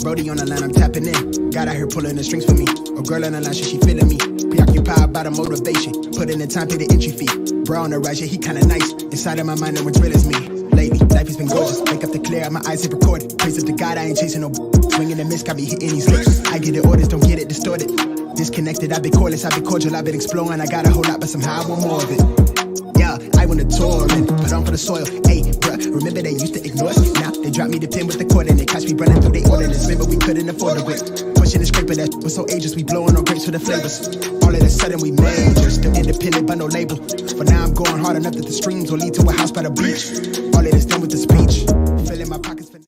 Brody on the line, I'm tapping in. God out here pulling the strings for me. A girl on the line, she feeling me. Preoccupied by the motivation. Put in the time, pay the entry fee. Bro on the rise, yeah, he kinda nice. Inside of my mind, no one's real as me. Lately, life has been gorgeous. Wake up to clear, my eyes hit recorded. Praise up to God, I ain't chasing no swinging the miss, got me hitting these licks. I get the orders, don't get it distorted. Disconnected, I've been cordless, I've been cordial, I've been exploring. I got a whole lot, but somehow I want more of it. Yeah, I want to tour and put on for the soil. Hey, bruh, remember they used to ignore us? Now they drop me the pin with the cord and they catch me running through the ordinance. Remember we couldn't afford the whip. Pushing the scraper that was so ageless, we blowing on grapes for the flavors. All of a sudden we major, still independent but no label. But now I'm going hard enough that the streams will lead to a house by the beach. All of this done with the speech, filling my pockets for...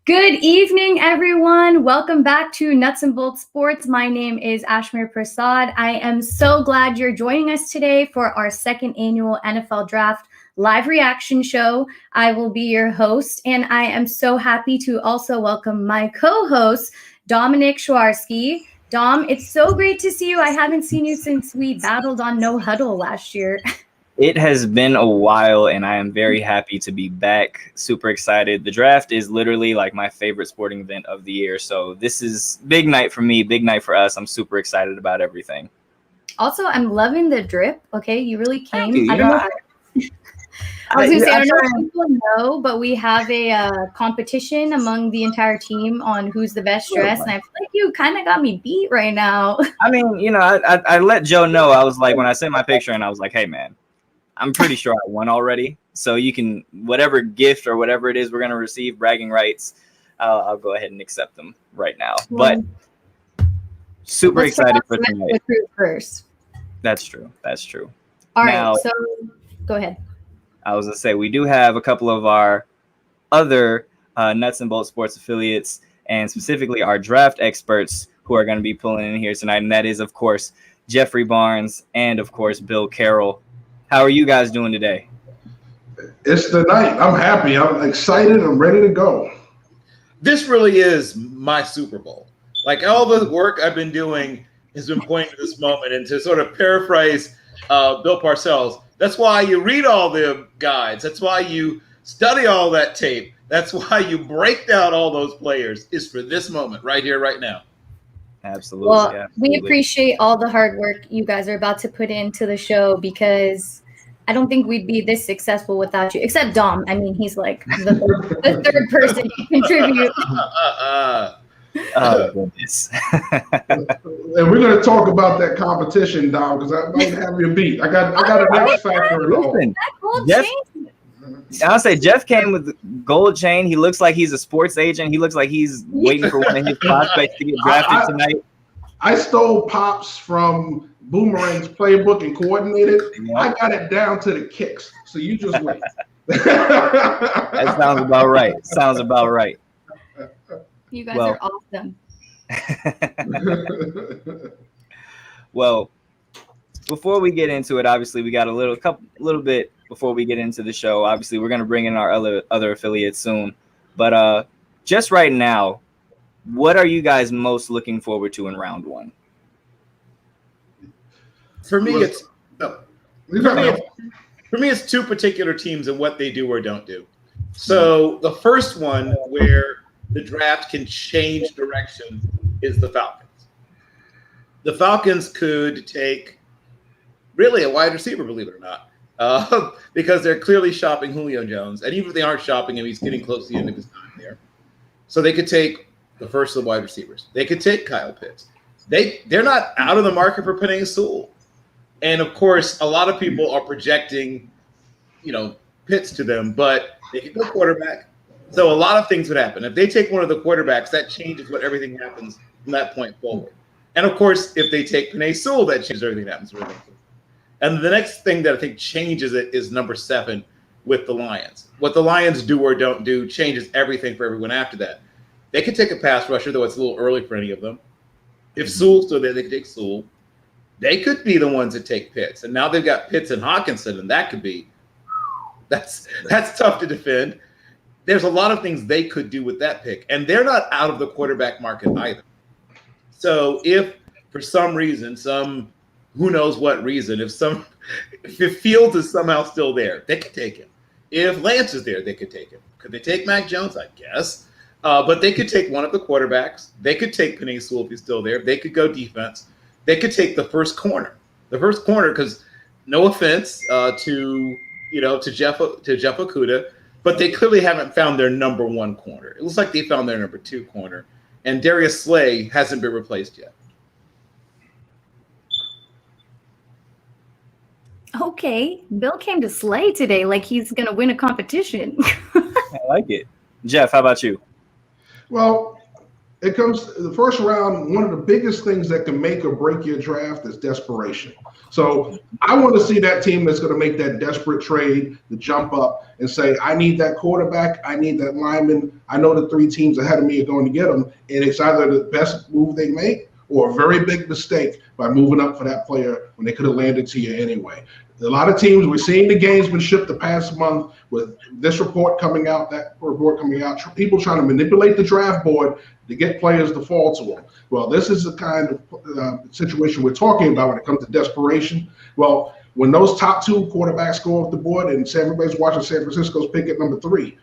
Good evening, everyone. Welcome back to Nuts and Bolts Sports. My name is Ashmir Prasad. I am so glad you're joining us today for our second annual NFL Draft live reaction show. I will be your host, and I am so happy to also welcome my co-host, Dominic Schwarski. Dom, it's so great to see you. I haven't seen you since we battled on No Huddle last year. It has been a while, and I am very happy to be back. Super excited. The draft is literally like my favorite sporting event of the year. So this is big night for me, big night for us. I'm super excited about everything. Also, I'm loving the drip. Okay, you really came. You. I don't know. I was going to say, I don't know if people know, but we have a competition among the entire team on who's the best dressed. And I feel like you kind of got me beat right now. I mean, you know, I let Joe know. I was like, when I sent my picture and I was like, hey, man, I'm pretty sure I won already. So you can, whatever gift or whatever it is we're going to receive, bragging rights, I'll go ahead and accept them right now. But super excited for tonight. First. That's true. That's true. All right. So go ahead. I was going to say, we do have a couple of our other Nuts and Bolts Sports affiliates, and specifically our draft experts who are going to be pulling in here tonight. And that is, of course, Jeffrey Barnes and, of course, Bill Carroll. How are you guys doing today? It's the night. I'm happy. I'm excited. I'm ready to go. This really is my Super Bowl. Like, all the work I've been doing has been pointing to this moment. And to sort of paraphrase Bill Parcells, that's why you read all the guides. That's why you study all that tape. That's why you break down all those players, is for this moment right here, right now. Absolutely. Well, absolutely. We appreciate all the hard work you guys are about to put into the show, because I don't think we'd be this successful without you, except Dom. I mean, he's like the third person to contribute. Oh, goodness. And we're going to talk about that competition, Dom, because I might have you beat. I got an X factor. Listen, I'll say Jeff came with the gold chain. He looks like he's a sports agent. He looks like he's waiting for one of his prospects to get drafted tonight. I stole Pops from Boomerang's playbook and coordinated. Yeah. I got it down to the kicks. So you just wait. That sounds about right. Sounds about right. You guys are awesome. Well, before we get into it, obviously we got a little bit before we get into the show. Obviously, we're going to bring in our other affiliates soon. But just right now, what are you guys most looking forward to in round one? For me, it's two particular teams and what they do or don't do. So the first one, where the draft can change direction, is the Falcons. The Falcons could take really a wide receiver, believe it or not, because they're clearly shopping Julio Jones. And even if they aren't shopping him, he's getting close to the end of his time there. So they could take the first of the wide receivers. They could take Kyle Pitts. They're not out of the market for Penei Sewell. And, of course, a lot of people are projecting, Pitts to them, but they could go quarterback. So a lot of things would happen. If they take one of the quarterbacks, that changes what everything happens from that point forward. And, of course, if they take Penei Sewell, that changes everything that happens. And the next thing that I think changes it is number 7 with the Lions. What the Lions do or don't do changes everything for everyone after that. They could take a pass rusher, though it's a little early for any of them. If Sewell's still there, they could take Sewell. They could be the ones that take Pitts. And now they've got Pitts and Hawkinson, and that could be – that's tough to defend. There's a lot of things they could do with that pick. And they're not out of the quarterback market either. So if for some reason, who knows what reason, if Fields is somehow still there, they could take him. If Lance is there, they could take him. Could they take Mac Jones? I guess. But they could take one of the quarterbacks. They could take Penei Sewell if he's still there. They could go defense. They could take the first corner. The first corner, because no offense to Jeff Okudah, but they clearly haven't found their number one corner. It looks like they found their number two corner, and Darius Slay hasn't been replaced yet. Okay, Bill came to slay today like he's going to win a competition. I like it. Jeff, how about you? Well, it comes the first round. One of the biggest things that can make or break your draft is desperation. So I want to see that team that's going to make that desperate trade, the jump up and say, I need that quarterback. I need that lineman. I know the three teams ahead of me are going to get them. And it's either the best move they make or a very big mistake by moving up for that player when they could have landed to you anyway. A lot of teams, we're seeing the gamesmanship the past month with this report coming out, that report coming out, people trying to manipulate the draft board to get players to fall to them. Well, this is the kind of situation we're talking about when it comes to desperation. Well, when those top two quarterbacks go off the board and everybody's watching San Francisco's pick at number 3,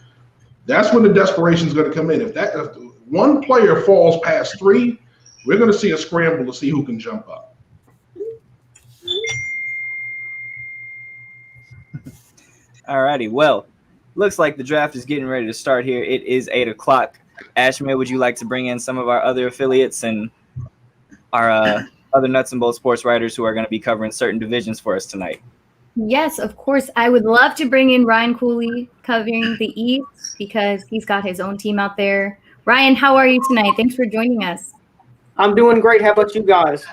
that's when the desperation is going to come in. If one player falls past 3, we're going to see a scramble to see who can jump up. Alrighty, well, looks like the draft is getting ready to start here. It is 8 o'clock. Ashmere, would you like to bring in some of our other affiliates and our other Nuts and Bolts sports writers who are going to be covering certain divisions for us tonight? Yes, of course. I would love to bring in Ryan Cooley covering the East because he's got his own team out there. Ryan, how are you tonight? Thanks for joining us. I'm doing great. How about you guys?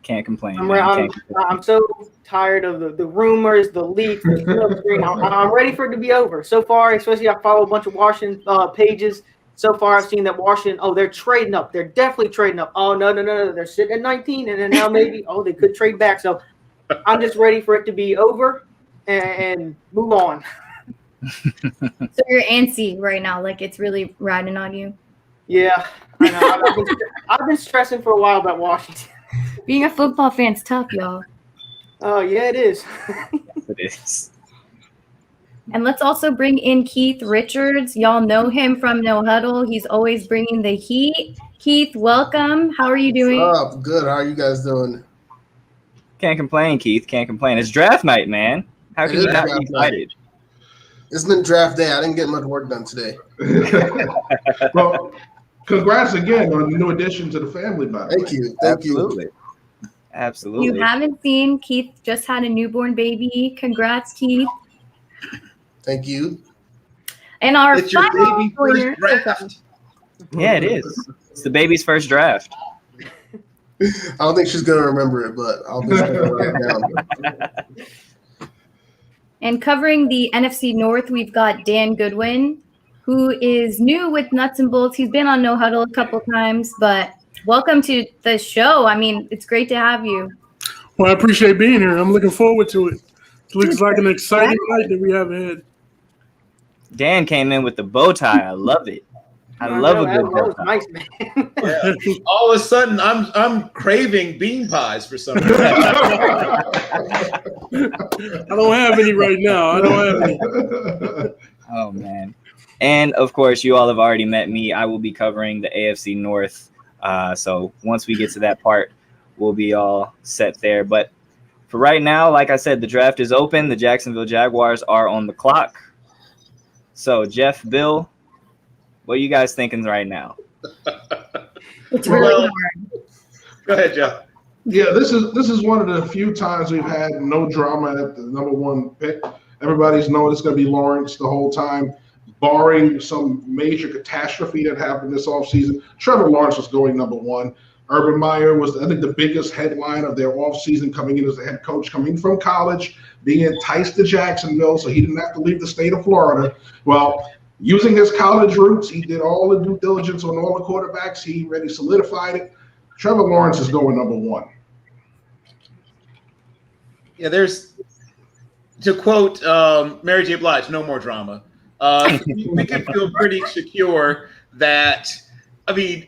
Can't complain. I'm so tired of the rumors, the leaks. I'm ready for it to be over. So far, especially I follow a bunch of Washington pages. So far, I've seen that Washington, they're trading up. They're definitely trading up. Oh, no. They're sitting at 19, and then now maybe, they could trade back. So I'm just ready for it to be over and move on. So you're antsy right now, like it's really riding on you. Yeah, I know. I've been stressing for a while about Washington. Being a football fan's tough, y'all. Oh, yeah, it is. Yes, it is. And let's also bring in Keith Richards. Y'all know him from No Huddle. He's always bringing the heat. Keith, welcome. How are you doing? What's up? Good. How are you guys doing? Can't complain, Keith. Can't complain. It's draft night, man. How can you not be excited? Isn't it draft day? I didn't get much work done today. Well, congrats again on the new addition to the family, by the way. Thank you. Absolutely. You haven't seen Keith just had a newborn baby. Congrats, Keith. Thank you. And our It's your final baby winner. first draft. Yeah, it is. It's the baby's first draft. I don't think she's going to remember it, but I'll be write it down. And covering the NFC North, we've got Dan Goodwin, who is new with Nuts and Bolts. He's been on No Huddle a couple times, but welcome to the show. I mean, it's great to have you. Well, I appreciate being here. I'm looking forward to it. It looks like an exciting night that we have ahead. Dan came in with the bow tie. I love it. I love a good bow tie. Nice, man. Yeah. All of a sudden, I'm craving bean pies for some reason. I don't have any right now. I don't have any. Oh, man. And, of course, you all have already met me. I will be covering the AFC North. So once we get to that part, we'll be all set there. But for right now, like I said, the draft is open. The Jacksonville Jaguars are on the clock. So, Jeff, Bill, what are you guys thinking right now? It's really hard. Go ahead, Jeff. Yeah, this is one of the few times we've had no drama at the number 1 pick. Everybody's known it's going to be Lawrence the whole time, barring some major catastrophe that happened this offseason. Trevor Lawrence was going number 1. Urban Meyer was, I think, the biggest headline of their offseason, coming in as the head coach, coming from college, being enticed to Jacksonville so he didn't have to leave the state of Florida. Well, using his college roots, he did all the due diligence on all the quarterbacks. He already solidified it. Trevor Lawrence is going number 1. Yeah, there's, to quote Mary J. Blige, no more drama. We can feel pretty secure that, I mean,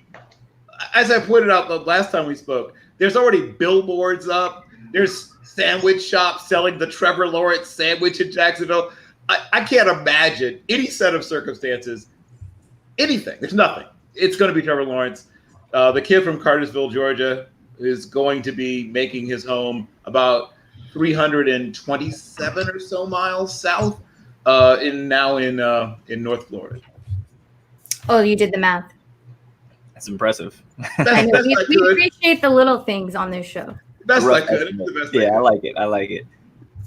as I pointed out the last time we spoke, there's already billboards up. There's sandwich shops selling the Trevor Lawrence sandwich in Jacksonville. I can't imagine any set of circumstances anything. There's nothing. It's going to be Trevor Lawrence. The kid from Cartersville, Georgia, is going to be making his home about 327 or so miles south in North Florida. Oh, you did the math. That's impressive. I know. We appreciate the little things on this show. Best I Rough could. estimate. The best Yeah, I like it.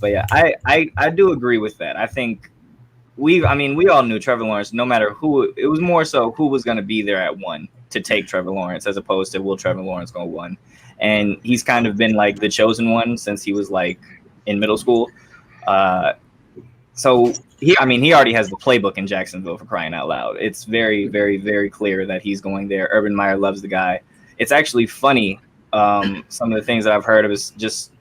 But yeah, I do agree with that. I think we all knew Trevor Lawrence, no matter who. It was more so who was going to be there at 1 to take Trevor Lawrence, as opposed to will Trevor Lawrence go 1. And he's kind of been like the chosen one since he was like in middle school. So he already has the playbook in Jacksonville, for crying out loud. It's very, very, very clear that he's going there. Urban Meyer loves the guy. It's actually funny. Some of the things that I've heard of is just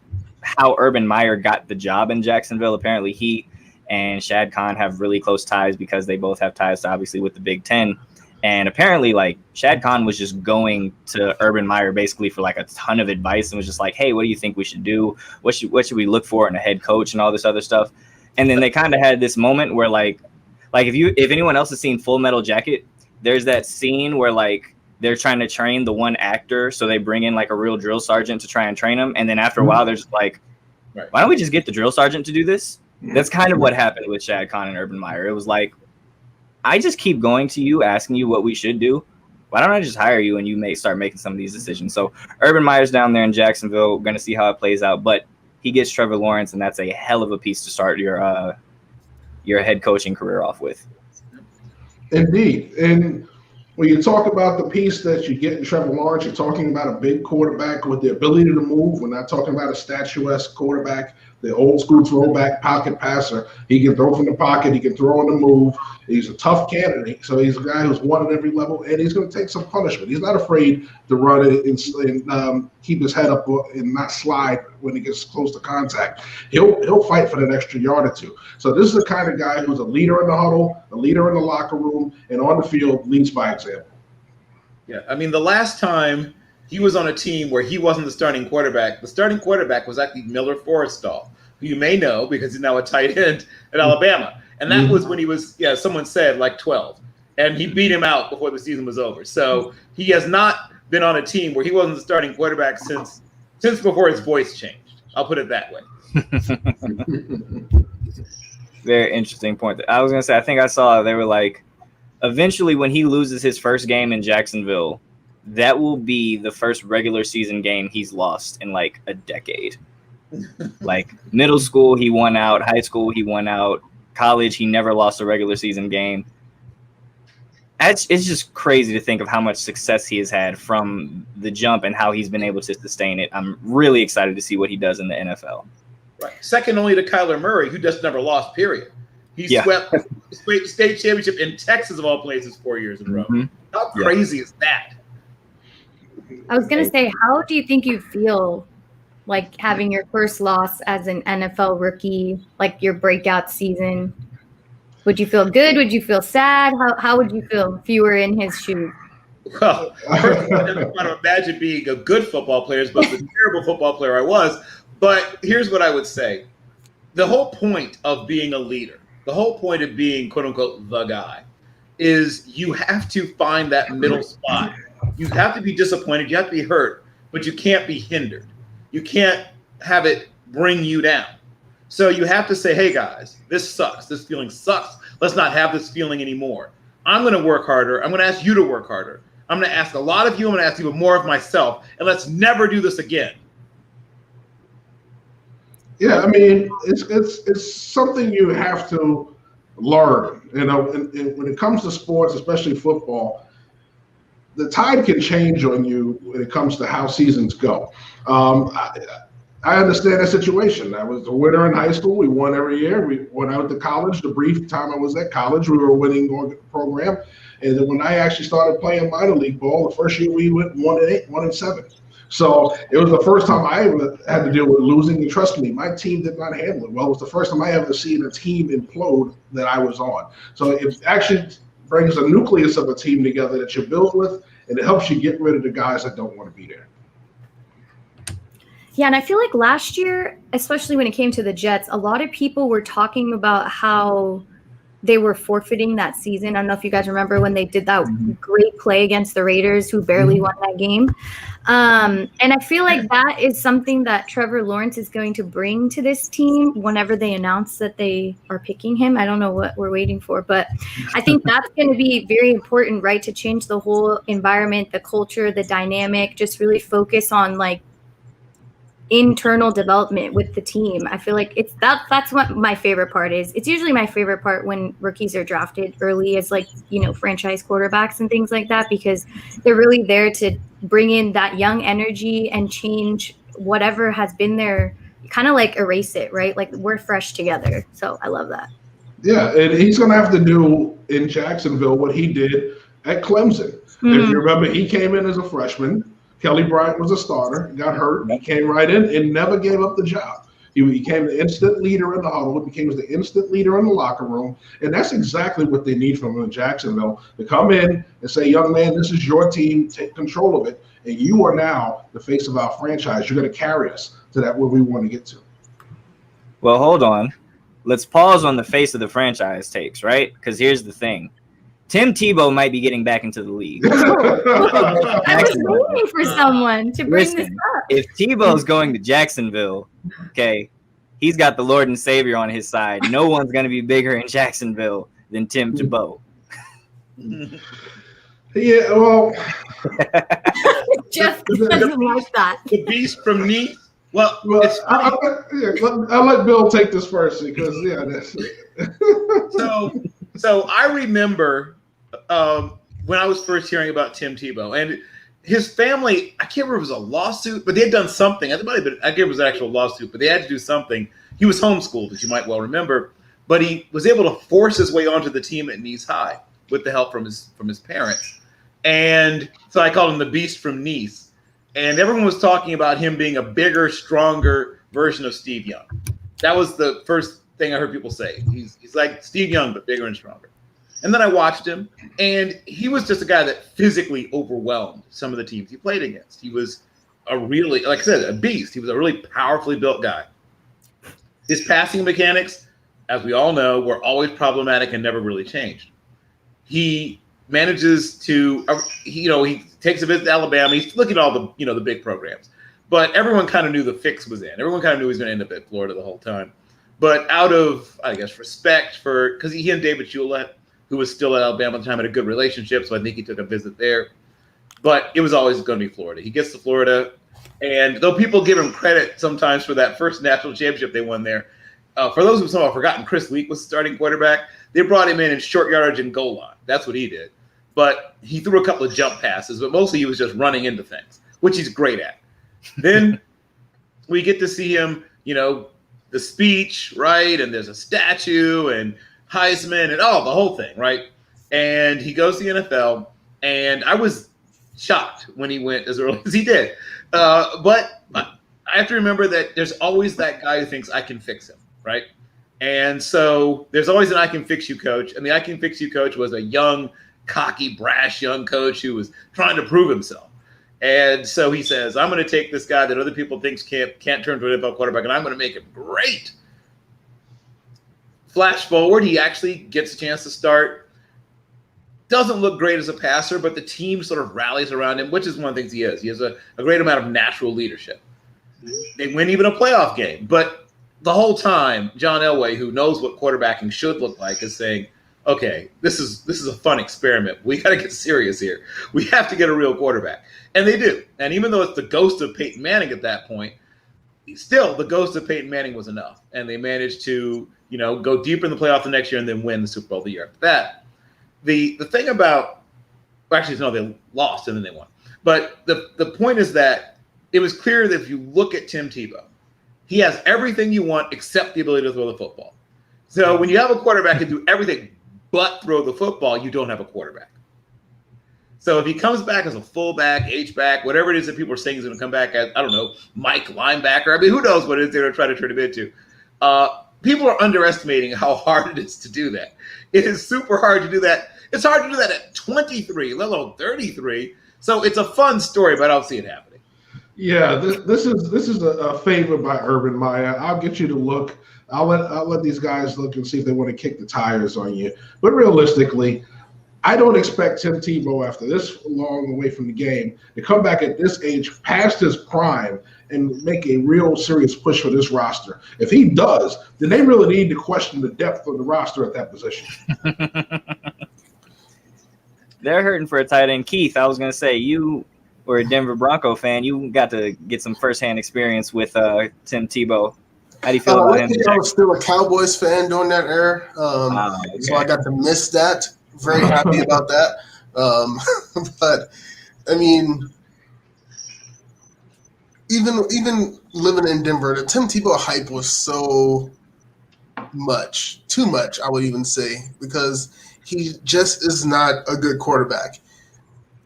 how Urban Meyer got the job in Jacksonville. Apparently he and Shad Khan have really close ties because they both have ties, obviously, with the Big Ten. And apparently, like, Shad Khan was just going to Urban Meyer basically for like a ton of advice and was just like, hey, what do you think we should do? What should we look for in a head coach and all this other stuff? And then they kind of had this moment where like if anyone else has seen Full Metal Jacket, there's that scene where like they're trying to train the one actor. So they bring in like a real drill sergeant to try and train him. And then after a while, they're just like, why don't we just get the drill sergeant to do this? That's kind of what happened with Shad Khan and Urban Meyer. It was like, I just keep going to you, asking you what we should do. Why don't I just hire you and you may start making some of these decisions? So Urban Meyer's down there in Jacksonville. We're going to see how it plays out. But he gets Trevor Lawrence, and that's a hell of a piece to start your head coaching career off with. Indeed. And when you talk about the piece that you get in Trevor Lawrence, you're talking about a big quarterback with the ability to move. We're not talking about a statuesque quarterback, the old school throwback pocket passer. He can throw from the pocket. He can throw on the move. He's a tough candidate. So he's a guy who's won at every level, and he's going to take some punishment. He's not afraid to run it and keep his head up and not slide when he gets close to contact. He'll fight for that extra yard or two. So this is the kind of guy who's a leader in the huddle, a leader in the locker room, and on the field leads by example. Yeah, I mean, the last time he was on a team where he wasn't the starting quarterback, the starting quarterback was actually Miller Forrestall, who you may know because he's now a tight end at Alabama. And that was when he was, someone said like 12. And he beat him out before the season was over. So he has not been on a team where he wasn't the starting quarterback since before his voice changed. I'll put it that way. Very interesting point. I was going to say, I think I saw they were like, eventually when he loses his first game in Jacksonville, that will be the first regular season game he's lost in like a decade. Like middle school, he won out. High school, he won out. College, he never lost a regular season game. It's just crazy to think of how much success he has had from the jump and how he's been able to sustain it. I'm really excited to see what he does in the NFL. Right. Second only to Kyler Murray, who just never lost, period. He swept the state championship in Texas, of all places, 4 years in a row. Mm-hmm. How crazy is that? I was going to say, how do you think you feel like having your first loss as an NFL rookie, like your breakout season? Would you feel good? Would you feel sad? How would you feel if you were in his shoes? Well, first, I never want to imagine being a good football player, but the terrible football player I was. But here's what I would say. The whole point of being a leader, the whole point of being, quote unquote, the guy, is you have to find that middle spot. You have to be disappointed. You have to be hurt, but you can't be hindered. You can't have it bring you down. So you have to say, hey, guys, this sucks. This feeling sucks. Let's not have this feeling anymore. I'm going to work harder. I'm going to ask you to work harder. I'm going to ask a lot of you. I'm going to ask even more of myself. And let's never do this again. Yeah, I mean, it's something you have to learn. You know, and when it comes to sports, especially football, the tide can change on you when it comes to how seasons go. I understand that situation. I was a winner in high school. We won every year. We went out to college. The brief time I was at college, we were a winning program. And then when I actually started playing minor league ball, the first year we went 1-7. So it was the first time I ever had to deal with losing. And trust me, my team did not handle it well. It was the first time I ever seen a team implode that I was on. So it actually brings a nucleus of a team together that you build with, and it helps you get rid of the guys that don't want to be there. Yeah, and I feel like last year, especially when it came to the Jets, a lot of people were talking about how they were forfeiting that season. I don't know if you guys remember when they did that great play against the Raiders, who barely won that game. And I feel like that is something that Trevor Lawrence is going to bring to this team whenever they announce that they are picking him. I don't know what we're waiting for, but I think that's going to be very important, right? To change the whole environment, the culture, the dynamic, just really focus on like internal development with the team. I feel like that's what my favorite part is. It's usually my favorite part when rookies are drafted early as like, franchise quarterbacks and things like that, because they're really there to bring in that young energy and change whatever has been there, kind of like erase it, right? Like we're fresh together. So I love that. Yeah, and he's going to have to do in Jacksonville what he did at Clemson. If you remember, he came in as a freshman. Kelly Bryant was a starter, got hurt. He came right in and never gave up the job. He became the instant leader in the huddle. He became the instant leader in the locker room. And that's exactly what they need from him in Jacksonville, to come in and say, young man, this is your team. Take control of it. And you are now the face of our franchise. You're going to carry us to that where we want to get to. Well, hold on. Let's pause on the face of the franchise takes, right? Because here's the thing. Tim Tebow might be getting back into the league. I was waiting for someone to bring this up. If Tebow's going to Jacksonville, okay, he's got the Lord and Savior on his side. No one's going to be bigger in Jacksonville than Tim Tebow. Yeah, well. Jeff doesn't like that. The beast from Nice. Well, I'll let Bill take this first because, that's So I remember when I was first hearing about Tim Tebow and his family. I can't remember if it was a lawsuit, but they had done something. I think it was an actual lawsuit, but they had to do something. He was homeschooled, as you might well remember, but he was able to force his way onto the team at Nice High with the help from his parents. And so I called him the Beast from Nice. And everyone was talking about him being a bigger, stronger version of Steve Young. That was the first thing I heard people say. He's like Steve Young, but bigger and stronger. And then I watched him, and he was just a guy that physically overwhelmed some of the teams he played against. He was a really, like I said, a beast. He was a really powerfully built guy. His passing mechanics, as we all know, were always problematic and never really changed. He manages to, he takes a visit to Alabama. He's looking at all the, the big programs. But everyone kind of knew the fix was in. Everyone kind of knew he was going to end up at Florida the whole time. But out of, I guess, respect for, because he and David Hewlett, who was still at Alabama at the time, had a good relationship, so I think he took a visit there. But it was always going to be Florida. He gets to Florida, and though people give him credit sometimes for that first national championship they won there, for those who somehow have forgotten, Chris Leak was starting quarterback. They brought him in short yardage and goal line. That's what he did. But he threw a couple of jump passes, but mostly he was just running into things, which he's great at. Then we get to see him, the speech, right? And there's a statue and Heisman and the whole thing, right? And he goes to the NFL, and I was shocked when he went as early as he did. But I have to remember that there's always that guy who thinks I can fix him, right? And so there's always an I can fix you coach. And the I can fix you coach was a young, cocky, brash young coach who was trying to prove himself. And so he says, I'm going to take this guy that other people think can't turn to an NFL quarterback, and I'm going to make him great. Flash forward, he actually gets a chance to start. Doesn't look great as a passer, but the team sort of rallies around him, which is one of the things he is. He has a great amount of natural leadership. They win even a playoff game. But the whole time, John Elway, who knows what quarterbacking should look like, is saying, okay, this is a fun experiment. We got to get serious here. We have to get a real quarterback. And they do. And even though it's the ghost of Peyton Manning at that point, still the ghost of Peyton Manning was enough. And they managed to, go deeper in the playoff the next year and then win the Super Bowl the year after that. The thing about, actually, no, they lost and then they won. But the point is that it was clear that if you look at Tim Tebow, he has everything you want except the ability to throw the football. So when you have a quarterback who can do everything but throw the football, you don't have a quarterback. So if he comes back as a fullback, H-back, whatever it is that people are saying he's going to come back as, I don't know, Mike linebacker. I mean, who knows what it is they're going to try to turn him into. People are underestimating how hard it is to do that. It is super hard to do that. It's hard to do that at 23, let alone 33. So it's a fun story, but I don't see it happening. Yeah, this is a favor by Urban Meyer. I'll get you to look. I'll let these guys look and see if they want to kick the tires on you. But realistically, I don't expect Tim Tebow, after this long away from the game, to come back at this age, past his prime, and make a real serious push for this roster. If he does, then they really need to question the depth of the roster at that position. They're hurting for a tight end. Keith, I was going to say, you were a Denver Bronco fan. You got to get some firsthand experience with Tim Tebow. How do you feel about him? I was still a Cowboys fan during that era, so I got to miss that. Very happy about that. But I mean, even living in Denver, the Tim Tebow hype was so much, too much, I would even say, because he just is not a good quarterback.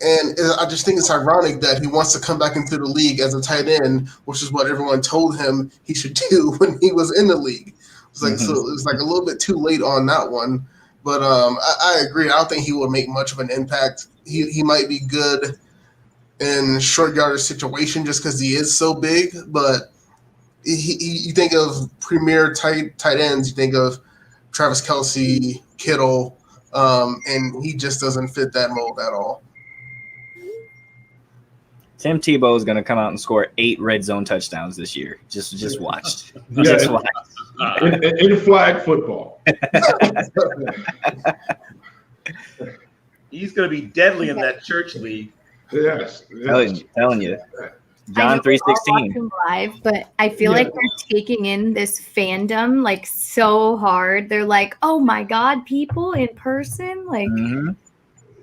And I just think it's ironic that he wants to come back into the league as a tight end, which is what everyone told him he should do when he was in the league. It's like so it was like a little bit too late on that one. But I agree. I don't think he will make much of an impact. He might be good in short yardage situation just because he is so big. But you think of premier tight ends, you think of Travis Kelce, Kittle, and he just doesn't fit that mold at all. Tim Tebow is going to come out and score 8 red zone touchdowns this year. Just watch. Yeah, Just watch. In flag football. He's going to be deadly in that church league. Yes. Telling you. I John know we're all 3:16. watching live, but I feel like they're taking in this fandom like so hard. They're like, "Oh my God, people in person!" Like,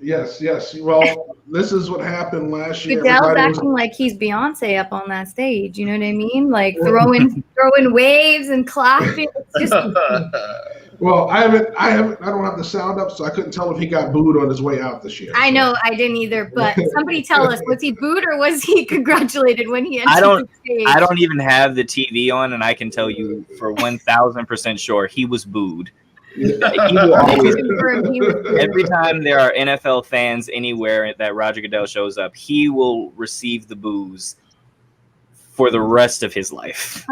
Yes. Well, this is what happened last year. Goodell's Everybody was- acting like he's Beyonce up on that stage. You know what I mean? Like throwing waves and clapping. It's just Well, I don't have the sound up, so I couldn't tell if he got booed on his way out this year. I know I didn't either, but somebody tell us, was he booed or was he congratulated when he entered the stage? I don't even have the TV on, and I can tell you for 1,000% sure he was booed. He will always every time there are NFL fans anywhere that Roger Goodell shows up, he will receive the boos for the rest of his life.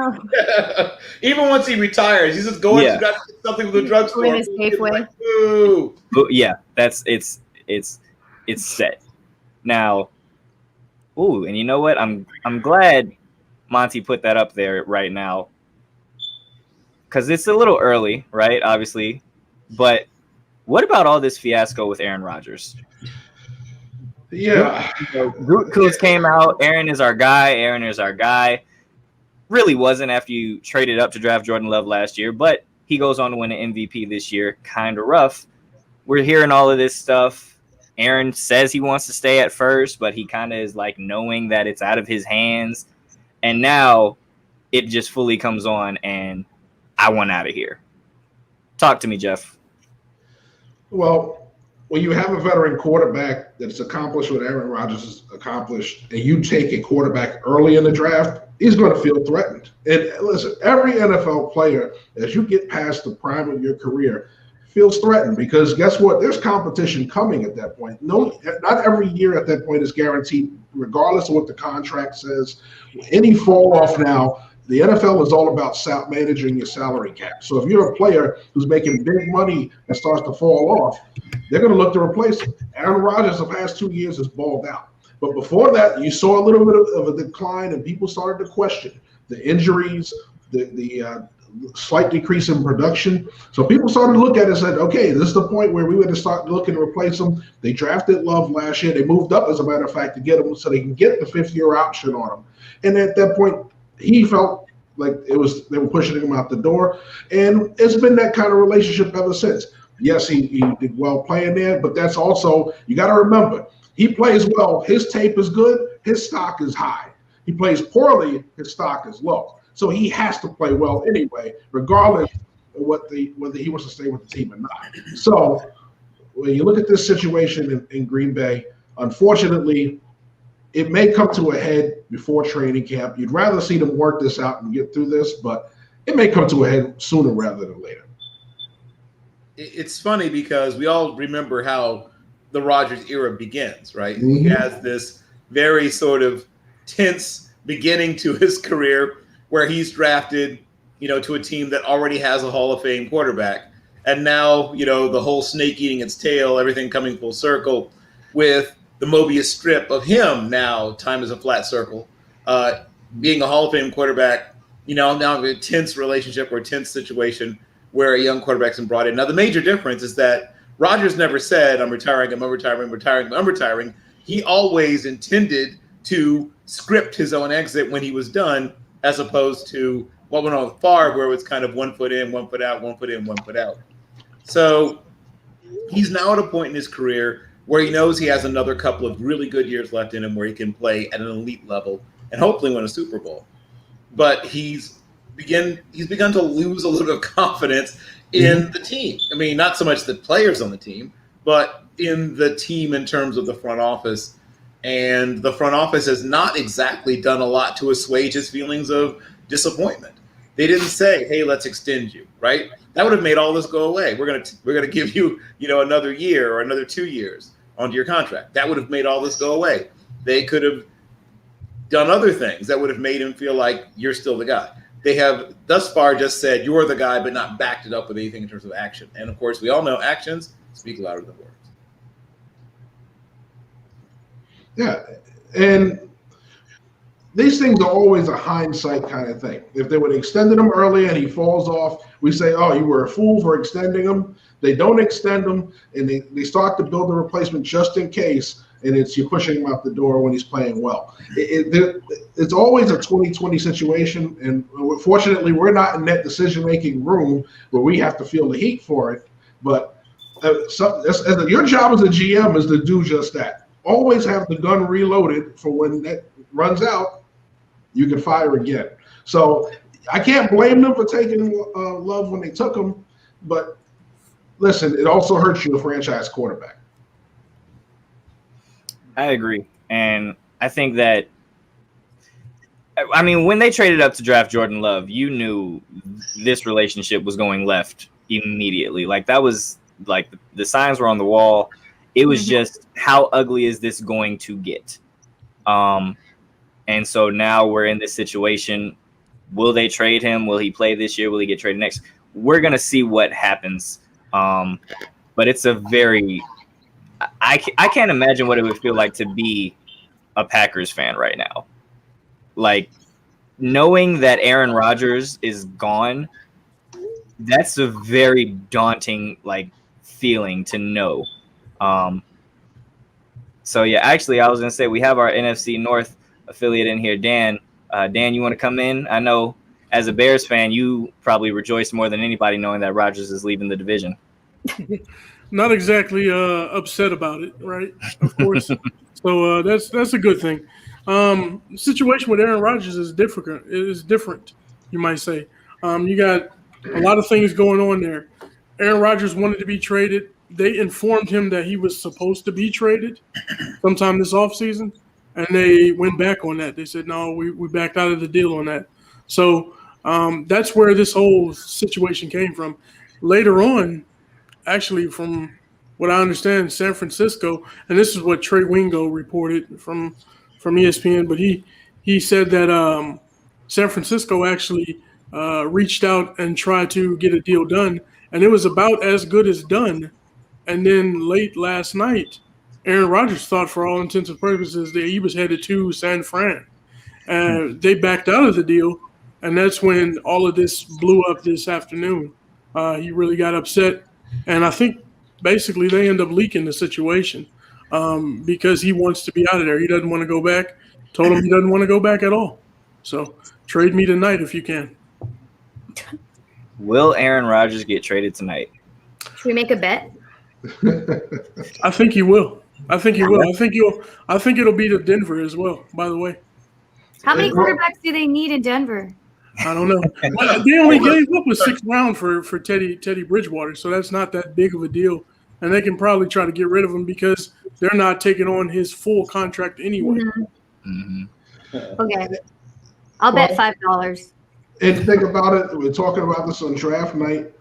Even once he retires, he's just going to get something from the drugstore. In his Safeway. Boo. Yeah, it's set. Now, ooh, and you know what? I'm glad Monty put that up there right now. Because it's a little early, right? Obviously. But what about all this fiasco with Aaron Rodgers? Yeah. Gutekunst came out. Aaron is our guy. Really wasn't after you traded up to draft Jordan Love last year, but he goes on to win an MVP this year. Kind of rough. We're hearing all of this stuff. Aaron says he wants to stay at first, but he kind of is like knowing that it's out of his hands. And now it just fully comes on, and I want out of here. Talk to me, Jeff. Well, when you have a veteran quarterback that's accomplished what Aaron Rodgers has accomplished, and you take a quarterback early in the draft, he's going to feel threatened. And listen, every NFL player, as you get past the prime of your career, feels threatened because guess what? There's competition coming at that point. No, not every year at that point is guaranteed, regardless of what the contract says. Any fall off now, the NFL is all about managing your salary cap. So if you're a player who's making big money and starts to fall off, they're going to look to replace him. Aaron Rodgers the past 2 years has balled out. But before that, you saw a little bit of a decline, and people started to question the injuries, the slight decrease in production. So people started to look at it and said, okay, this is the point where we would start looking to replace him. They drafted Love last year. They moved up, as a matter of fact, to get him so they can get the fifth-year option on him. And at that point, he felt like they were pushing him out the door. And it's been that kind of relationship ever since. Yes, he did well playing there, but that's also, you got to remember, he plays well. His tape is good. His stock is high. He plays poorly. His stock is low. So he has to play well anyway, regardless of whether he wants to stay with the team or not. So when you look at this situation in Green Bay, unfortunately, it may come to a head before training camp. You'd rather see them work this out and get through this, but it may come to a head sooner rather than later. It's funny because we all remember how the Rodgers era begins, right? Mm-hmm. He has this very sort of tense beginning to his career where he's drafted, to a team that already has a Hall of Fame quarterback. And now, the whole snake eating its tail, everything coming full circle with the Mobius strip of him now, time is a flat circle, being a Hall of Fame quarterback, now in a tense relationship or a tense situation where a young quarterback's been brought in. Now, the major difference is that Rodgers never said, I'm retiring, I'm retiring. He always intended to script his own exit when he was done, as opposed to what went on with Favre, where it was kind of 1 foot in, 1 foot out, 1 foot in, 1 foot out. So he's now at a point in his career where he knows he has another couple of really good years left in him where he can play at an elite level and hopefully win a Super Bowl. But he's begun to lose a little bit of confidence in the team. I mean, not so much the players on the team, but in the team in terms of the front office. And the front office has not exactly done a lot to assuage his feelings of disappointment. They didn't say, hey, let's extend you, right? That would have made all this go away. We're gonna give you, another year or another 2 years onto your contract. That would have made all this go away. They could have done other things that would have made him feel like you're still the guy. They have thus far just said you're the guy, but not backed it up with anything in terms of action. And of course, we all know actions speak louder than words. Yeah, and these things are always a hindsight kind of thing. If they would have extended him early and he falls off, we say, oh, you were a fool for extending him. They don't extend him, and they start to build a replacement just in case, and you're pushing him out the door when he's playing well. It's always a 2020 situation, and fortunately, we're not in that decision-making room where we have to feel the heat for it. But your job as a GM is to do just that. Always have the gun reloaded for when that runs out, you can fire again. So I can't blame them for taking Love when they took him, but listen, it also hurts you, a franchise quarterback. I agree. And I think that, when they traded up to draft Jordan Love, you knew this relationship was going left immediately. Like, that was like the signs were on the wall. It was just, how ugly is this going to get? And so now we're in this situation. Will they trade him? Will he play this year? Will he get traded next? We're going to see what happens. But it's a very – I can't imagine what it would feel like to be a Packers fan right now. Like, knowing that Aaron Rodgers is gone, that's a very daunting, feeling to know. So yeah, actually, I was gonna say we have our NFC North affiliate in here, Dan. Dan, you want to come in? I know as a Bears fan, you probably rejoice more than anybody knowing that Rodgers is leaving the division. Not exactly upset about it, right? Of course. So that's a good thing. The situation with Aaron Rodgers is different. It is different, you might say. You got a lot of things going on there. Aaron Rodgers wanted to be traded. They informed him that he was supposed to be traded sometime this offseason, and they went back on that. They said, no, we backed out of the deal on that. So that's where this whole situation came from. Later on, actually, from what I understand, San Francisco, and this is what Trey Wingo reported from ESPN, but he said that San Francisco actually reached out and tried to get a deal done, and it was about as good as done. And then late last night, Aaron Rodgers thought for all intents and purposes that he was headed to San Fran. And they backed out of the deal, and that's when all of this blew up this afternoon. He really got upset, and I think basically they end up leaking the situation because he wants to be out of there. He doesn't want to go back. Told him he doesn't want to go back at all. So trade me tonight if you can. Will Aaron Rodgers get traded tonight? Should we make a bet? I think he will. I think it'll be to Denver as well, by the way. How many quarterbacks do they need in Denver? I don't know. They only gave up a 6th round for Teddy Bridgewater, so that's not that big of a deal. And they can probably try to get rid of him because they're not taking on his full contract anyway. Okay. I'll bet $5. And think about it. We're talking about this on draft night.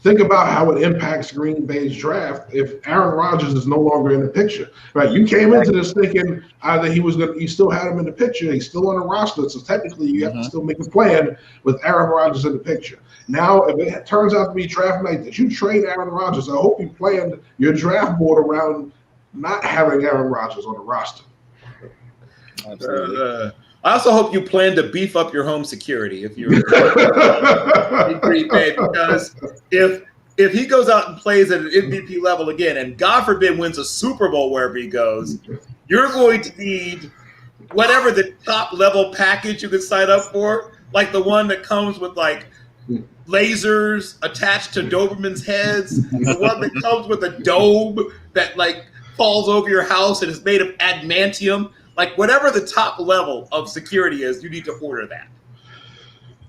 think about how it impacts Green Bay's draft if Aaron Rodgers is no longer in the picture. Right? You came into this thinking either you still had him in the picture, he's still on the roster, so technically you have to still make a plan with Aaron Rodgers in the picture. Now, if it turns out to be draft night that you trade Aaron Rodgers, I hope you planned your draft board around not having Aaron Rodgers on the roster. Absolutely. I also hope you plan to beef up your home security if you're in Green Bay, because if he goes out and plays at an MVP level again, and God forbid wins a Super Bowl wherever he goes, you're going to need whatever the top level package you can sign up for, like the one that comes with like lasers attached to Doberman's heads, the one that comes with a dome that like falls over your house and is made of adamantium. Like whatever the top level of security is, you need to order that.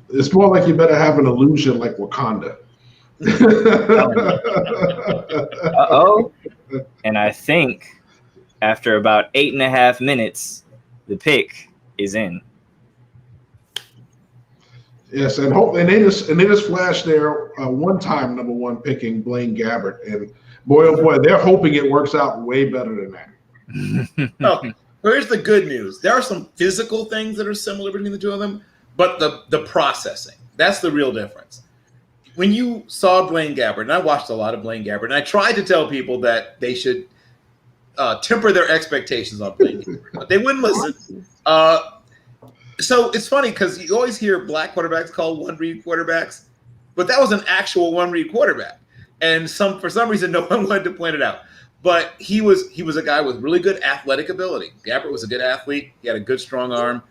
It's more like you better have an illusion like Wakanda. Uh-oh. And I think after about 8.5 minutes, the pick is in. Yes, and they just flashed their one-time number one picking Blaine Gabbert, and boy oh boy, they're hoping it works out way better than that. Oh, here's the good news. There are some physical things that are similar between the two of them, but the processing, that's the real difference. When you saw Blaine Gabbert, and I watched a lot of Blaine Gabbert, and I tried to tell people that they should temper their expectations on Blaine Gabbert, but they wouldn't listen. So it's funny because you always hear black quarterbacks called one-read quarterbacks, but that was an actual one-read quarterback. And for some reason, no one wanted to point it out. But he was a guy with really good athletic ability. Gabbert was a good athlete. He had a good, strong arm.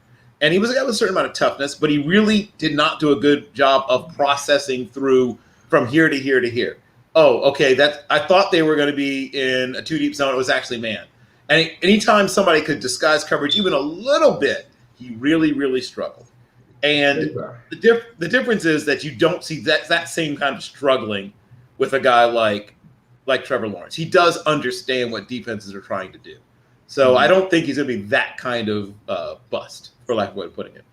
And he was a guy with a certain amount of toughness, but he really did not do a good job of processing through from here to here to here. Oh, okay, I thought they were going to be in a two-deep zone. It was actually man. And anytime somebody could disguise coverage even a little bit, he really, really struggled. And the difference is that you don't see that same kind of struggling with a guy like Trevor Lawrence. He does understand what defenses are trying to do. So I don't think he's going to be that kind of bust, for lack of a way of putting it.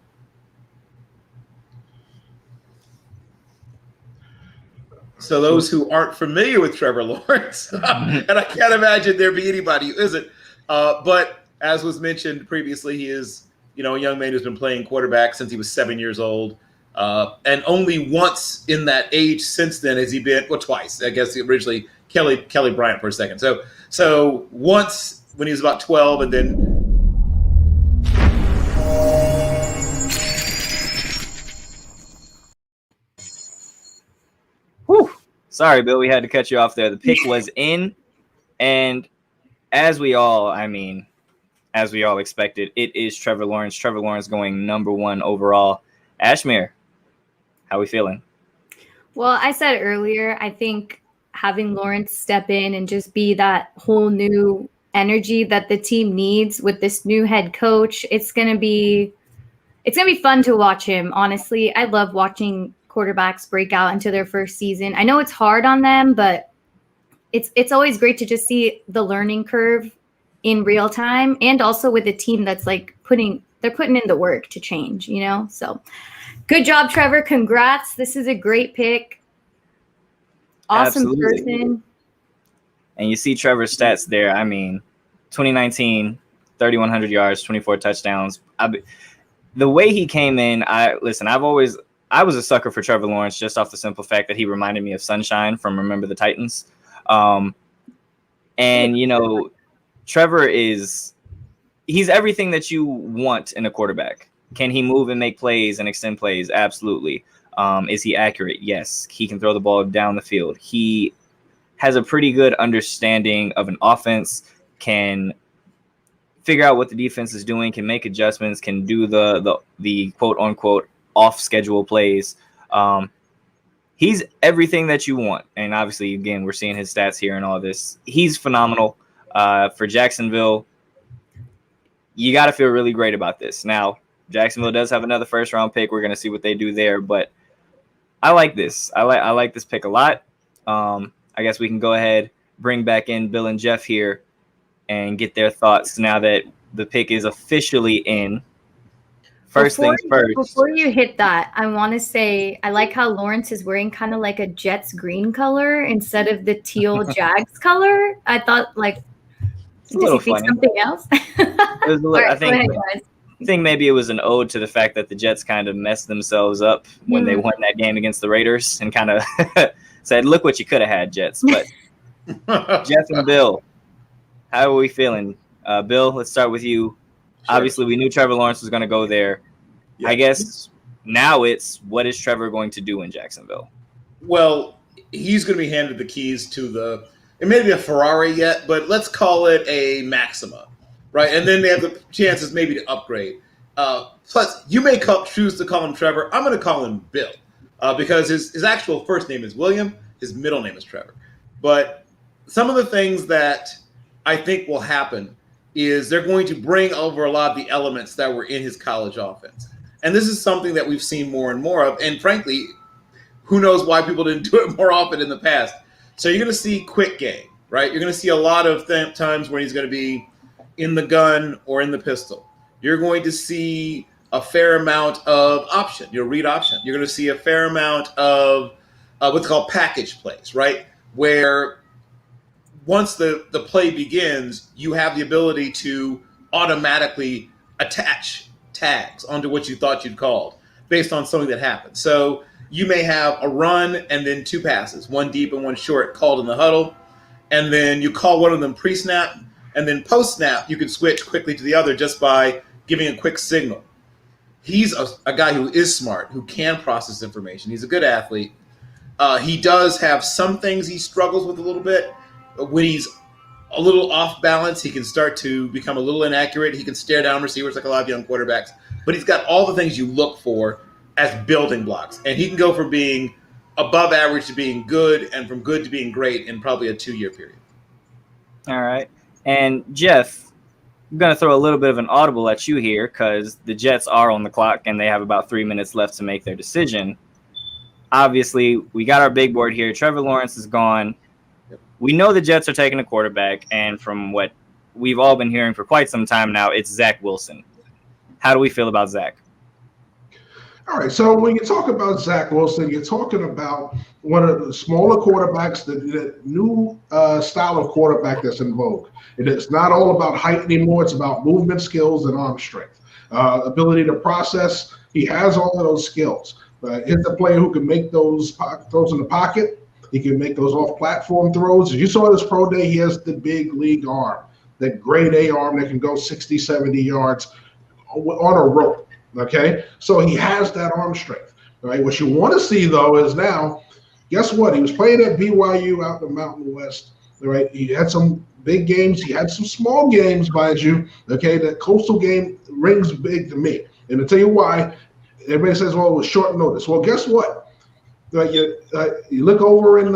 So those who aren't familiar with Trevor Lawrence, and I can't imagine there be anybody who isn't, but as was mentioned previously, he is a young man who's been playing quarterback since he was 7 years old. And only once in that age since then has he been, twice. I guess originally Kelly Bryant for a second. So once when he was about 12, and then Whew. Sorry, Bill, we had to cut you off there. The pick was in, and as we all expected, it is Trevor Lawrence. Trevor Lawrence going number one overall. Ashmere, how are we feeling? Well, I said earlier, I think having Lawrence step in and just be that whole new energy that the team needs with this new head coach, it's gonna be fun to watch him. Honestly, I love watching quarterbacks break out into their first season. I know it's hard on them, but it's always great to just see the learning curve in real time, and also with a team that's like putting in the work to change, So good job, Trevor. Congrats. This is a great pick. Awesome Absolutely. Person. And you see Trevor's stats there. 2019, 3,100 yards, 24 touchdowns. The way he came in, I was a sucker for Trevor Lawrence just off the simple fact that he reminded me of Sunshine from Remember the Titans. Trevor he's everything that you want in a quarterback. Can he move and make plays and extend plays? Absolutely. Is he accurate? Yes. He can throw the ball down the field. He has a pretty good understanding of an offense, can figure out what the defense is doing, can make adjustments, can do the quote unquote off schedule plays. He's everything that you want. And obviously, again, we're seeing his stats here and all this. He's phenomenal. For Jacksonville, you got to feel really great about this. Now, Jacksonville does have another first-round pick. We're going to see what they do there, but I like this. I like this pick a lot. I guess we can go ahead, bring back in Bill and Jeff here and get their thoughts now that the pick is officially in First things first. Before you hit that, I want to say I like how Lawrence is wearing kind of like a Jets green color instead of the teal Jags color. I thought It's a little does he think funny. something else? It was a little, All right, I think. go ahead, guys. I think maybe it was an ode to the fact that the Jets kind of messed themselves up when they won that game against the Raiders and kind of said, "Look what you could have had, Jets." But Jeff and Bill, how are we feeling? Bill, let's start with you. Sure. Obviously, we knew Trevor Lawrence was going to go there. Yeah. I guess now it's what is Trevor going to do in Jacksonville? Well, he's going to be handed the keys to it may be a Ferrari yet, but let's call it a Maxima, right? And then they have the chances maybe to upgrade. Plus, you may choose to call him Trevor. I'm going to call him Bill because his actual first name is William. His middle name is Trevor. But some of the things that I think will happen is they're going to bring over a lot of the elements that were in his college offense. And this is something that we've seen more and more of. And frankly, who knows why people didn't do it more often in the past. So you're going to see quick game, right? You're going to see a lot of times where he's going to be in the gun or in the pistol. You're going to see a fair amount of option, your read option. You're going to see a fair amount of what's called package plays, right? Where once the play begins, you have the ability to automatically attach tags onto what you thought you'd called based on something that happened. So you may have a run and then two passes, one deep and one short called in the huddle. And then you call one of them pre-snap, and then post-snap, you can switch quickly to the other just by giving a quick signal. He's a guy who is smart, who can process information. He's a good athlete. He does have some things he struggles with a little bit. When he's a little off balance, he can start to become a little inaccurate. He can stare down receivers like a lot of young quarterbacks. But he's got all the things you look for as building blocks. And he can go from being above average to being good and from good to being great in probably a 2-year period. All right. And Jeff, I'm going to throw a little bit of an audible at you here because the Jets are on the clock and they have about 3 minutes left to make their decision. Obviously, we got our big board here. Trevor Lawrence is gone. We know the Jets are taking a quarterback, and from what we've all been hearing for quite some time now, it's Zach Wilson. How do we feel about Zach? All right, so when you talk about Zach Wilson, you're talking about one of the smaller quarterbacks, the new style of quarterback that's in vogue. And it's not all about height anymore. It's about movement skills and arm strength, ability to process. He has all of those skills. He's a player who can make those throws in the pocket. He can make those off-platform throws. As you saw this pro day, he has the big league arm, that grade A arm that can go 60, 70 yards on a rope. Okay, so he has that arm strength. All right, what you want to see though is now, guess what? He was playing at BYU out in the Mountain West. All right, he had some big games. He had some small games, mind you. Okay, that Coastal game rings big to me, and to tell you why, everybody says, "Well, it was short notice." Well, guess what? You look over in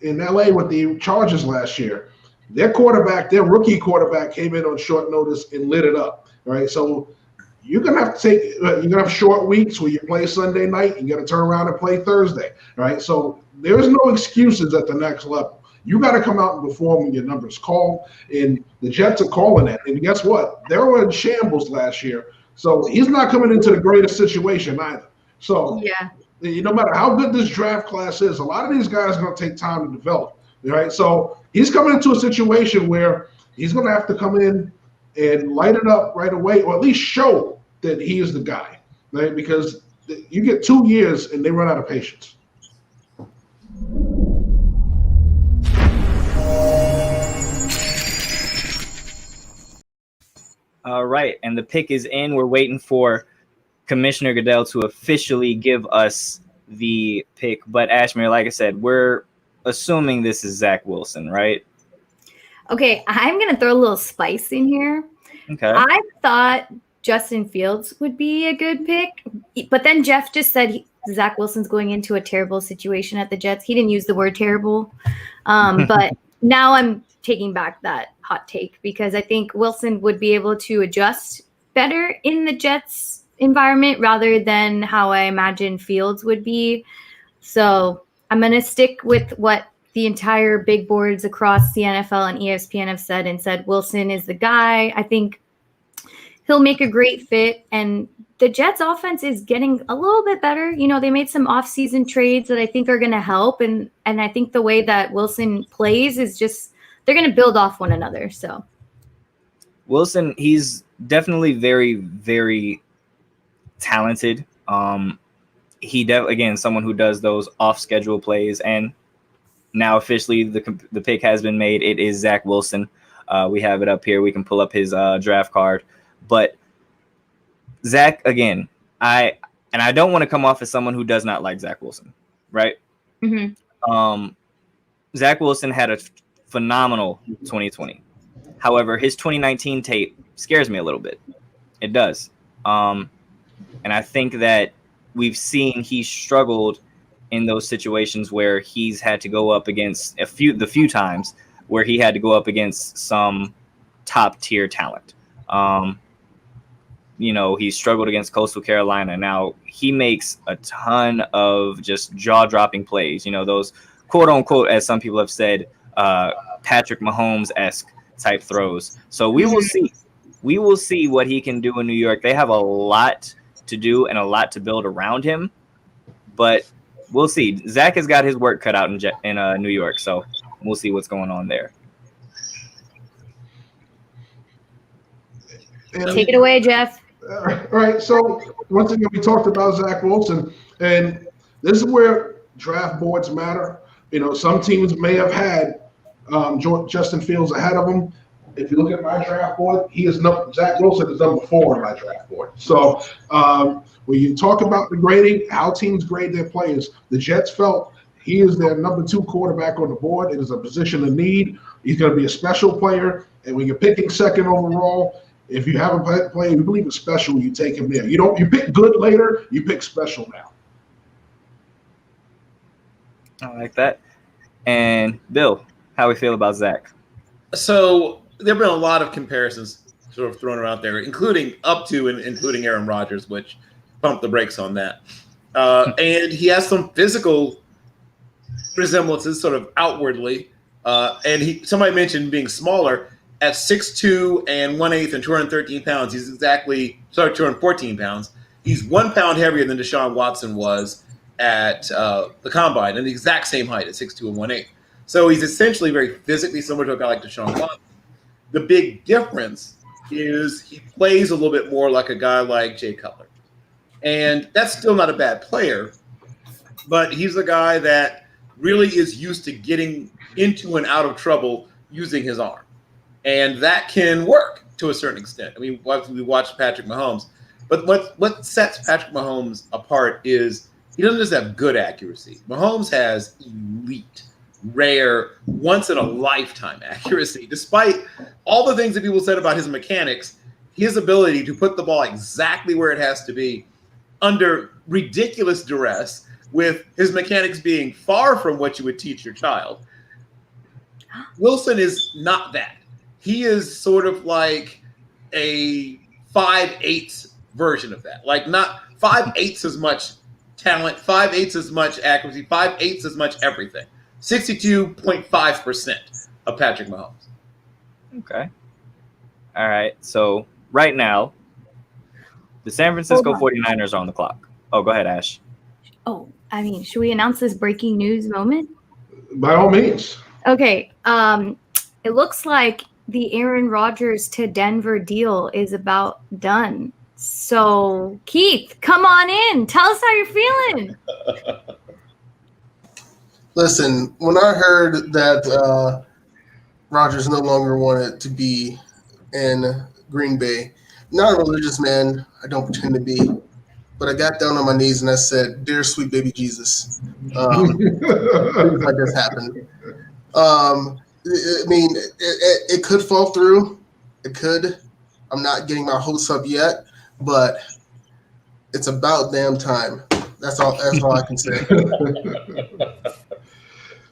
LA with the Chargers last year. Their rookie quarterback, came in on short notice and lit it up. All right, so you're gonna have to you're gonna have short weeks where you play Sunday night and you gotta turn around and play Thursday. Right? So there's no excuses at the next level. You got to come out and perform when your number's called, and the Jets are calling it. And guess what? They were in shambles last year, so he's not coming into the greatest situation either. So Yeah. no matter how good this draft class is, a lot of these guys are going to take time to develop. Right? So he's coming into a situation where he's going to have to come in and light it up right away, or at least show that he is the guy, right? Because you get 2 years and they run out of patience. All right, and the pick is in. We're waiting for Commissioner Goodell to officially give us the pick. But Ashmere, like I said, we're assuming this is Zach Wilson, right? Okay, I'm going to throw a little spice in here. Okay. I thought Justin Fields would be a good pick, but then Jeff just said Zach Wilson's going into a terrible situation at the Jets. He didn't use the word terrible, but now I'm taking back that hot take because I think Wilson would be able to adjust better in the Jets environment rather than how I imagine Fields would be. So I'm going to stick with what the entire big boards across the NFL and ESPN have said Wilson is the guy. I think he'll make a great fit. And the Jets offense is getting a little bit better. You know, they made some offseason trades that I think are going to help. And I think the way that Wilson plays is just, they're going to build off one another. So Wilson, he's definitely very, very talented. Again, someone who does those off-schedule plays, and now officially the pick has been made. It is Zach Wilson. We have it up here. We can pull up his draft card. But Zach, again, I don't want to come off as someone who does not like Zach Wilson, right? mm-hmm. Zach Wilson had a phenomenal 2020. However, his 2019 tape scares me a little bit. It does. And I think that we've seen he struggled in those situations where he's had to go up against the few times where he had to go up against some top tier talent. You know, he struggled against Coastal Carolina. Now he makes a ton of just jaw dropping plays, you know, those quote unquote, as some people have said, Patrick Mahomes-esque type throws. So we will see. We will see what he can do in New York. They have a lot to do and a lot to build around him, but we'll see. Zach has got his work cut out in New York, so we'll see what's going on there. Take it away, Jeff. All right. So once again, we talked about Zach Wilson, and this is where draft boards matter. You know, some teams may have had Justin Fields ahead of him. If you look at my draft board, Zach Wilson is number 4 on my draft board. So when you talk about the grading, how teams grade their players, the Jets felt he is their number 2 quarterback on the board. It is a position of need. He's going to be a special player. And when you're picking 2nd overall, if you have a player you believe is special, you take him there. You pick good later, you pick special now. I like that. And Bill, how we feel about Zach? So there have been a lot of comparisons sort of thrown around there, including up to and including Aaron Rodgers, which pumped the brakes on that. And he has some physical resemblances sort of outwardly. And somebody mentioned being smaller. At 6'2" and 1/8 and 213 pounds, 214 pounds. He's 1 pound heavier than Deshaun Watson was at the combine, and the exact same height at 6'2" and 1/8. So he's essentially very physically similar to a guy like Deshaun Watson. The big difference is he plays a little bit more like a guy like Jay Cutler. And that's still not a bad player, but he's a guy that really is used to getting into and out of trouble using his arm. And that can work to a certain extent. I mean, we watched Patrick Mahomes. But what sets Patrick Mahomes apart is he doesn't just have good accuracy. Mahomes has elite, rare, once-in-a-lifetime accuracy. Despite all the things that people said about his mechanics, his ability to put the ball exactly where it has to be under ridiculous duress, with his mechanics being far from what you would teach your child. Wilson is not that. He is sort of like a 5/8 version of that. Like not 5/8 as much talent, 5/8 as much accuracy, 5/8 as much everything. 62.5% of Patrick Mahomes. Okay. All right. So right now, the San Francisco 49ers are on the clock. Oh, go ahead, Ash. Oh, I mean, should we announce this breaking news moment? By all means. Okay. It looks like the Aaron Rodgers to Denver deal is about done. So, Keith, come on in. Tell us how you're feeling. Listen, when I heard that Rodgers no longer wanted to be in Green Bay, not a religious man, I don't pretend to be, but I got down on my knees and I said, "Dear sweet baby Jesus," things like this happened. I mean, it could fall through. It could. I'm not getting my hopes up yet, but it's about damn time. That's all I can say.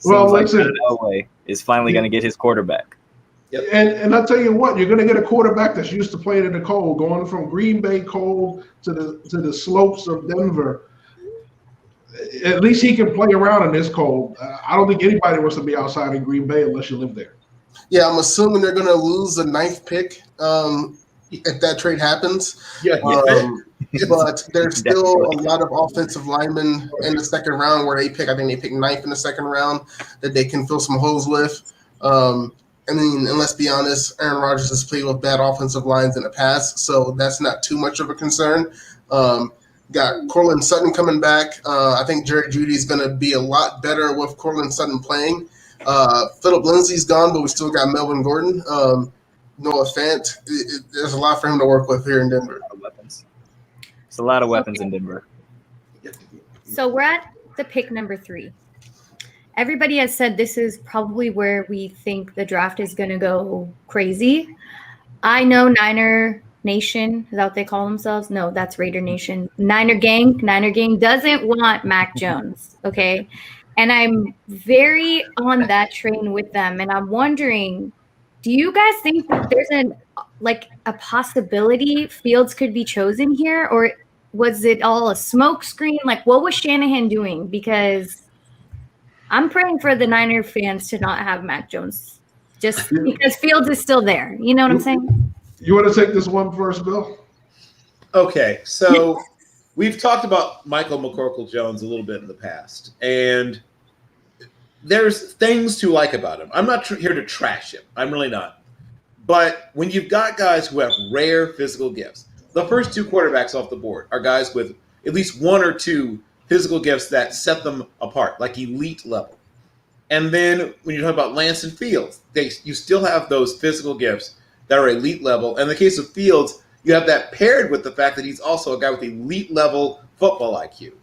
Well, like listen, Elway is finally going to get his quarterback. Yep. and I'll tell you what, you're going to get a quarterback that's used to playing in the cold, going from Green Bay cold to the slopes of Denver. At least he can play around in this cold. I don't think anybody wants to be outside in Green Bay unless you live there. Yeah, I'm assuming they're going to lose the 9th pick if that trade happens. Yeah. But there's still a lot of offensive linemen in the second round where I think they pick 9th in the second round that they can fill some holes with. I mean, and let's be honest, Aaron Rodgers has played with bad offensive lines in the past, so that's not too much of a concern. Got Courtland Sutton coming back. I think Jerry Jeudy is going to be a lot better with Courtland Sutton playing. Philip Lindsay's gone, but we still got Melvin Gordon. Noah Fant. There's a lot for him to work with here in Denver. It's a lot of weapons in Denver. So we're at the pick number 3. Everybody has said this is probably where we think the draft is going to go crazy. I know Niner Nation, is that what they call themselves? No, that's Raider Nation. Niner Gang doesn't want Mac Jones, okay? And I'm very on that train with them. And I'm wondering, do you guys think that there's a possibility Fields could be chosen here? Or was it all a smoke screen? Like, what was Shanahan doing? Because I'm praying for the Niner fans to not have Mac Jones just because Fields is still there. You know what I'm saying? You want to take this one first, Bill? Okay, so we've talked about Michael McCorkle-Jones a little bit in the past, and there's things to like about him. I'm not here to trash him. I'm really not. But when you've got guys who have rare physical gifts, the first 2 quarterbacks off the board are guys with at least 1 or 2 physical gifts that set them apart, like elite level. And then when you talk about Lance and Fields, you still have those physical gifts that are elite level. And in the case of Fields, you have that paired with the fact that he's also a guy with elite level football IQ.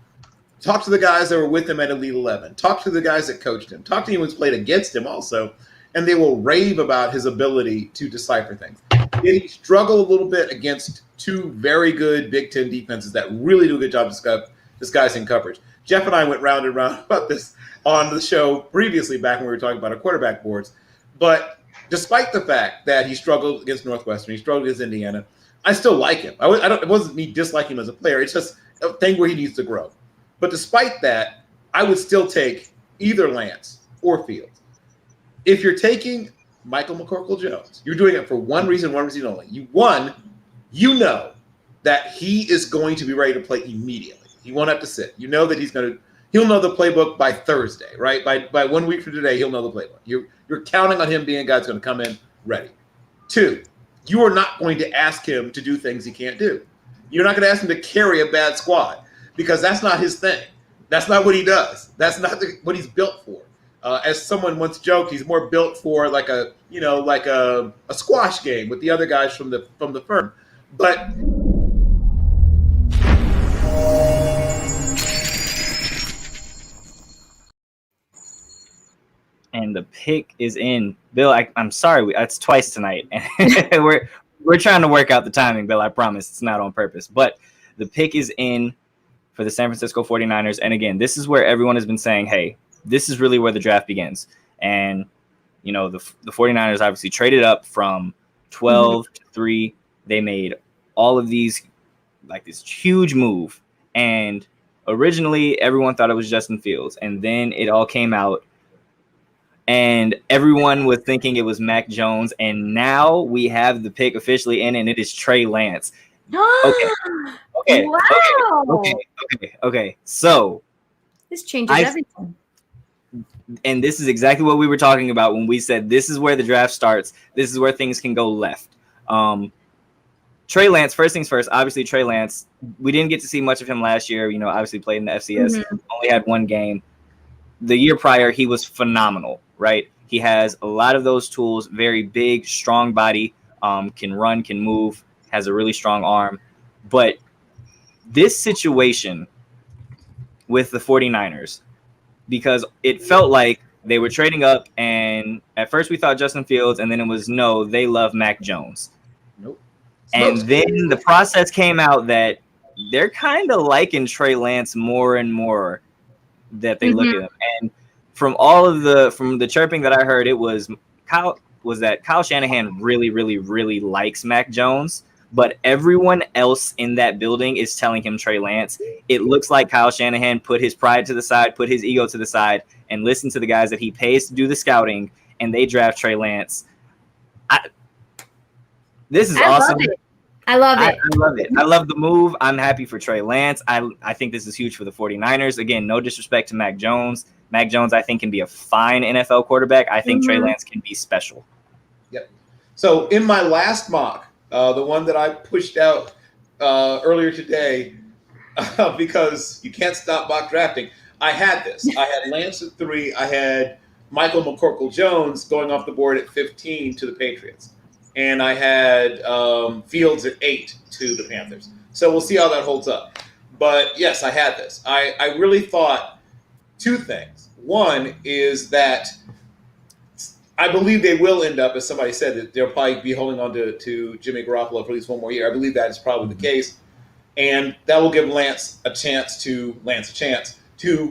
Talk to the guys that were with him at Elite 11. Talk to the guys that coached him. Talk to anyone who's played against him also. And they will rave about his ability to decipher things. Did he struggle a little bit against 2 very good Big Ten defenses that really do a good job disguising coverage? Jeff and I went round and round about this on the show previously back when we were talking about our quarterback boards. But despite the fact that he struggled against Northwestern, he struggled against Indiana, I still like him. It wasn't me disliking him as a player. It's just a thing where he needs to grow. But despite that, I would still take either Lance or Fields. If you're taking Michael McCorkle-Jones, you're doing it for one reason only. You know that he is going to be ready to play immediately. He won't have to sit. You know that he'll know the playbook by Thursday, right? By 1 week from today, he'll know the playbook. You're counting on him being a guy that's going to come in ready. 2, you are not going to ask him to do things he can't do. You're not going to ask him to carry a bad squad because that's not his thing. That's not what he does. That's not what he's built for. As someone once joked, he's more built for like a squash game with the other guys from the firm. But And the pick is in. Bill, I'm sorry, it's twice tonight. we're trying to work out the timing, Bill. I promise it's not on purpose. But the pick is in for the San Francisco 49ers. And again, this is where everyone has been saying, hey, this is really where the draft begins. And, you know, the 49ers obviously traded up from 12 to 3. They made all of these, like this huge move. And originally everyone thought it was Justin Fields. And then it all came out. And everyone was thinking it was Mac Jones. And now we have the pick officially in, and it is Trey Lance. Okay. Wow. Okay. So this changes everything. And this is exactly what we were talking about when we said this is where the draft starts. This is where things can go left. Trey Lance, first things first, obviously Trey Lance, we didn't get to see much of him last year. You know, obviously played in the FCS, only had 1 game. The year prior, he was phenomenal, right? He has a lot of those tools, very big, strong body, can run, can move, has a really strong arm. But this situation with the 49ers, because it felt like they were trading up, and at first we thought Justin Fields, and then it was no, they love Mac Jones. Nope. And then the process came out that they're kind of liking Trey Lance more and more that they look at him. And from the chirping that I heard, it was Kyle Shanahan really, really, really likes Mac Jones, but everyone else in that building is telling him Trey Lance. It looks like Kyle Shanahan put his pride to the side, put his ego to the side, and listened to the guys that he pays to do the scouting, and they draft Trey Lance. This is awesome. I love I it. love it. I love the move. I'm happy for Trey Lance. I think this is huge for the 49ers. Again, no disrespect to Mac Jones. Mac Jones, I think, can be a fine NFL quarterback. I think Trey Lance can be special. Yep. So in my last mock, the one that I pushed out earlier today, because you can't stop mock drafting, I had this. I had Lance at 3. I had Michael McCorkle-Jones going off the board at 15 to the Patriots. And I had Fields at 8 to the Panthers. So we'll see how that holds up. But yes, I had this. I really thought 2 things. One is that I believe they will end up, as somebody said, that they'll probably be holding on to Jimmy Garoppolo for at least one more year. I believe that is probably the case. And that will give Lance a chance to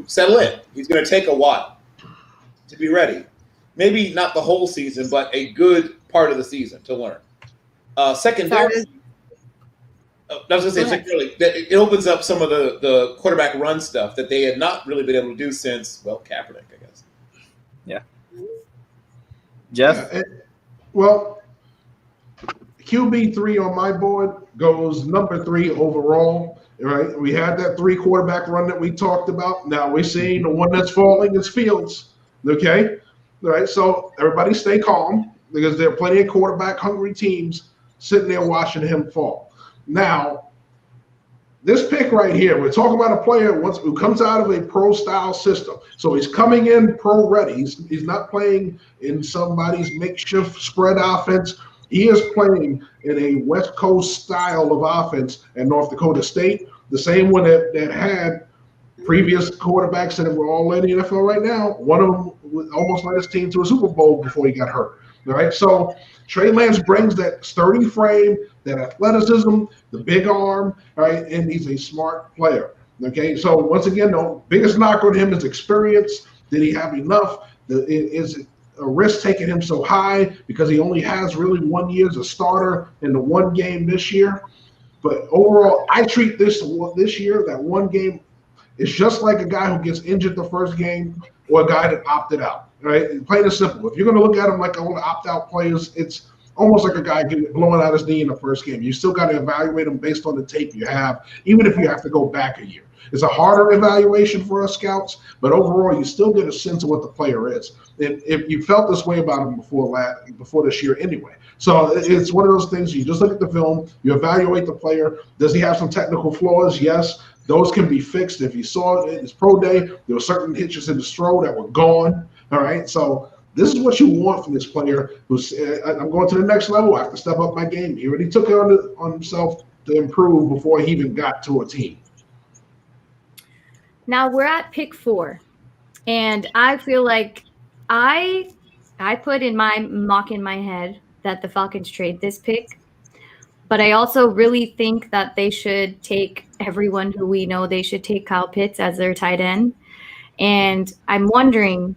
settle in. He's going to take a while to be ready. Maybe not the whole season, but a good part of the season to learn. Secondarily, it opens up some of the quarterback run stuff that they had not really been able to do since, Kaepernick, I guess. Yeah. Jeff? Well, QB3 on my board goes number 3 overall. Right? We had that 3 quarterback run that we talked about. Now we're seeing the one that's falling is Fields. Okay? All right, so everybody stay calm because there are plenty of quarterback hungry teams sitting there watching him fall. Now, this pick right here, we're talking about a player who comes out of a pro-style system. So he's coming in pro-ready. He's not playing in somebody's makeshift spread offense. He is playing in a West Coast style of offense at North Dakota State, the same one that had previous quarterbacks that were all in the NFL right now. One of them almost led his team to a Super Bowl before he got hurt. All right, so Trey Lance brings that sturdy frame, that athleticism, the big arm, right, and he's a smart player. Okay, so once again, the biggest knock on him is experience. Did he have enough? Is it a risk taking him so high because he only has really 1 year as a starter in the one game this year? But overall, I treat this year, that one game, it's just like a guy who gets injured the first game or a guy that opted out, right? Plain and simple. If you're going to look at him like all the opt-out players, it's almost like a guy blowing out his knee in the first game. You still got to evaluate him based on the tape you have, even if you have to go back a year. It's a harder evaluation for us scouts, but overall, you still get a sense of what the player is. And if you felt this way about him before this year anyway. So it's one of those things, you just look at the film, you evaluate the player. Does he have some technical flaws? Yes. Those can be fixed. If you saw it in his pro day, there were certain hitches in his throw that were gone. All right. So this is what you want from this player who's, I'm going to the next level. I have to step up my game. He already took it on himself to improve before he even got to a team. Now we're at pick 4, and I feel like I put in my mock in my head that the Falcons trade this pick, but I also really think that they should take everyone who we know they should take Kyle Pitts as their tight end. And I'm wondering,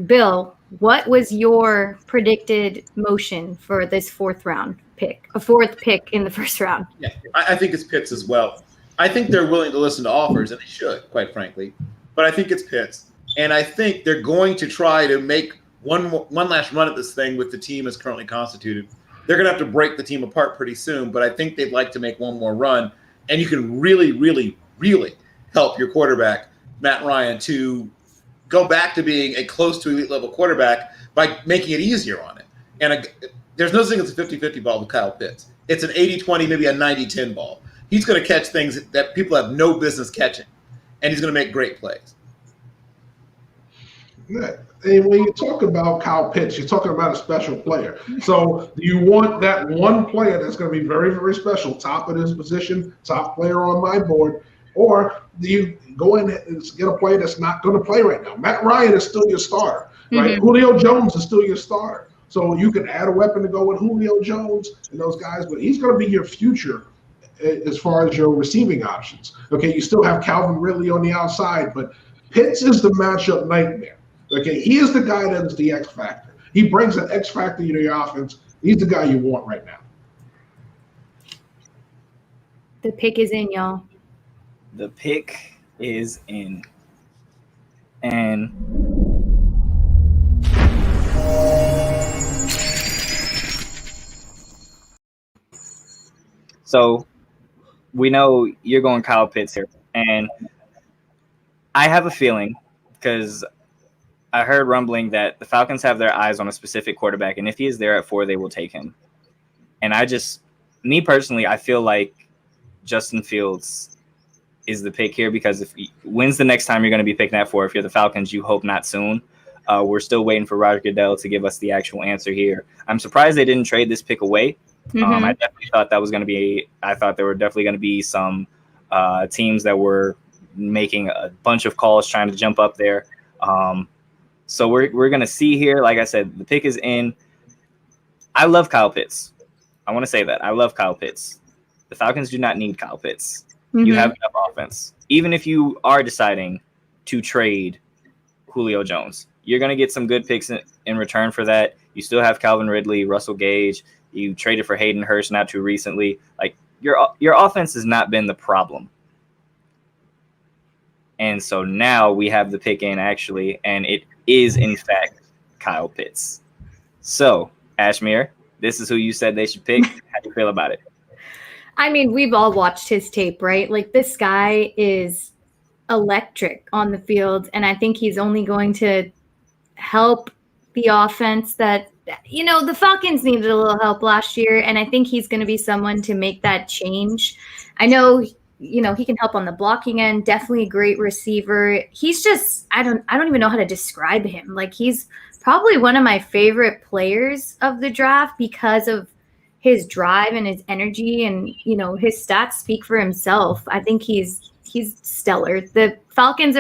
Bill, what was your predicted motion for this 4th round pick, a 4th pick in the 1st round? Yeah, I think it's Pitts as well. I think they're willing to listen to offers, and they should, quite frankly. But I think it's Pitts. And I think they're going to try to make one last run at this thing with the team as currently constituted. They're going to have to break the team apart pretty soon, but I think they'd like to make one more run. And you can really, really, really help your quarterback, Matt Ryan, to go back to being a close to elite level quarterback by making it easier on it. And there's no thing that's a 50-50 ball with Kyle Pitts. It's an 80-20, maybe a 90-10 ball. He's going to catch things that people have no business catching, and he's going to make great plays. Yeah. And when you talk about Kyle Pitts, you're talking about a special player. So do you want that one player that's going to be very, very special, top of his position, top player on my board, or do you go in and get a player that's not going to play right now? Matt Ryan is still your starter, right? Mm-hmm. Julio Jones is still your starter. So you can add a weapon to go with Julio Jones and those guys, but he's going to be your future as far as your receiving options. Okay, you still have Calvin Ridley on the outside, but Pitts is the matchup nightmare. Okay, he is the guy that is the X factor. He brings an X factor to your offense. He's the guy you want right now. The pick is in, y'all. The pick is in. And So we know you're going Kyle Pitts here. And I have a feeling, because I heard rumbling that the Falcons have their eyes on a specific quarterback, and if he is there at 4, they will take him. And me personally, I feel like Justin Fields is the pick here, because when's the next time you're going to be picking at 4? If you're the Falcons, you hope not soon. We're still waiting for Roger Goodell to give us the actual answer here. I'm surprised they didn't trade this pick away. Mm-hmm. I definitely thought that was going to be. I thought there were definitely going to be some teams that were making a bunch of calls trying to jump up there. So we're going to see here. Like I said, the pick is in. I love Kyle Pitts. I want to say that. I love Kyle Pitts. The Falcons do not need Kyle Pitts. Mm-hmm. You have enough offense. Even if you are deciding to trade Julio Jones, you're going to get some good picks in return for that. You still have Calvin Ridley, Russell Gage. You traded for Hayden Hurst not too recently. Like your offense has not been the problem. And so now we have the pick in, actually, and it is, in fact, Kyle Pitts. So, Ashmere, this is who you said they should pick. How do you feel about it? I mean, we've all watched his tape, right? Like, this guy is electric on the field, and I think he's only going to help the offense that, the Falcons needed a little help last year, and I think he's going to be someone to make that change. I know, he can help on the blocking end, definitely a great receiver. He's just, I don't even know how to describe him. Like, he's probably one of my favorite players of the draft because of his drive and his energy, and his stats speak for himself. I think he's stellar. The Falcons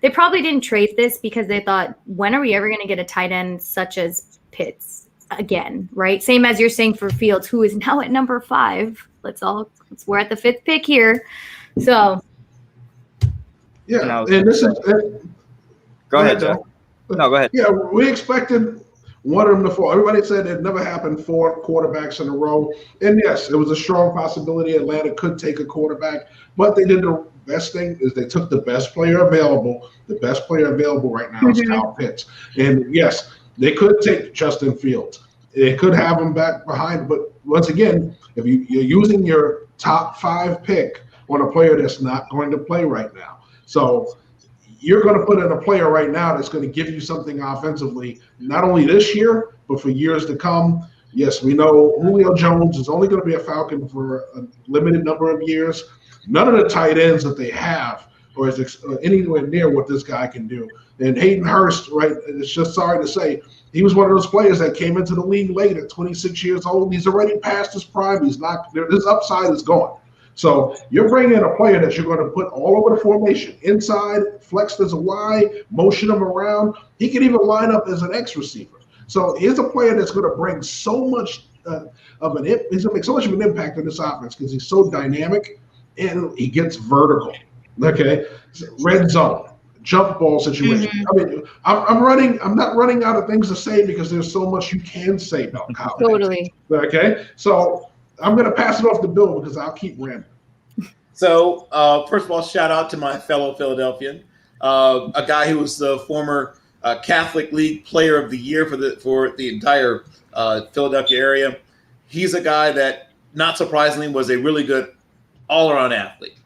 they probably didn't trade this because they thought, when are we ever going to get a tight end such as Pitts again, right? Same as you're saying for Fields, who is now at number 5. We're at the 5th pick here. So yeah, and this is go ahead, Joe. No, go ahead. Yeah, we expected one of them to fall. Everybody said it never happened 4 quarterbacks in a row. And yes, it was a strong possibility Atlanta could take a quarterback, but they did the best thing is they took the best player available. The best player available right now is Kyle Pitts. And yes, they could take Justin Fields. They could have him back behind, but once again, if you're using your top 5 pick on a player that's not going to play right now. So you're going to put in a player right now that's going to give you something offensively, not only this year, but for years to come. Yes, we know Julio Jones is only going to be a Falcon for a limited number of years. None of the tight ends that they have is anywhere near what this guy can do. And Hayden Hurst, right, it's just sorry to say, he was one of those players that came into the league late at 26 years old. He's already past his prime. His upside is gone. So you're bringing in a player that you're going to put all over the formation, inside, flexed as a Y, motion him around. He can even line up as an X receiver. So here's a player that's going to bring so much he's going to make so much of an impact on this offense because he's so dynamic and he gets vertical. Okay, red zone, jump ball situation. I mean, I'm not running out of things to say because there's so much you can say about Kyle. Totally. Okay, so I'm going to pass it off to Bill because I'll keep rambling. So, first of all, shout out to my fellow Philadelphian, a guy who was the former Catholic League Player of the Year for the entire Philadelphia area. He's a guy that, not surprisingly, was a really good all-around athlete.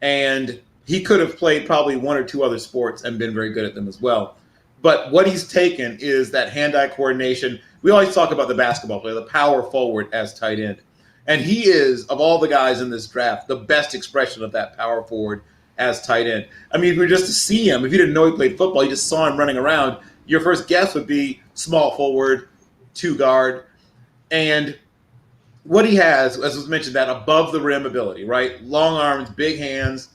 And he could have played probably 1 or 2 other sports and been very good at them as well. But what he's taken is that hand-eye coordination. We always talk about the basketball player, the power forward as tight end. And he is, of all the guys in this draft, the best expression of that power forward as tight end. I mean, if you were just to see him, if you didn't know he played football, you just saw him running around, your first guess would be small forward, 2 guard. And what he has, as was mentioned, that above the rim ability, right? Long arms, big hands,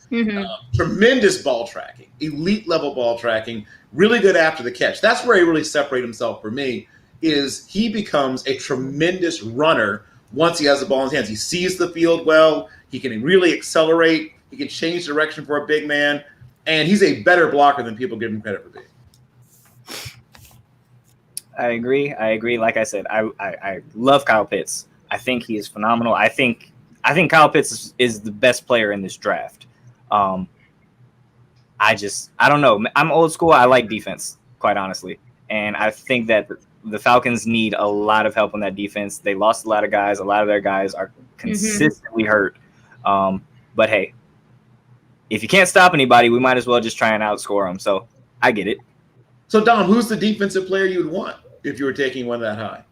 tremendous ball tracking, elite level ball tracking, really good after the catch. That's where he really separated himself for me, is he becomes a tremendous runner once he has the ball in his hands. He sees the field well. He can really accelerate. He can change direction for a big man. And he's a better blocker than people give him credit for being. I agree. Like I said, I love Kyle Pitts. I think he is phenomenal. I think Kyle Pitts is the best player in this draft. I don't know. I'm old school. I like defense, quite honestly. And I think that the Falcons need a lot of help on that defense. They lost a lot of guys. A lot of their guys are consistently hurt. But hey, if you can't stop anybody, we might as well just try and outscore them. So I get it. So Dom, who's the defensive player you would want if you were taking one that high?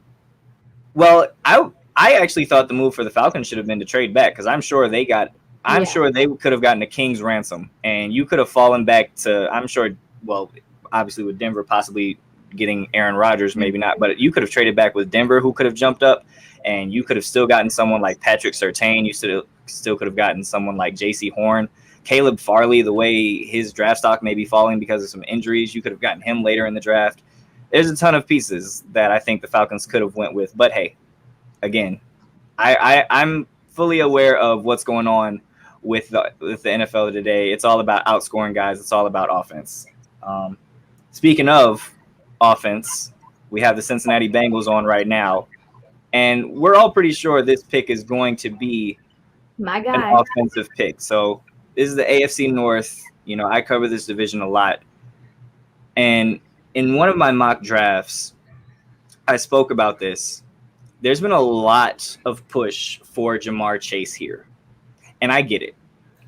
Well, I actually thought the move for the Falcons should have been to trade back, because I'm sure they could have gotten a king's ransom, and you could have fallen back to, I'm sure, well, obviously with Denver possibly getting Aaron Rodgers, maybe not, but you could have traded back with Denver, who could have jumped up, and you could have still gotten someone like Patrick Surtain. You still could have gotten someone like J.C. Horn. Caleb Farley, the way his draft stock may be falling because of some injuries, you could have gotten him later in the draft. There's a ton of pieces that I think the Falcons could have went with. But hey, again, I'm fully aware of what's going on with the NFL today. It's all about outscoring guys. It's all about offense. Speaking of offense, we have the Cincinnati Bengals on right now, and we're all pretty sure this pick is going to be My guy. an offensive pick. So this is the AFC North. You know, I cover this division a lot. And in one of my mock drafts, I spoke about this. There's been a lot of push for Ja'Marr Chase here. And I get it.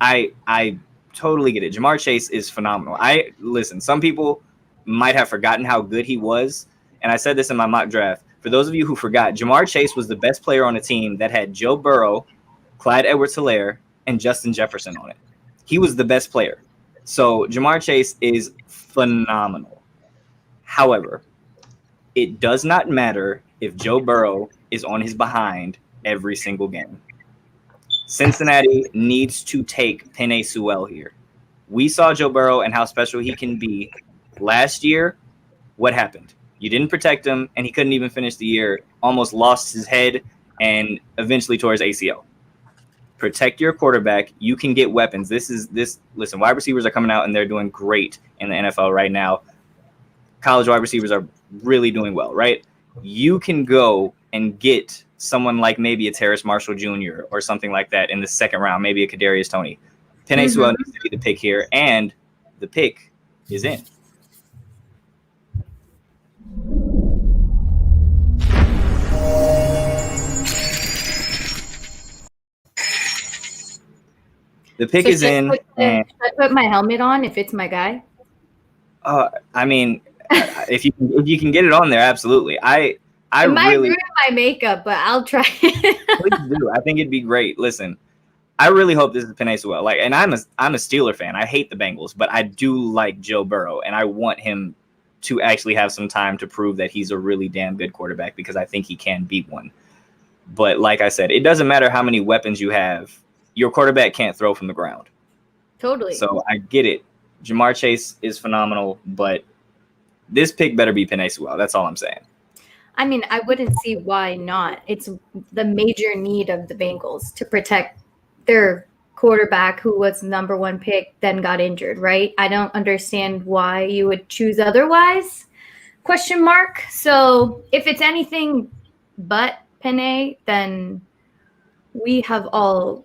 I totally get it. Ja'Marr Chase is phenomenal. Listen, some people might have forgotten how good he was. And I said this in my mock draft. For those of you who forgot, Ja'Marr Chase was the best player on a team that had Joe Burrow, Clyde Edwards-Helaire, and Justin Jefferson on it. He was the best player. So Ja'Marr Chase is phenomenal. However, it does not matter if Joe Burrow is on his behind every single game. Cincinnati needs to take Penei Sewell here. We saw Joe Burrow and how special he can be. Last year, what happened? You didn't protect him, and he couldn't even finish the year, almost lost his head, and eventually tore his ACL. Protect your quarterback. You can get weapons. Listen, wide receivers are coming out, and they're doing great in the NFL right now. College wide receivers are really doing well, right? You can go and get someone like maybe a Terrace Marshall Jr. or something like that in the second round, maybe a Kadarius Toney. Penei Sewell needs to be the pick here, and the pick is in. The pick is in. Should I put my helmet on if it's my guy? I mean, if you can get it on there, absolutely. I might really ruin my makeup, but I'll try. please do. I think it'd be great. Listen, I really hope this is Penei Sewell. Like, and I'm a Steeler fan. I hate the Bengals, but I do like Joe Burrow, and I want him to actually have some time to prove that he's a really damn good quarterback, because I think he can be one. But like I said, it doesn't matter how many weapons you have. Your quarterback can't throw from the ground. Totally. So I get it. Ja'Marr Chase is phenomenal, but this pick better be Penei Sewell. That's all I'm saying. I mean, I wouldn't see why not. It's the major need of the Bengals to protect their quarterback, who was number one pick, then got injured, right? I don't understand why you would choose otherwise, ? So if it's anything but Penei, then we have all...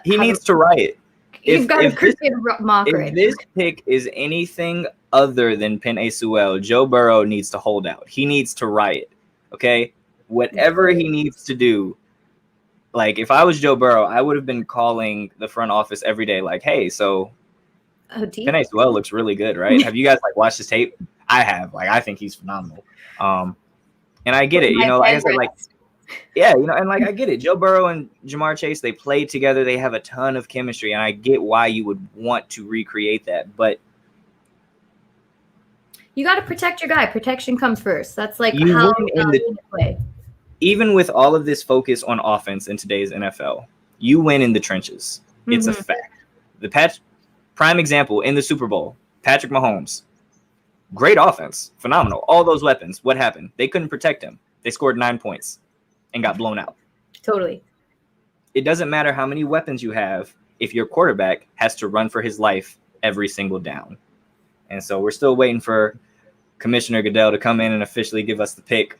He needs to riot. You've got a cricket mockery. If this pick is anything other than Penei Sewell, Joe Burrow needs to hold out. He needs to riot. Okay? Whatever he needs to do. Like, if I was Joe Burrow, I would have been calling the front office every day, like, hey, so Penei Sewell looks really good, right? Have you guys watched his tape? I have. I think he's phenomenal. And I get it. Like I said, yeah, and I get it. Joe Burrow and Ja'Marr Chase, they play together. They have a ton of chemistry, and I get why you would want to recreate that. But you got to protect your guy. Protection comes first. That's how you play. Even with all of this focus on offense in today's NFL, you win in the trenches. It's a fact. The prime example in the Super Bowl, Patrick Mahomes, great offense, phenomenal. All those weapons. What happened? They couldn't protect him. They scored 9 points and got blown out. Totally. It doesn't matter how many weapons you have if your quarterback has to run for his life every single down. And so we're still waiting for Commissioner Goodell to come in and officially give us the pick.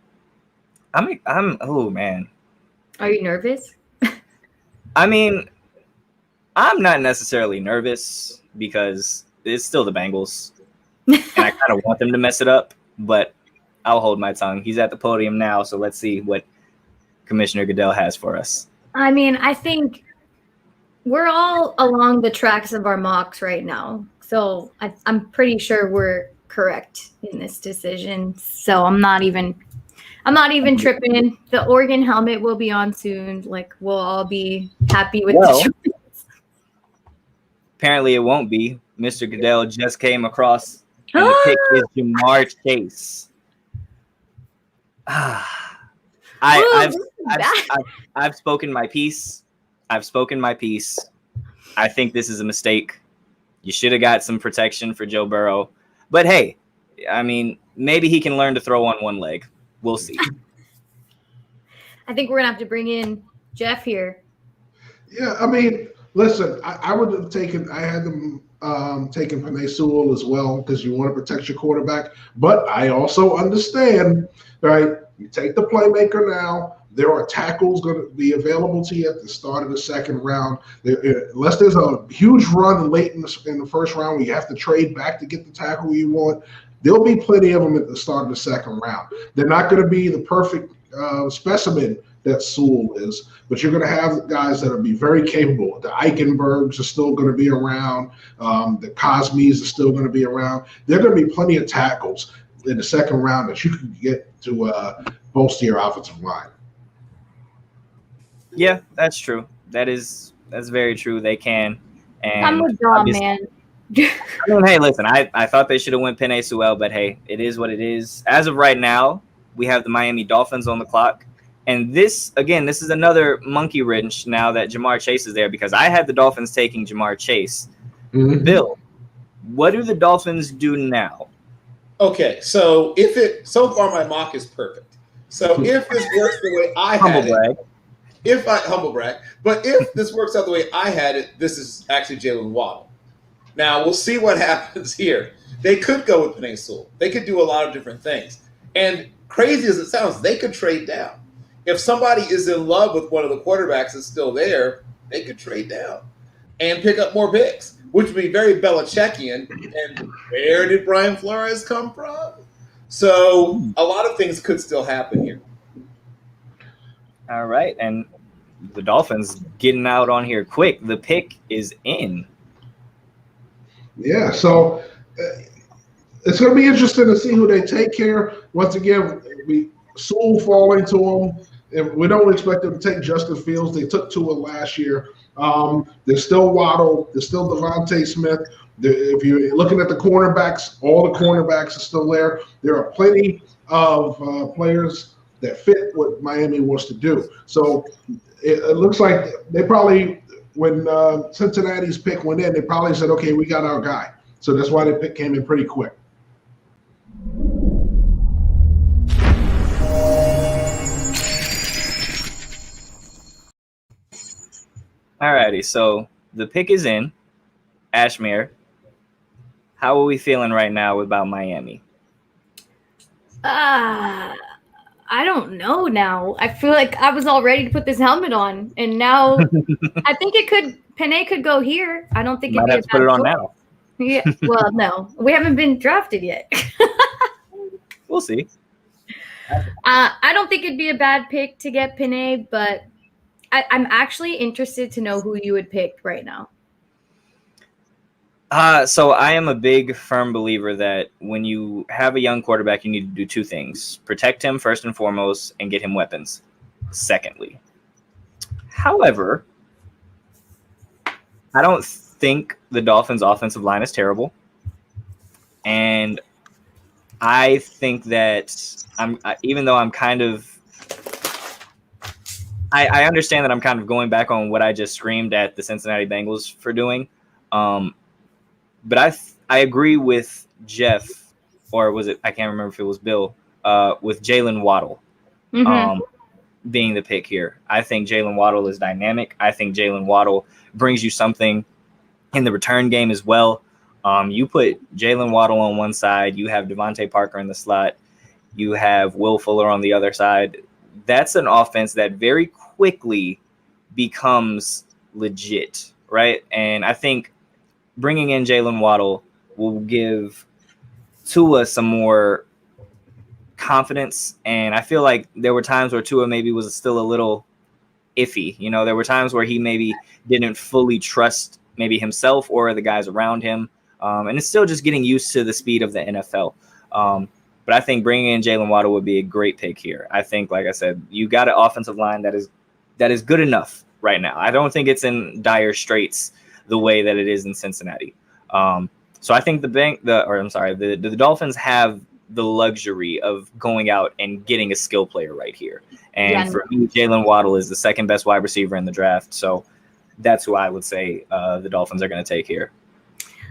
Oh man. Are you nervous? I mean, I'm not necessarily nervous because it's still the Bengals. And I kind of want them to mess it up, but I'll hold my tongue. He's at the podium now, so let's see what Commissioner Goodell has for us. I mean, I think we're all along the tracks of our mocks right now. So I'm pretty sure we're correct in this decision. So I'm not even tripping. The Oregon helmet will be on soon. Like, we'll all be happy with the choice. Apparently it won't be. Mr. Goodell just came across, and the pick is Jamar Chase. I've spoken my piece. I've spoken my piece. I think this is a mistake. You should have got some protection for Joe Burrow. But hey, I mean, maybe he can learn to throw on one leg. We'll see. I think we're going to have to bring in Jeff here. Yeah, I mean, listen, I would have taken – I had them taking Penei Sewell as well because you want to protect your quarterback. But I also understand, right, you take the playmaker now. There are tackles going to be available to you at the start of the second round. Unless there's a huge run late in the first round where you have to trade back to get the tackle you want, there'll be plenty of them at the start of the second round. They're not going to be the perfect specimen that Sewell is, but you're going to have guys that will be very capable. The Eichenbergs are still going to be around. The Cosmes are still going to be around. There are going to be plenty of tackles in the second round that you can get to bolster your offensive line. Yeah, that's true. That's very true. They can. And I'm with Dom, man. I mean, hey, listen, I thought they should have went Penei Sewell, but hey, it is what it is. As of right now, we have the Miami Dolphins on the clock. And this is another monkey wrench now that Jamar Chase is there, because I had the Dolphins taking Jamar Chase. Mm-hmm. Bill, what do the Dolphins do now? Okay, so so far my mock is perfect. So if this works the way I had it, humble brag, but if this works out the way I had it, this is actually Jalen Waddle. Now we'll see what happens here. They could go with Penei Sewell. They could do a lot of different things. And crazy as it sounds, they could trade down. If somebody is in love with one of the quarterbacks that's still there, they could trade down and pick up more picks, which would be very Belichickian. And where did Brian Flores come from? So a lot of things could still happen here. All right, and the Dolphins getting out on here quick. The pick is in. Yeah, so it's going to be interesting to see who they take here. Once again, Sewell falling to them. And we don't expect them to take Justin Fields. They took Tua last year. There's still Waddle. There's still Devontae Smith. If you're looking at the cornerbacks, all the cornerbacks are still there. There are plenty of players that fit what Miami wants to do. So it looks like they probably, when Cincinnati's pick went in, they probably said, okay, we got our guy. So that's why the pick came in pretty quick. Alrighty, so the pick is in. Ashmere, how are we feeling right now about Miami? I don't know now. I feel like I was all ready to put this helmet on, and now I think Penei could go here. I don't think Might have to put it on now. Yeah, well, no, we haven't been drafted yet. We'll see. I don't think it'd be a bad pick to get Penei, but I'm actually interested to know who you would pick right now. So I am a big, firm believer that when you have a young quarterback, you need to do two things. Protect him first and foremost and get him weapons secondly. However, I don't think the Dolphins' offensive line is terrible. And I think that even though I'm kind of I understand that I'm kind of going back on what I just screamed at the Cincinnati Bengals for doing. But I agree with Jeff, or was it? I can't remember if it was Bill, with Jalen Waddle being the pick here. I think Jalen Waddle is dynamic. I think Jalen Waddle brings you something in the return game as well. You put Jalen Waddle on one side, you have Devontae Parker in the slot, you have Will Fuller on the other side. That's an offense that very quickly becomes legit, right? And I think bringing in Jalen Waddle will give Tua some more confidence, and I feel like there were times where Tua maybe was still a little iffy. You know, there were times where he maybe didn't fully trust maybe himself or the guys around him, and it's still just getting used to the speed of the NFL. But I think bringing in Jalen Waddle would be a great pick here. I think, like I said, you got an offensive line that is good enough right now. I don't think it's in dire straits the way that it is in Cincinnati. So I think the Dolphins have the luxury of going out and getting a skill player right here. And for me, Jalen Waddle is the second best wide receiver in the draft. So that's who I would say the Dolphins are going to take here.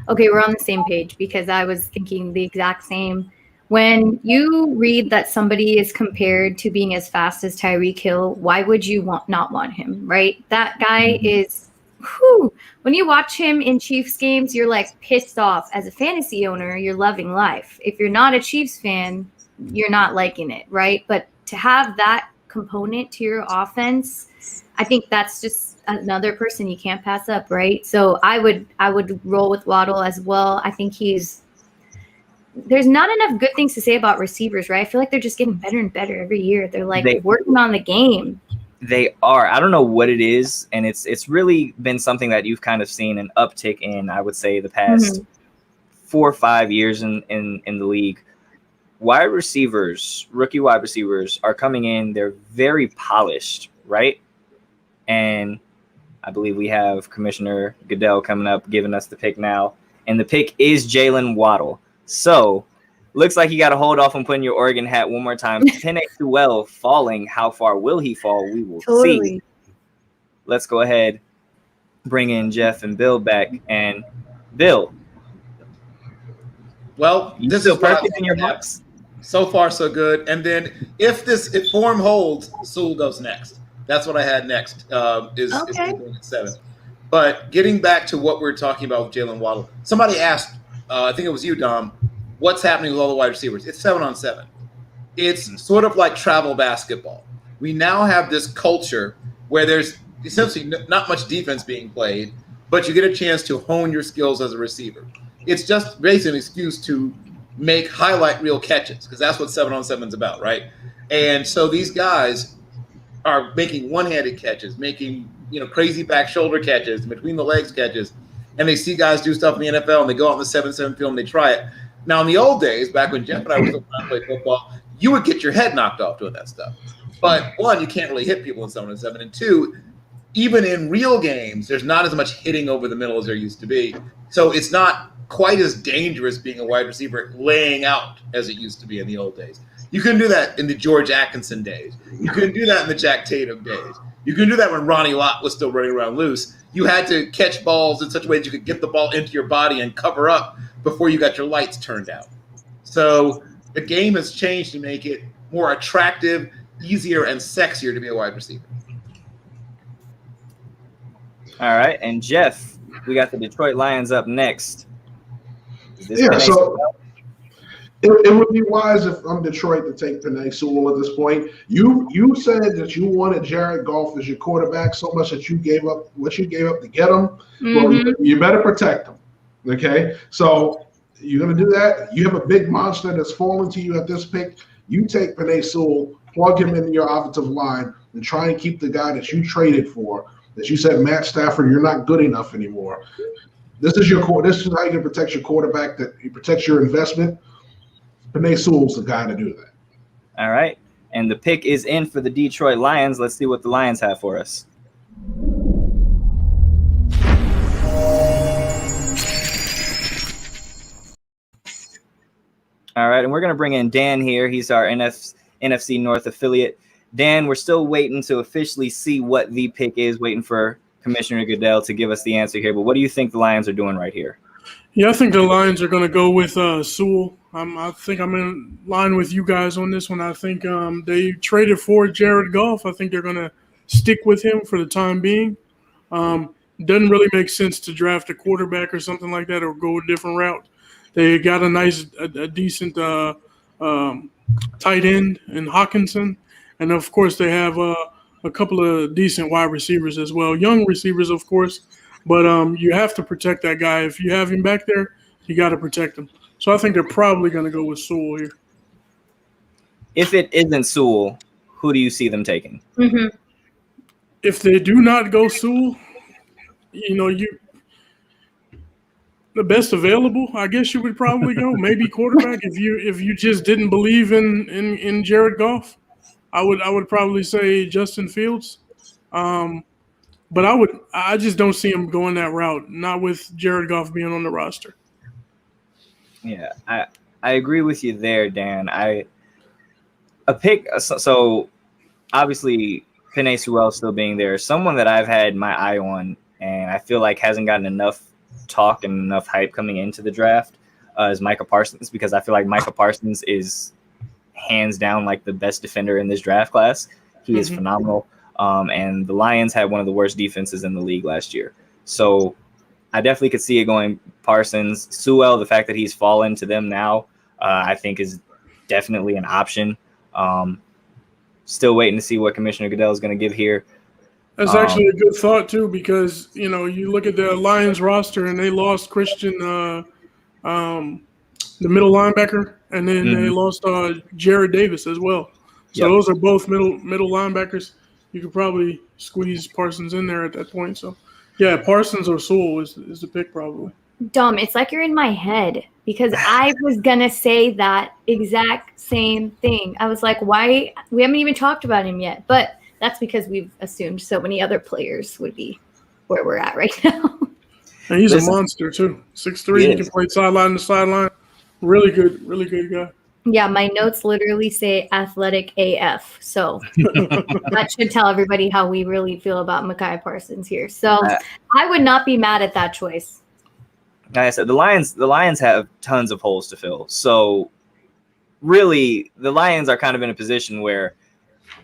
Okay, we're on the same page because I was thinking the exact same. When you read that somebody is compared to being as fast as Tyreek Hill, why would you not want him, right? That guy is, when you watch him in Chiefs games, you're like pissed off. As a fantasy owner, you're loving life. If you're not a Chiefs fan, you're not liking it, right? But to have that component to your offense, I think that's just another person you can't pass up, right? So I would roll with Waddle as well. I think there's not enough good things to say about receivers, right? I feel like they're just getting better and better every year. They're working on the game. They are. I don't know what it is, and it's really been something that you've kind of seen an uptick in, I would say, the past 4 or 5 years in the league. Rookie wide receivers are coming in. They're very polished, right? And I believe we have Commissioner Goodell coming up, giving us the pick now. And the pick is Jalen Waddle. So looks like you got to hold off on putting your Oregon hat one more time. Penei Sewell falling. How far will he fall? We will see. Let's go ahead, bring in Jeff and Bill back. And Bill. Well, you this still is what perfect in your box. So far, so good. And then if form holds, Sewell goes next. That's what I had next. Is 7. But getting back to what we're talking about with Jalen Waddle, somebody asked, I think it was you, Dom, what's happening with all the wide receivers? It's 7-on-7. It's sort of like travel basketball. We now have this culture where there's essentially not much defense being played, but you get a chance to hone your skills as a receiver. It's just basically an excuse to make highlight reel catches, because that's what 7-on-7 is about, right? And so these guys are making one-handed catches, making crazy back shoulder catches, between the legs catches, and they see guys do stuff in the NFL, and they go out in the 7-7 field and they try it. Now, in the old days, back when Jeff and I were still trying to play football, you would get your head knocked off doing that stuff. But one, you can't really hit people in 7-7, and two, even in real games, there's not as much hitting over the middle as there used to be. So it's not quite as dangerous being a wide receiver laying out as it used to be in the old days. You couldn't do that in the George Atkinson days. You couldn't do that in the Jack Tatum days. You couldn't do that when Ronnie Lott was still running around loose. You had to catch balls in such a way that you could get the ball into your body and cover up before you got your lights turned out. So the game has changed to make it more attractive, easier, and sexier to be a wide receiver. All right, and Jeff, we got the Detroit Lions up next. So it would be wise if I'm Detroit to take Penei Sewell at this point. You said that you wanted Jared Goff as your quarterback so much that you gave up what you gave up to get him. Well, you better protect him. Okay, so you're going to do that. You have a big monster that's falling to you at this pick. You take Penei Sewell, plug him into your offensive line, and try and keep the guy that you traded for. That you said, Matt Stafford, you're not good enough anymore. This is how you can protect your quarterback. That you protect your investment. Penei Sewell's the guy to do that. All right, and the pick is in for the Detroit Lions. Let's see what the Lions have for us. All right, and we're going to bring in Dan here. He's our NFC North affiliate. Dan, we're still waiting to officially see what the pick is, waiting for Commissioner Goodell to give us the answer here. But what do you think the Lions are doing right here? Yeah, I think the Lions are going to go with Sewell. I think I'm in line with you guys on this one. I think they traded for Jared Goff. I think they're going to stick with him for the time being. Doesn't really make sense to draft a quarterback or something like that or go a different route. They got a decent tight end in Hawkinson. And, of course, they have a couple of decent wide receivers as well. Young receivers, of course. But you have to protect that guy. If you have him back there, you got to protect him. So I think they're probably going to go with Sewell here. if it isn't Sewell, who do you see them taking? Mm-hmm. If they do not go Sewell, the best available, I guess you would probably go maybe quarterback. If you just didn't believe in Jared Goff, I would probably say Justin Fields. But I just don't see him going that route. Not with Jared Goff being on the roster. Yeah, I agree with you there, Dan. So obviously Penei Sewell still being there, someone that I've had my eye on, and I feel like hasn't gotten enough talk and enough hype coming into the draft is Micah Parsons, because I feel like Micah Parsons is hands down like the best defender in this draft class. He is phenomenal. And the Lions had one of the worst defenses in the league last year. So I definitely could see it going Parsons. Sewell, the fact that he's fallen to them now, I think is definitely an option. Still waiting to see what Commissioner Goodell is going to give here. That's actually a good thought, too, because, you look at the Lions roster and they lost Christian, the middle linebacker, and then they lost Jared Davis as well. So those are both middle linebackers. You could probably squeeze Parsons in there at that point. So, yeah, Parsons or Sewell is the pick probably. Dom, it's like you're in my head because I was going to say that exact same thing. I was like, why? We haven't even talked about him yet. But that's because we've assumed so many other players would be where we're at right now. And he's a monster, too. 6'3", he can play sideline to sideline. Really good guy. Yeah, my notes literally say athletic AF. So that should tell everybody how we really feel about Micah Parsons here. So I would not be mad at that choice. Like I said, the Lions have tons of holes to fill. So really, the Lions are kind of in a position where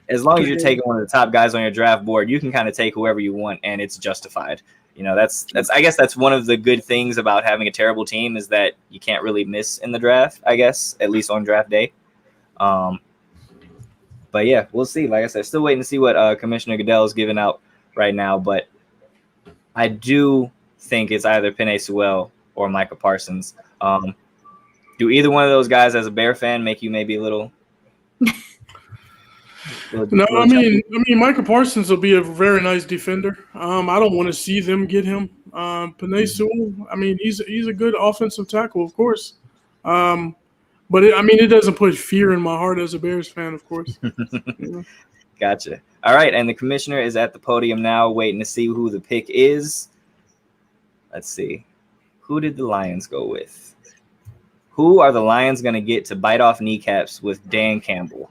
as long as you're taking one of the top guys on your draft board, you can kind of take whoever you want, and it's justified. That's I guess that's one of the good things about having a terrible team is that you can't really miss in the draft, I guess, at least on draft day. But yeah, we'll see. Like I said, still waiting to see what Commissioner Goodell is giving out right now. But I do think it's either Penei Sewell or Micah Parsons. Do either one of those guys, as a Bear fan, make you maybe a little? No, I mean, Micah Parsons will be a very nice defender. I don't want to see them get him. Penei Sewell, I mean, he's a good offensive tackle, of course. But it doesn't put fear in my heart as a Bears fan, of course. Gotcha. All right, and the commissioner is at the podium now, waiting to see who the pick is. Let's see. Who did the Lions go with? Who are the Lions going to get to bite off kneecaps with Dan Campbell?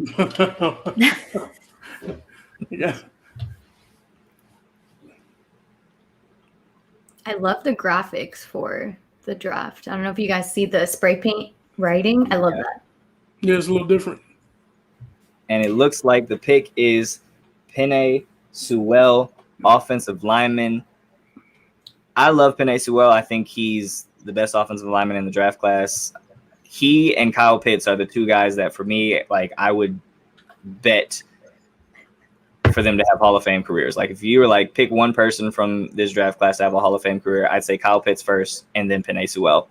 Yeah. I love the graphics for the draft. I don't know if you guys see the spray paint writing. I love that. Yeah, it's a little different. And it looks like the pick is Penei Sewell, offensive lineman. I love Penei Sewell. I think he's the best offensive lineman in the draft class. He and Kyle Pitts are the two guys that, for me, like I would bet for them to have Hall of Fame careers. Like if you were like pick one person from this draft class to have a Hall of Fame career, I'd say Kyle Pitts first and then Penei Sewell.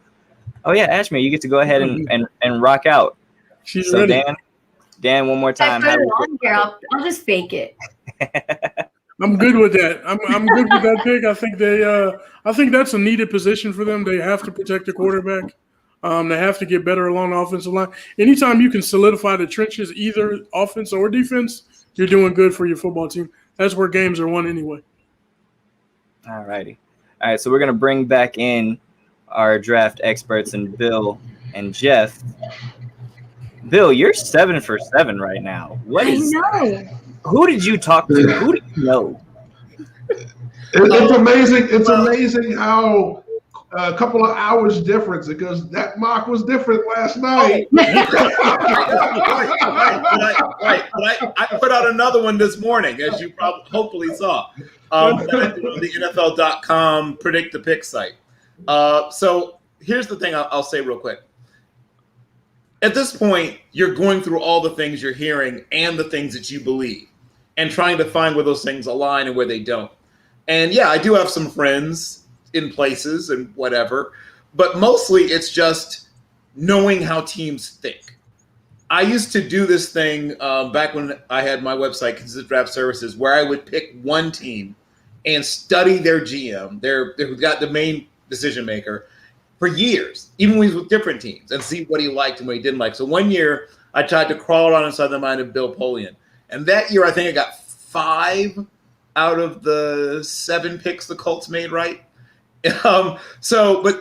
Oh yeah, Ashmere, you get to go ahead and rock out. She's ready. Dan, one more time. I put it on here. I'll just fake it. I'm good with that. I'm good with that pick. I think that's a needed position for them. They have to protect the quarterback. They have to get better along the offensive line. Anytime you can solidify the trenches, either offense or defense, you're doing good for your football team. That's where games are won anyway. All righty. All right, so we're going to bring back in our draft experts and Bill and Jeff. Bill, you're 7 for 7 right now. I know. Who did you talk to? Who did you know? It's amazing. It's amazing how a couple of hours difference, because that mock was different last night. Right. I put out another one this morning, as you hopefully saw. On the NFL.com predict the pick site. So here's the thing I'll say real quick. At this point, you're going through all the things you're hearing and the things that you believe and trying to find where those things align and where they don't. And yeah, I do have some friends in places and whatever, but mostly it's just knowing how teams think. I used to do this thing back when I had my website, Consistent Draft Services, where I would pick one team and study their GM, who got the main decision maker, for years, even when he was with different teams, and see what he liked and what he didn't like. So one year, I tried to crawl around inside the mind of Bill Polian. And that year, I think I got 5 out of the 7 picks the Colts made right. But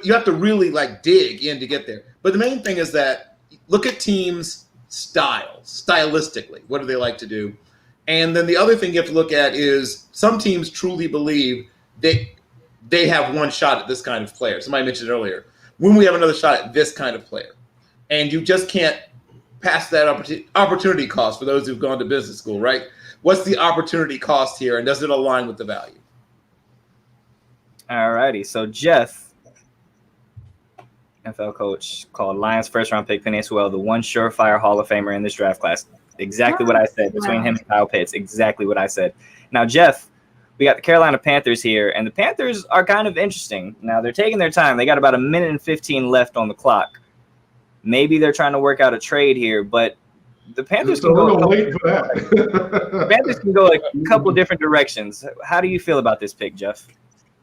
you have to really dig in to get there. But the main thing is that look at teams' stylistically. What do they like to do? And then the other thing you have to look at is some teams truly believe they have one shot at this kind of player. Somebody mentioned it earlier. When we have another shot at this kind of player. And you just can't pass that opportunity cost for those who've gone to business school, right? What's the opportunity cost here, and does it align with the value? All righty. So Jeff, NFL coach, called Lions first-round pick Penei Sewell the one surefire Hall of Famer in this draft class. Exactly what I said between him and Kyle Pitts. Exactly what I said. Now, Jeff, we got the Carolina Panthers here, and the Panthers are kind of interesting. Now, they're taking their time. They got about 1 and 15 minutes left on the clock. Maybe they're trying to work out a trade here, but the Panthers can go the Panthers can go a couple different directions. How do you feel about this pick, Jeff?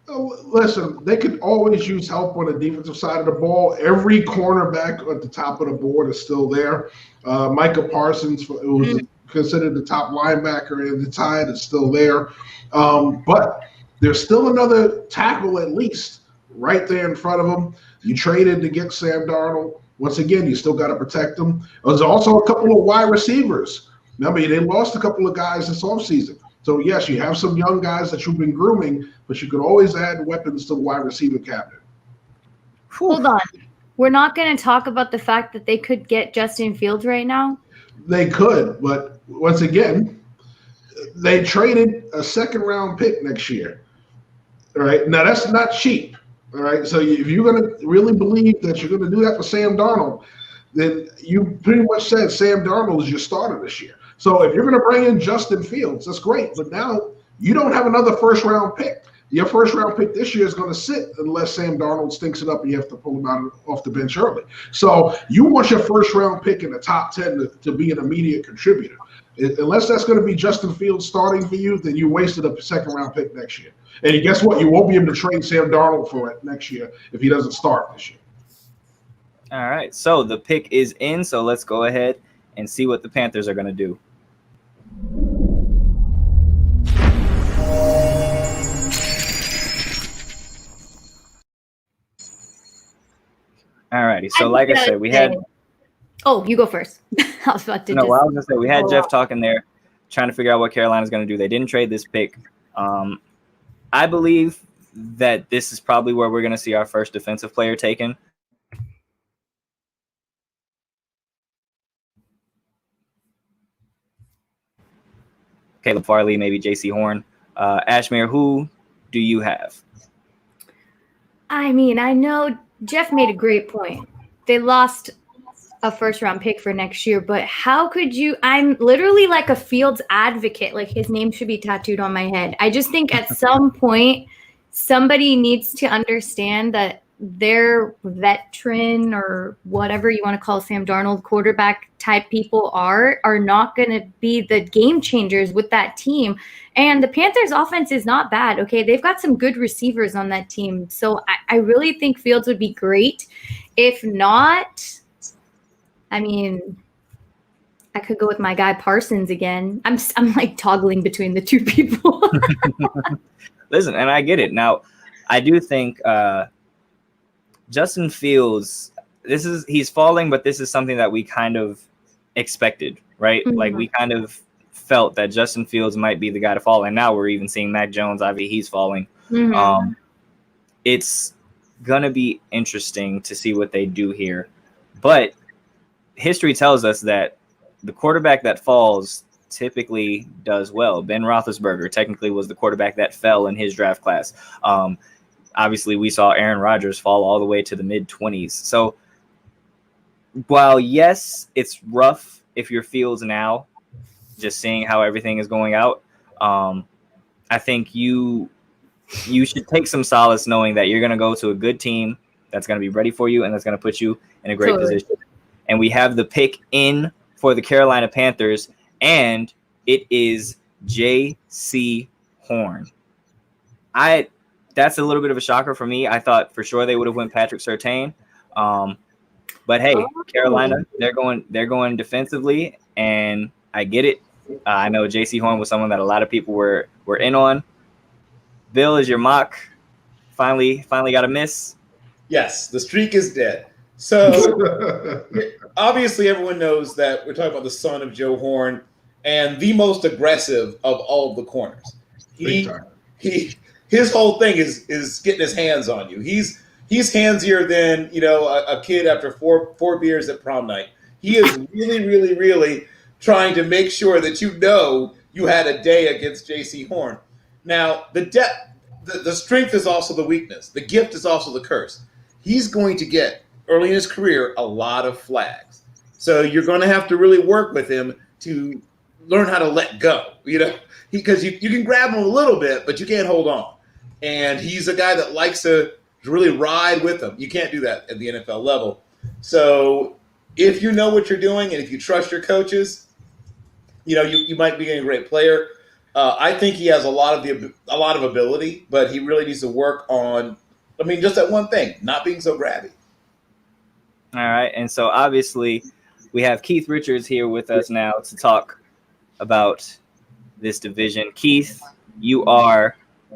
Listen, they could always use help on the defensive side of the ball. Every cornerback at the top of the board is still there. Micah Parsons, who was considered the top linebacker in the Tide, is still there. But there's still another tackle at least right there in front of them. You traded to get Sam Darnold. Once again, you still got to protect them. There's also a couple of wide receivers. Remember, they lost a couple of guys this offseason. So, yes, you have some young guys that you've been grooming, but you could always add weapons to the wide receiver cabinet. Hold on. We're not going to talk about the fact that they could get Justin Fields right now? They could, but once again, they traded a second-round pick next year. All right? Now, that's not cheap. All right? So if you're going to really believe that you're going to do that for Sam Darnold, then you pretty much said Sam Darnold is your starter this year. So if you're going to bring in Justin Fields, that's great. But now you don't have another first-round pick. Your first-round pick this year is going to sit unless Sam Darnold stinks it up and you have to pull him out off the bench early. So you want your first-round pick in the top 10 to be an immediate contributor. Unless that's going to be Justin Fields starting for you, then you wasted a second-round pick next year. And guess what? You won't be able to trade Sam Darnold for it next year if he doesn't start this year. All right. So the pick is in. So let's go ahead and see what the Panthers are going to do. All righty. So like I said, we had. Oh, you go first. I was about to. No, I was gonna say we had Jeff talking there, trying to figure out what Carolina's going to do. They didn't trade this pick. I believe that this is probably where we're going to see our first defensive player taken. Caleb Farley, maybe J.C. Horn. Ashmere, who do you have? I mean, I know Jeff made a great point. They lost a first-round pick for next year, but how could you – I'm literally like a Fields advocate. Like his name should be tattooed on my head. I just think at some point somebody needs to understand that their veteran or whatever you want to call Sam Darnold quarterback type people are not going to be the game changers with that team. And the Panthers offense is not bad. Okay. They've got some good receivers on that team. So I really think Fields would be great. If not, I mean, I could go with my guy Parsons again. I'm like toggling between the two people. Listen, and I get it. Now, I do think Justin Fields, he's falling, but this is something that we kind of expected, right? Mm-hmm. Like we kind of felt that Justin Fields might be the guy to fall, and now we're even seeing Mac Jones. Obviously, he's falling. Mm-hmm. It's gonna be interesting to see what they do here, but history tells us that the quarterback that falls typically does well. Ben Roethlisberger technically was the quarterback that fell in his draft class. Obviously, we saw Aaron Rodgers fall all the way to the mid-20s. So while, yes, it's rough if you're Fields now, just seeing how everything is going out, I think you should take some solace knowing that you're going to go to a good team that's going to be ready for you and that's going to put you in a great position. And we have the pick in for the Carolina Panthers, and it is J.C. Horn. That's a little bit of a shocker for me. I thought for sure they would have went Patrick Surtain. But hey, Carolina, they're going defensively, and I get it. I know J.C. Horn was someone that a lot of people were in on. Bill, is your mock finally got a miss? Yes, the streak is dead. So obviously everyone knows that we're talking about the son of Joe Horn and the most aggressive of all of the corners. His whole thing is getting his hands on you. He's handsier than a kid after four beers at prom night. He is really, really, really trying to make sure that you had a day against J.C. Horn. Now, the strength is also the weakness. The gift is also the curse. He's going to get, early in his career, a lot of flags. So you're going to have to really work with him to learn how to let go, because you can grab him a little bit, but you can't hold on. And he's a guy that likes to really ride with him. You can't do that at the NFL level. So if you know what you're doing and if you trust your coaches, you might be a great player. I think he has a lot of ability, but he really needs to work on, just that one thing, not being so grabby. All right, and so obviously we have Keith Richards here with us now to talk about this division. Keith, you are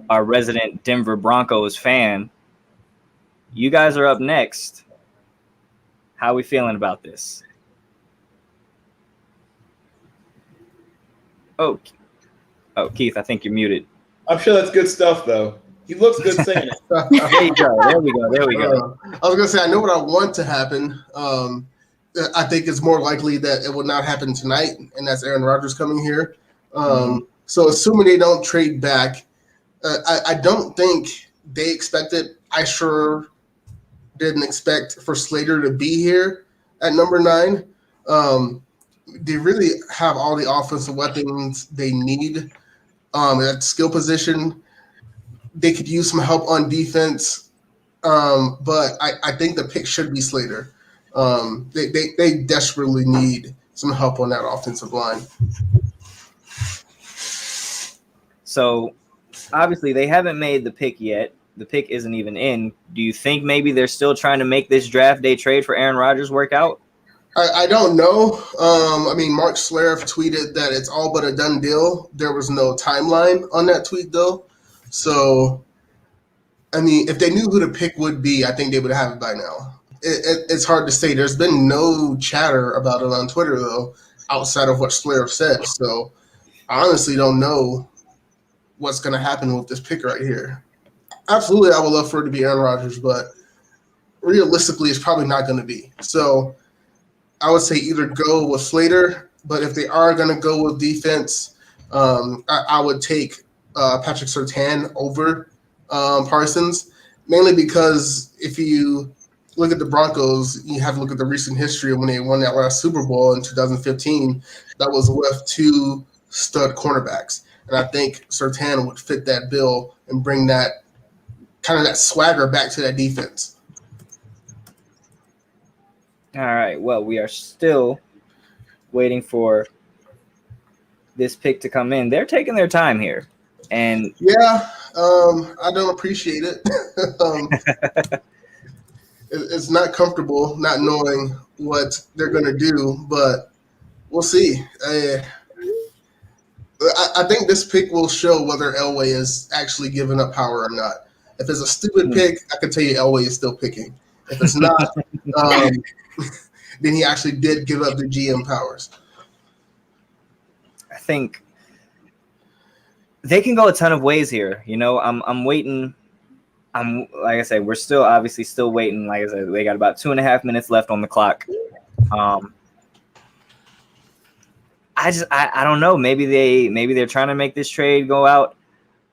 our resident Denver Broncos fan. You guys are up next. How are we feeling about this? Oh, Keith, I think you're muted. I'm sure that's good stuff, though. He looks good saying it. There you go. There we go. I was going to say, I know what I want to happen. I think it's more likely that it will not happen tonight, and that's Aaron Rodgers coming here. So assuming they don't trade back, I don't think they expect it. I sure didn't expect for Slater to be here at number 9. They really have all the offensive weapons they need at skill position. They could use some help on defense, but I think the pick should be Slater. They desperately need some help on that offensive line. So obviously they haven't made the pick yet. The pick isn't even in. Do you think maybe they're still trying to make this draft day trade for Aaron Rodgers work out? I don't know. Mark Schlereth tweeted that it's all but a done deal. There was no timeline on that tweet, though. So, if they knew who the pick would be, I think they would have it by now. It's hard to say. There's been no chatter about it on Twitter, though, outside of what Schlereth said. So, I honestly don't know what's going to happen with this pick right here. Absolutely, I would love for it to be Aaron Rodgers, but realistically, it's probably not going to be. So, I would say either go with Slater, but if they are going to go with defense, I would take Patrick Surtain over Parsons, mainly because if you look at the Broncos, you have to look at the recent history of when they won that last Super Bowl in 2015. That was with 2 stud cornerbacks. And I think Surtain would fit that bill and bring that kind of that swagger back to that defense. All right. Well, we are still waiting for this pick to come in. They're taking their time here. And yeah, I don't appreciate it. It's not comfortable not knowing what they're going to do, but we'll see. I think this pick will show whether Elway is actually giving up power or not. If it's a stupid pick, I can tell you Elway is still picking. If it's not, then he actually did give up the GM powers. I think they can go a ton of ways here. I'm waiting. Like I said, we're still obviously still waiting. Like I said, they got about 2.5 minutes left on the clock. I don't know. Maybe they're trying to make this trade go out.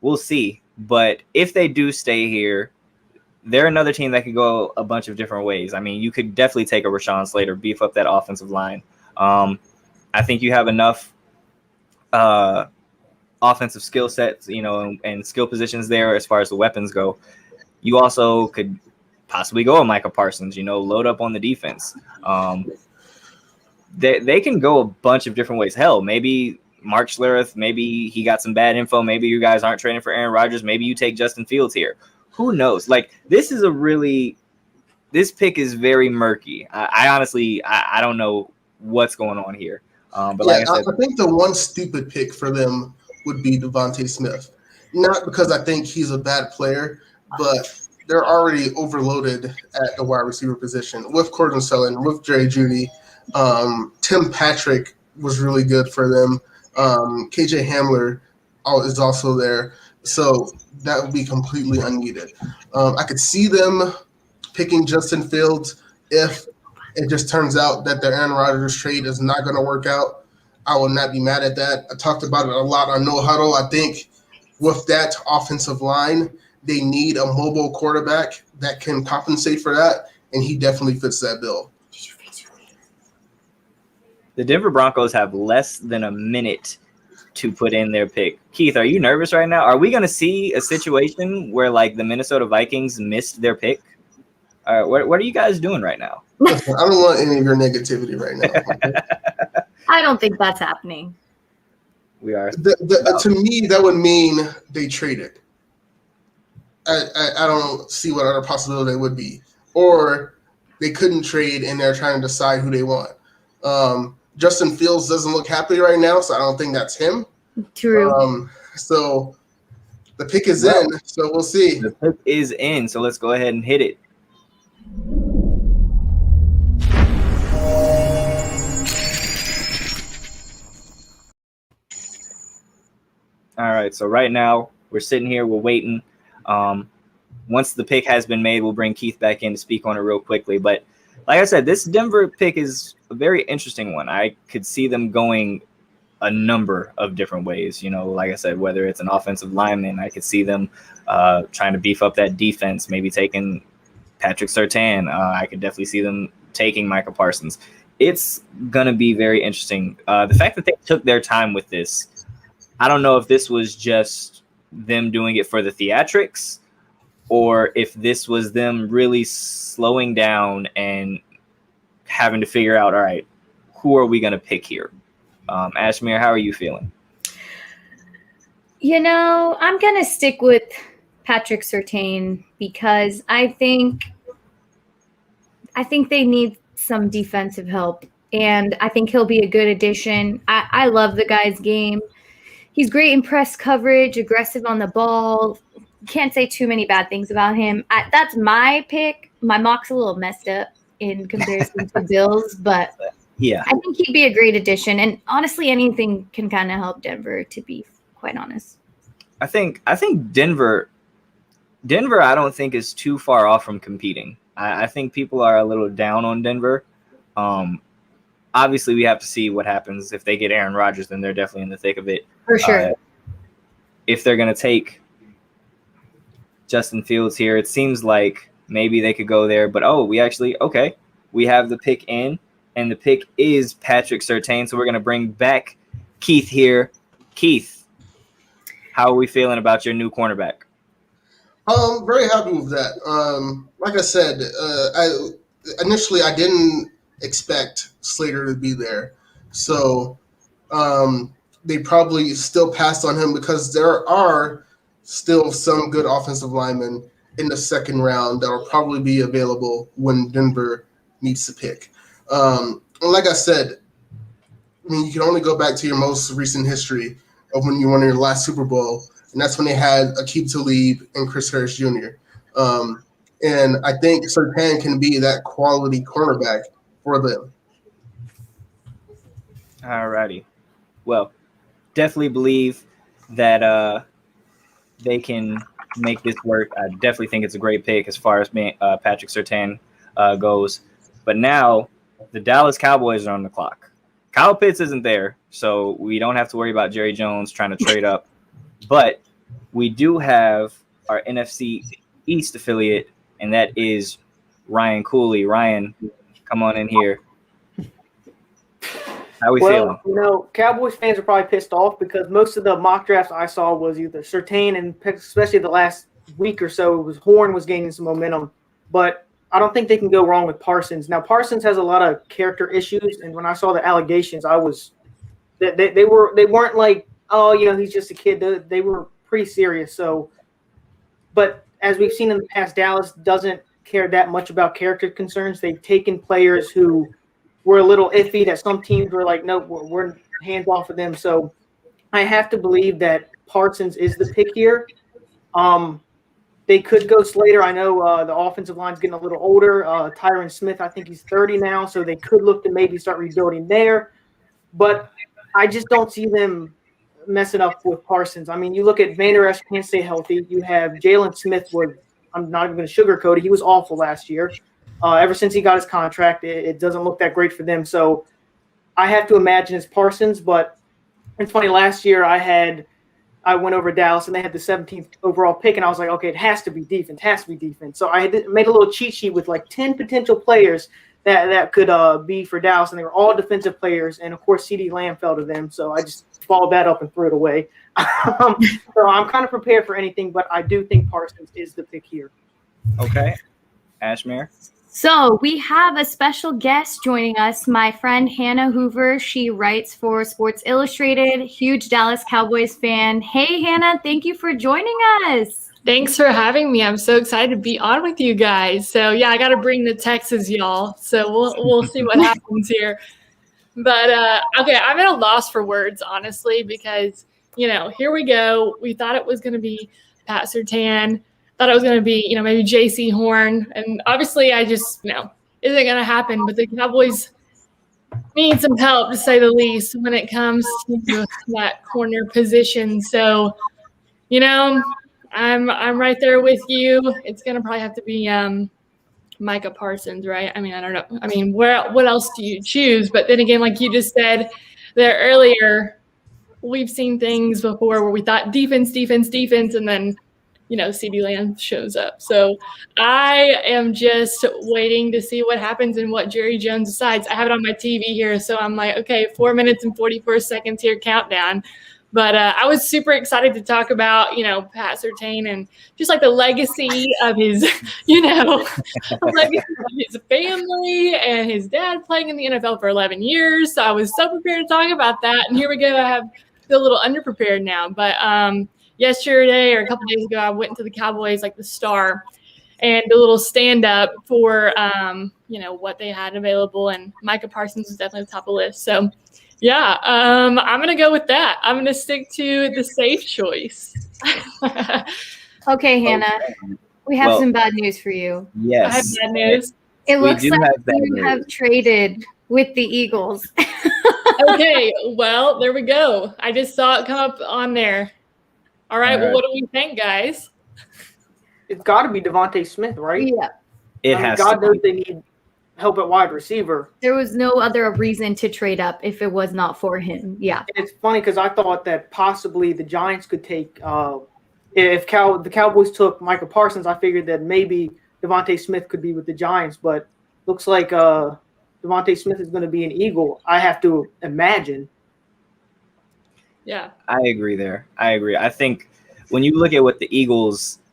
We'll see. But if they do stay here, they're another team that could go a bunch of different ways. You could definitely take a Rashawn Slater, beef up that offensive line. I think you have enough offensive skill sets, and skill positions there as far as the weapons go. You also could possibly go with Micah Parsons, load up on the defense. they can go a bunch of different ways. Hell, maybe Mark Schlereth, maybe he got some bad info. Maybe you guys aren't trading for Aaron Rodgers. Maybe you take Justin Fields here. Who knows? Like, this pick is very murky. I honestly don't know what's going on here. But like I said, I think the one stupid pick for them would be Devontae Smith. Not because I think he's a bad player, but they're already overloaded at the wide receiver position with Courtland Sutton, with Jerry Jeudy. Tim Patrick was really good for them. KJ Hamler is also there. So that would be completely unneeded. I could see them picking Justin Fields if it just turns out that the Aaron Rodgers trade is not going to work out. I will not be mad at that. I talked about it a lot on No Huddle. I think with that offensive line, they need a mobile quarterback that can compensate for that, and he definitely fits that bill. The Denver Broncos have less than a minute to put in their pick. Keith, are you nervous right now? Are we going to see a situation where, like, the Minnesota Vikings missed their pick? What are you guys doing right now? Listen, I don't want any of your negativity right now. Okay? I don't think that's happening. We are. To me, that would mean they traded. I don't see what other possibility it would be. Or they couldn't trade and they're trying to decide who they want. Justin Fields doesn't look happy right now, so I don't think that's him. True. So the pick is in, so we'll see. The pick is in, so let's go ahead and hit it. All right, so right now we're sitting here, we're waiting. Once the pick has been made, we'll bring Keith back in to speak on it real quickly. But like I said, this Denver pick is a very interesting one. I could see them going a number of different ways. You know, like I said, whether it's an offensive lineman, I could see them trying to beef up that defense, maybe taking Patrick Surtain. I could definitely see them taking Micah Parsons. It's going to be very interesting. The fact that they took their time with this, I don't know if this was just them doing it for the theatrics or if this was them really slowing down and having to figure out, all right, who are we going to pick here? Ashmere, how are you feeling? You know, I'm going to stick with Patrick Surtain because I think they need some defensive help, and I think he'll be a good addition. I love the guy's game. He's great in press coverage, aggressive on the ball. Can't say too many bad things about him. That's my pick. My mock's a little messed up in comparison to Bill's, but yeah, I think he'd be a great addition. And honestly, anything can kind of help Denver, to be quite honest. I think Denver, I don't think is too far off from competing. I think people are a little down on Denver. Obviously, we have to see what happens. If they get Aaron Rodgers, then they're definitely in the thick of it. For sure. If they're going to take Justin Fields here, it seems like maybe they could go there. But, we have the pick in, and the pick is Patrick Surtain. So we're going to bring back Keith here. Keith, how are we feeling about your new cornerback? Very happy with that. Like I said, I didn't expect Slater to be there. So they probably still passed on him because there are still some good offensive linemen in the second round that will probably be available when Denver needs to pick. Like I said, I mean, you can only go back to your most recent history of when you won your last Super Bowl, and that's when they had Aqib Talib and Chris Harris Jr. And I think Surtain can be that quality cornerback for them. All righty. Well, definitely believe that they can make this work. I definitely think it's a great pick as far as Patrick Surtain goes. But now the Dallas Cowboys are on the clock. Kyle Pitts isn't there, so we don't have to worry about Jerry Jones trying to trade up. But we do have our NFC East affiliate, and that is Ryan Cooley. Ryan, come on in here. How we feeling? You know, Cowboys fans are probably pissed off because most of the mock drafts I saw was either Surtain, and especially the last week or so, Horn was gaining some momentum. But I don't think they can go wrong with Parsons. Now, Parsons has a lot of character issues, and when I saw the allegations, they weren't like, oh, he's just a kid. They were pretty serious. So, but as we've seen in the past, Dallas doesn't care that much about character concerns. They've taken players who were a little iffy that some teams were like, no, we're hands off of them. So I have to believe that Parsons is the pick here. They could go Slater. I know the offensive line's getting a little older. Tyron Smith, I think he's 30 now, so they could look to maybe start rebuilding there. But I just don't see them messing up with Parsons. I mean, you look at Vander Esch can't stay healthy. You have Jalen Smith I'm not even going to sugarcoat it. He was awful last year. Ever since he got his contract, it doesn't look that great for them. So I have to imagine it's Parsons. But it's funny, last year I went over Dallas and they had the 17th overall pick, and I was like, okay, it has to be defense. So I made a little cheat sheet with like 10 potential players that could be for Dallas, and they were all defensive players. And of course, CeeDee Lamb fell to them, so I just followed that up and threw it away. So I'm kind of prepared for anything, but I do think Parsons is the pick here. Okay, Ashmere. So we have a special guest joining us, my friend Hannah Hoover. She writes for Sports Illustrated, huge Dallas Cowboys fan. Hey, Hannah, thank you for joining us. Thanks for having me. I'm so excited to be on with you guys. So yeah, I got to bring the Texas, y'all. So we'll see what happens here. But okay, I'm at a loss for words, honestly, because here we go. We thought it was going to be Pat Surtain. Thought it was going to be, maybe J.C. Horn. And obviously I just, isn't going to happen. But the Cowboys need some help, to say the least, when it comes to that corner position. So, I'm right there with you. It's going to probably have to be Micah Parsons, right? I mean, I don't know. I mean, what else do you choose? But then again, like you just said there earlier, we've seen things before where we thought defense, and then CeeDee Lamb shows up. So I am just waiting to see what happens and what Jerry Jones decides. I have it on my TV here, so I'm like, okay, 4 minutes and 44 seconds here, countdown. But I was super excited to talk about, Pat Surtain and just like the legacy of his, the legacy of his family and his dad playing in the NFL for 11 years. So I was so prepared to talk about that. And here we go. I feel a little underprepared now. But yesterday or a couple days ago, I went into the Cowboys, like the Star, and a little stand-up for, what they had available. And Micah Parsons was definitely the top of the list. So, yeah, I'm going to go with that. I'm going to stick to the safe choice. Okay, Hannah, we have some bad news for you. Yes. I have bad news. It looks like you have traded with the Eagles. Okay, well, there we go. I just saw it come up on there. All right, well, what do we think, guys? It's got to be Devontae Smith, right? Yeah. It has God to knows be. they need help at wide receiver. There was no other reason to trade up if it was not for him. Yeah. And it's funny because I thought that possibly the Giants could take if the Cowboys took Micah Parsons, I figured that maybe Devontae Smith could be with the Giants, but looks like Devontae Smith is going to be an Eagle, I have to imagine. Yeah. I agree there. I agree. I think when you look at what the Eagles –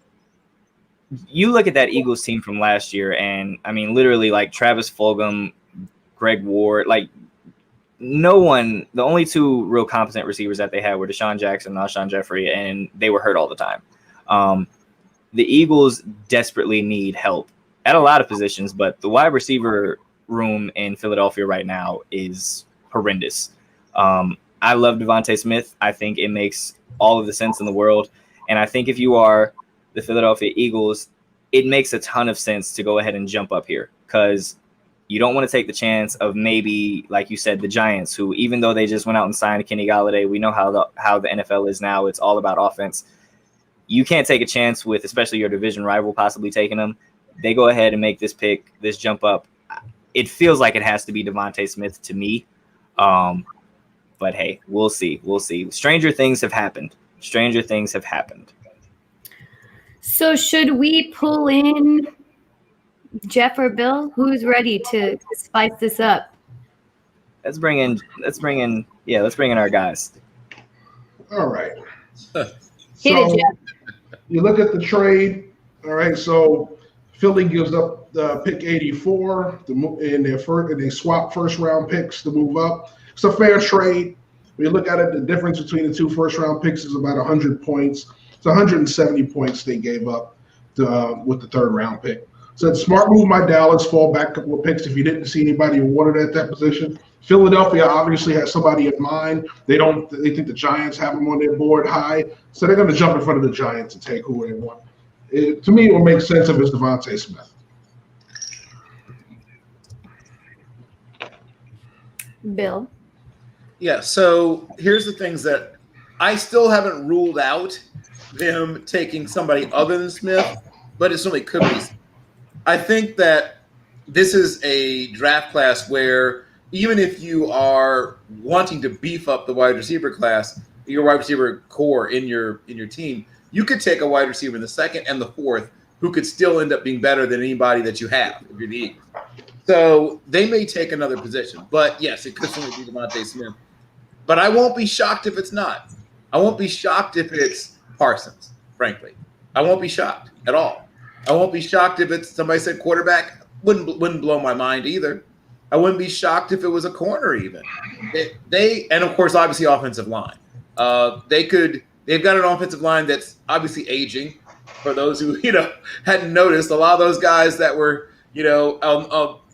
you look at that Eagles team from last year, and I mean, literally, like Travis Fulgham, Greg Ward, like no one. The only two real competent receivers that they had were Deshaun Jackson and Alshon Jeffrey, and they were hurt all the time. The Eagles desperately need help at a lot of positions, but the wide receiver room in Philadelphia right now is horrendous. I love Devontae Smith. I think it makes all of the sense in the world, and I think if you are the Philadelphia Eagles, it makes a ton of sense to go ahead and jump up here because you don't want to take the chance of maybe, like you said, the Giants, who even though they just went out and signed Kenny Golladay, we know how the NFL is now. It's all about offense. You can't take a chance with, especially your division rival possibly taking them. They go ahead and make this pick, this jump up. It feels like it has to be Devontae Smith to me. But hey, we'll see. We'll see. Stranger things have happened. So should we pull in Jeff or Bill? Who's ready to spice this up? Let's bring in our guys. All right. Hit it, Jeff. You look at the trade. All right. So Philly gives up pick 84 in their first, and they swap first round picks to move up. It's a fair trade. When you look at it, the difference between the two first round picks is about 100 points. It's 170 points they gave up with the third round pick. So it's a smart move by Dallas, fall back a couple of picks if you didn't see anybody who wanted at that position. Philadelphia obviously has somebody in mind. They think the Giants have them on their board high, so they're going to jump in front of the Giants and take who they want. To me, it would make sense if it's Devontae Smith. Bill. Yeah, so here's the things that I still haven't ruled out them taking somebody other than Smith, but it certainly could be. I think that this is a draft class where even if you are wanting to beef up the wide receiver class, your wide receiver core in your team, you could take a wide receiver in the second and the fourth who could still end up being better than anybody that you have if you're the Eagles. So they may take another position. But, yes, it could certainly be Devontae Smith. But I won't be shocked if it's not. I won't be shocked if it's Parsons, frankly. I won't be shocked at all. I won't be shocked if it's somebody said quarterback. Wouldn't blow my mind either. I wouldn't be shocked if it was a corner even. And, of course, obviously offensive line. They've got an offensive line that's obviously aging. For those who, hadn't noticed, a lot of those guys that were,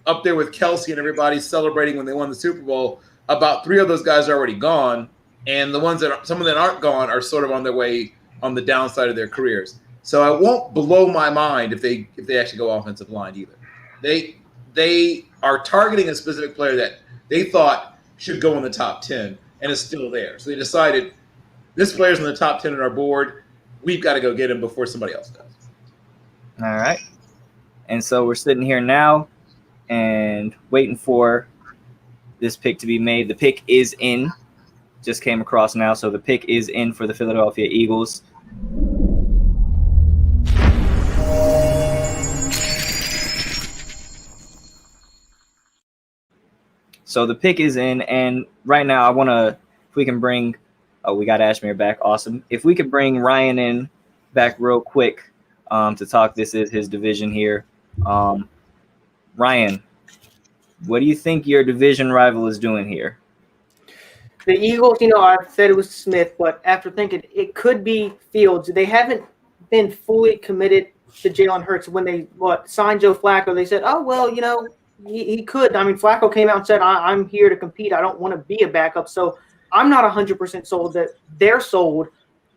up there with Kelsey and everybody celebrating when they won the Super Bowl, about 3 of those guys are already gone. And the ones some of them aren't gone are sort of on their way on the downside of their careers. So I won't blow my mind if they actually go offensive line either. They are targeting a specific player that they thought should go in the top 10 and is still there. So they decided this player's in the top 10 on our board. We've got to go get him before somebody else does. All right. And so we're sitting here now and waiting for this pick to be made. The pick is in. Just came across now. So the pick is in for the Philadelphia Eagles. So the pick is in. And right now I want to, if we can bring – oh, we got Ashmere back. Awesome. If we could bring Ryan in back real quick to talk. This is his division here. Ryan, what do you think your division rival is doing here? The Eagles, I said it was Smith, but after thinking, it could be Fields. They haven't been fully committed to Jalen Hurts. When they signed Joe Flacco, they said, oh, well, he could. I mean, Flacco came out and said, I'm here to compete. I don't want to be a backup. So I'm not 100% sold that they're sold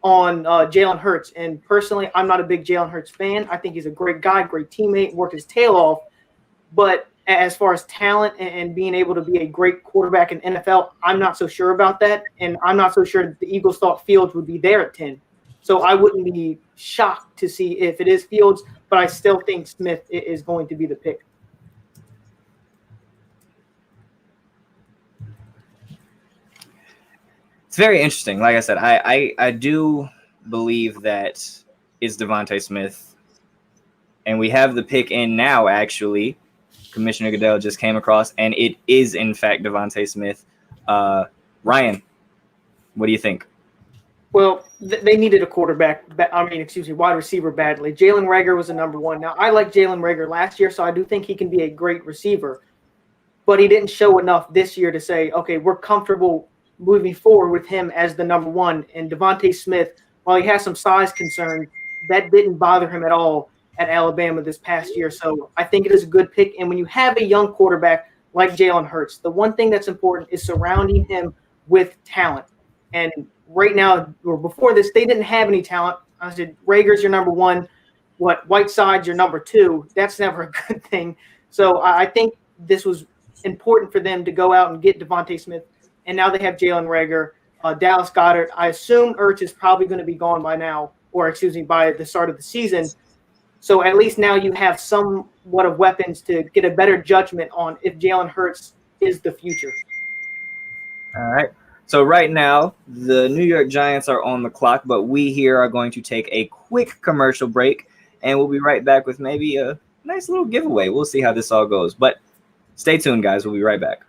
on Jalen Hurts. And personally, I'm not a big Jalen Hurts fan. I think he's a great guy, great teammate, worked his tail off. But as far as talent and being able to be a great quarterback in NFL, I'm not so sure about that. And I'm not so sure the Eagles thought Fields would be there at 10. So I wouldn't be shocked to see if it is Fields, but I still think Smith is going to be the pick. It's very interesting. Like I said, I do believe that it's Devontae Smith. And we have the pick in now, actually. Commissioner Goodell just came across, and it is, in fact, Devontae Smith. Ryan, what do you think? Well, they needed a wide receiver badly. Jalen Reagor was the number one. Now, I like Jalen Reagor last year, so I do think he can be a great receiver. But he didn't show enough this year to say, okay, we're comfortable moving forward with him as the number one. And Devontae Smith, while he has some size concerns, that didn't bother him at all at Alabama this past year. So I think it is a good pick. And when you have a young quarterback like Jalen Hurts, the one thing that's important is surrounding him with talent. And right now, or before this, they didn't have any talent. I said, Rager's your number one. Whiteside's your number two. That's never a good thing. So I think this was important for them to go out and get Devontae Smith. And now they have Jalen Reagor, Dallas Goedert. I assume Ertz is probably going to be gone by now, by the start of the season. So at least now you have somewhat of weapons to get a better judgment on if Jalen Hurts is the future. All right. So right now, the New York Giants are on the clock, but we here are going to take a quick commercial break, and we'll be right back with maybe a nice little giveaway. We'll see how this all goes. But stay tuned, guys. We'll be right back.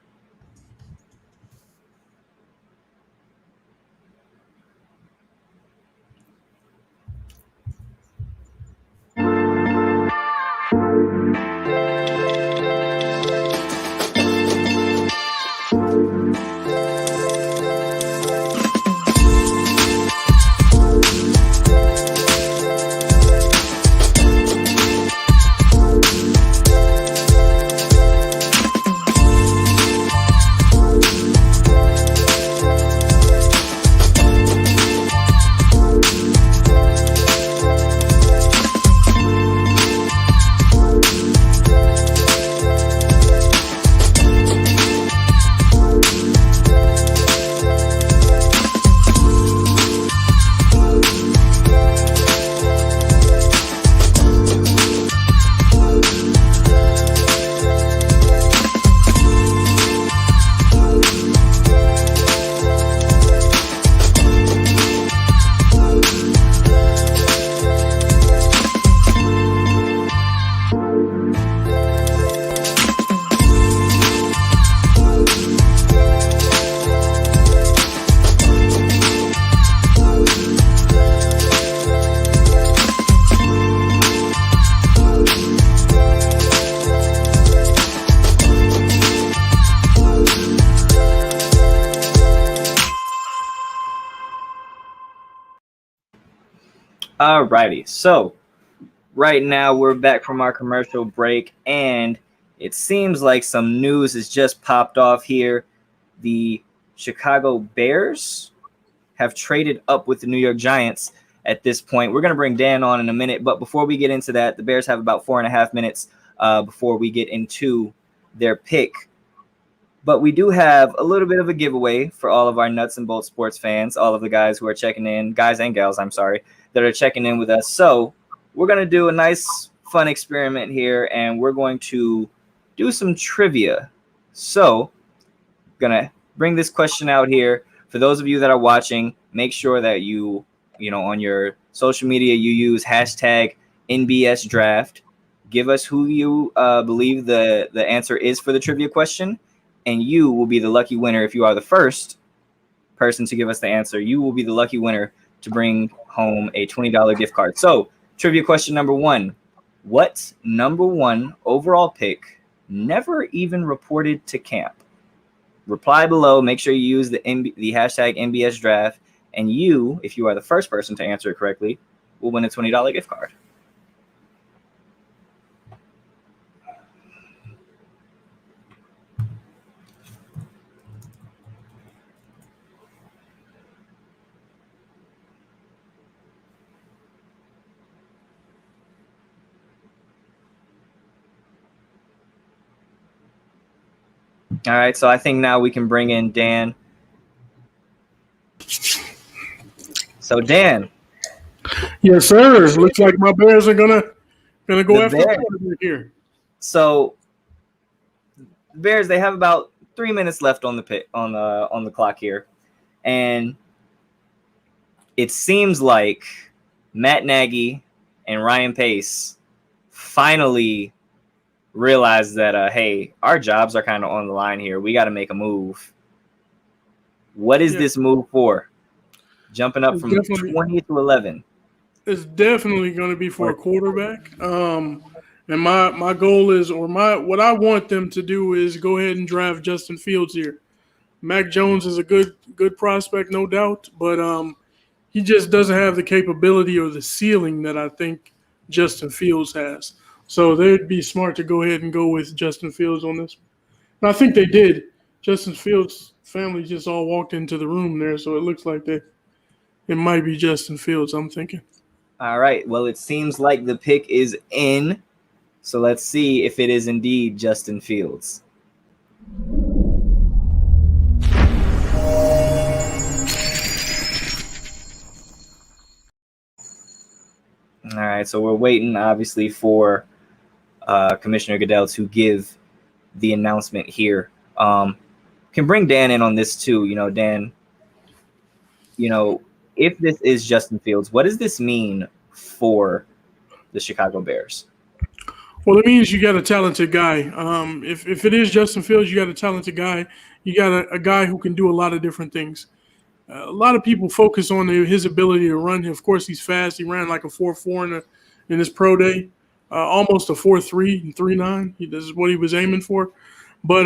Alrighty, so right now we're back from our commercial break, and it seems like some news has just popped off here. The Chicago Bears have traded up with the New York Giants at this point. We're going to bring Dan on in a minute, but before we get into that, the Bears have about 4.5 minutes before we get into their pick. But we do have a little bit of a giveaway for all of our Nuts and Bolts sports fans, all of the guys who are checking in, guys and gals, I'm sorry, that are checking in with us. So we're going to do a nice, fun experiment here, and we're going to do some trivia. So I'm going to bring this question out here. For those of you that are watching, make sure that you on your social media, you use hashtag NBS Draft. Give us who you believe the answer is for the trivia question, and you will be the lucky winner. If you are the first person to give us the answer, you will be the lucky winner to bring home a $20 gift card. So, trivia question number 1. What number 1 overall pick never even reported to camp? Reply below. Make sure you use the hashtag NBS Draft, and you, if you are the first person to answer it correctly, will win a $20 gift card. All right, so I think now we can bring in Dan. So Dan. Yes, sir. Looks like my Bears are gonna go after the quarterback here. So the Bears, they have about 3 minutes left on the clock here, and it seems like Matt Nagy and Ryan Pace finally realized that hey, our jobs are kind of on the line here. We got to make a move. What is this move for? Jumping up from 20 to 11. It's definitely going to be for a quarterback. And my goal is, what I want them to do is go ahead and draft Justin Fields here. Mac Jones is a good prospect, no doubt, but he just doesn't have the capability or the ceiling that I think Justin Fields has. So they'd be smart to go ahead and go with Justin Fields on this. And I think they did. Justin Fields' family just all walked into the room there, so it looks like it might be Justin Fields, I'm thinking. All right. Well, it seems like the pick is in. So let's see if it is indeed Justin Fields. All right. So we're waiting, obviously, for Commissioner Goodell to give the announcement here. Can bring Dan in on this too. Dan, if this is Justin Fields, what does this mean for the Chicago Bears? Well, it means you got a talented guy. If it is Justin Fields, you got a talented guy. You got a guy who can do a lot of different things. A lot of people focus on his ability to run. Of course, he's fast. He ran like a 4.4 in his pro day, almost a 4.3 and 3.9. This is what he was aiming for. But,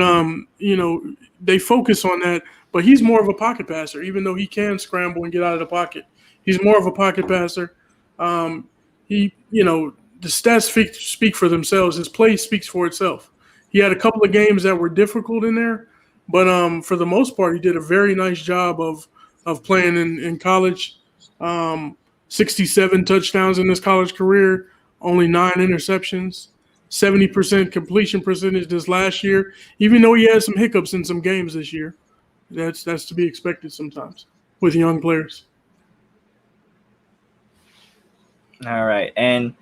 they focus on that. But he's more of a pocket passer, even though he can scramble and get out of the pocket. He's more of a pocket passer. The stats speak for themselves. His play speaks for itself. He had a couple of games that were difficult in there, but for the most part, he did a very nice job of playing in college. 67 touchdowns in his college career, only 9 interceptions, 70% completion percentage this last year, even though he had some hiccups in some games this year. That's to be expected sometimes with young players. All right. And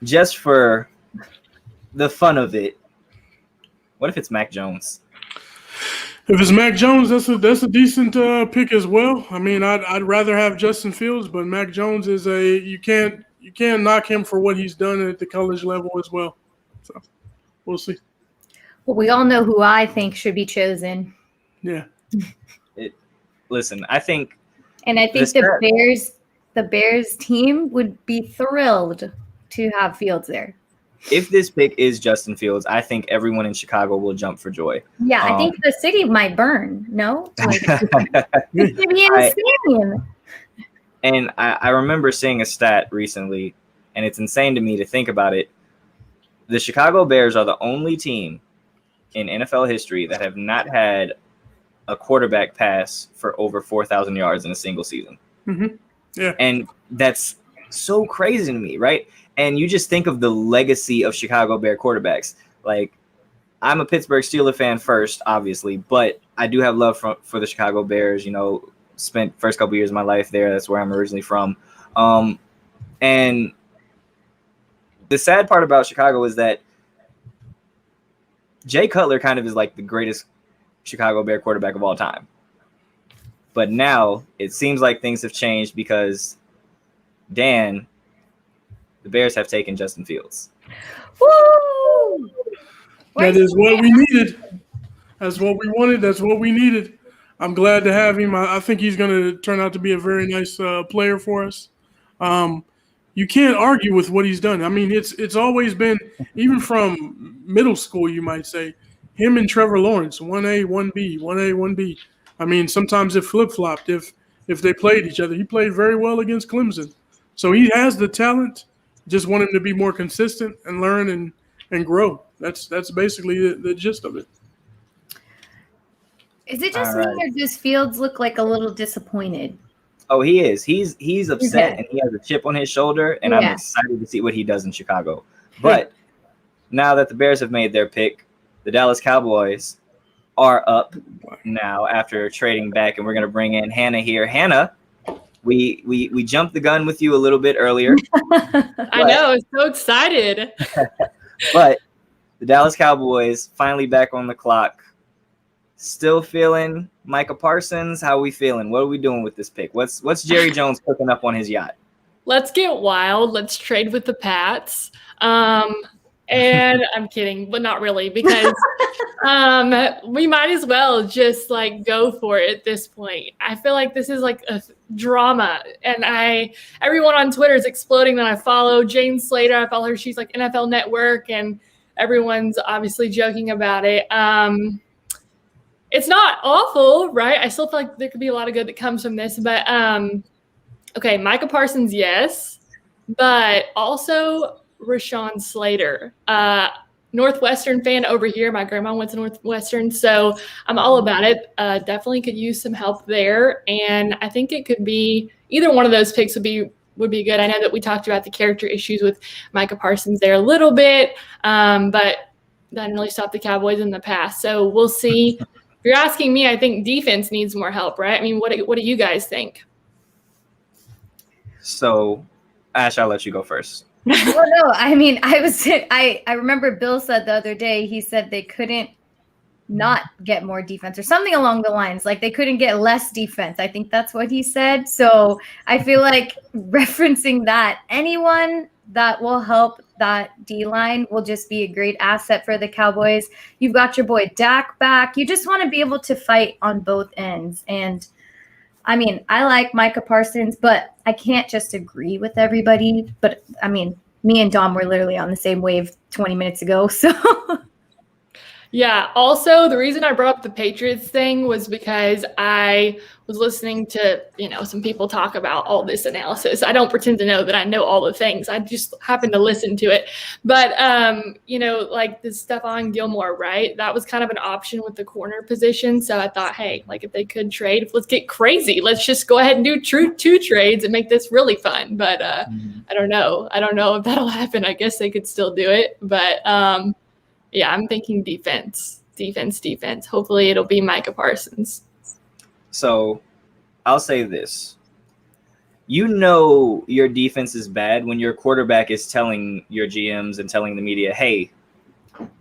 just for the fun of it, what if it's Mac Jones? If it's Mac Jones, that's a decent pick as well. I mean, I'd rather have Justin Fields, but Mac Jones is you can't knock him for what he's done at the college level as well. So we'll see. Well, we all know who I think should be chosen. Yeah. Listen, I think the Bears team would be thrilled to have Fields there. If this pick is Justin Fields, I think everyone in Chicago will jump for joy. Yeah, I think the city might burn. No, it's gonna be insane. And I remember seeing a stat recently, and it's insane to me to think about it. The Chicago Bears are the only team in NFL history that have not had a quarterback pass for over 4,000 yards in a single season. Mm-hmm. Yeah. And that's so crazy to me, right? And you just think of the legacy of Chicago Bear quarterbacks. Like, I'm a Pittsburgh Steelers fan first, obviously, but I do have love for the Chicago Bears. You know, spent first couple years of my life there. That's where I'm originally from. And the sad part about Chicago is that Jay Cutler kind of is like the greatest Chicago Bear quarterback of all time. But now it seems like things have changed because, Dan, the Bears have taken Justin Fields. Woo! That is what we needed. That's what we wanted. That's what we needed. I'm glad to have him. I think he's going to turn out to be a very nice player for us. You can't argue with what he's done. I mean, it's always been, even from middle school, you might say, him and Trevor Lawrence, 1A, 1B, 1A, 1B. I mean, sometimes it flip-flopped if they played each other. He played very well against Clemson. So he has the talent. Just want him to be more consistent and learn and grow. That's basically the gist of it. Is it just me or does Fields look like a little disappointed? Oh, he is. He's upset Okay. and he has a chip on his shoulder, and I'm excited to see what he does in Chicago. But now that the Bears have made their pick, the Dallas Cowboys are up now after trading back, and we're going to bring in Hannah here. Hannah, we jumped the gun with you a little bit earlier. I know. I'm so excited. But the Dallas Cowboys finally back on the clock. Still feeling Micah Parsons? How are we feeling? What are we doing with this pick? What's Jerry Jones cooking up on his yacht? Let's get wild. Let's trade with the Pats. And I'm kidding, but not really, because we might as well just like go for it at this point. I feel like this is like a drama, and everyone on Twitter is exploding that I follow. Jane Slater, I follow her. She's like NFL Network, and everyone's obviously joking about it. It's not awful, right? I still feel like there could be a lot of good that comes from this, but okay, Micah Parsons, yes, but also Rashawn Slater, Northwestern fan over here. My grandma went to Northwestern, so I'm all about it. Definitely could use some help there, and I think it could be either one of those picks would be good. I know that we talked about the character issues with Micah Parsons there a little bit, but that didn't really stop the Cowboys in the past. So we'll see. If you're asking me, I think defense needs more help, right? I mean, what do you guys think? So, Ash, I'll let you go first. Well, no, I mean, I remember Bill said the other day, he said they couldn't not get more defense or something along the lines, like they couldn't get less defense. I think that's what he said. So I feel like referencing that, anyone that will help that D-line will just be a great asset for the Cowboys. You've got your boy Dak back. You just want to be able to fight on both ends. And I mean, I like Micah Parsons, but I can't just agree with everybody. But I mean, me and Dom were literally on the same wave 20 minutes ago. So yeah. Also, the reason I brought up the Patriots thing was because I was listening to, some people talk about all this analysis. I don't pretend to know that I know all the things. I just happen to listen to it. But, like the Stephon Gilmore, right? That was kind of an option with the corner position. So I thought, hey, like if they could trade, let's get crazy. Let's just go ahead and do two trades and make this really fun. But I don't know. I don't know if that'll happen. I guess they could still do it. But, yeah, I'm thinking defense. Hopefully it'll be Micah Parsons. So I'll say this. Your defense is bad when your quarterback is telling your GMs and telling the media, hey,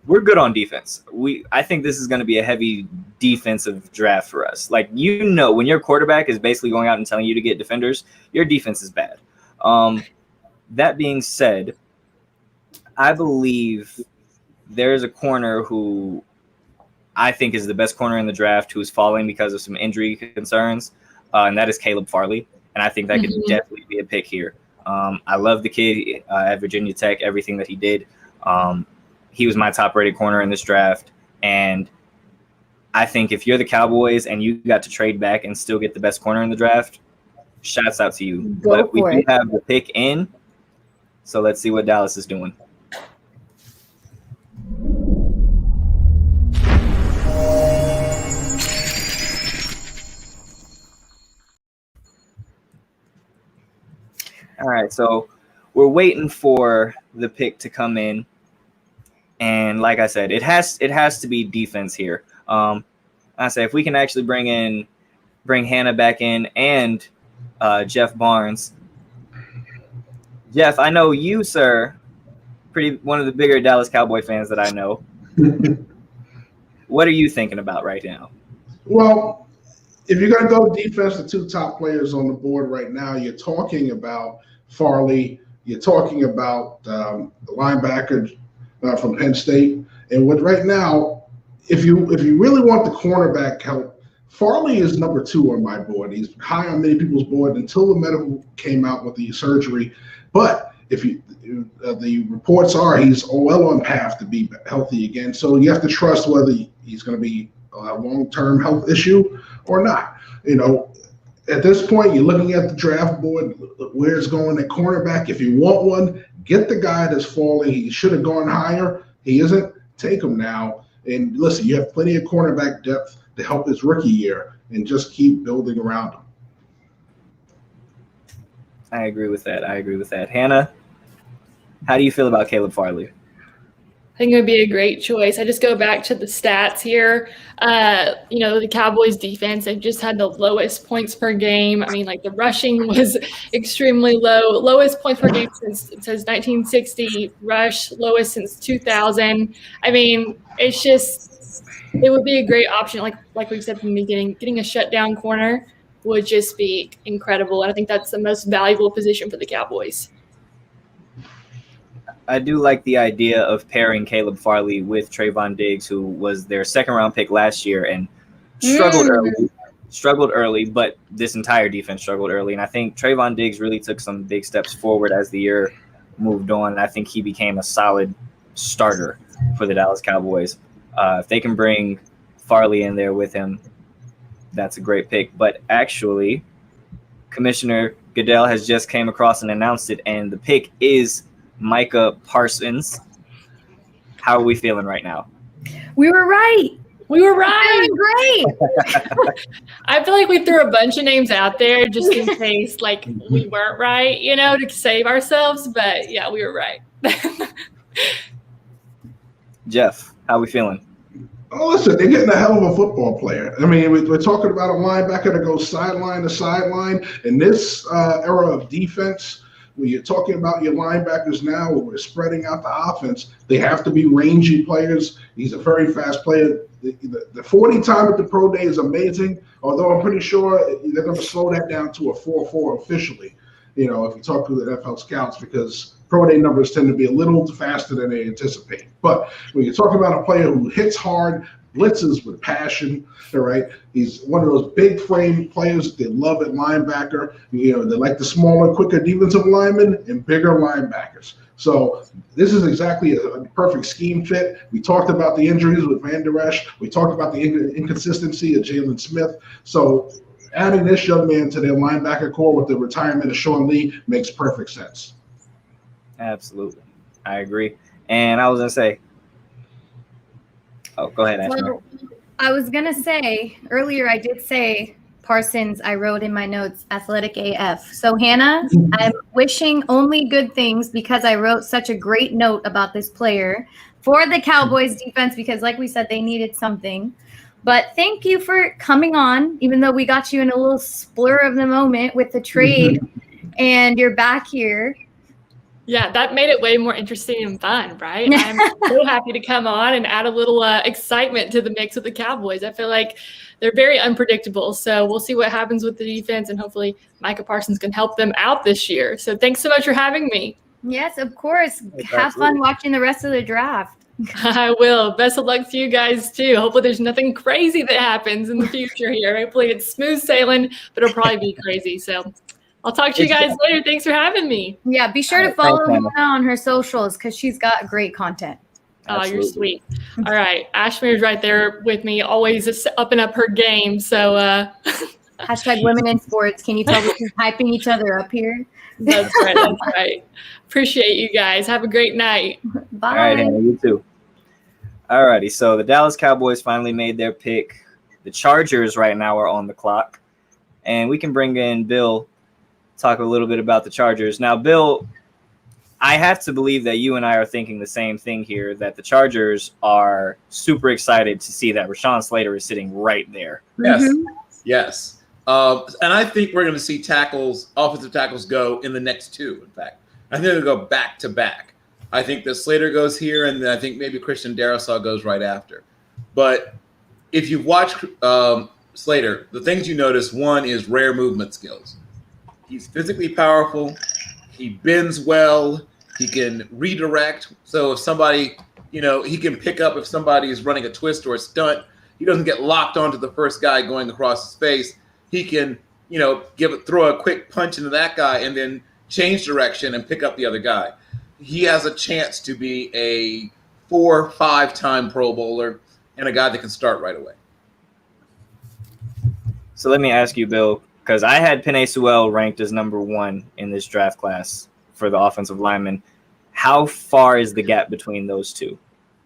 we're good on defense. I think this is going to be a heavy defensive draft for us. Like, when your quarterback is basically going out and telling you to get defenders, your defense is bad. That being said, I believe there's a corner who I think is the best corner in the draft who's falling because of some injury concerns, and that is Caleb Farley. And I think that could definitely be a pick here. I love the kid at Virginia Tech, everything that he did. He was my top-rated corner in this draft, and I think if you're the Cowboys and you got to trade back and still get the best corner in the draft, shouts out to you. Go But we for do it. have the pick in. So let's see what Dallas is doing. All right, so we're waiting for the pick to come in, and like I said, it has to be defense here. I say if we can actually bring Hannah back in and Jeff Barnes. Jeff, I know you, sir, one of the bigger Dallas Cowboy fans that I know. What are you thinking about right now? Well, if you're going to go defense, the two top players on the board right now, you're talking about Farley, you're talking about the linebacker from Penn State, and what right now, if you really want the cornerback help, Farley is number 2 on my board. He's high on many people's board until the medical came out with the surgery. But the reports are he's well on path to be healthy again. So you have to trust whether he's going to be a long-term health issue or not. You know, at this point, you're looking at the draft board, where it's going at cornerback. If you want one, get the guy that's falling. He should have gone higher. He isn't. Take him now. And listen, you have plenty of cornerback depth to help his rookie year, and just keep building around him. I agree with that. Hannah, how do you feel about Caleb Farley? I think it would be a great choice. I just go back to the stats here. The Cowboys defense, they've just had the lowest points per game. I mean, like the rushing was extremely low. Lowest points per game since 1960, rush lowest since 2000. I mean, it would be a great option. Like we've said from the beginning, getting a shutdown corner would just be incredible. And I think that's the most valuable position for the Cowboys. I do like the idea of pairing Caleb Farley with Trayvon Diggs, who was their second-round pick last year and struggled early, but this entire defense struggled early. And I think Trayvon Diggs really took some big steps forward as the year moved on. And I think he became a solid starter for the Dallas Cowboys. If they can bring Farley in there with him, that's a great pick. But actually, Commissioner Goodell has just came across and announced it, and the pick is Micah Parsons. How are we feeling right now? We were right. Great. I feel like we threw a bunch of names out there just in case, like, we weren't right, to save ourselves. But, yeah, we were right. Jeff, how are we feeling? Oh, listen, they're getting a hell of a football player. I mean, we're talking about a linebacker that goes sideline to sideline. In this era of defense, when you're talking about your linebackers now, where we're spreading out the offense, they have to be rangy players. He's a very fast player. The 40 time at the pro day is amazing, although I'm pretty sure they're going to slow that down to a 4.4 officially, if you talk to the NFL scouts, because pro day numbers tend to be a little faster than they anticipate. But when you're talking about a player who hits hard, blitzes with passion, all right? He's one of those big frame players that they love at linebacker. They like the smaller, quicker defensive linemen and bigger linebackers. So this is exactly a perfect scheme fit. We talked about the injuries with Van Der Esch. We talked about the inconsistency of Jalen Smith. So adding this young man to their linebacker core with the retirement of Sean Lee makes perfect sense. Absolutely. I agree. And I was going to say, oh, go ahead, Ashley. Well, I was going to say, earlier I did say Parsons, I wrote in my notes, athletic AF. So, Hannah, I'm wishing only good things because I wrote such a great note about this player for the Cowboys defense because, like we said, they needed something. But thank you for coming on, even though we got you in a little splur of the moment with the trade and you're back here. Yeah, that made it way more interesting and fun, right? I'm so happy to come on and add a little excitement to the mix with the Cowboys. I feel like they're very unpredictable. So we'll see what happens with the defense, and hopefully Micah Parsons can help them out this year. So thanks so much for having me. Yes, of course. Have fun watching the rest of the draft. I will. Best of luck to you guys, too. Hopefully there's nothing crazy that happens in the future here. Hopefully it's smooth sailing, but it'll probably be crazy. So I'll talk to you guys later. Thanks for having me. Yeah, be sure to follow Hannah on her socials because she's got great content. Oh, you're sweet. All right. Ashmere's right there with me, always upping up her game. So Hashtag women in sports. Can you tell we're hyping each other up here? That's right. That's right. Appreciate you guys. Have a great night. Bye. All right, Anna, you too. All righty. So the Dallas Cowboys finally made their pick. The Chargers right now are on the clock. And we can bring in Bill, talk a little bit about the Chargers. Now, Bill, I have to believe that you and I are thinking the same thing here, that the Chargers are super excited to see that Rashawn Slater is sitting right there. Yes. Mhm. Yes. And I think we're going to see offensive tackles go in the next two, in fact. I think they'll go back to back. I think that Slater goes here, and then I think maybe Christian Darrisaw goes right after. But if you watch Slater, the things you notice, one is rare movement skills. He's physically powerful. He bends well. He can redirect. So if somebody, he can pick up if somebody is running a twist or a stunt. He doesn't get locked onto the first guy going across his face. He can, throw a quick punch into that guy and then change direction and pick up the other guy. He has a chance to be a 4 or 5-time Pro Bowler and a guy that can start right away. So let me ask you, Bill, because I had Penei Sewell ranked as number 1 in this draft class for the offensive lineman. How far is the gap between those two?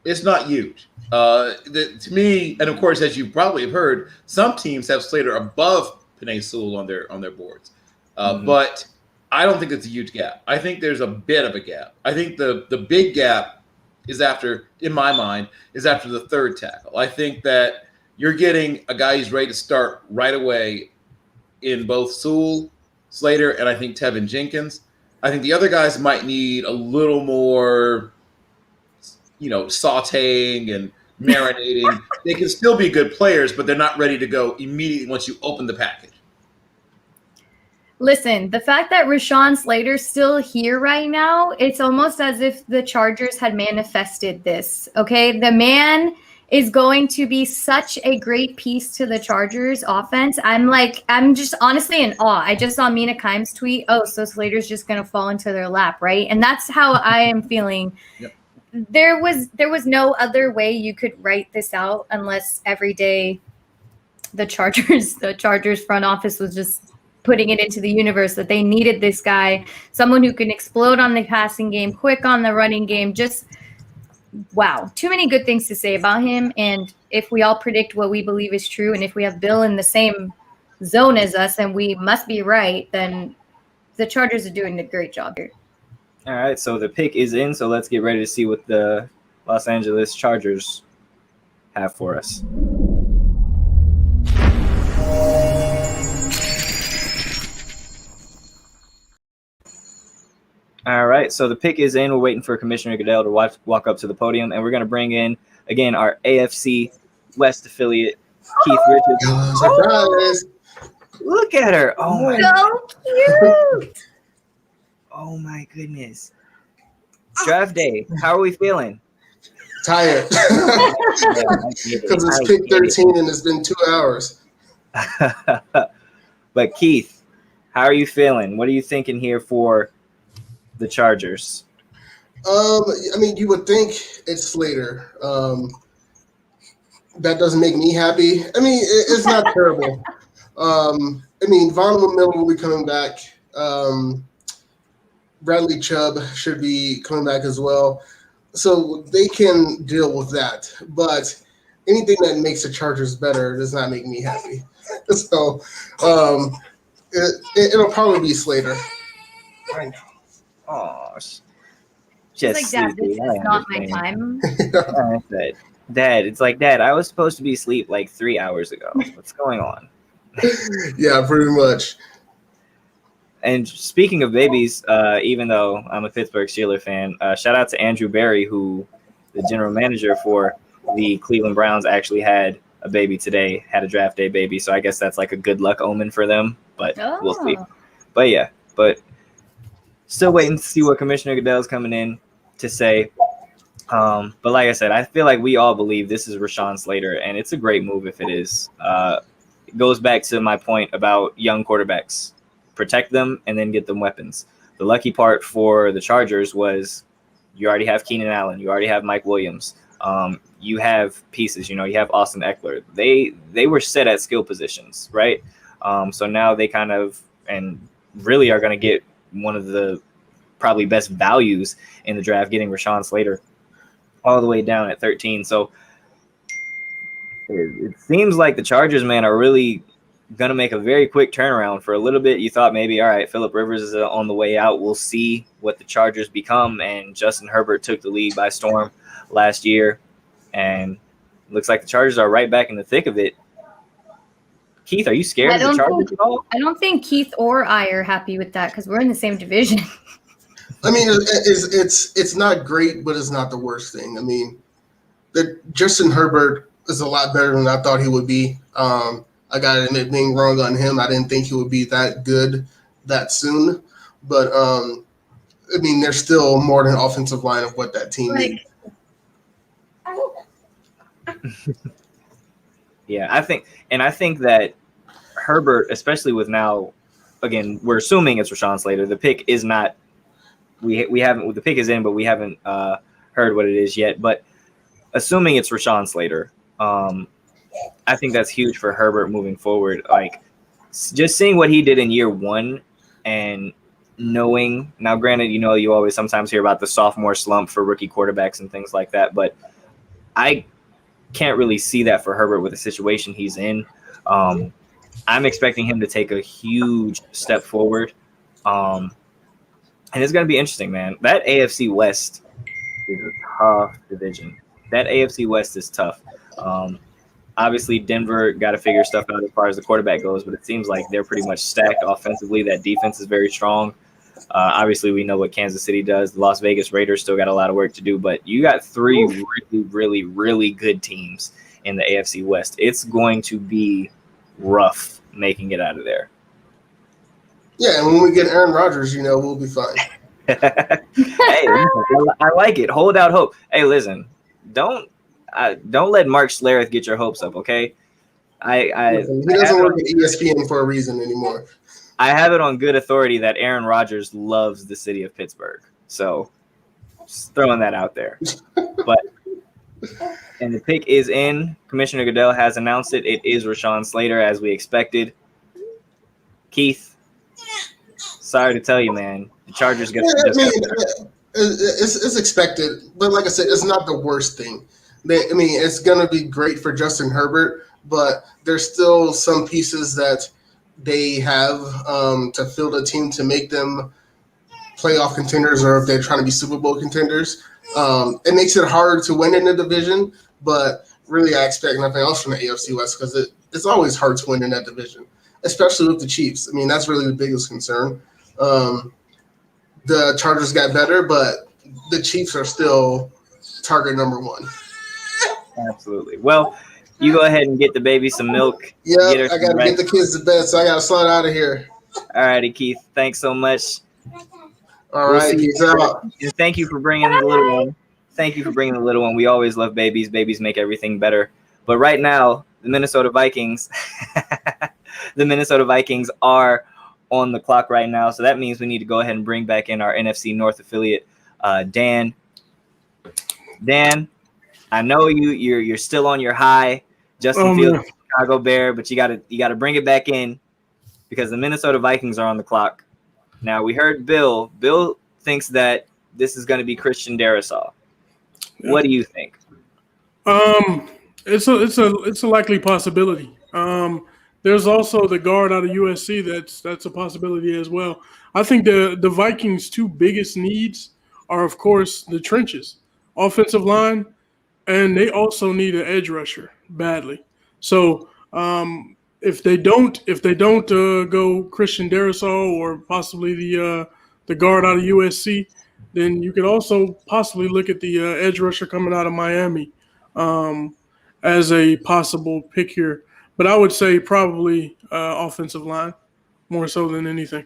It's not huge. To me, and of course, as you probably have heard, some teams have Slater above Penei Sewell on their boards. But I don't think it's a huge gap. I think there's a bit of a gap. I think the big gap is in my mind, after the third tackle. I think that you're getting a guy who's ready to start right away in both Sewell, Slater, and I think Tevin Jenkins. I think the other guys might need a little more, sauteing and marinating. They can still be good players, but they're not ready to go immediately once you open the package. Listen, the fact that Rashawn Slater's still here right now, it's almost as if the Chargers had manifested this, okay? The man is going to be such a great piece to the Chargers offense. I'm just honestly in awe. I just saw Mina Kimes tweet, so Slater's just going to fall into their lap, right? And that's how I am feeling. Yep. There was no other way you could write this out unless every day the Chargers front office was just putting it into the universe that they needed this guy, someone who can explode on the passing game, quick on the running game, just wow, too many good things to say about him. And if we all predict what we believe is true, and if we have Bill in the same zone as us, and we must be right, then the Chargers are doing a great job here. All right, so the pick is in, so let's get ready to see what the Los Angeles Chargers have for us. All right, so the pick is in. We're waiting for Commissioner Goodell to walk up to the podium, and we're going to bring in, again, our AFC West affiliate, Keith Richards. Surprise! Look at her. Oh, my So cute. Oh, my goodness. Draft day. How are we feeling? Tired. Because it's pick 13 and it's been 2 hours. But, Keith, how are you feeling? What are you thinking here for the Chargers? You would think it's Slater. That doesn't make me happy. It's not terrible. Von Miller will be coming back. Bradley Chubb should be coming back as well. So they can deal with that. But anything that makes the Chargers better does not make me happy. So it'll probably be Slater. I know. Oh, It's like, Dad, this is not my time. Dad, it's like, Dad, I was supposed to be asleep like 3 hours ago. What's going on? Yeah, pretty much. And speaking of babies, even though I'm a Pittsburgh Steelers fan, shout out to Andrew Berry, who the general manager for the Cleveland Browns actually had a baby today, had a draft day baby. So I guess that's like a good luck omen for them, but we'll see. But still waiting to see what Commissioner Goodell's coming in to say. But like I said, I feel like we all believe this is Rashawn Slater, and it's a great move if it is. It goes back to my point about young quarterbacks. Protect them and then get them weapons. The lucky part for the Chargers was you already have Keenan Allen. You already have Mike Williams. You have pieces. You have Austin Eckler. They were set at skill positions, right? So now they kind of and really are going to get one of the probably best values in the draft, getting Rashawn Slater all the way down at 13. So it seems like the Chargers, man, are really going to make a very quick turnaround. For a little bit, you thought maybe, all right, Phillip Rivers is on the way out. We'll see what the Chargers become. And Justin Herbert took the league by storm last year. And looks like the Chargers are right back in the thick of it. Keith, are you scared of the Chargers at all? I don't think Keith or I are happy with that because we're in the same division. I mean, it's not great, but it's not the worst thing. I mean, Justin Herbert is a lot better than I thought he would be. I got to admit being wrong on him. I didn't think he would be that good that soon. But, I mean, there's still more than offensive line of what that team needs. Yeah, I think that Herbert, especially with now, again, we're assuming it's Rashawn Slater. The pick is not we haven't the pick is in, but we haven't heard what it is yet. But assuming it's Rashawn Slater, I think that's huge for Herbert moving forward. Like just seeing what he did in year one and knowing now, granted, you always sometimes hear about the sophomore slump for rookie quarterbacks and things like that, but I can't really see that for Herbert with the situation he's in. I'm expecting him to take a huge step forward. And it's going to be interesting, man. That AFC West is a tough division. That AFC West is tough. Obviously, Denver got to figure stuff out as far as the quarterback goes, but it seems like they're pretty much stacked offensively. That defense is very strong. Obviously, we know what Kansas City does. The Las Vegas Raiders still got a lot of work to do, but you got three really, really, really good teams in the AFC West. It's going to be rough making it out of there. Yeah, and when we get Aaron Rodgers, we'll be fine. Hey, I like it. Hold out hope. Hey, listen, don't let Mark Schlereth get your hopes up, okay? He doesn't work at ESPN for a reason anymore. I have it on good authority that Aaron Rodgers loves the city of Pittsburgh. So just throwing that out there. And the pick is in. Commissioner Goodell has announced it. It is Rashawn Slater, as we expected. Keith, sorry to tell you, man. The Chargers it's expected. But like I said, it's not the worst thing. It's going to be great for Justin Herbert, but there's still some pieces that they have to field a team to make them playoff contenders, or if they're trying to be Super Bowl contenders. It makes it harder to win in the division, but really I expect nothing else from the AFC West because it's always hard to win in that division, especially with the Chiefs. That's really the biggest concern. The Chargers got better, but the Chiefs are still target number one. Absolutely. Well, you go ahead and get the baby some milk. Yeah, I got to get the kids to bed, so I got to slide out of here. All righty, Keith. Thanks so much. All right, peace out. And thank you for bringing the little one. Thank you for bringing the little one. We always love babies. Babies make everything better. But right now, the Minnesota Vikings are on the clock right now. So that means we need to go ahead and bring back in our NFC North affiliate, Dan. Dan, I know you're still on your high. Justin Fields, Chicago Bear, but you gotta bring it back in because the Minnesota Vikings are on the clock. Now we heard Bill. Bill thinks that this is going to be Christian Darrisaw. Yeah. What do you think? It's a likely possibility. There's also the guard out of USC that's a possibility as well. I think the Vikings' two biggest needs are, of course, the trenches, offensive line, and they also need an edge rusher badly. So if they don't go Christian Darrisaw or possibly the guard out of USC, then you could also possibly look at the edge rusher coming out of Miami as a possible pick here. But I would say probably offensive line more so than anything.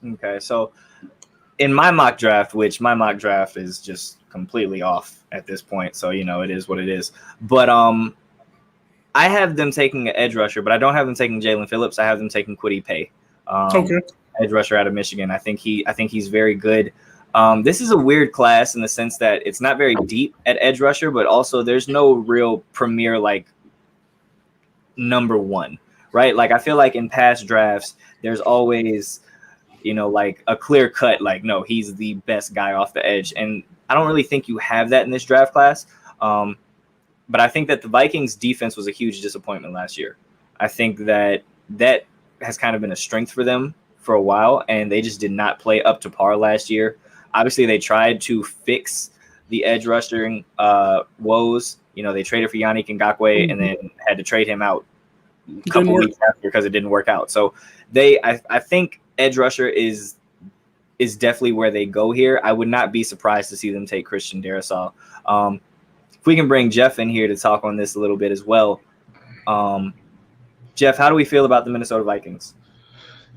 Okay, so in my mock draft, which my mock draft is just completely off at this point, so it is what it is. But I have them taking an edge rusher, but I don't have them taking Jalen Phillips. I have them taking Kwity Paye, edge rusher out of Michigan. I think he's very good. This is a weird class in the sense that it's not very deep at edge rusher, but also there's no real premier number one, right? Like I feel like in past drafts, there's always, like a clear cut, like, no, he's the best guy off the edge. And I don't really think you have that in this draft class. But I think that the Vikings defense was a huge disappointment last year. I think that has kind of been a strength for them for a while, and they just did not play up to par last year. Obviously, they tried to fix the edge rushing woes. They traded for Yannick Ngakoue and then had to trade him out a couple weeks after because it didn't work out. So I think edge rusher is definitely where they go here. I would not be surprised to see them take Christian Darrisaw. If we can bring Jeff in here to talk on this a little bit as well. Jeff, how do we feel about the Minnesota Vikings?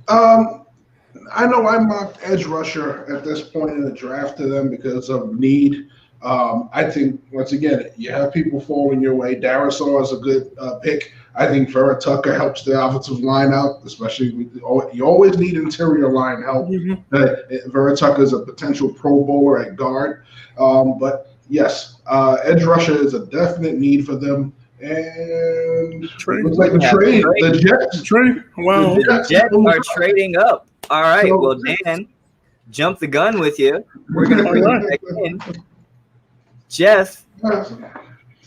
I know I mocked edge rusher at this point in the draft to them because of need. I think, once again, you have people falling your way. Darrisaw is a good pick. I think Vera Tucker helps the offensive line out, especially you always need interior line help. Vera Tucker is a potential Pro Bowler at guard. But, yes, edge rusher is a definite need for them. And it looks like the Jets. Wow. The Jets are trading up. All right. Well, Dan, jump the gun with you. We're going to bring you back in. Jeff.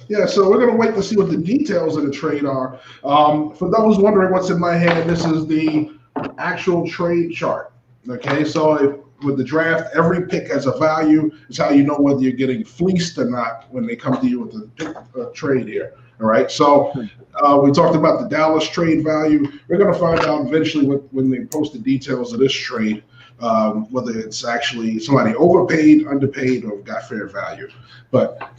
Yeah, so we're going to wait to see what the details of the trade are. For those wondering what's in my hand, this is the actual trade chart. Okay, so with the draft, every pick has a value. It's how you know whether you're getting fleeced or not when they come to you with a trade here. All right, so we talked about the Dallas trade value. We're going to find out eventually when they post the details of this trade, whether it's actually somebody overpaid, underpaid, or got fair value. But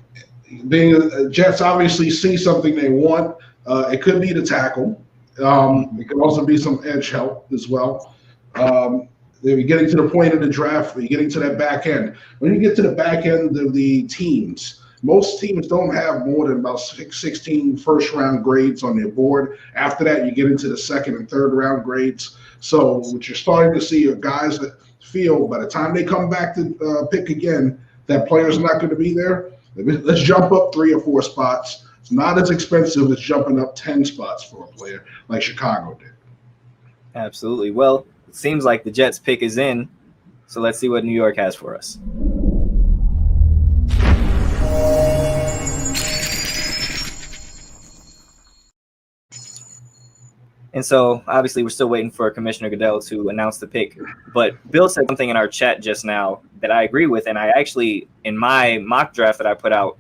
being Jets obviously see something they want. It could be the tackle. It could also be some edge help as well. They're getting to the point of the draft. They're getting to that back end. When you get to the back end of the teams, most teams don't have more than about 16 first-round grades on their board. After that, you get into the second and third-round grades. So what you're starting to see are guys that feel by the time they come back to pick again, that player's not going to be there. Let's jump up 3 or 4 spots. It's not as expensive as jumping up 10 spots for a player like Chicago did. Absolutely. Well, it seems like the Jets pick is in, so let's see what New York has for us. And so, obviously, we're still waiting for Commissioner Goodell to announce the pick. But Bill said something in our chat just now that I agree with. And I actually, in my mock draft that I put out,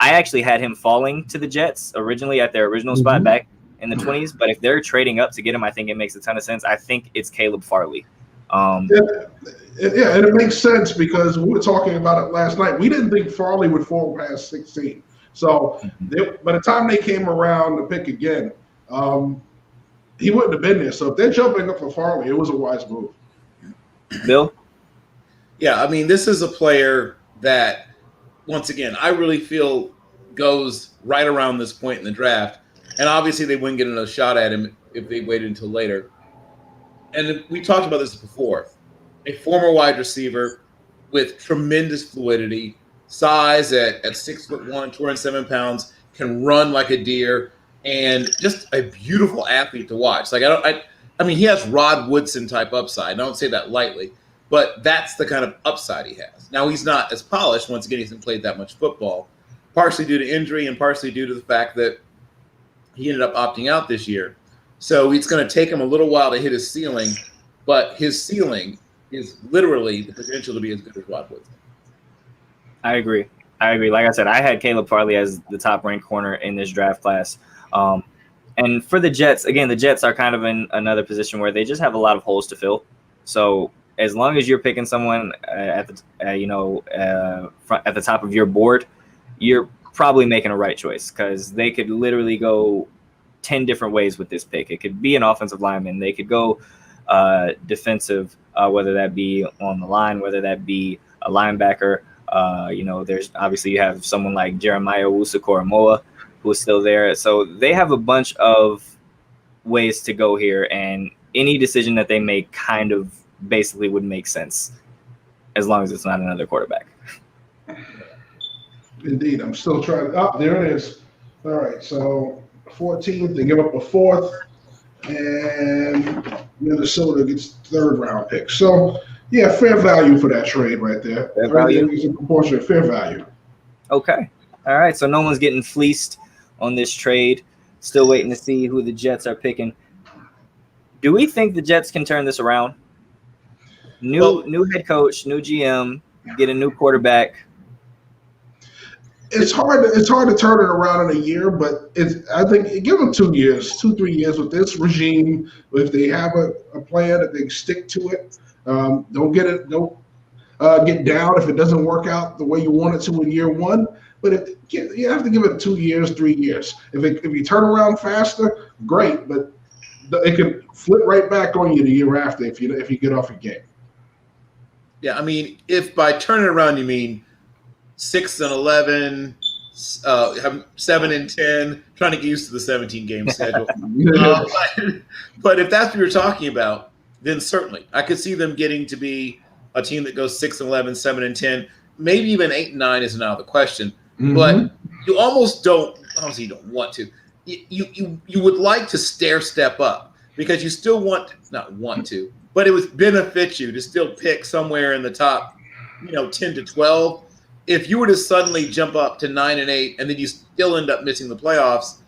I actually had him falling to the Jets originally at their original spot back in the 20s. But if they're trading up to get him, I think it makes a ton of sense. I think it's Caleb Farley. And it makes sense because we were talking about it last night. We didn't think Farley would fall past 16. So by the time they came around to pick again, he wouldn't have been there. So if they're jumping up for Farley, it was a wise move. Bill? Yeah, I mean, this is a player that, once again, I really feel goes right around this point in the draft. And obviously they wouldn't get another shot at him if they waited until later. And we talked about this before. A former wide receiver with tremendous fluidity, size at 6'1", 207 pounds, can run like a deer, and just a beautiful athlete to watch. Like I mean, he has Rod Woodson type upside. I don't say that lightly, but that's the kind of upside he has. Now he's not as polished. Once again, he hasn't played that much football, partially due to injury and partially due to the fact that he ended up opting out this year. So it's going to take him a little while to hit his ceiling, but his ceiling is literally the potential to be as good as Rod Woodson. I agree. Like I said, I had Caleb Farley as the top-ranked corner in this draft class. And for the Jets, again, the Jets are kind of in another position where they just have a lot of holes to fill. So as long as you're picking someone at the top of your board, you're probably making a right choice because they could literally go 10 different ways with this pick. It could be an offensive lineman. They could go defensive, whether that be on the line, whether that be a linebacker. There's obviously you have someone like Jeremiah Owusu-Koramoah who is still there. So they have a bunch of ways to go here, and any decision that they make kind of basically would make sense as long as it's not another quarterback. Indeed. I'm still trying. Oh, there it is. All right. So 14th, they give up a 4th. and Minnesota gets third round pick. So, yeah, fair value for that trade right there. Fair value. Everything is in proportion, fair value. Okay. All right. So no one's getting fleeced on this trade. Still waiting to see who the Jets are picking. Do we think the Jets can turn this around? New head coach, new GM, get a new quarterback. It's hard to turn it around in a year, but I think give them 2 years, 2-3 years with this regime. If they have a plan, that they stick to it. Don't get down if it doesn't work out the way you want it to in year one. But you have to give it 2 years, 3 years. If you turn around faster, great. But it can flip right back on you the year after if you get off a game. Yeah, I mean, if by turn it around you mean 6-11, 7-10, trying to get used to the 17-game schedule. But if that's what you're talking about, then certainly I could see them getting to be a team that goes 6-11, 7-10, maybe even 8-9 isn't out of the question. Mm-hmm. But you almost don't. Obviously, you don't want to. You would like to step up because you still not want to, but it would benefit you to still pick somewhere in the top, 10 to 12. If you were to suddenly jump up to 9-8 and then you still end up missing the playoffs,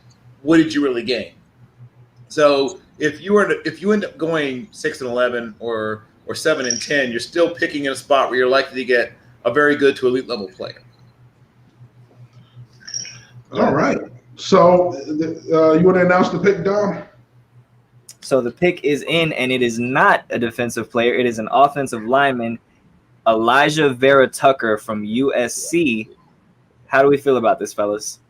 what did you really gain? So if you end up going 6-11 or 7-10, you're still picking in a spot where you're likely to get a very good to elite level player. All right. So you want to announce the pick, Dom? So the pick is in, and it is not a defensive player. It is an offensive lineman, Elijah Vera Tucker from USC. How do we feel about this, fellas?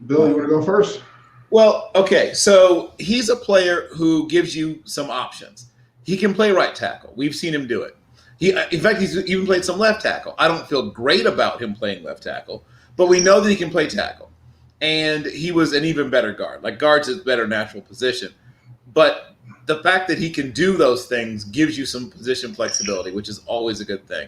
Bill, you want to go first? Well, okay. So he's a player who gives you some options. He can play right tackle. We've seen him do it. In fact, he's even played some left tackle. I don't feel great about him playing left tackle, but we know that he can play tackle. And he was an even better guard. Like, guard's his better natural position. But the fact that he can do those things gives you some position flexibility, which is always a good thing.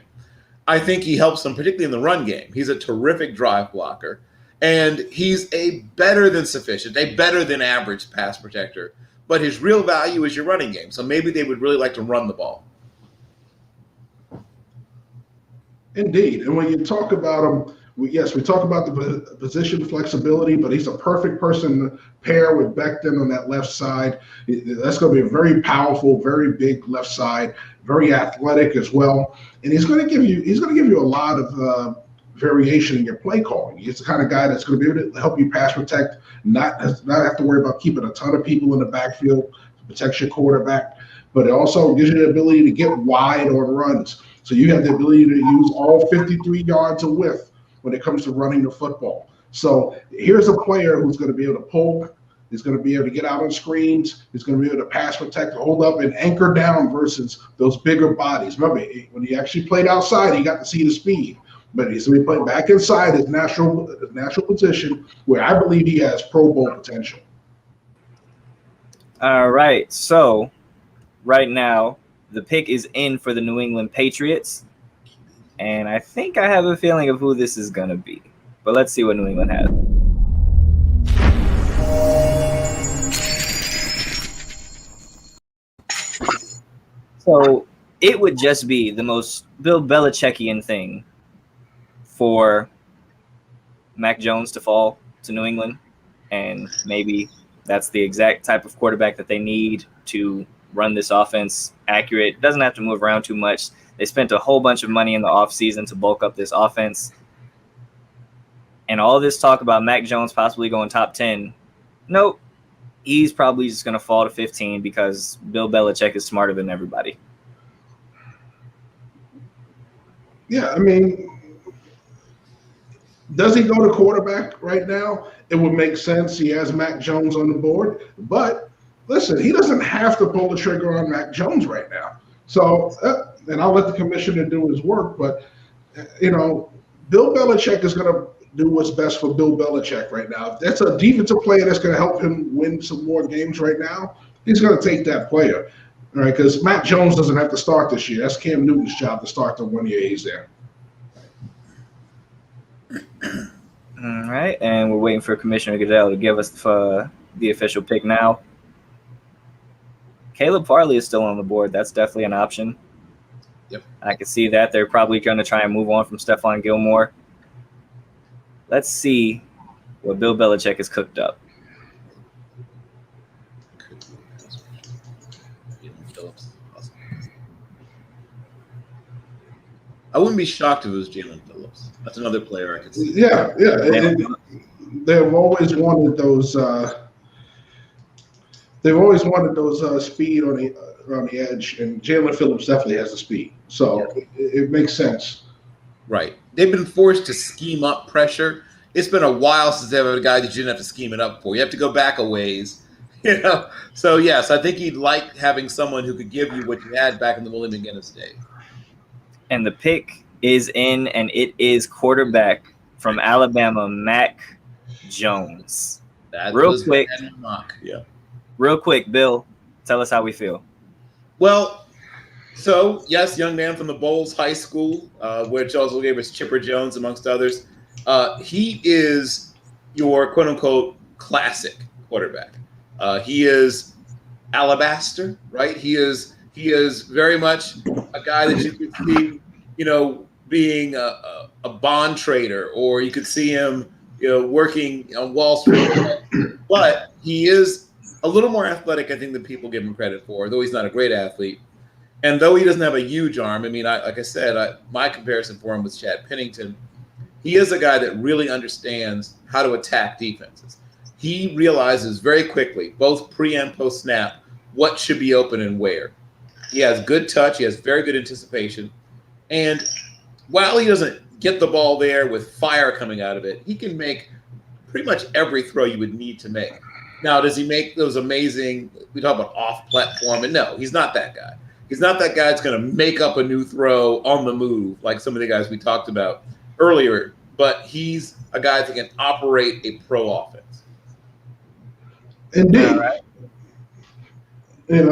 I think he helps them, particularly in the run game. He's a terrific drive blocker. And he's a better than average pass protector. But his real value is your running game. So maybe they would really like to run the ball. Indeed. And when you talk about him, we talk about the position flexibility, but he's a perfect person to pair with Becton on that left side. That's going to be a very powerful, very big left side, very athletic as well. And he's going to give you a lot of variation in your play calling. He's the kind of guy that's going to be able to help you pass protect, not have to worry about keeping a ton of people in the backfield to protect your quarterback, but it also gives you the ability to get wide on runs. So you have the ability to use all 53 yards of width when it comes to running the football. So here's a player who's going to be able to pull. He's going to be able to get out on screens. He's going to be able to pass protect, hold up, and anchor down versus those bigger bodies. Remember, when he actually played outside, he got to see the speed. But he's going to be playing back inside his natural position, where I believe he has Pro Bowl potential. All right. So right now, the pick is in for the New England Patriots. And I think I have a feeling of who this is going to be. But let's see what New England has. So it would just be the most Bill Belichickian thing for Mac Jones to fall to New England. And maybe that's the exact type of quarterback that they need to run this offense accurate. Doesn't have to move around too much. They spent a whole bunch of money in the offseason to bulk up this offense. And all this talk about Mac Jones possibly going top 10, nope. He's probably just going to fall to 15 because Bill Belichick is smarter than everybody. Yeah, I mean, does he go to quarterback right now? It would make sense. He has Mac Jones on the board. But listen, he doesn't have to pull the trigger on Mac Jones right now. So, and I'll let the commissioner do his work, but, Bill Belichick is going to do what's best for Bill Belichick right now. If that's a defensive player that's going to help him win some more games right now, he's going to take that player, all right? Because Mac Jones doesn't have to start this year. That's Cam Newton's job to start the 1 year he's there. All right, and we're waiting for Commissioner Goodell to give us the official pick now. Caleb Farley is still on the board. That's definitely an option. Yep. I can see that. They're probably going to try and move on from Stephon Gilmore. Let's see what Bill Belichick has cooked up. I wouldn't be shocked if it was Jalen Phillips. That's another player I could see. Yeah. They've always wanted those. They've always wanted those speed on the edge, and Jalen Phillips definitely has the speed, so it makes sense. Right. They've been forced to scheme up pressure. It's been a while since they have a guy that you didn't have to scheme it up for. You have to go back a ways, So yes, I think he'd like having someone who could give you what you had back in the Willie McGinnis days. And the pick is in, and it is quarterback from Alabama, Mac Jones. That Real was quick. Yeah. Real quick, Bill, tell us how we feel. Well, so yes, young man from the Bowles High School, which also gave us Chipper Jones, amongst others. He is your quote-unquote classic quarterback. He is alabaster, right? He is very much a guy that you could see, being a bond trader, or you could see him, working on Wall Street. But he is a little more athletic, I think, than people give him credit for, though he's not a great athlete. And though he doesn't have a huge arm, like I said, my comparison for him was Chad Pennington. He is a guy that really understands how to attack defenses. He realizes very quickly, both pre and post snap, what should be open and where. He has good touch. He has very good anticipation. And while he doesn't get the ball there with fire coming out of it, he can make pretty much every throw you would need to make. Now, does he make those amazing, we talk about off-platform, and no, he's not that guy. He's not that guy that's going to make up a new throw on the move like some of the guys we talked about earlier, but he's a guy that can operate a pro offense. Indeed. Right. And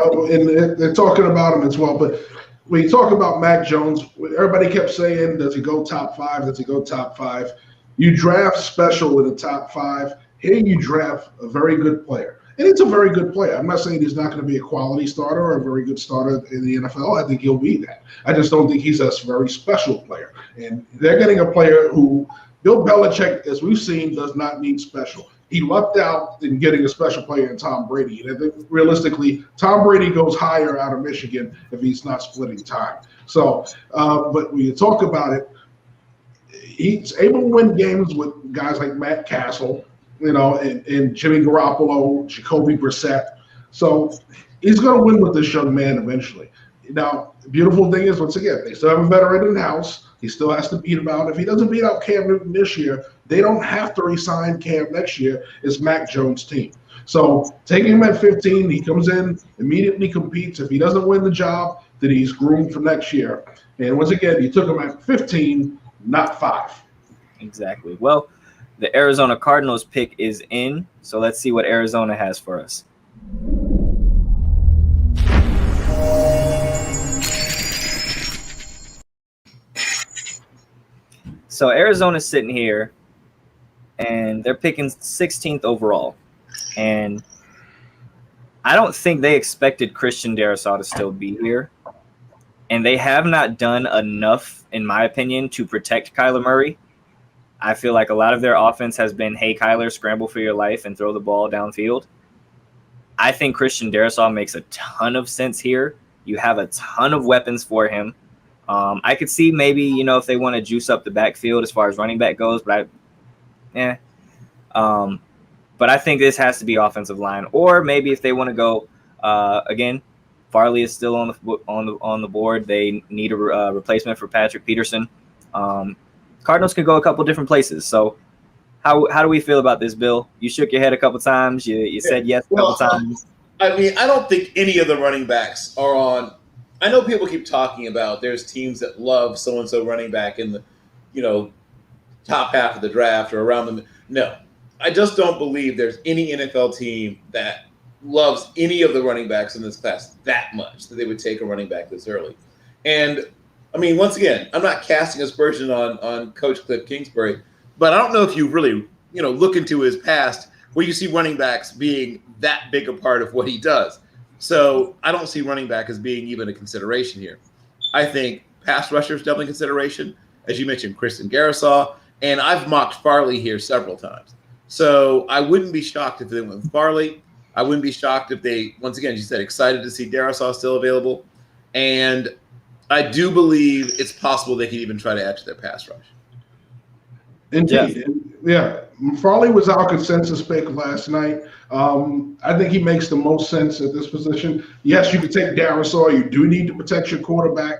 they're talking about him as well, but when you talk about Mac Jones, everybody kept saying, does he go top 5? Does he go top 5? You draft special in the top 5. Here you draft a very good player. And it's a very good player. I'm not saying he's not going to be a quality starter or a very good starter in the NFL. I think he'll be that. I just don't think he's a very special player. And they're getting a player who Bill Belichick, as we've seen, does not need special. He lucked out in getting a special player in Tom Brady. And I think realistically, Tom Brady goes higher out of Michigan if he's not splitting time. So, but when you talk about it, he's able to win games with guys like Matt Castle, and Jimmy Garoppolo, Jacoby Brissett. So he's going to win with this young man eventually. Now, the beautiful thing is, once again, they still have a veteran in-house. He still has to beat him out. If he doesn't beat out Cam Newton this year, they don't have to re-sign Cam next year. It's Mac Jones' team. So taking him at 15, he comes in, immediately competes. If he doesn't win the job, then he's groomed for next year. And once again, you took him at 15, not 5. Exactly. Well, the Arizona Cardinals pick is in, so let's see what Arizona has for us. So Arizona's sitting here, and they're picking 16th overall. And I don't think they expected Christian Darrisaw to still be here. And they have not done enough, in my opinion, to protect Kyler Murray. I feel like a lot of their offense has been, hey, Kyler, scramble for your life and throw the ball downfield. I think Christian Darrisaw makes a ton of sense here. You have a ton of weapons for him. I could see maybe, if they want to juice up the backfield as far as running back goes, but but I think this has to be offensive line, or maybe if they want to go again, Farley is still on the board. They need a replacement for Patrick Peterson. Cardinals could go a couple different places. So how do we feel about this, Bill? You shook your head a couple times. You said yes a couple times. I don't think any of the running backs are on. I know people keep talking about there's teams that love so-and-so running back in the, top half of the draft or around them. No, I just don't believe there's any NFL team that loves any of the running backs in this class that much that they would take a running back this early. And once again, I'm not casting aspersion on Coach Cliff Kingsbury, but I don't know if you really, look into his past where you see running backs being that big a part of what he does. So I don't see running back as being even a consideration here. I think pass rusher is definitely a consideration. As you mentioned, Christian Darrisaw, and I've mocked Farley here several times. So I wouldn't be shocked if they went with Farley. I wouldn't be shocked if they, once again, as you said, excited to see Darrisaw still available. And I do believe it's possible they could even try to add to their pass rush. Indeed. Yeah. Farley was our consensus pick last night. I think he makes the most sense at this position. Yes, you can take Darrisaw. You do need to protect your quarterback.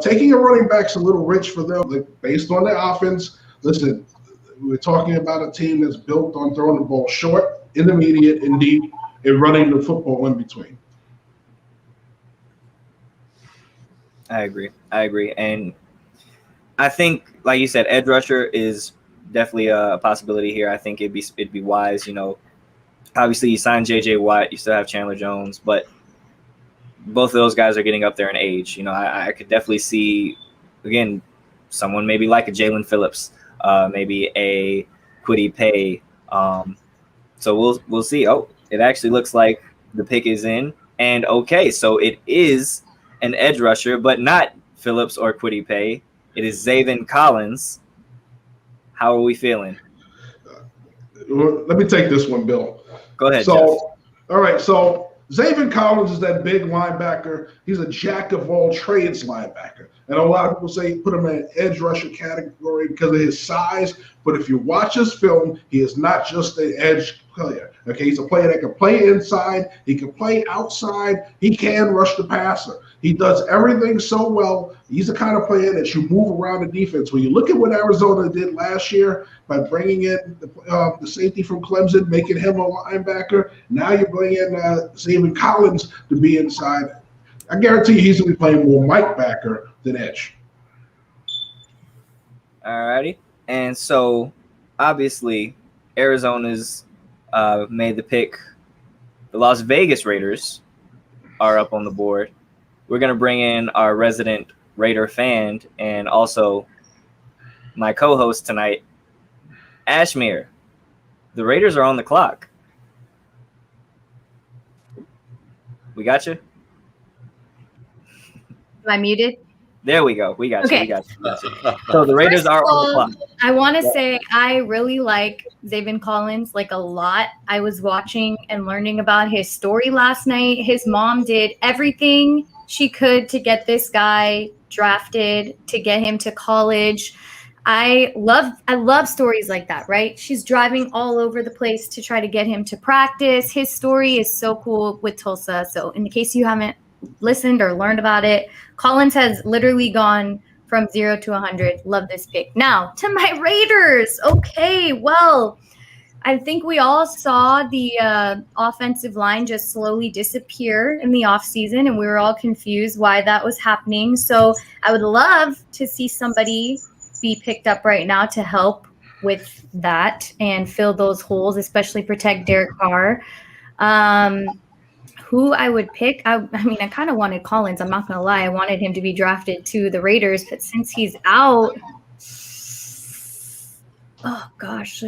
Taking a running back's a little rich for them, like, based on their offense. Listen, we're talking about a team that's built on throwing the ball short, intermediate, and deep, and running the football in between. I agree. And I think, like you said, edge rusher is definitely a possibility here. I think it'd be wise, obviously you signed JJ Watt, you still have Chandler Jones, but both of those guys are getting up there in age. I could definitely see, again, someone maybe like a Jalen Phillips, maybe a Kwity Paye. So we'll see. Oh, it actually looks like the pick is in. And okay, so it is an edge rusher, but not Phillips or Kwity Paye. It is Zaven Collins. How are we feeling? Let me take this one, Bill. Go ahead, So, Jeff. all right. So Zaven Collins is that big linebacker. He's a jack of all trades linebacker. And a lot of people say put him in an edge rusher category because of his size. But if you watch his film, he is not just an edge player. Okay, he's a player that can play inside. He can play outside. He can rush the passer. He does everything so well. He's the kind of player that you move around the defense. When you look at what Arizona did last year by bringing in the safety from Clemson, making him a linebacker, now you're bringing in Zaven Collins to be inside. I guarantee you he's going to be playing more Mike backer than edge. All righty. And so, obviously, Arizona's made the pick. The Las Vegas Raiders are up on the board. We're going to bring in our resident Raider fan and also my co-host tonight, Ashmere. The Raiders are on the clock. We got you? Am I muted? There we go. We got Okay. you. We got you. So the Raiders are on the clock. I want to say I really like Zaven Collins like a lot. I was watching and learning about his story last night. His mom did everything she could to get this guy drafted, to get him to college. I love stories like that, right? She's driving all over the place to try to get him to practice. His story is so cool with Tulsa. So in case you haven't listened or learned about it, Collins has literally gone from 0 to 100. Love this pick. Now to my Raiders. Okay, well, I think we all saw the offensive line just slowly disappear in the offseason, and we were all confused why that was happening. So I would love to see somebody be picked up right now to help with that and fill those holes, especially protect Derek Carr. Who I would pick, I mean, I kind of wanted Collins. I'm not going to lie. I wanted him to be drafted to the Raiders, but since he's out, oh gosh,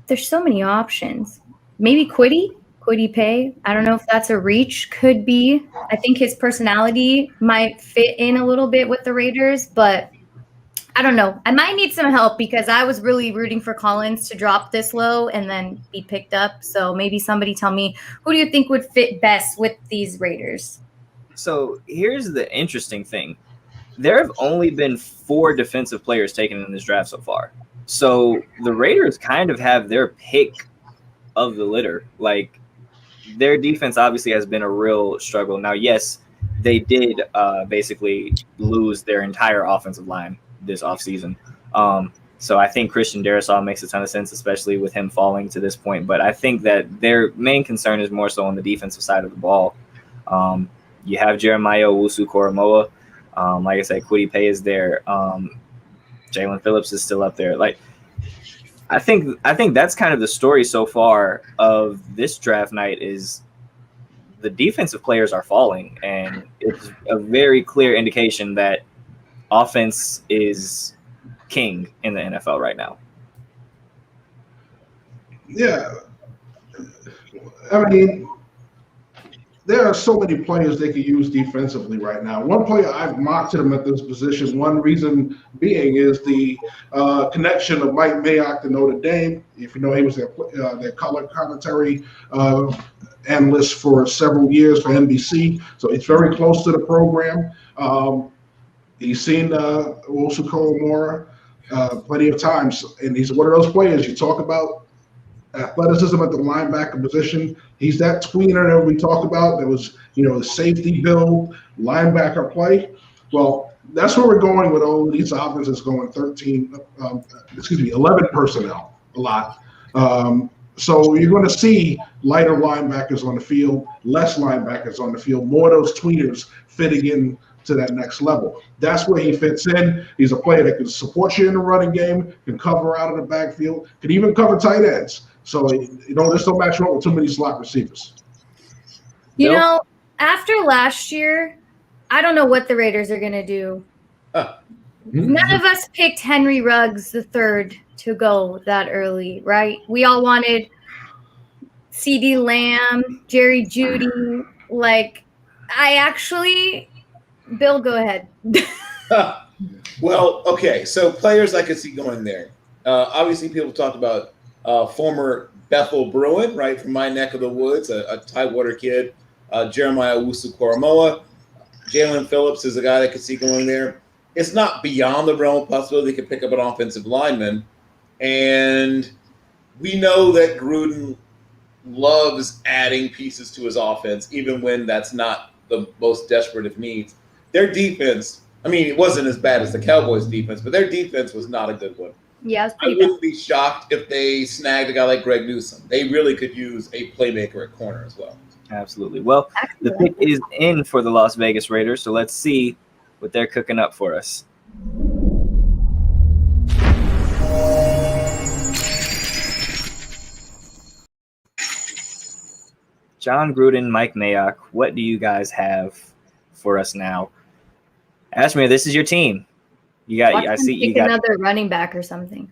there's so many options. Maybe Kwity Paye. I don't know if that's a reach. Could be. I think his personality might fit in a little bit with the Raiders, but I don't know. I might need some help because I was really rooting for Collins to drop this low and then be picked up. So maybe somebody tell me, who do you think would fit best with these Raiders? So here's the interesting thing. There have only been 4 defensive players taken in this draft so far. So the Raiders kind of have their pick of the litter. Like, their defense obviously has been a real struggle. Now, yes, they did basically lose their entire offensive line this offseason. So I think Christian Darrisaw makes a ton of sense, especially with him falling to this point. But I think that their main concern is more so on the defensive side of the ball. You have Jeremiah Owusu-Koramoah. Like I said, Kwity Paye is there. Jalen Phillips is still up there. Like, I think that's kind of the story so far of this draft night is the defensive players are falling, and it's a very clear indication that offense is king in the NFL right now. Yeah. I mean, there are so many players they could use defensively right now. One player I've mocked him at this position, one reason being is the connection of Mike Mayock to Notre Dame. If you know, he was their color commentary analyst for several years for NBC, so he's very close to the program. He's seen Wilson Colomora plenty of times, and he's one of those players you talk about athleticism at the linebacker position. He's that tweener that we talked about that was, the safety build, linebacker play. Well, that's where we're going with all of these offenses going 11 personnel a lot. So you're going to see lighter linebackers on the field, less linebackers on the field, more of those tweeners fitting in to that next level. That's where he fits in. He's a player that can support you in the running game, can cover out of the backfield, can even cover tight ends. So, there's no match wrong with too many slot receivers. After last year, I don't know what the Raiders are going to do. None of us picked Henry Ruggs III to go that early, right? We all wanted CeeDee Lamb, Jerry Jeudy. Bill, go ahead. Well, okay. So players I could see going there. Obviously, people talked about former Bethel Bruin, right, from my neck of the woods, a Tidewater kid, Jeremiah Owusu-Koramoah. Jalen Phillips is a guy that could see going there. It's not beyond the realm of possibility they could pick up an offensive lineman. And we know that Gruden loves adding pieces to his offense, even when that's not the most desperate of needs. Their defense, it wasn't as bad as the Cowboys' defense, but their defense was not a good one. Yeah, I wouldn't be shocked if they snagged a guy like Greg Newsome. They really could use a playmaker at corner as well. Absolutely. Well, the pick is in for the Las Vegas Raiders, so let's see what they're cooking up for us. John Gruden, Mike Mayock, what do you guys have for us now? Ashmere, this is your team. You got. Watch I see. You got another running back or something.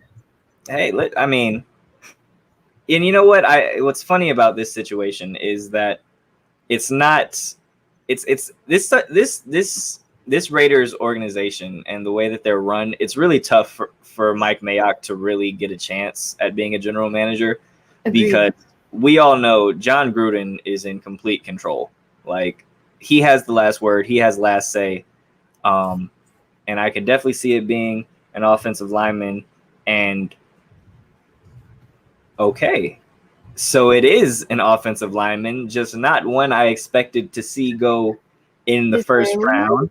Hey, and you know what? What's funny about this situation is that it's not. It's this Raiders organization and the way that they're run. It's really tough for Mike Mayock to really get a chance at being a general manager. Agreed. Because we all know John Gruden is in complete control. He has the last word. He has last say. And I could definitely see it being an offensive lineman. And okay, so it is an offensive lineman, just not one I expected to see go in the first round.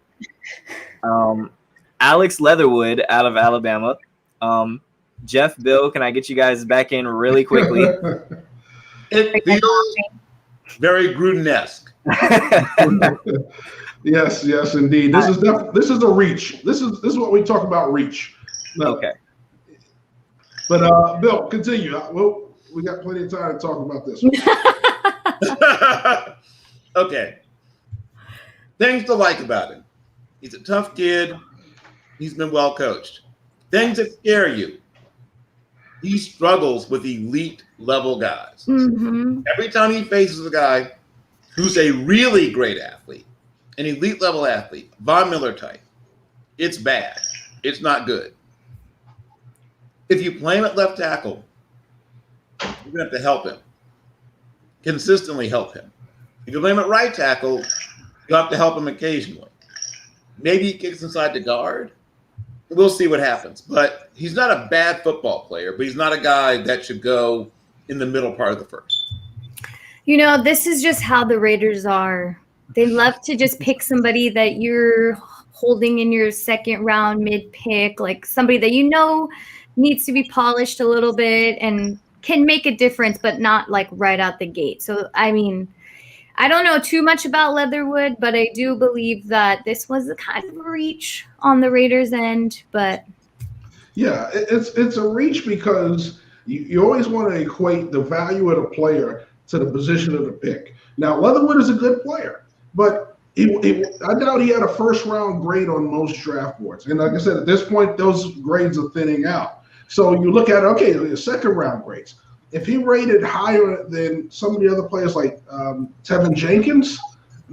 Alex Leatherwood out of Alabama. Jeff, Bill, can I get you guys back in really quickly? It feels very Gruden-esque. Yes, indeed. This is a reach. This is what we talk about, reach. Okay. But Bill, continue. We got plenty of time to talk about this. Okay. Things to like about him. He's a tough kid. He's been well coached. Things that scare you. He struggles with elite level guys. Mm-hmm. Every time he faces a guy who's a really great athlete, an elite level athlete, Von Miller type, it's bad. It's not good. If you play him at left tackle, you're going to have to help him. Consistently help him. If you play him at right tackle, you have to help him occasionally. Maybe he kicks inside the guard. We'll see what happens. But he's not a bad football player, but he's not a guy that should go in the middle part of the first. This is just how the Raiders are. They love to just pick somebody that you're holding in your second round mid-pick, like somebody that needs to be polished a little bit and can make a difference, but not right out the gate. So, I don't know too much about Leatherwood, but I do believe that this was a kind of a reach on the Raiders' end. But yeah, it's a reach because you always want to equate the value of the player to the position of the pick. Now, Leatherwood is a good player, but I doubt he had a first-round grade on most draft boards. And like I said, at this point, those grades are thinning out. So you look at, the second-round grades. If he rated higher than some of the other players like Tevin Jenkins,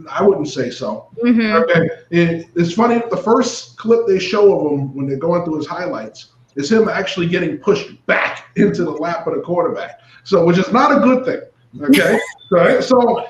I wouldn't say so. Mhm. Okay, it's funny. The first clip they show of him when they're going through his highlights is him actually getting pushed back into the lap of the quarterback. So, which is not a good thing. Okay, right? So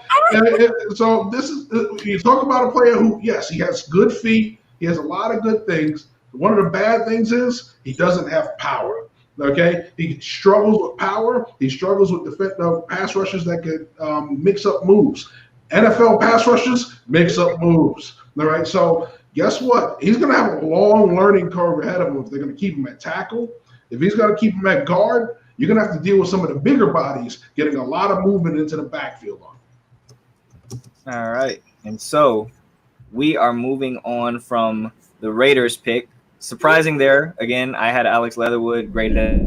this is you talk about a player who, yes, he has good feet. He has a lot of good things. One of the bad things is he doesn't have power. Okay, he struggles with power. He struggles with pass rushers that could mix up moves. NFL pass rushers mix up moves. All right, so guess what? He's going to have a long learning curve ahead of him if they're going to keep him at tackle. If he's going to keep him at guard, you're going to have to deal with some of the bigger bodies getting a lot of movement into the backfield on him. All right, and so we are moving on from the Raiders pick. Surprising there. Again, I had Alex Leatherwood graded at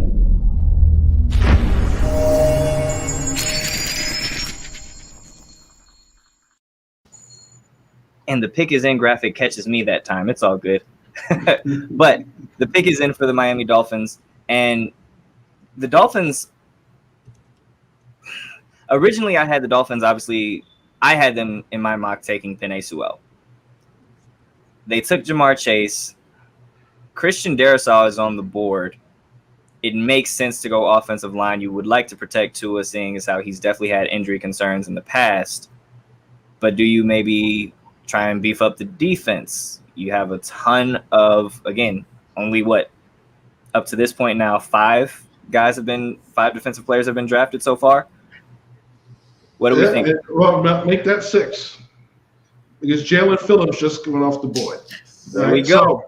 and the pick is in graphic catches me that time. It's all good. But the pick is in for the Miami Dolphins. And the Dolphins, originally I had the Dolphins, obviously, I had them in my mock taking Penei Sewell. They took Jamar Chase. Christian Darrisaw is on the board. It makes sense to go offensive line. You would like to protect Tua, seeing as how he's definitely had injury concerns in the past. But do you maybe try and beef up the defense? You have a ton of, again, only up to this point now, five defensive players have been drafted so far. What do we think? Well, make that 6 because Jalen Phillips just went off the board. There we go.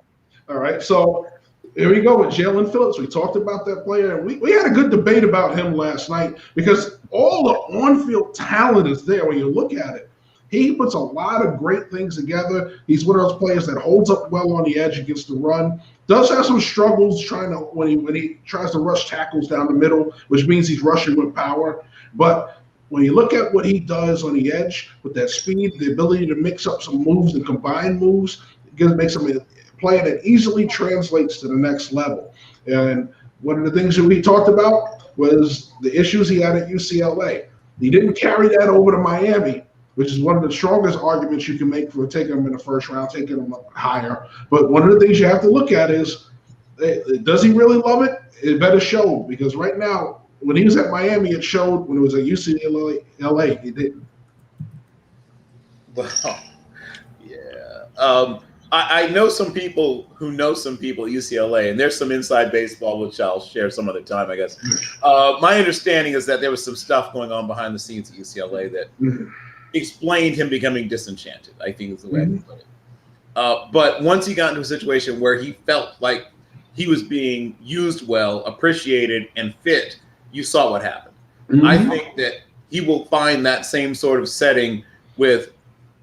All right, so here we go with Jalen Phillips. We talked about that player. We had a good debate about him last night because all the on-field talent is there when you look at it. He puts a lot of great things together. He's one of those players that holds up well on the edge against the run. Does have some struggles when he tries to rush tackles down the middle, which means he's rushing with power. But when you look at what he does on the edge with that speed, the ability to mix up some moves and combine moves, it makes him a player that easily translates to the next level. And one of the things that we talked about was the issues he had at UCLA. He didn't carry that over to Miami, which is one of the strongest arguments you can make for taking him in the first round, taking him up higher. But one of the things you have to look at is, does he really love it? It better show, because right now, when he was at Miami, it showed. When it was at UCLA, he didn't. Well, yeah. I know some people who know some people at UCLA, and there's some inside baseball, which I'll share some other time, I guess. My understanding is that there was some stuff going on behind the scenes at UCLA that explained him becoming disenchanted, I think is the way I can put it. But once he got into a situation where he felt like he was being used well, appreciated, and fit, you saw what happened. I think that he will find that same sort of setting with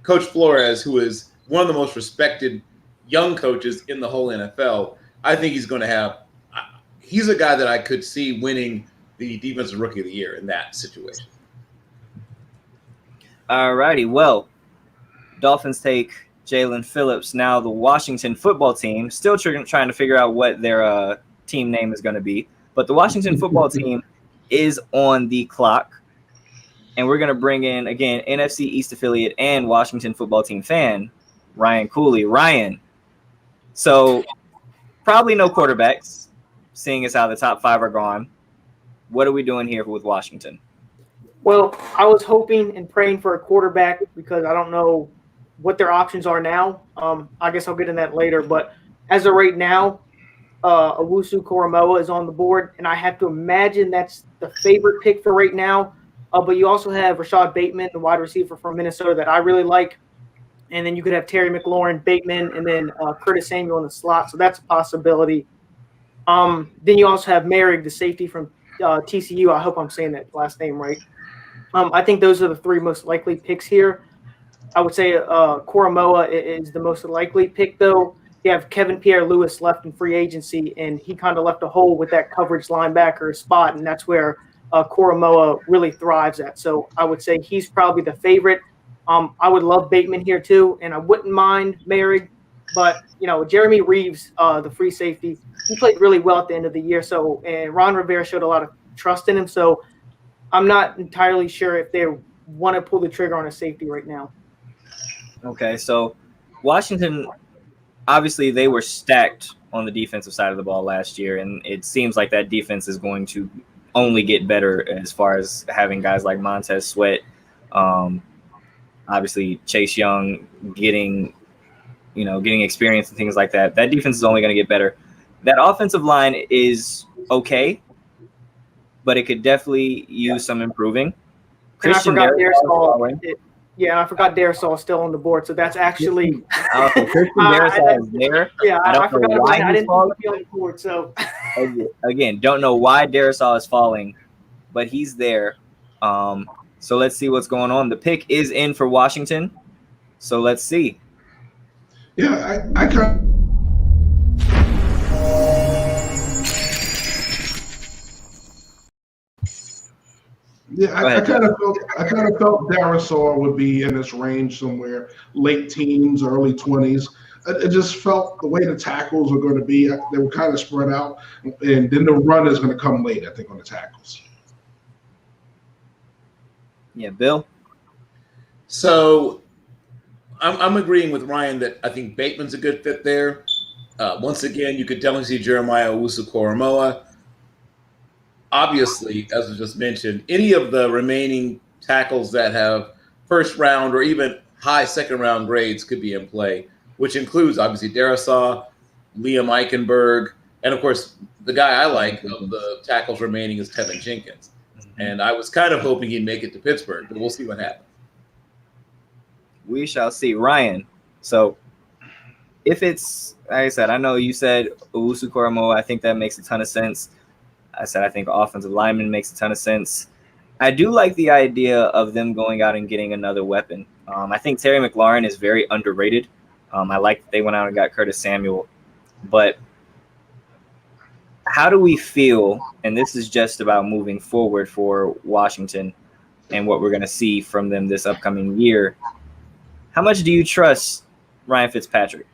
Coach Flores, who is one of the most respected young coaches in the whole NFL. I think he's going to have – he's a guy that I could see winning the Defensive Rookie of the Year in that situation. All righty. Well, Dolphins take Jalen Phillips. Now the Washington football team, still trying to figure out what their team name is going to be. But the Washington football team is on the clock. And we're going to bring in, again, NFC East affiliate and Washington football team fan, Ryan Cooley. Ryan, so probably no quarterbacks, seeing as how the top 5 are gone. What are we doing here with Washington? Well, I was hoping and praying for a quarterback because I don't know what their options are now. I guess I'll get in that later. But as of right now, Owusu Koromoa is on the board, and I have to imagine that's the favorite pick for right now. But you also have Rashad Bateman, the wide receiver from Minnesota that I really like. And then you could have Terry McLaurin, Bateman, and then Curtis Samuel in the slot. So that's a possibility. Then you also have Merrick, the safety from TCU. I hope I'm saying that last name right. I think those are the 3 most likely picks here. I would say Koromoa is the most likely pick, though. You have Kevin Pierre-Louis left in free agency, and he kind of left a hole with that coverage linebacker spot, and that's where Koromoa really thrives at. So I would say he's probably the favorite. I would love Bateman here too, and I wouldn't mind Merrick, but Jeremy Reeves, the free safety, he played really well at the end of the year. So, and Ron Rivera showed a lot of trust in him. So I'm not entirely sure if they want to pull the trigger on a safety right now. Okay, so Washington, obviously they were stacked on the defensive side of the ball last year, and it seems like that defense is going to only get better as far as having guys like Montez Sweat, obviously Chase Young getting experience and things like that. That defense is only going to get better. That offensive line is okay, but it could definitely use some improving. Christian Darrisaw. Yeah, I forgot Darrisaw is still on the board, so that's actually. Okay, Christian Darrisaw is there. Yeah, I don't know why I didn't falling. think he was on the board, so. Again, don't know why Darrisaw is falling, but he's there. So let's see what's going on. The pick is in for Washington, so let's see. Yeah, I kind I kind of felt Darrisaw would be in this range somewhere, late teens, early 20s. It just felt the way the tackles are going to be, they were kind of spread out, and then the run is going to come late, I think, on the tackles. Yeah, Bill? So I'm agreeing with Ryan that I think Bateman's a good fit there. Once again, you could definitely see Jeremiah Owusu-Koramoah. Obviously, as was just mentioned, any of the remaining tackles that have first round or even high second round grades could be in play, which includes obviously Darrisaw, Liam Eichenberg, and of course the guy I like of the tackles remaining is Tevin Jenkins. And I was kind of hoping he'd make it to Pittsburgh, but we'll see what happens. We shall see. Ryan, so if it's, like I said, I know you said Owusu-Koramoah, I think that makes a ton of sense. I said I think offensive lineman makes a ton of sense. I do like the idea of them going out and getting another weapon. I think Terry McLaurin is very underrated. I like that they went out and got Curtis Samuel. But how do we feel, and this is just about moving forward for Washington and what we're going to see from them this upcoming year, how much do you trust Ryan Fitzpatrick?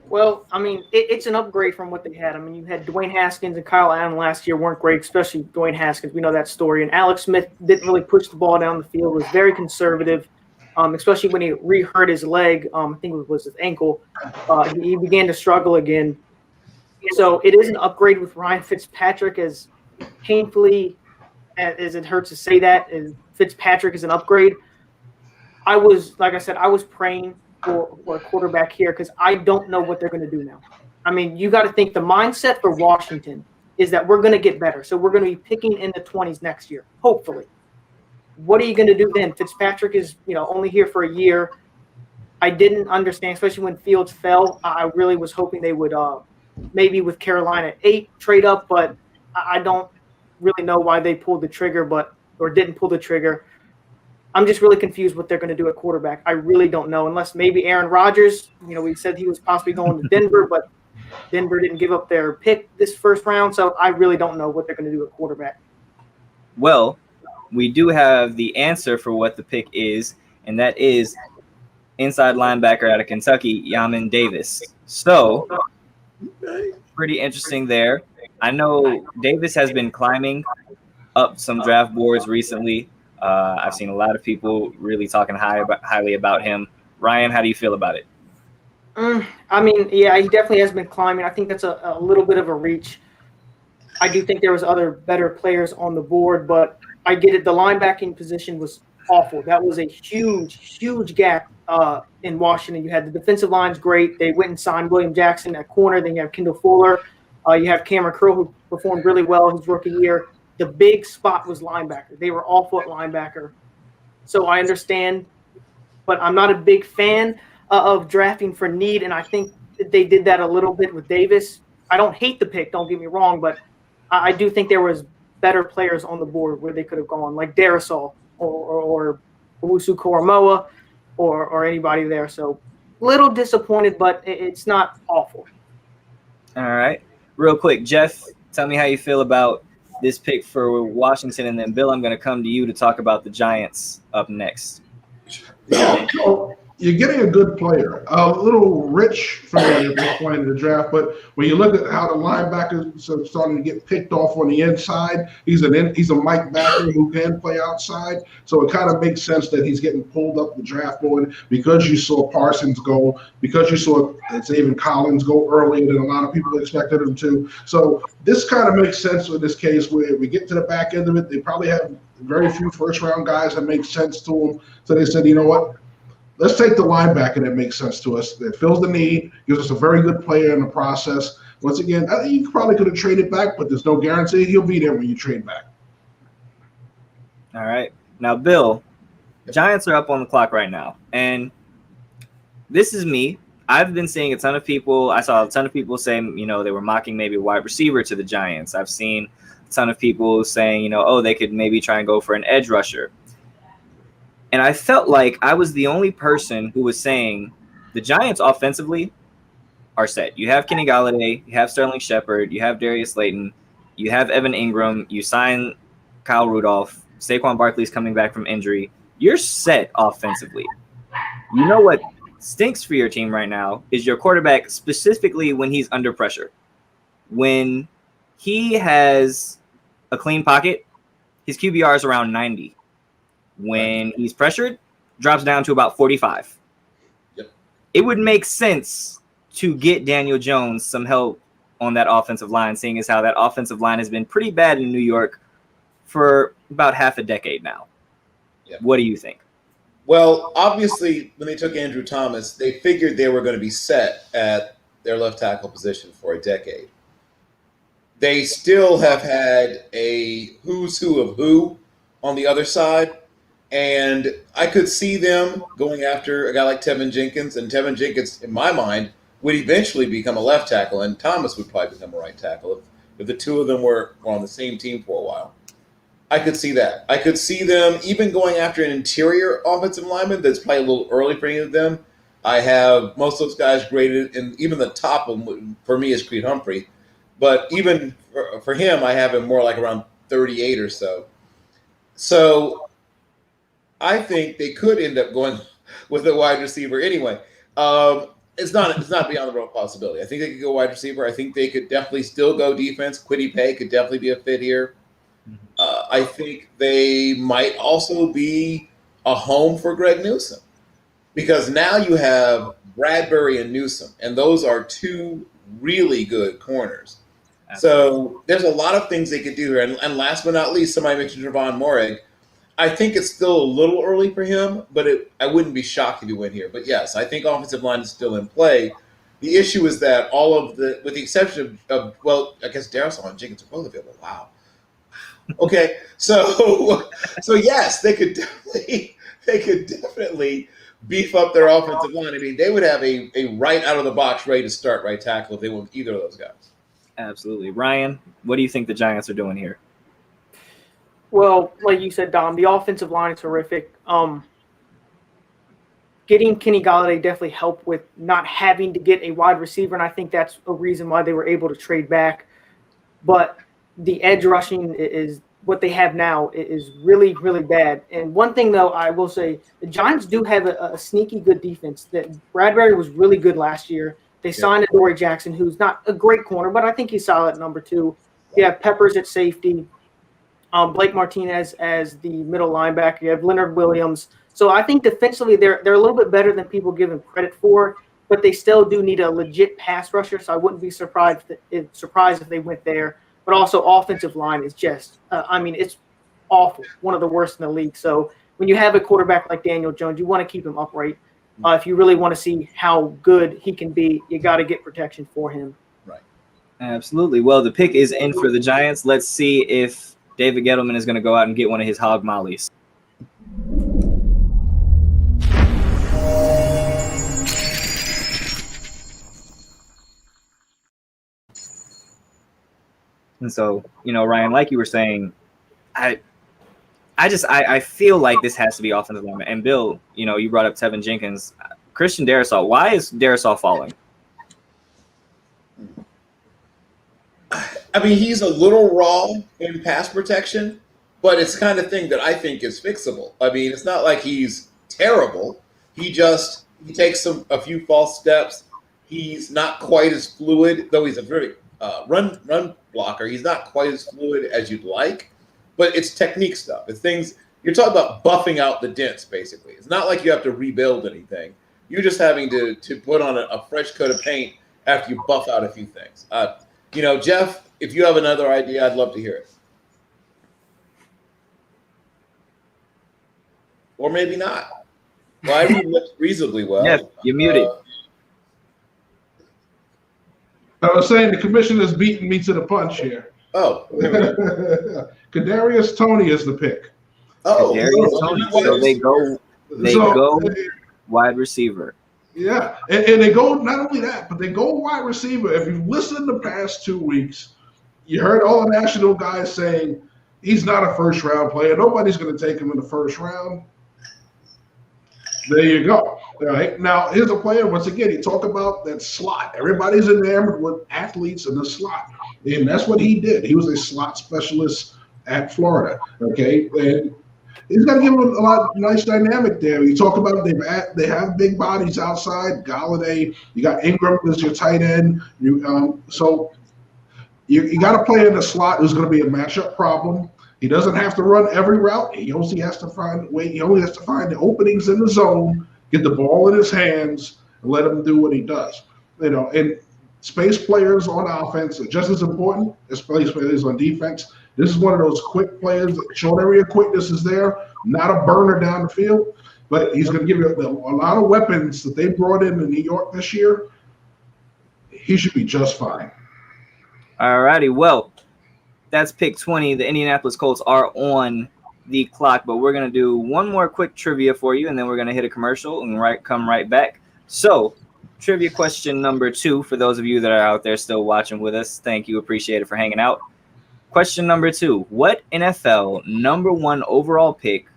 Well, I mean, it's an upgrade from what they had. I mean, you had Dwayne Haskins and Kyle Allen last year weren't great, especially Dwayne Haskins. We know that story. And Alex Smith didn't really push the ball down the field, was very conservative, especially when he re-hurt his leg. I think it was his ankle. He began to struggle again. So it is an upgrade with Ryan Fitzpatrick, as painfully as it hurts to say that. And Fitzpatrick is an upgrade. I was praying for a quarterback here because I don't know what they're going to do now. I mean, you got to think the mindset for Washington is that we're going to get better. So we're going to be picking in the 20s next year, hopefully. What are you going to do then? Fitzpatrick is, only here for a year. I didn't understand, especially when Fields fell. I really was hoping they would maybe with Carolina at 8 trade up, but I don't really know why they pulled the trigger or didn't pull the trigger. I'm just really confused what they're going to do at quarterback. I really don't know, unless maybe Aaron Rodgers, we said he was possibly going to Denver, but Denver didn't give up their pick this first round. So I really don't know what they're going to do at quarterback. Well, we do have the answer for what the pick is, and that is inside linebacker out of Kentucky, Yamin Davis. So pretty interesting there. I know Davis has been climbing up some draft boards recently. I've seen a lot of people really talking highly about him. Ryan, how do you feel about it? I mean, yeah, he definitely has been climbing. I think that's a little bit of a reach. I do think there was other better players on the board, but I get it. The linebacking position was awful. That was a huge, huge gap in Washington. You had the defensive line's great. They went and signed William Jackson at corner. Then you have Kendall Fuller. You have Cameron Curl, who performed really well his rookie year. The big spot was linebacker. They were awful at linebacker. So I understand, but I'm not a big fan of drafting for need, and I think that they did that a little bit with Davis. I don't hate the pick, don't get me wrong, but I do think there was better players on the board where they could have gone, like Darrisaw or Owusu-Koramoah or anybody there. So a little disappointed, but it's not awful. All right. Real quick, Jeff, tell me how you feel about this pick for Washington, and then Bill, I'm going to come to you to talk about the Giants up next. Yeah, so you're getting a good player. A little rich for me at this point in the draft, but when you look at how the linebackers are starting to get picked off on the inside, he's a Mike backer who can play outside. So it kind of makes sense that he's getting pulled up the draft board because you saw Parsons go, because you saw Zaven Collins go earlier than a lot of people expected him to. So this kind of makes sense in this case where we get to the back end of it. They probably have very few first-round guys that make sense to them. So they said, you know what? Let's take the linebacker that makes sense to us, that fills the need, gives us a very good player in the process. Once again, I think you probably could have traded back, but there's no guarantee he'll be there when you trade back. All right. Now, Bill, Giants are up on the clock right now. And this is me. I've been seeing a ton of people. I saw a ton of people saying, they were mocking maybe a wide receiver to the Giants. I've seen a ton of people saying, they could maybe try and go for an edge rusher. And I felt like I was the only person who was saying the Giants offensively are set. You have Kenny Golladay, you have Sterling Shepard, you have Darius Slayton, you have Evan Ingram, you sign Kyle Rudolph, Saquon Barkley's coming back from injury. You're set offensively. You know what stinks for your team right now is your quarterback, specifically when he's under pressure. When he has a clean pocket, his QBR is around 90. When he's pressured, drops down to about 45. Yep. It would make sense to get Daniel Jones some help on that offensive line, seeing as how that offensive line has been pretty bad in New York for about half a decade now. Yep. What do you think? Well, obviously, when they took Andrew Thomas, they figured they were going to be set at their left tackle position for a decade. They still have had a who's who of who on the other side. And I could see them going after a guy like Tevin Jenkins. And Tevin Jenkins, in my mind, would eventually become a left tackle. And Thomas would probably become a right tackle if the two of them were on the same team for a while. I could see that. I could see them even going after an interior offensive lineman. That's probably a little early for any of them. I have most of those guys graded, and even the top of them, for me, is Creed Humphrey. But even for him, I have him more like around 38 or so. So I think they could end up going with a wide receiver anyway. It's not beyond the realm of possibility. I think they could go wide receiver. I think they could definitely still go defense. Kwity Paye could definitely be a fit here. I think they might also be a home for Greg Newsome because now you have Bradbury and Newsome, and those are two really good corners. So there's a lot of things they could do here. And last but not least, somebody mentioned Javon Morig. I think it's still a little early for him, but I wouldn't be shocked if he went here. But yes, I think offensive line is still in play. The issue is that all of with the exception of I guess Darrisaw and Jenkins are both available. Wow. Okay, so yes, they could definitely beef up their offensive line. I mean, they would have a right out of the box ready to start right tackle if they went with either of those guys. Absolutely. Ryan, what do you think the Giants are doing here? Well, like you said, Dom, the offensive line is horrific. Getting Kenny Golladay definitely helped with not having to get a wide receiver, and I think that's a reason why they were able to trade back. But the edge rushing is what they have now is really, really bad. And one thing, though, I will say, the Giants do have a sneaky good defense. That Bradbury was really good last year. They signed Adoree Jackson, who's not a great corner, but I think he's solid at number 2. You have Peppers at safety. Blake Martinez as the middle linebacker. You have Leonard Williams. So I think defensively they're a little bit better than people give them credit for, but they still do need a legit pass rusher. So I wouldn't be surprised if they went there. But also offensive line is just, it's awful. One of the worst in the league. So when you have a quarterback like Daniel Jones, you want to keep him upright. If you really want to see how good he can be, you got to get protection for him. Right. Absolutely. Well, the pick is in for the Giants. Let's see if David Gettleman is going to go out and get one of his hog mollies. And so, Ryan, like you were saying, I feel like this has to be offensive lineman. And Bill, you brought up Tevin Jenkins. Christian Darrisaw. Why is Darrisaw falling? I mean, he's a little raw in pass protection, but it's the kind of thing that I think is fixable. I mean, it's not like he's terrible. He just he takes a few false steps. He's not quite as fluid, though he's a very run blocker. He's not quite as fluid as you'd like, but it's technique stuff. It's things you're talking about buffing out the dents, basically. It's not like you have to rebuild anything. You're just having to put on a fresh coat of paint after you buff out a few things. Jeff, if you have another idea, I'd love to hear it. Or maybe not. Well, I read reasonably well. Yeah, you're muted. I was saying the commissioner's beating me to the punch here. Oh. Kadarius Toney is the pick. Oh. Kadarius Toney. So they go wide receiver. Yeah, and they go not only that, but they go wide receiver. If you've listened the past 2 weeks, you heard all the national guys saying he's not a first-round player. Nobody's going to take him in the first round. There you go. All right. Now, here's a player. Once again, you talk about that slot. Everybody's enamored with athletes in the slot. And that's what he did. He was a slot specialist at Florida. Okay. And he's going to give him a lot of nice dynamic there. You talk about they have big bodies outside. Galladay. You got Ingram as your tight end. So you got to play in the slot who's going to be a matchup problem. He doesn't have to run every route. He only has to find the openings in the zone, get the ball in his hands, and let him do what he does. And space players on offense are just as important as space players on defense. This is one of those quick players. Short area quickness is there, not a burner down the field, but he's going to give you a lot of weapons that they brought in New York this year. He should be just fine. All righty. Well, that's pick 20. The Indianapolis Colts are on the clock, but we're going to do one more quick trivia for you, and then we're going to hit a commercial and come right back. So, trivia question number 2, for those of you that are out there still watching with us, thank you. Appreciate it for hanging out. Question number 2, what NFL number 1 overall pick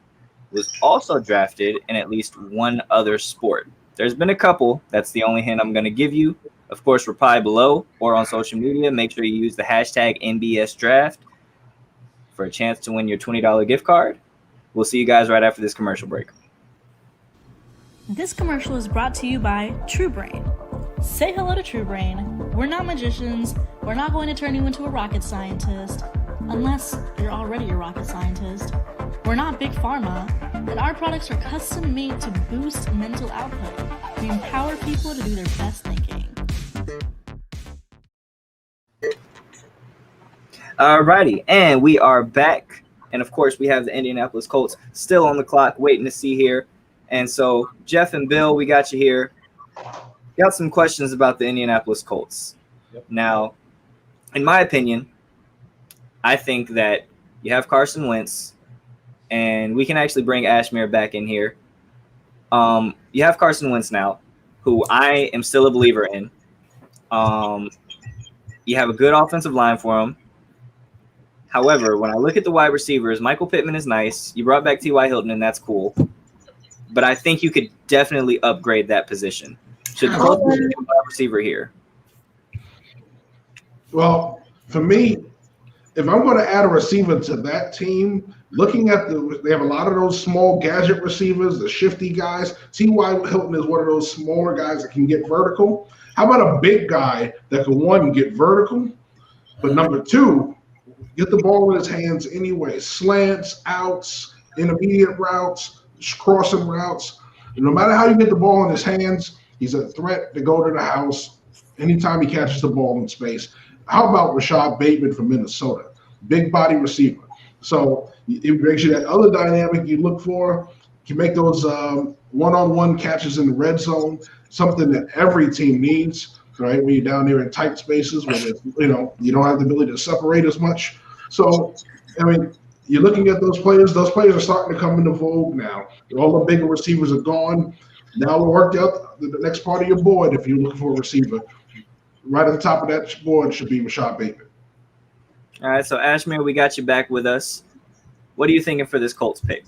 was also drafted in at least one other sport? There's been a couple. That's the only hint I'm going to give you. Of course, reply below or on social media. Make sure you use the hashtag NBSDraft for a chance to win your $20 gift card. We'll see you guys right after this commercial break. This commercial is brought to you by TrueBrain. Say hello to TrueBrain. We're not magicians. We're not going to turn you into a rocket scientist, unless you're already a rocket scientist. We're not Big Pharma, and our products are custom made to boost mental output. We empower people to do their best thinking. Alrighty, and we are back. And of course, we have the Indianapolis Colts still on the clock, waiting to see here. And so, Jeff and Bill, we got you here. Got some questions about the Indianapolis Colts. Yep. Now, in my opinion, I think that you have Carson Wentz, and we can actually bring Ashmere back in here. You have Carson Wentz now, who I am still a believer in. You have a good offensive line for him. However, when I look at the wide receivers, Michael Pittman is nice. You brought back T.Y. Hilton, and that's cool. But I think you could definitely upgrade that position. Should the Colts be a wide receiver here? Well, for me, if I'm going to add a receiver to that team, looking at they have a lot of those small gadget receivers, the shifty guys. T.Y. Hilton is one of those smaller guys that can get vertical. How about a big guy that can, 1, get vertical, but number 2, get the ball in his hands anyway. Slants, outs, intermediate routes, crossing routes. And no matter how you get the ball in his hands, he's a threat to go to the house anytime he catches the ball in space. How about Rashad Bateman from Minnesota? Big body receiver. So it makes you that other dynamic you look for. You make those one-on-one catches in the red zone, something that every team needs, right? When you're down there in tight spaces where you don't have the ability to separate as much. So, I mean, you're looking at those players. Those players are starting to come into vogue now. All the bigger receivers are gone. Now we worked out the next part of your board if you're looking for a receiver. Right at the top of that board should be Rashad Bateman. All right, so Ashmere, we got you back with us. What are you thinking for this Colts pick?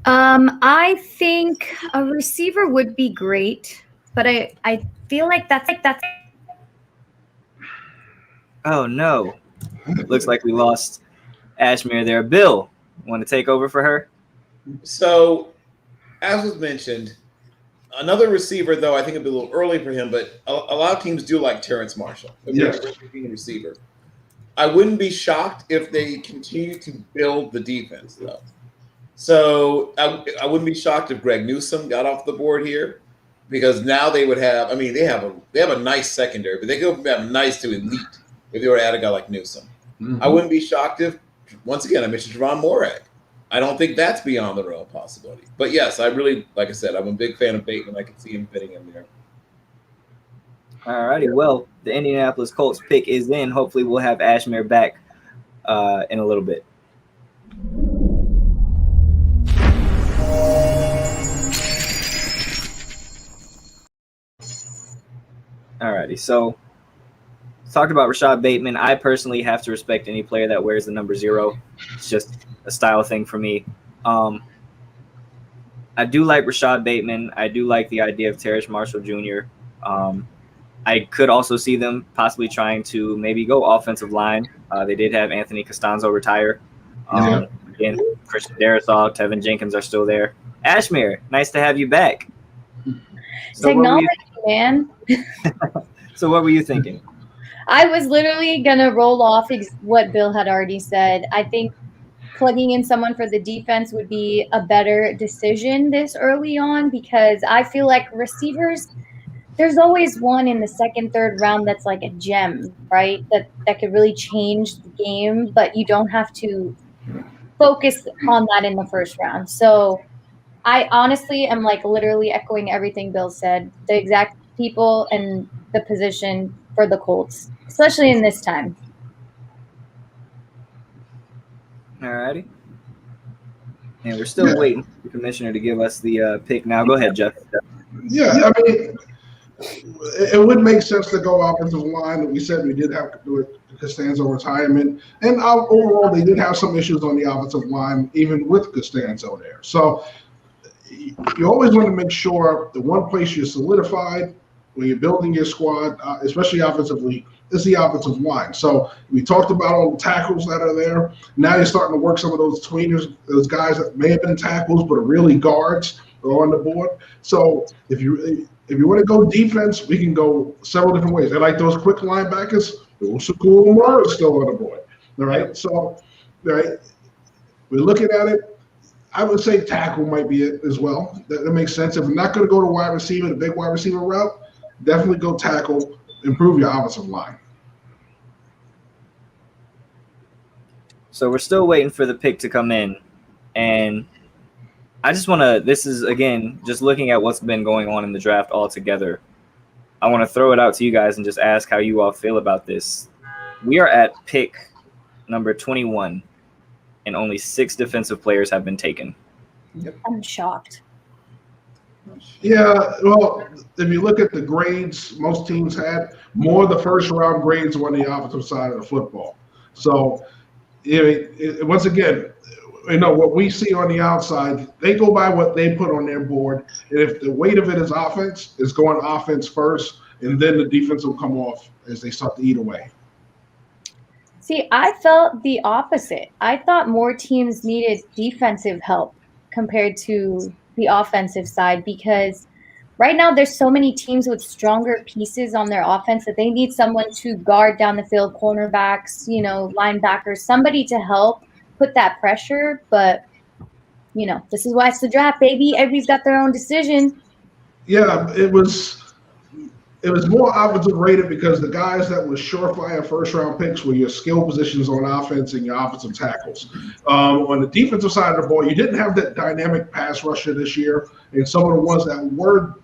I think a receiver would be great, but I feel like that's Oh no. Looks like we lost Ashmere there. Bill, want to take over for her? So as was mentioned, another receiver, though, I think it'd be a little early for him, but a lot of teams do like Terrence Marshall. Yes. Being a receiver. I wouldn't be shocked if they continue to build the defense, though. So I wouldn't be shocked if Greg Newsome got off the board here, because now they would have. I mean, they have a nice secondary, but they go from have nice to elite if they were to add a guy like Newsome. Mm-hmm. I wouldn't be shocked if, once again, I mentioned Javon Morag. I don't think that's beyond the realm of possibility. But yes, I really, like I said, I'm a big fan of Bateman. I can see him fitting in there. All righty. Well, the Indianapolis Colts pick is in. Hopefully, we'll have Ashmere back in a little bit. All righty. So, talked about Rashad Bateman. I personally have to respect any player that wears the number 0. It's just a style thing for me. I do like Rashad Bateman. I do like the idea of Terrace Marshall Jr. I could also see them possibly trying to maybe go offensive line. They did have Anthony Costanzo retire. Again, Christian Darrisaw, Tevin Jenkins are still there. Ashmere, nice to have you back. So Technology, man. So what were you thinking? I was literally going to roll off what Bill had already said. I think plugging in someone for the defense would be a better decision this early on, because I feel like receivers, there's always one in the second, third round that's like a gem, right? That could really change the game, but you don't have to focus on that in the first round. So I honestly am like literally echoing everything Bill said. The exact people and the position for the Colts, especially in this time. All righty. And we're still waiting for the commissioner to give us the pick now. Go ahead, Jeff. Yeah, I mean, it would make sense to go offensive line. We said we did have to do it Costanzo retirement. And overall, they did have some issues on the offensive line, even with Costanzo there. So you always want to make sure the one place you're solidified when you're building your squad, especially offensively, is the offensive line. So we talked about all the tackles that are there. Now you're starting to work some of those tweeners, those guys that may have been tackles but are really guards are on the board. So if you want to go defense, we can go several different ways. I like those quick linebackers. Shakur Umar is still on the board. All right. So, we're looking at it. I would say tackle might be it as well. That makes sense. If we're not going to go to wide receiver, the big wide receiver route, definitely go tackle, improve your offensive line. So we're still waiting for the pick to come in. And I just want to – this is, again, just looking at what's been going on in the draft altogether. I want to throw it out to you guys and just ask how you all feel about this. We are at pick number 21, and only 6 defensive players have been taken. I'm shocked. Yeah, well, if you look at the grades most teams had, more of the first-round grades were on the offensive side of the football. So, once again, what we see on the outside, they go by what they put on their board. And if the weight of it is offense, it's going offense first, and then the defense will come off as they start to eat away. See, I felt the opposite. I thought more teams needed defensive help compared to the offensive side, because right now there's so many teams with stronger pieces on their offense that they need someone to guard down the field, cornerbacks, linebackers, somebody to help put that pressure. But, this is why it's the draft, baby. Everybody's got their own decision. Yeah, it was more offensive rated because the guys that were surefire first-round picks were your skill positions on offense and your offensive tackles. On the defensive side of the ball, you didn't have that dynamic pass rusher this year, and some of the ones that were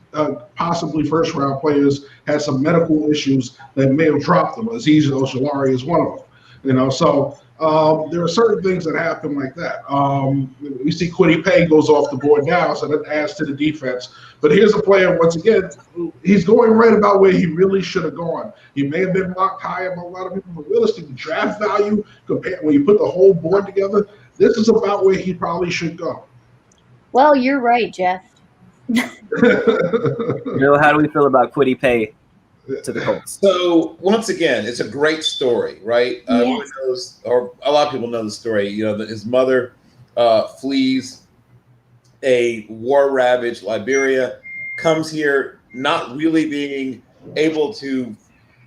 possibly first-round players had some medical issues that may have dropped them. Azeez Ojulari is one of them. So there are certain things that happen like that. We see Kwity Paye goes off the board now, so that adds to the defense. But here's a player, once again, he's going right about where he really should have gone. He may have been mocked higher by a lot of people, but realistic draft value, compared when you put the whole board together, this is about where he probably should go. Well, you're right, Jeff. Bill, how do we feel about Kwity Paye to the Colts? So once again, it's a great story, right? Yes. Everyone knows, or a lot of people know the story. His mother flees a war-ravaged Liberia, comes here not really being able to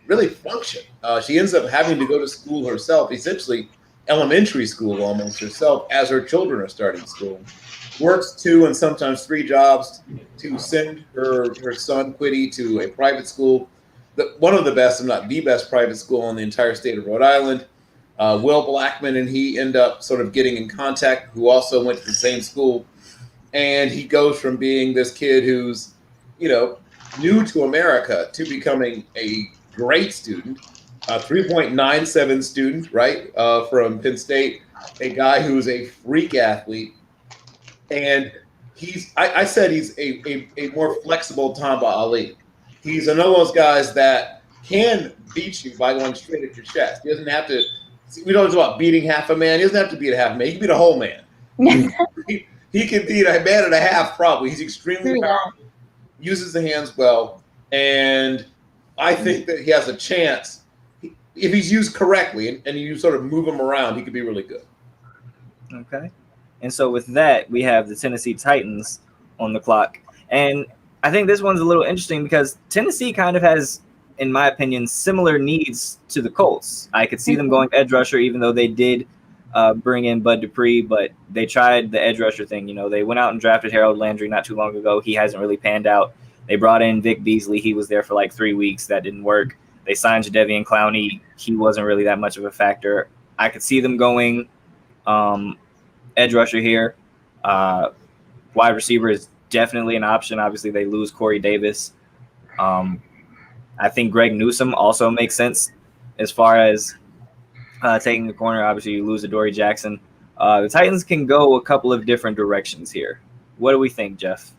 really function. She ends up having to go to school herself, essentially elementary school almost herself, as her children are starting school. Works 2 and sometimes 3 jobs to send her son Quiddy to a private school, one of the best, if not the best, private school in the entire state of Rhode Island. Will Blackman and he end up sort of getting in contact, who also went to the same school. And he goes from being this kid who's, new to America to becoming a great student, a 3.97 student, right, from Penn State, a guy who's a freak athlete. And I said he's a more flexible Tamba Ali. He's another one of those guys that can beat you by going straight at your chest. He doesn't have to, we don't talk about beating half a man. He doesn't have to beat a half a man. He can beat a whole man. He can beat a man and a half, probably. He's extremely powerful, uses the hands well, and I think that he has a chance. If he's used correctly and you sort of move him around, he could be really good. Okay. And so with that, we have the Tennessee Titans on the clock. And I think this one's a little interesting because Tennessee kind of has, in my opinion, similar needs to the Colts. I could see them going edge rusher, even though they did bring in Bud Dupree, but they tried the edge rusher thing. They went out and drafted Harold Landry not too long ago. He hasn't really panned out. They brought in Vic Beasley. He was there for like 3 weeks. That didn't work. They signed Jadeveon Clowney. He wasn't really that much of a factor. I could see them going edge rusher here. Wide receiver is definitely an option. Obviously, they lose Corey Davis. I think Greg Newsome also makes sense as far as taking the corner. Obviously, you lose Adoree Jackson. The Titans can go a couple of different directions here. What do we think, Jeff?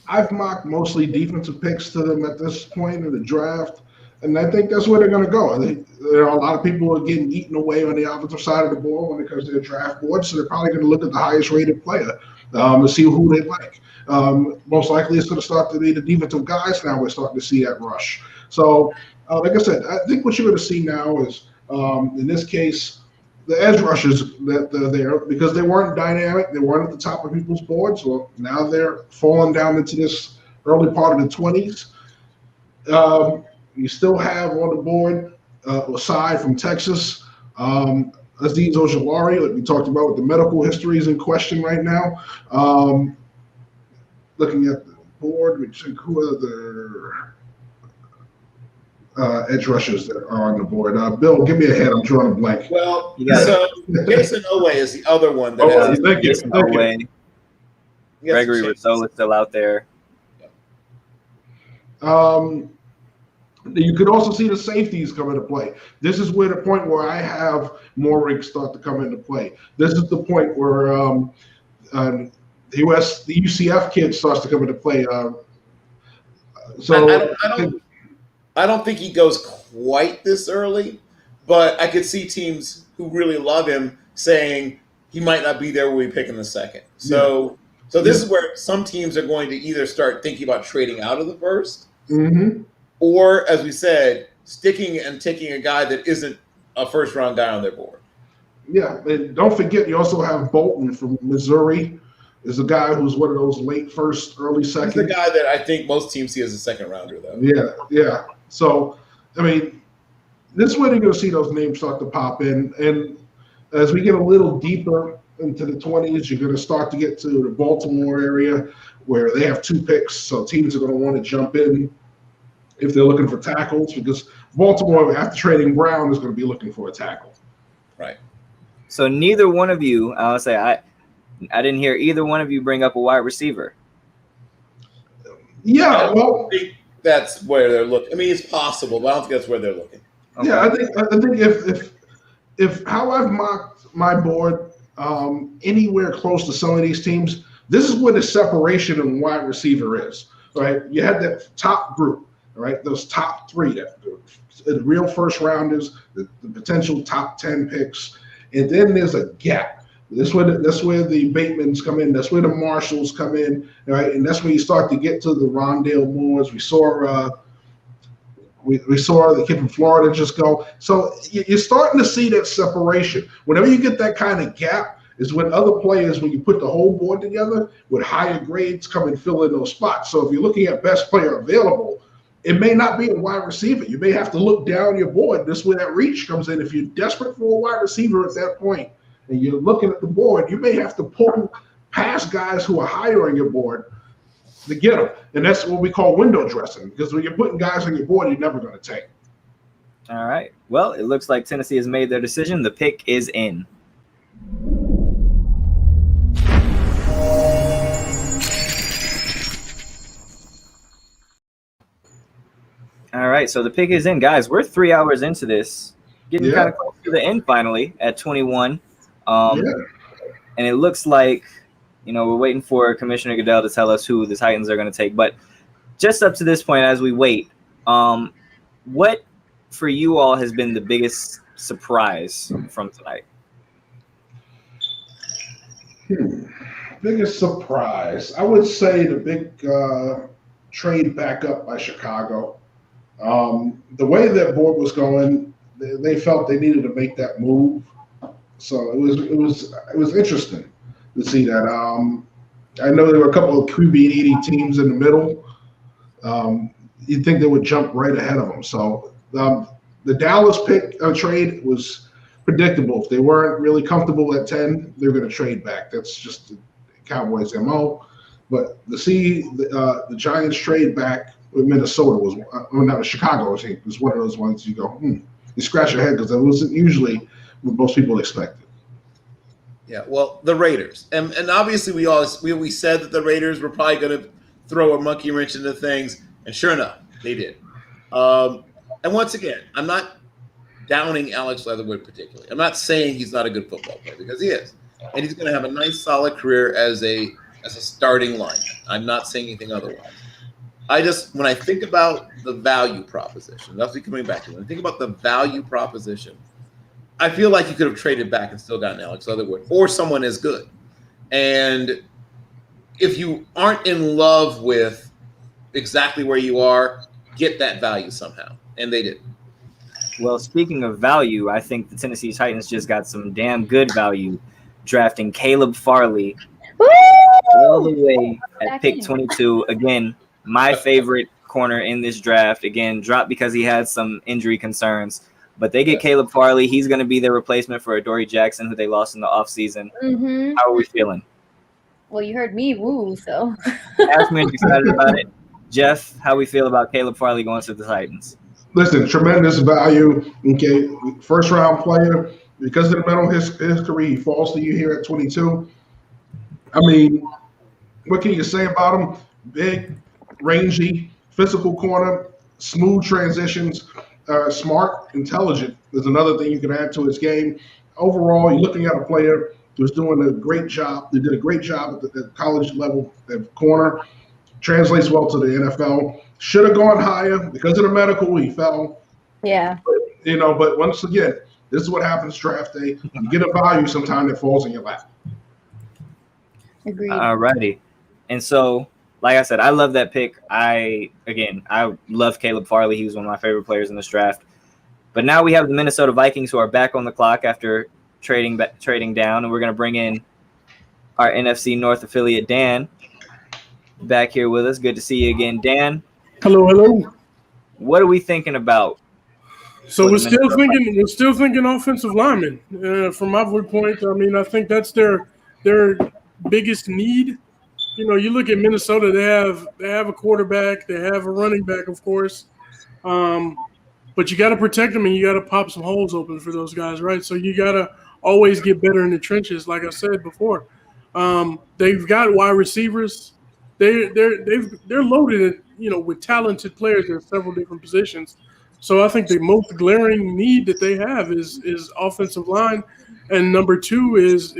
I've mocked mostly defensive picks to them at this point in the draft, and I think that's where they're going to go. There are a lot of people who are getting eaten away on the offensive side of the ball when it comes to their draft board, so they're probably going to look at the highest-rated player to see who they like. Most likely it's going to start to be the defensive guys now. We're starting to see that rush. So, like I said, I think what you're going to see now is, in this case, the edge rushers that are there, because they weren't dynamic, they weren't at the top of people's boards. So now they're falling down into this early part of the 20s. You still have on the board, aside from Texas, Azeez Ojulari, like we talked about with the medical histories in question right now. Looking at the board, we check who are the edge rushers that are on the board. Bill, give me a head. I'm drawing a blank. Well, so Jason Oweh is the other one that has Jason Oweh. Gregory Rousseau is still out there. You could also see the safeties come into play. This is where the point where I have Moehrig start to come into play. This is the point where the UCF kid starts to come into play. I don't think he goes quite this early, but I could see teams who really love him saying he might not be there when we pick in the second. So this is where some teams are going to either start thinking about trading out of the first, or, as we said, sticking and taking a guy that isn't a first-round guy on their board. Yeah, and don't forget, you also have Bolton from Missouri. Is a guy who's one of those late first, early second. He's the guy that I think most teams see as a second-rounder, though. Yeah. So, I mean, this is where you're going to see those names start to pop in. And as we get a little deeper into the 20s, you're going to start to get to the Baltimore area where they have 2 picks. So teams are going to want to jump in if they're looking for tackles, because Baltimore, after trading Brown, is going to be looking for a tackle. Right. So neither one of you, I'll say, I didn't hear either one of you bring up a wide receiver. Yeah, well, I think that's where they're looking. I mean, it's possible, but I don't think that's where they're looking. Okay. Yeah, I think if how I've mocked my board, anywhere close to some of these teams, this is where the separation in wide receiver is. Right, you had that top group, right? Those top 3, the real first rounders, the potential top 10 picks, and then there's a gap. That's where the Batemans come in. That's where the Marshalls come in, right? And that's where you start to get to the Rondale Moores. We saw the kid from Florida just go. So you're starting to see that separation. Whenever you get that kind of gap, is when other players, when you put the whole board together with higher grades, come and fill in those spots. So if you're looking at best player available, it may not be a wide receiver. You may have to look down your board. This is where that reach comes in. If you're desperate for a wide receiver at that point and you're looking at the board, you may have to pull past guys who are higher on your board to get them. And that's what we call window dressing, because when you're putting guys on your board, you're never going to take. All right. Well, it looks like Tennessee has made their decision. The pick is in. All right, so the pick is in, guys. We're 3 hours into this, getting kind of close to the end finally at 21. And it looks like, we're waiting for Commissioner Goodell to tell us who the Titans are going to take. But just up to this point, as we wait, what for you all has been the biggest surprise from tonight? Biggest surprise, I would say the big trade back up by Chicago. The way that board was going, they felt they needed to make that move. So it was interesting to see that. I know there were a couple of QB needy teams in the middle. You'd think they would jump right ahead of them. So the Dallas pick trade was predictable. If they weren't really comfortable at 10, they're going to trade back. That's just the Cowboys' MO. But to see the Giants trade back with Minnesota was, not Chicago, was one of those ones you go, you scratch your head, because that wasn't usually what most people expected. Yeah, well, the Raiders, and obviously we said that the Raiders were probably going to throw a monkey wrench into things, and sure enough, they did. And once again, I'm not downing Alex Leatherwood particularly. I'm not saying he's not a good football player, because he is, and he's going to have a nice, solid career as a starting line. I'm not saying anything otherwise. When I think about the value proposition, that's what coming back to. When I think about the value proposition, I feel like you could have traded back and still gotten Alex Leatherwood or someone as good. And if you aren't in love with exactly where you are, get that value somehow. And they did. Well, speaking of value, I think the Tennessee Titans just got some damn good value drafting Caleb Farley all the way at pick 22. Again, my favorite corner in this draft. Again, dropped because he had some injury concerns. But they get Caleb Farley. He's going to be their replacement for Adoree Jackson, who they lost in the offseason. Mm-hmm. How are we feeling? Well, you heard me woo, so. Ashman's excited about it. Jeff, how we feel about Caleb Farley going to the Titans? Listen, tremendous value. Okay, first-round player. Because of the middle of his career, he falls to you here at 22. I mean, what can you say about him? Big, rangy, physical corner, smooth transitions, smart, intelligent is another thing you can add to his game. Overall, you're looking at a player who's doing a great job. They did a great job at the college level at corner. Translates well to the NFL. Should have gone higher because of the medical. He fell. Yeah. But once again, this is what happens draft day. You get a value sometime that falls in your lap. Agreed. All righty. And so, like I said, I love that pick. I love Caleb Farley. He was one of my favorite players in this draft. But now we have the Minnesota Vikings, who are back on the clock after trading down, and we're going to bring in our NFC North affiliate, Dan, back here with us. Good to see you again, Dan. Hello. What are we thinking about? So we're still thinking offensive linemen. From my viewpoint, I mean, I think that's their biggest need. You look at Minnesota; they have a quarterback, they have a running back, of course, but you got to protect them and you got to pop some holes open for those guys, right? So you got to always get better in the trenches, like I said before. They've got wide receivers. They're loaded, with talented players at several different positions. So I think the most glaring need that they have is offensive line, and number two is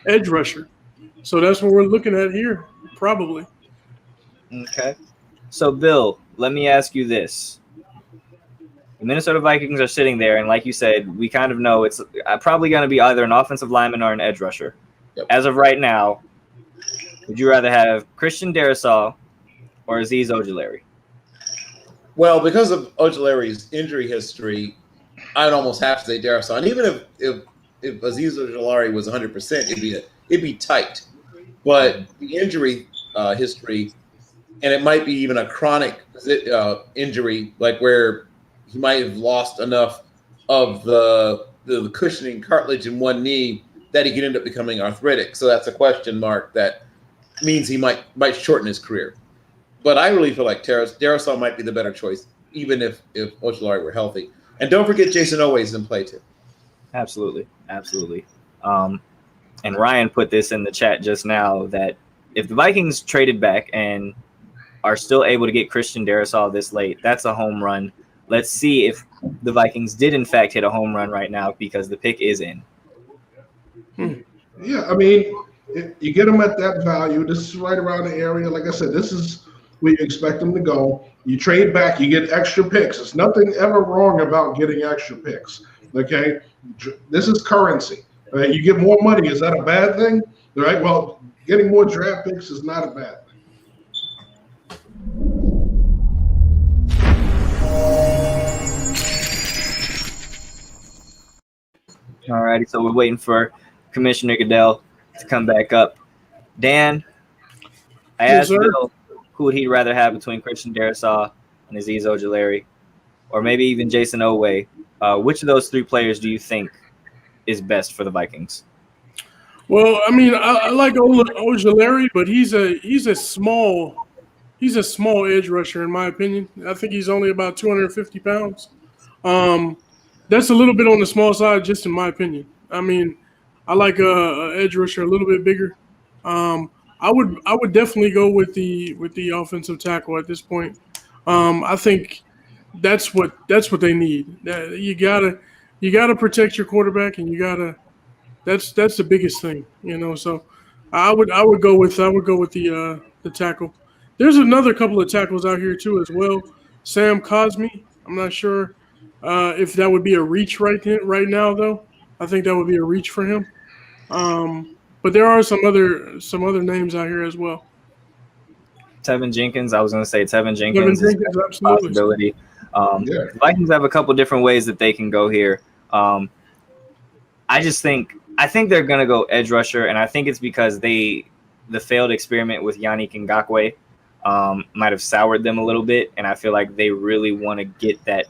edge rusher. So that's what we're looking at here, probably. Okay. So, Bill, let me ask you this. The Minnesota Vikings are sitting there, and like you said, we kind of know it's probably going to be either an offensive lineman or an edge rusher. Yep. As of right now, would you rather have Christian Darrisaw or Azeez Ojulari? Well, because of Ojulari's injury history, I'd almost have to say Darrisaw. And even if Azeez Ojulari was 100%, it'd be tight. But the injury history, and it might be even a chronic injury, like where he might have lost enough of the cushioning cartilage in one knee that he could end up becoming arthritic. So that's a question mark that means he might shorten his career. But I really feel like Darrisaw might be the better choice, even if Ojulari were healthy. And don't forget Jason Oweh's in play too. Absolutely. And Ryan put this in the chat just now that if the Vikings traded back and are still able to get Christian Darrisaw this late, that's a home run. Let's see if the Vikings did in fact hit a home run right now because the pick is in. Yeah, I mean, you get them at that value. This is right around the area. Like I said, this is where you expect them to go. You trade back, you get extra picks. There's nothing ever wrong about getting extra picks. Okay, this is currency. Right? You get more money. Is that a bad thing? All right. Well, getting more draft picks is not a bad thing. All righty, so we're waiting for Commissioner Goodell to come back up. Dan, I asked Bill who would he rather have between Christian Darrisaw and Azeez Ojulari, or maybe even Jason Oweh. Which of those three players do you think is best for the Vikings? Well, I mean, I like Ojulari, but he's a small edge rusher in my opinion. I think he's only about 250 pounds. That's a little bit on the small side, just in my opinion. I mean, I like a edge rusher a little bit bigger. I would definitely go with the offensive tackle at this point. I think that's what they need. You gotta protect your quarterback, and that's the biggest thing, you know. So I would go with the tackle. There's another couple of tackles out here too as well. Sam Cosmi. I'm not sure if that would be a reach right now though. I think that would be a reach for him. But there are some other names out here as well. Tevin Jenkins. I was going to say Tevin Jenkins is a absolutely. possibility. The Vikings have a couple different ways that they can go here. I think they're going to go edge rusher, and I think it's because the failed experiment with Yannick Ngakoue might have soured them a little bit, and I feel like they really want to get that,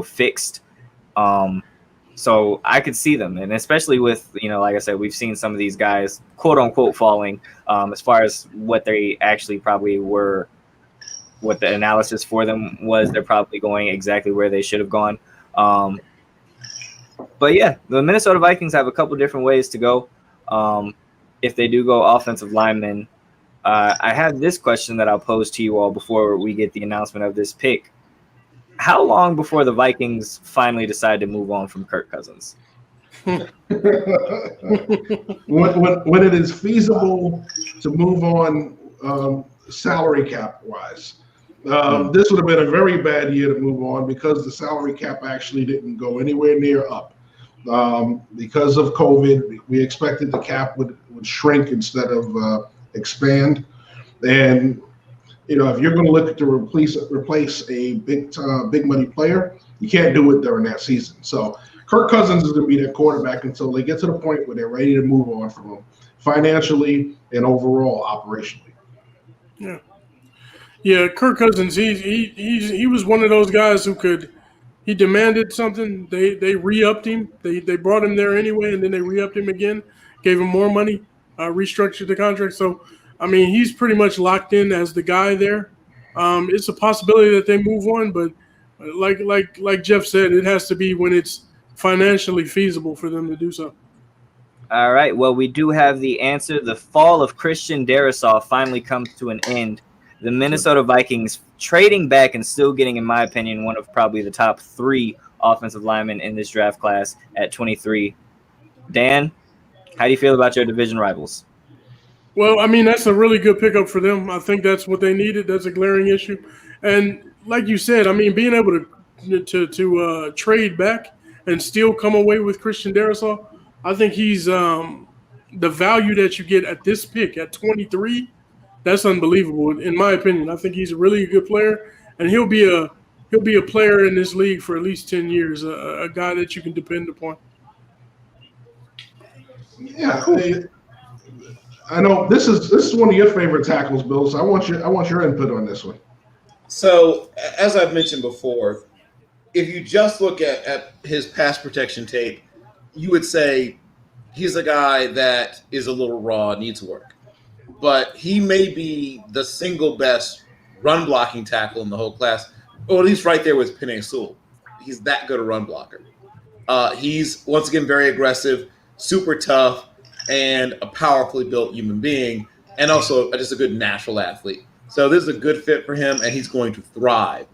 fixed. So I could see them, and especially with, like I said, we've seen some of these guys, quote unquote, falling as far as what they actually probably were, what the analysis for them was. They're probably going exactly where they should have gone. But yeah, the Minnesota Vikings have a couple different ways to go. If they do go offensive lineman, I have this question that I'll pose to you all before we get the announcement of this pick. How long before the Vikings finally decide to move on from Kirk Cousins? When it is feasible to move on salary cap wise. This would have been a very bad year to move on because the salary cap actually didn't go anywhere near up. Because of COVID, we expected the cap would shrink instead of expand. And if you're going to look to replace a big money player, you can't do it during that season. So Kirk Cousins is going to be their quarterback until they get to the point where they're ready to move on from him, financially and overall operationally. Yeah. Kirk Cousins, he was one of those guys he demanded something. They re-upped him. They brought him there anyway, and then they re-upped him again, gave him more money, restructured the contract. So I mean, he's pretty much locked in as the guy there. It's a possibility that they move on, but like Jeff said, it has to be when it's financially feasible for them to do so. All right. Well, we do have the answer. The fall of Christian Darrisaw finally comes to an end. The Minnesota Vikings trading back and still getting, in my opinion, one of probably the top 3 offensive linemen in this draft class at 23. Dan, how do you feel about your division rivals? Well, I mean, that's a really good pickup for them. I think that's what they needed. That's a glaring issue. And like you said, I mean, being able to trade back and still come away with Christian Darrisaw, I think he's the value that you get at this pick at 23, that's unbelievable, in my opinion. I think he's a really good player, and he'll be a player in this league for at least 10 years, a guy that you can depend upon. Yeah, I know this is one of your favorite tackles, Bill. So I want your input on this one. So, as I've mentioned before, if you just look at his pass protection tape, you would say he's a guy that is a little raw, needs work. But he may be the single best run blocking tackle in the whole class, or at least right there with Penei Sewell. He's that good a run blocker. He's, once again, very aggressive, super tough, and a powerfully built human being, and also just a good natural athlete. So this is a good fit for him, and he's going to thrive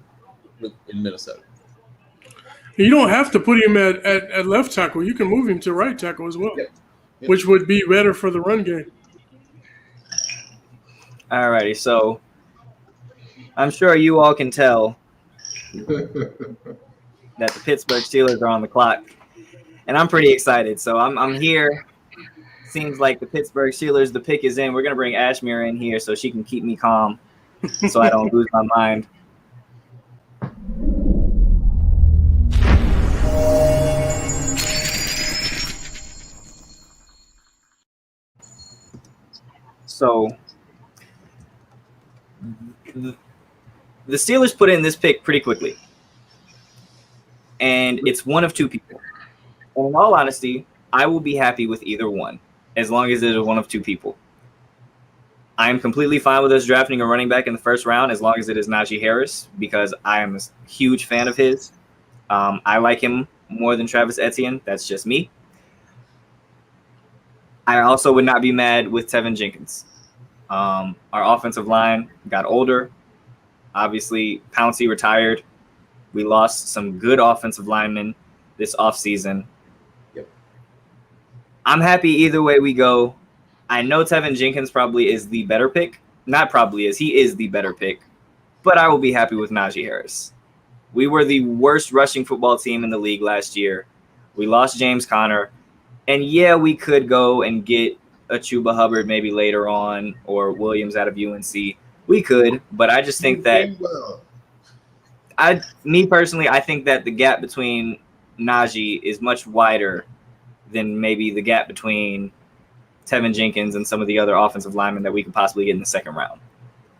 in Minnesota. You don't have to put him at left tackle. You can move him to right tackle as well, Yep. which would be better for the run game. All righty, so I'm sure you all can tell that the Pittsburgh Steelers are on the clock, and I'm pretty excited. So I'm here. Seems like the Pittsburgh Steelers, the pick is in. We're gonna bring Ashmere in here so she can keep me calm, so I don't lose my mind. So the Steelers put in this pick pretty quickly, and it's one of two people. And in all honesty, I will be happy with either one, as long as it is one of two people. I am completely fine with us drafting a running back in the first round, as long as it is Najee Harris, because I am a huge fan of his. I like him more than Travis Etienne. That's just me. I also would not be mad with Tevin Jenkins. Our offensive line got older. Obviously, Pouncey retired. We lost some good offensive linemen this offseason. Yep. I'm happy either way we go. I know Tevin Jenkins probably is the better pick. Not probably is. He is the better pick. But I will be happy with Najee Harris. We were the worst rushing football team in the league last year. We lost James Conner. And yeah, we could go and get a Chuba Hubbard maybe later on, or Williams out of UNC. We could, but I just think that me personally, I think that the gap between Najee is much wider than maybe the gap between Tevin Jenkins and some of the other offensive linemen that we could possibly get in the second round.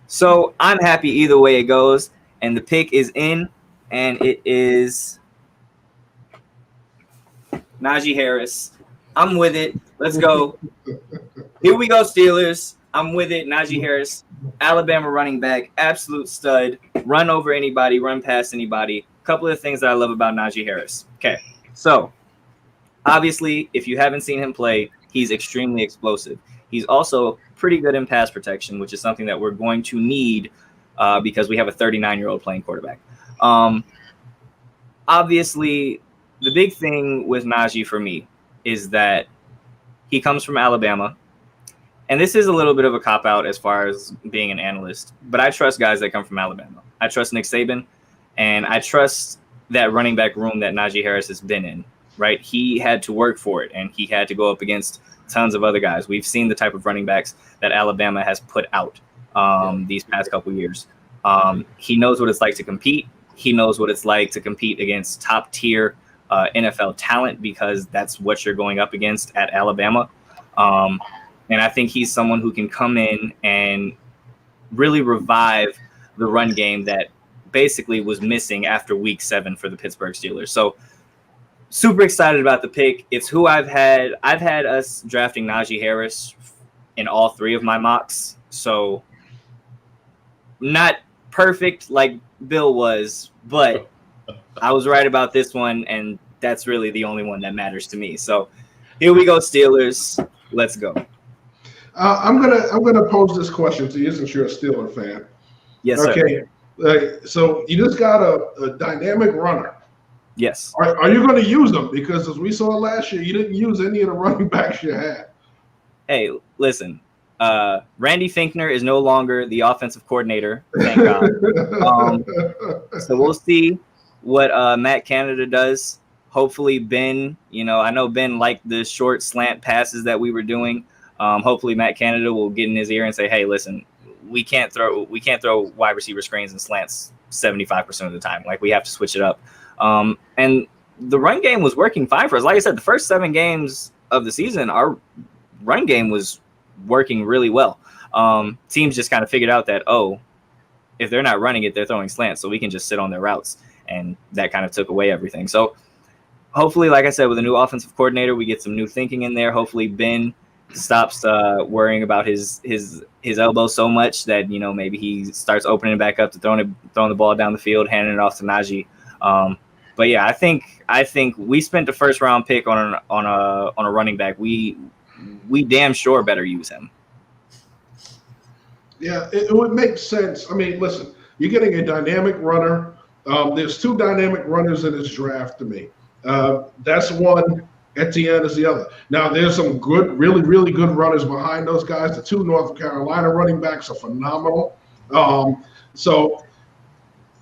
So I'm happy either way it goes, and the pick is in, and it is Najee Harris. I'm with it. Let's go. Here we go, Steelers. I'm with it. Najee Harris, Alabama running back, absolute stud. Run over anybody, run past anybody. A couple of things that I love about Najee Harris. Okay, so obviously, if you haven't seen him play, he's extremely explosive. He's also pretty good in pass protection, which is something that we're going to need because we have a 39-year-old playing quarterback. Obviously, the big thing with Najee for me is that he comes from Alabama. And this is a little bit of a cop-out as far as being an analyst, but I trust guys that come from Alabama. I trust Nick Saban, and I trust that running back room that Najee Harris has been in, right? He had to work for it, and he had to go up against tons of other guys. We've seen the type of running backs that Alabama has put out these past couple years. He knows what it's like to compete. He knows what it's like to compete against top-tier NFL talent, because that's what you're going up against at Alabama. And I think he's someone who can come in and really revive the run game that basically was missing after week 7 for the Pittsburgh Steelers. So super excited about the pick. It's who I've had. I've had us drafting Najee Harris in all 3 of my mocks. So not perfect like Bill was, but I was right about this one, and that's really the only one that matters to me. So here we go, Steelers. Let's go. I'm gonna pose this question to you since you're a Steeler fan. Yes, sir. Okay. So you just got a dynamic runner. Yes. Are you going to use them? Because as we saw last year, you didn't use any of the running backs you had. Hey, listen. Randy Finkner is no longer the offensive coordinator. Thank God. So we'll see what Matt Canada does. Hopefully, Ben. I know Ben liked the short slant passes that we were doing. Hopefully, Matt Canada will get in his ear and say, "Hey, listen, we can't throw wide receiver screens and slants 75% of the time. Like, we have to switch it up." And the run game was working fine for us. Like I said, the first 7 games of the season, our run game was working really well. Teams just kind of figured out that, if they're not running it, they're throwing slants, so we can just sit on their routes, and that kind of took away everything. So hopefully, like I said, with a new offensive coordinator, we get some new thinking in there. Hopefully Ben stops worrying about his elbow so much that, maybe he starts opening it back up to throwing the ball down the field, handing it off to Najee. But yeah, I think we spent the first round pick on a running back. We damn sure better use him. Yeah, it would make sense. I mean, listen, you're getting a dynamic runner. There's two dynamic runners in this draft to me. That's one. Etienne is the other. Now, there's some good, really, really good runners behind those guys. The two North Carolina running backs are phenomenal. So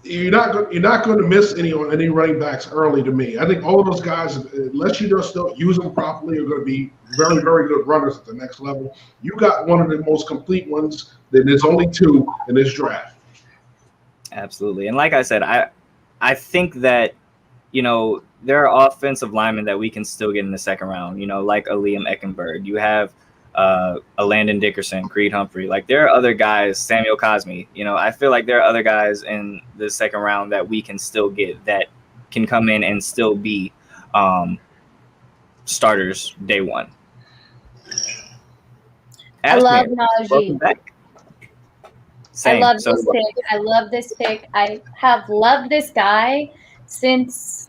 you're not going to miss any running backs early to me. I think all of those guys, unless you just don't use them properly, are going to be very, very good runners at the next level. You got one of the most complete ones. Then there's only two in this draft. Absolutely. And like I said, I think that, there are offensive linemen that we can still get in the second round, like a Liam Eckenberg. You have a Landon Dickerson, Creed Humphrey. Like, there are other guys, Samuel Cosme. I feel like there are other guys in the second round that we can still get that can come in and still be starters day one. I love Najee. Welcome back. Same. I love this pick. I have loved this guy since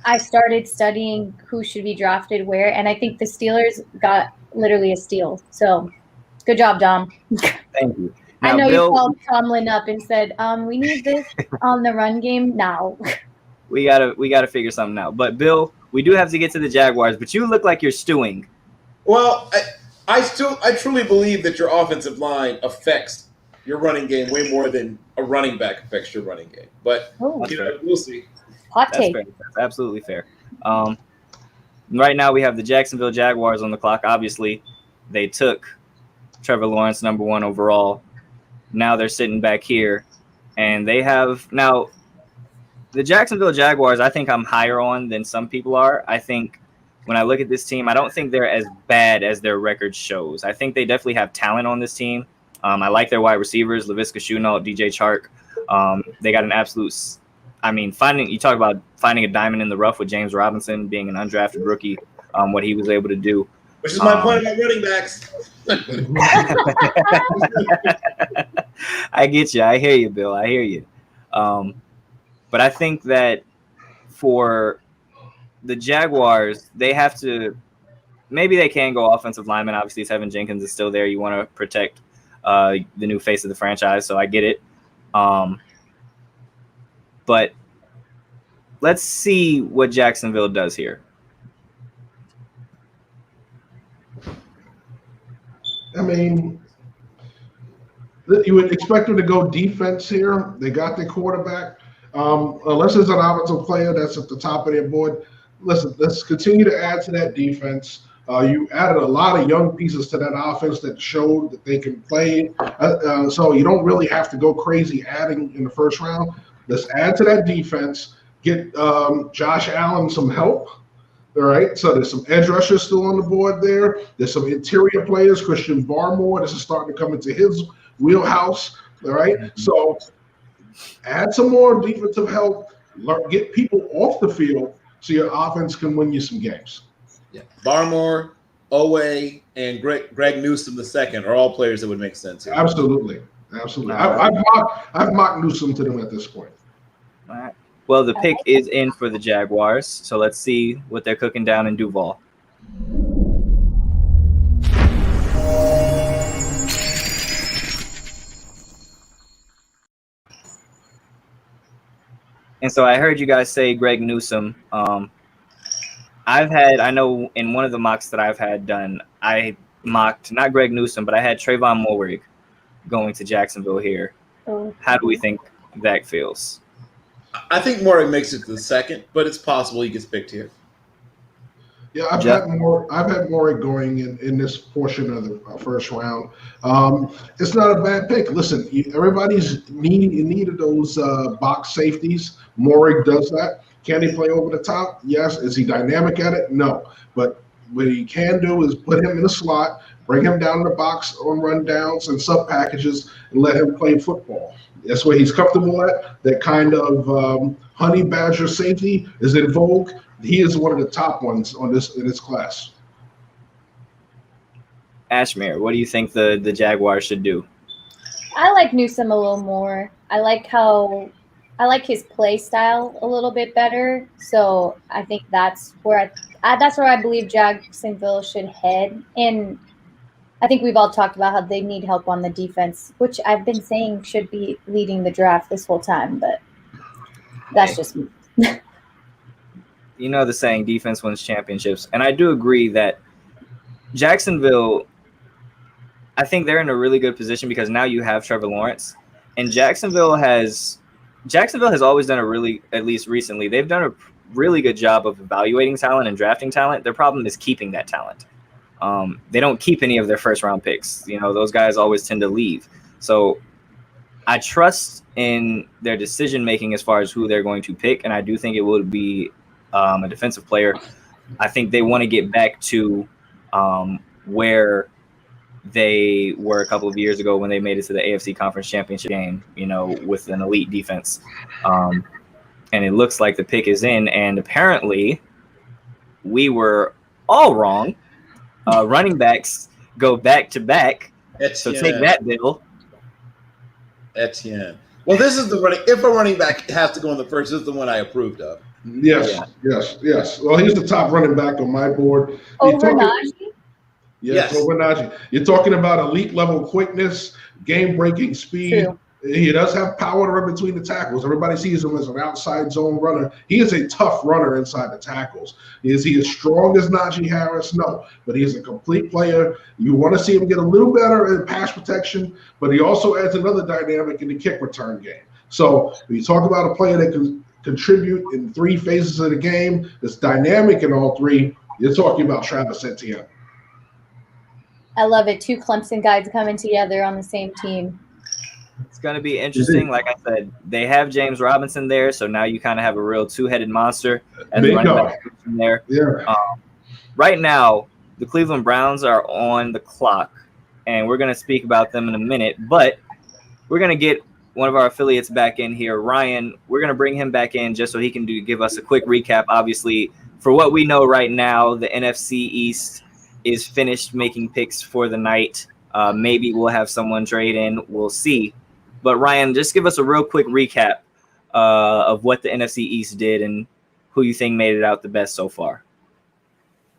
I started studying who should be drafted where, and I think the Steelers got literally a steal. So, good job, Dom. Thank you. Now, I know Bill, you called Tomlin up and said, "We need this on the run game now." we gotta figure something out. But Bill, we do have to get to the Jaguars. But you look like you're stewing. Well, I truly believe that your offensive line affects your running game way more than a running back affects your running game. But we'll see. Hot take. That's fair. That's absolutely fair. Right now we have the Jacksonville Jaguars on the clock. Obviously, they took Trevor Lawrence number 1 overall. Now they're sitting back here, and they have now the Jacksonville Jaguars. I think I'm higher on than some people are. I think when I look at this team, I don't think they're as bad as their record shows. I think they definitely have talent on this team. I like their wide receivers, Laviska Shenault, DJ Chark. They got an absolute. You talk about finding a diamond in the rough with James Robinson being an undrafted rookie, what he was able to do. Which is my point about running backs. I get you. I hear you, Bill. I hear you. But I think that for the Jaguars, they have to – maybe they can go offensive lineman. Obviously, Tevin Jenkins is still there. You want to protect the new face of the franchise, so I get it. But let's see what Jacksonville does here. I mean, you would expect them to go defense here. They got their quarterback. Unless there's an offensive player that's at the top of their board, listen, let's continue to add to that defense. You added a lot of young pieces to that offense that showed that they can play. So you don't really have to go crazy adding in the first round. Let's add to that defense, get Josh Allen some help. All right, so there's some edge rushers still on the board there. There's some interior players, Christian Barmore. This is starting to come into his wheelhouse. All right, so add some more defensive help. Get people off the field so your offense can win you some games. Yeah, Barmore, Owe, and Greg Newsome II are all players that would make sense here. Absolutely. I've mocked Newsome to them at this point. All right. Well, the pick is in for the Jaguars, so let's see what they're cooking down in Duval. And so I heard you guys say Greg Newsome. I know in one of the mocks that I've had done, I mocked not Greg Newsome, but I had Trayvon Mulrig going to Jacksonville here. How do we think that feels? I think Mulrig makes it to the second, but it's possible he gets picked here. Yeah, I've had Mulrig going in this portion of the first round. It's not a bad pick. Listen, everybody's in need of those box safeties. Mulrig does that. Can he play over the top? Yes. Is he dynamic at it? No. But what he can do is put him in the slot, bring him down in the box on rundowns and sub packages, and let him play football. That's where he's comfortable at. That kind of honey badger safety is in vogue. He is one of the top ones in this class. Ashmere, what do you think the Jaguars should do? I like Newsome a little more. I like his play style a little bit better. So I think that's where I believe Jacksonville should head. And I think we've all talked about how they need help on the defense, which I've been saying should be leading the draft this whole time, but that's just me. You know the saying, defense wins championships. And I do agree that Jacksonville, I think they're in a really good position because now you have Trevor Lawrence. And Jacksonville has always done at least recently, they've done a really good job of evaluating talent and drafting talent. Their problem is keeping that talent. They don't keep any of their first round picks. You know, those guys always tend to leave. So I trust in their decision making as far as who they're going to pick, and I do think it will be a defensive player. I think they want to get back to where they were a couple of years ago when they made it to the AFC Conference Championship game, you know, with an elite defense. And it looks like the pick is in, and apparently we were all wrong. Running backs go back to back. So take that, Bill. Etienne. Well, this is the running. If a running back has to go in the first, this is the one I approved of. Yes. Well, he's the top running back on my board. Over Najee? Yes, over Najee. You're talking about elite level quickness, game-breaking speed. True. He does have power to run between the tackles. Everybody sees him as an outside zone runner. He is a tough runner inside the tackles. Is he as strong as Najee Harris? No, but he is a complete player. You want to see him get a little better in pass protection, but he also adds another dynamic in the kick return game. So when you talk about a player that can contribute in three phases of the game, that's dynamic in all three, you're talking about Travis Etienne. I love it. Two Clemson guys coming together on the same team. It's going to be interesting. Like I said, they have James Robinson there, so now you kind of have a real two-headed monster as a running back from there. Yeah. Right now, the Cleveland Browns are on the clock, and we're going to speak about them in a minute, but we're going to get one of our affiliates back in here. Ryan, we're going to bring him back in just so he can give us a quick recap. Obviously, for what we know right now, the NFC East is finished making picks for the night. Maybe we'll have someone trade in. We'll see. But Ryan, just give us a real quick recap of what the NFC East did and who you think made it out the best so far.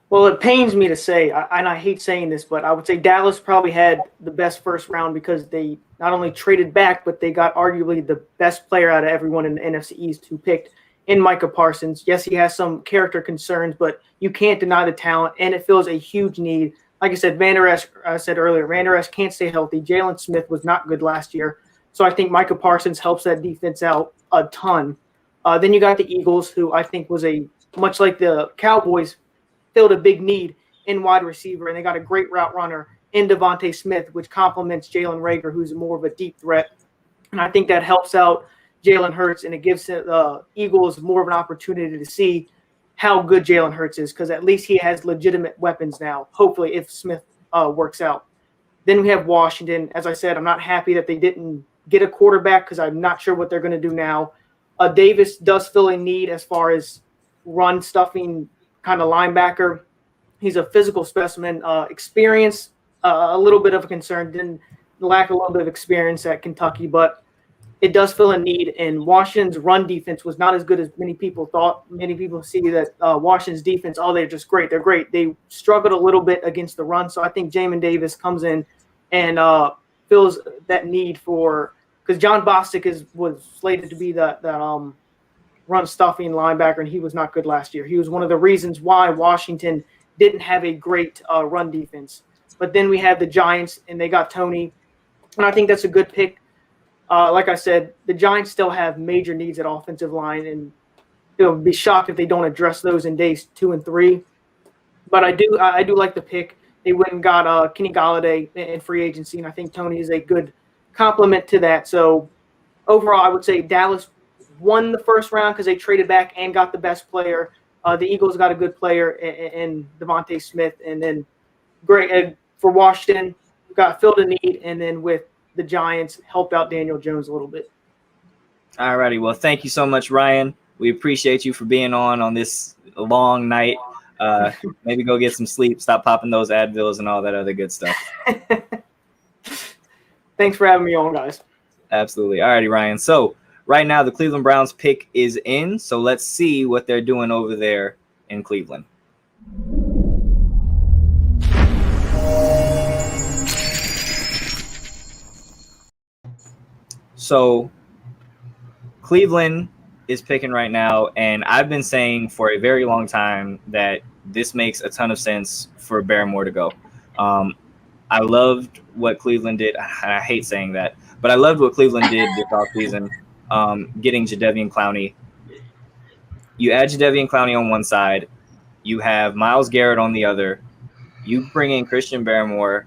Well, it pains me to say, and I hate saying this, but I would say Dallas probably had the best first round because they not only traded back, but they got arguably the best player out of everyone in the NFC East who picked in Micah Parsons. Yes, he has some character concerns, but you can't deny the talent, and it fills a huge need. Like I said, Van Der Esch can't stay healthy. Jalen Smith was not good last year. So I think Micah Parsons helps that defense out a ton. Then you got the Eagles, who I think was much like the Cowboys, filled a big need in wide receiver, and they got a great route runner in Devontae Smith, which complements Jalen Reagor, who's more of a deep threat. And I think that helps out Jalen Hurts, and it gives the Eagles more of an opportunity to see how good Jalen Hurts is, because at least he has legitimate weapons now, hopefully, if Smith works out. Then we have Washington. As I said, I'm not happy that they didn't get a quarterback because I'm not sure what they're going to do now. Davis does fill a need as far as run stuffing kind of linebacker. He's a physical specimen. Experience, a little bit of a concern. Didn't lack a little bit of experience at Kentucky, but it does fill a need. And Washington's run defense was not as good as many people thought. Many people see that Washington's defense, they're just great. They're great. They struggled a little bit against the run. So I think Jamin Davis comes in and fills that need because John Bostic was slated to be that run stuffing linebacker, and he was not good last year. He was one of the reasons why Washington didn't have a great run defense. But then we have the Giants, and they got Tony, and I think that's a good pick. Like I said, the Giants still have major needs at offensive line, and it would be shocked if they don't address those in days 2 and 3. But I do like the pick. They went and got Kenny Golladay in free agency, and I think Tony is a good complement to that. So overall, I would say Dallas won the first round because they traded back and got the best player. The Eagles got a good player in Devontae Smith, and then great for Washington, got filled a need, and then with the Giants, help out Daniel Jones a little bit. All righty. Well, thank you so much, Ryan. We appreciate you for being on this long night. Maybe go get some sleep, stop popping those Advils and all that other good stuff. Thanks for having me on, guys. Absolutely. All righty, Ryan. So right now the Cleveland Browns pick is in. So let's see what they're doing over there in Cleveland. So Cleveland is picking right now, and I've been saying for a very long time that this makes a ton of sense for Barmore to go. I loved what Cleveland did. I hate saying that, but I loved what Cleveland did this offseason, getting Jadeveon Clowney. You add Jadeveon Clowney on one side, you have Myles Garrett on the other. You bring in Christian Barmore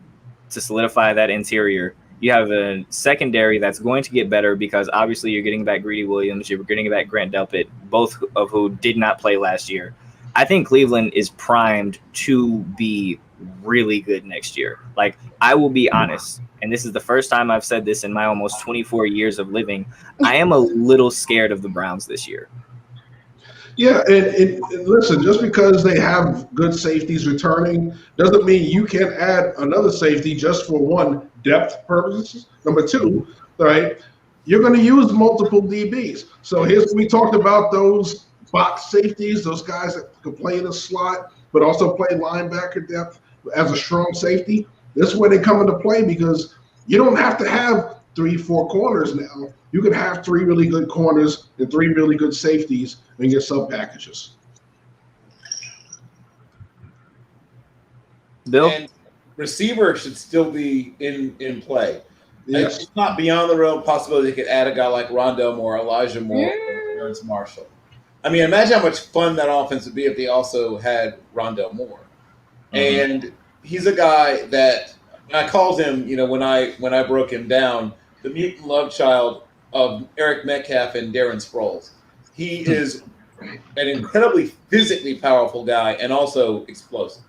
to solidify that interior. You have a secondary that's going to get better because obviously you're getting back Greedy Williams, you're getting back Grant Delpit, both of who did not play last year. I think Cleveland is primed to be really good next year. Like, I will be honest, and this is the first time I've said this in my almost 24 years of living, I am a little scared of the Browns this year. Yeah, and listen, just because they have good safeties returning doesn't mean you can add another safety just for one, depth purposes. Number two, right, you're going to use multiple DBs. So we talked about those box safeties, those guys that can play in the slot, but also play linebacker depth as a strong safety. This is where they come into play because you don't have to have 3-4 corners now. You can have 3 really good corners and 3 really good safeties and get sub packages. Bill? And receiver should still be in play. Yes. It's not beyond the realm of possibility they could add a guy like Rondell Moore, Elijah Moore, or Terrence Marshall. I mean, imagine how much fun that offense would be if they also had Rondell Moore. Mm-hmm. And he's a guy that I called him, when I broke him down, the mutant love child of Eric Metcalf and Darren Sproles. He is an incredibly physically powerful guy and also explosive.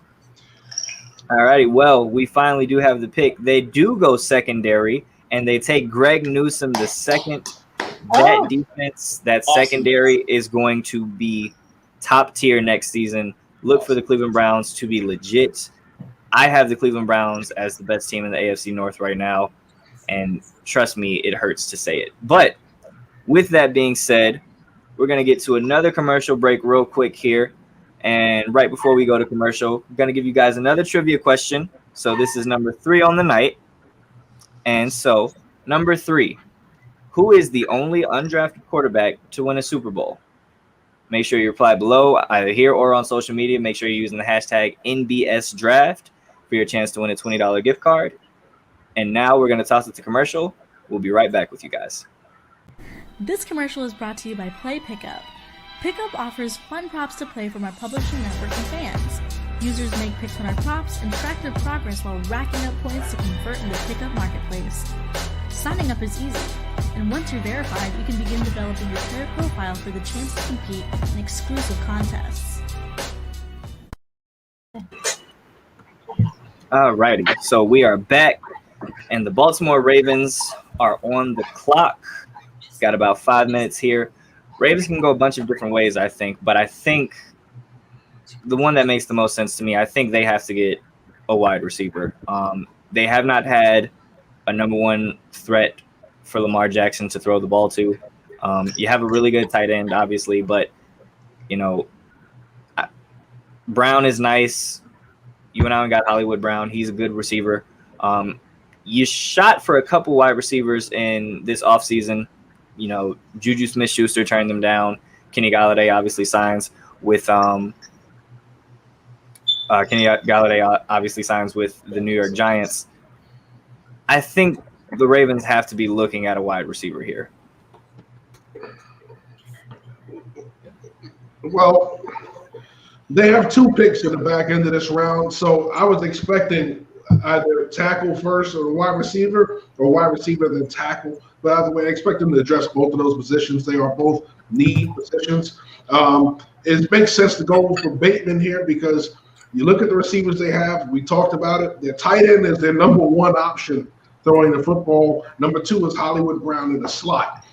All righty. Well, we finally do have the pick. They do go secondary, and they take Greg Newsome the second. That defense, that awesome. Secondary is going to be top tier next season. Look for the Cleveland Browns to be legit. I have the Cleveland Browns as the best team in the AFC North right now, and trust me, it hurts to say it. But with that being said, we're going to get to another commercial break real quick here. And right before we go to commercial, I'm going to give you guys another trivia question. So this is number 3 on the night. And so number 3, who is the only undrafted quarterback to win a Super Bowl? Make sure you reply below, either here or on social media. Make sure you're using the hashtag NBSDraft for your chance to win a $20 gift card. And now we're going to toss it to commercial. We'll be right back with you guys. This commercial is brought to you by Play Pickup. Pickup offers fun props to play from our publishing network and fans. Users make picks on our props and track their progress while racking up points to convert in the Pickup marketplace. Signing up is easy, and once you're verified, you can begin developing your player profile for the chance to compete in exclusive contests. Alrighty, so we are back, and the Baltimore Ravens are on the clock. Got about 5 minutes here. Ravens can go a bunch of different ways, I think, but I think the one that makes the most sense to me, I think they have to get a wide receiver. They have not had a number 1 threat for Lamar Jackson to throw the ball to. You have a really good tight end, obviously, but, Brown is nice. You went out and got Hollywood Brown. He's a good receiver. You shot for a couple wide receivers in this offseason. Juju Smith-Schuster turned them down. Kenny Galladay obviously signs with the New York Giants. I think the Ravens have to be looking at a wide receiver here. Well, they have 2 picks in the back end of this round, so I was expecting either tackle first or wide receiver, or wide receiver then tackle. But either way, I expect them to address both of those positions. They are both need positions. It makes sense to go for Bateman here because you look at the receivers they have. We talked about it. Their tight end is their number one option throwing the football. Number two is Hollywood Brown in the slot.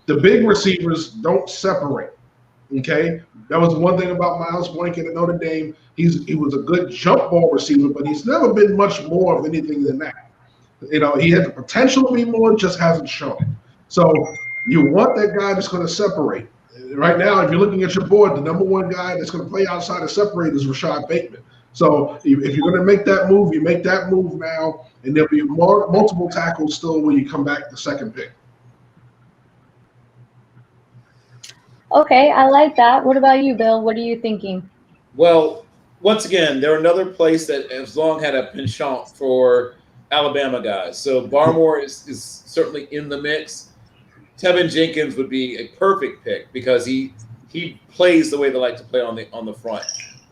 The big receivers don't separate. Okay, that was one thing about Miles Boykin at Notre Dame. He was a good jump ball receiver, but he's never been much more of anything than that. You know, he has the potential to be more, just hasn't shown it. So you want that guy that's going to separate. Right now, if you're looking at your board, the number one guy that's going to play outside and separate is Rashad Bateman. So if you're going to make that move, you make that move now, and there'll be multiple tackles still when you come back the second pick. Okay, I like that. What about you, Bill? What are you thinking? Well, once again, they're another place that has long had a penchant for Alabama guys. So Barmore is certainly in the mix. Tevin Jenkins would be a perfect pick because he plays the way they like to play on the front.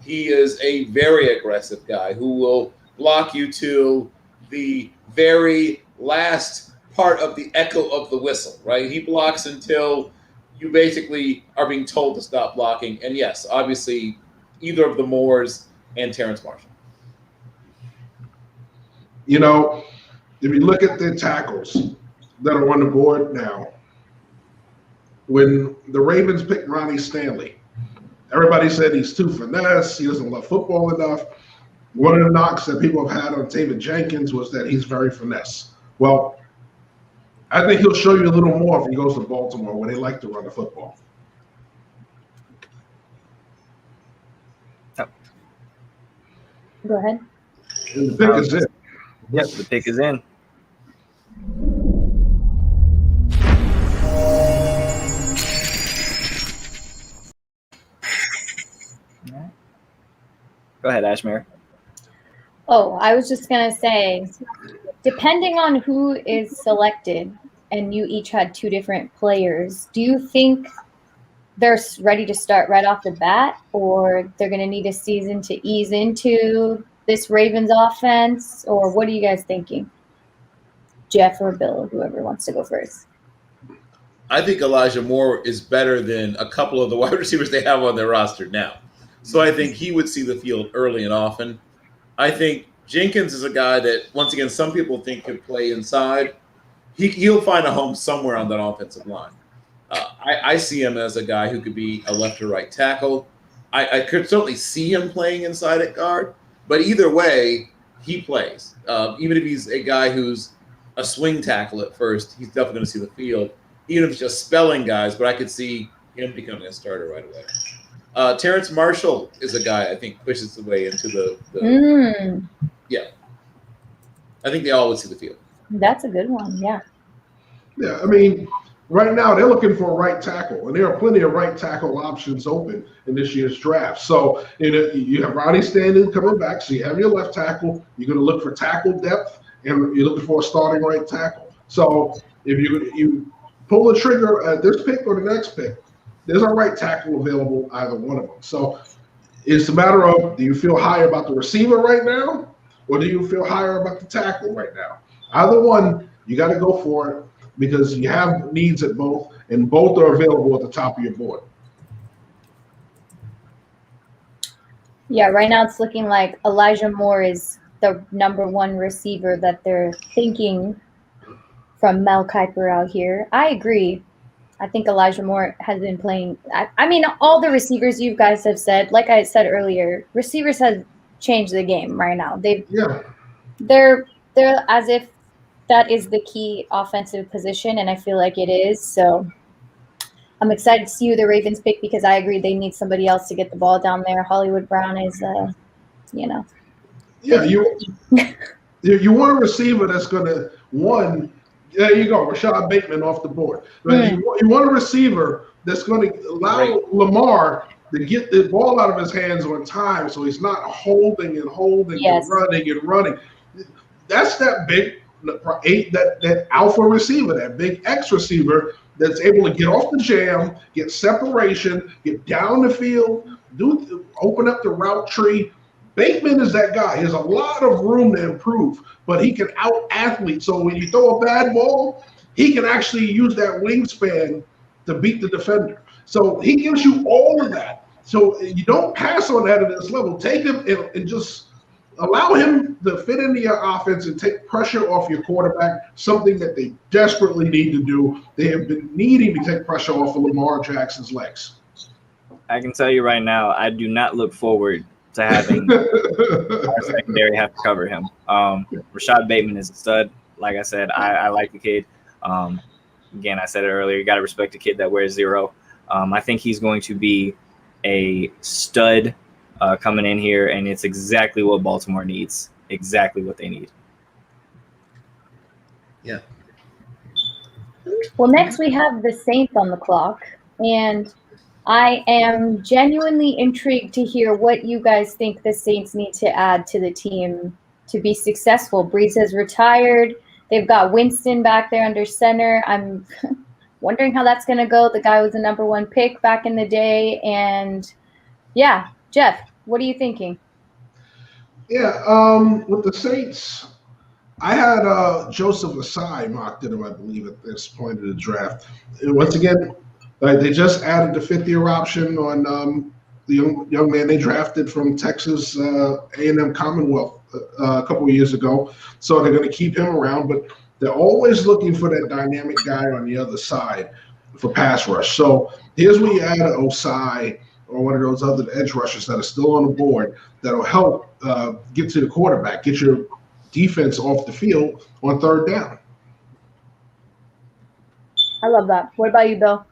He is a very aggressive guy who will block you to the very last part of the echo of the whistle, right? He blocks until you basically are being told to stop blocking. And yes, obviously, either of the Moores and Terrence Marshall. You know, if you look at the tackles that are on the board now, when the Ravens picked Ronnie Stanley, everybody said he's too finesse, he doesn't love football enough. One of the knocks that people have had on David Jenkins was that he's very finesse. Well, I think he'll show you a little more if he goes to Baltimore, where they like to run the football. Go ahead. And the pick is in. Yep, the pick is in. Go ahead, Ashmere. Oh, I was just going to say, depending on who is selected, and you each had two different players, do you think they're ready to start right off the bat, or they're going to need a season to ease into this Ravens offense, or what are you guys thinking? Jeff or Bill, whoever wants to go first. I think Elijah Moore is better than a couple of the wide receivers they have on their roster now. So I think he would see the field early and often. I think Jenkins is a guy that, once again, some people think could play inside. He'll find a home somewhere on that offensive line. I see him as a guy who could be a left or right tackle. I could certainly see him playing inside at guard, but either way, he plays. Even if he's a guy who's a swing tackle at first, he's definitely going to see the field. Even if it's just spelling guys, but I could see him becoming a starter right away. Terrence Marshall is a guy I think pushes the way into the yeah. I think they all would see the field. That's a good one, yeah. Yeah, I mean, right now they're looking for a right tackle, and there are plenty of right tackle options open in this year's draft. So you have Ronnie Stanley coming back, so you have your left tackle. You're going to look for tackle depth, and you're looking for a starting right tackle. So if you pull the trigger at this pick or the next pick, there's a right tackle available, either one of them. So it's a matter of, do you feel higher about the receiver right now, or do you feel higher about the tackle right now? Either one, you got to go for it because you have needs at both, and both are available at the top of your board. Yeah, right now it's looking like Elijah Moore is the number one receiver that they're thinking from Mel Kiper out here. I agree. I think Elijah Moore has been playing. I mean, all the receivers you guys have said, like I said earlier, receivers have changed the game right now. They're as if that is the key offensive position, and I feel like it is. So I'm excited to see who the Ravens pick because I agree they need somebody else to get the ball down there. Hollywood Brown is, Yeah, you want a receiver that's going to, there you go, Rashad Bateman off the board. But you want a receiver that's going to allow Lamar to get the ball out of his hands on time so he's not holding and running. That's that big that alpha receiver, that big X receiver that's able to get off the jam, get separation, get down the field, open up the route tree. Bateman is that guy. He has a lot of room to improve, but he can out-athlete. So when you throw a bad ball, he can actually use that wingspan to beat the defender. So he gives you all of that. So you don't pass on that at this level. Take him and just allow him to fit into your offense and take pressure off your quarterback, something that they desperately need to do. They have been needing to take pressure off of Lamar Jackson's legs. I can tell you right now, I do not look forward to having our secondary have to cover him. Rashad Bateman is a stud. Like I said, I like the kid. Again, I said it earlier, you got to respect a kid that wears 0. I think he's going to be a stud coming in here, and it's exactly what Baltimore needs, exactly what they need. Yeah. Well, next we have the Saints on the clock, and I am genuinely intrigued to hear what you guys think the Saints need to add to the team to be successful. Breeze has retired. They've got Winston back there under center. I'm wondering how that's going to go. The guy was the #1 pick back in the day. And, yeah, Jeff, what are you thinking? Yeah, with the Saints, I had Joseph Asai mocked in him, I believe, at this point of the draft. And once again, they just added the 5th-year option on the young man they drafted from Texas A&M Commonwealth a couple of years ago. So they're going to keep him around, but they're always looking for that dynamic guy on the other side for pass rush. So here's where you add an Osai or one of those other edge rushers that are still on the board that'll help get to the quarterback, get your defense off the field on 3rd down. I love that. What about you, Bill?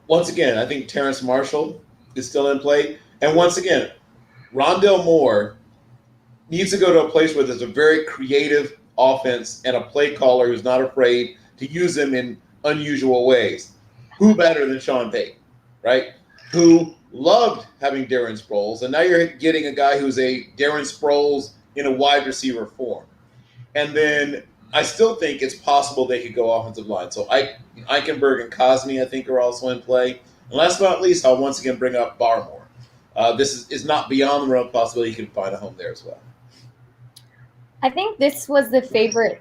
Once again, I think Terrence Marshall is still in play. And once again, Rondale Moore needs to go to a place where there's a very creative offense and a play caller who's not afraid to use him in unusual ways. Who better than Sean Payton, right? Who loved having Darren Sproles, and now you're getting a guy who's a Darren Sproles in a wide receiver form. And then I still think it's possible they could go offensive line. So Eichenberg and Cosme, I think, are also in play. And last but not least, I'll once again bring up Barmore. This is not beyond the realm of possibility he can find a home there as well. I think this was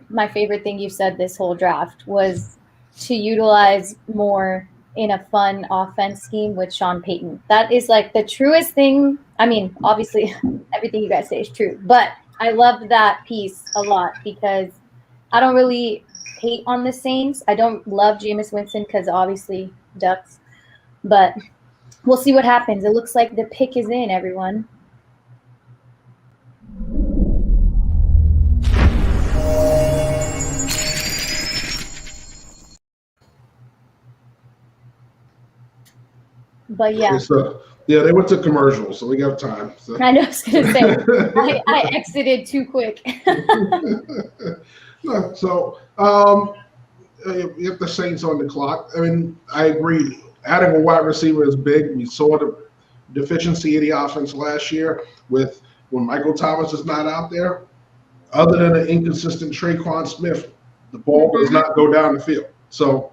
my favorite thing you said this whole draft was to utilize more in a fun offense scheme with Sean Payton. That is like the truest thing. I mean, obviously everything you guys say is true, but I love that piece a lot because I don't really hate on the Saints. I don't love Jameis Winston because obviously Ducks, but we'll see what happens. It looks like the pick is in, everyone. But yeah. So, yeah, they went to commercials, so we got time. So. I know I was going to say, I exited too quick. No, so you have the Saints on the clock. I mean, I agree. Adding a wide receiver is big. We saw the deficiency of the offense last year with when Michael Thomas is not out there. Other than an inconsistent Traquan Smith, the ball does not go down the field. So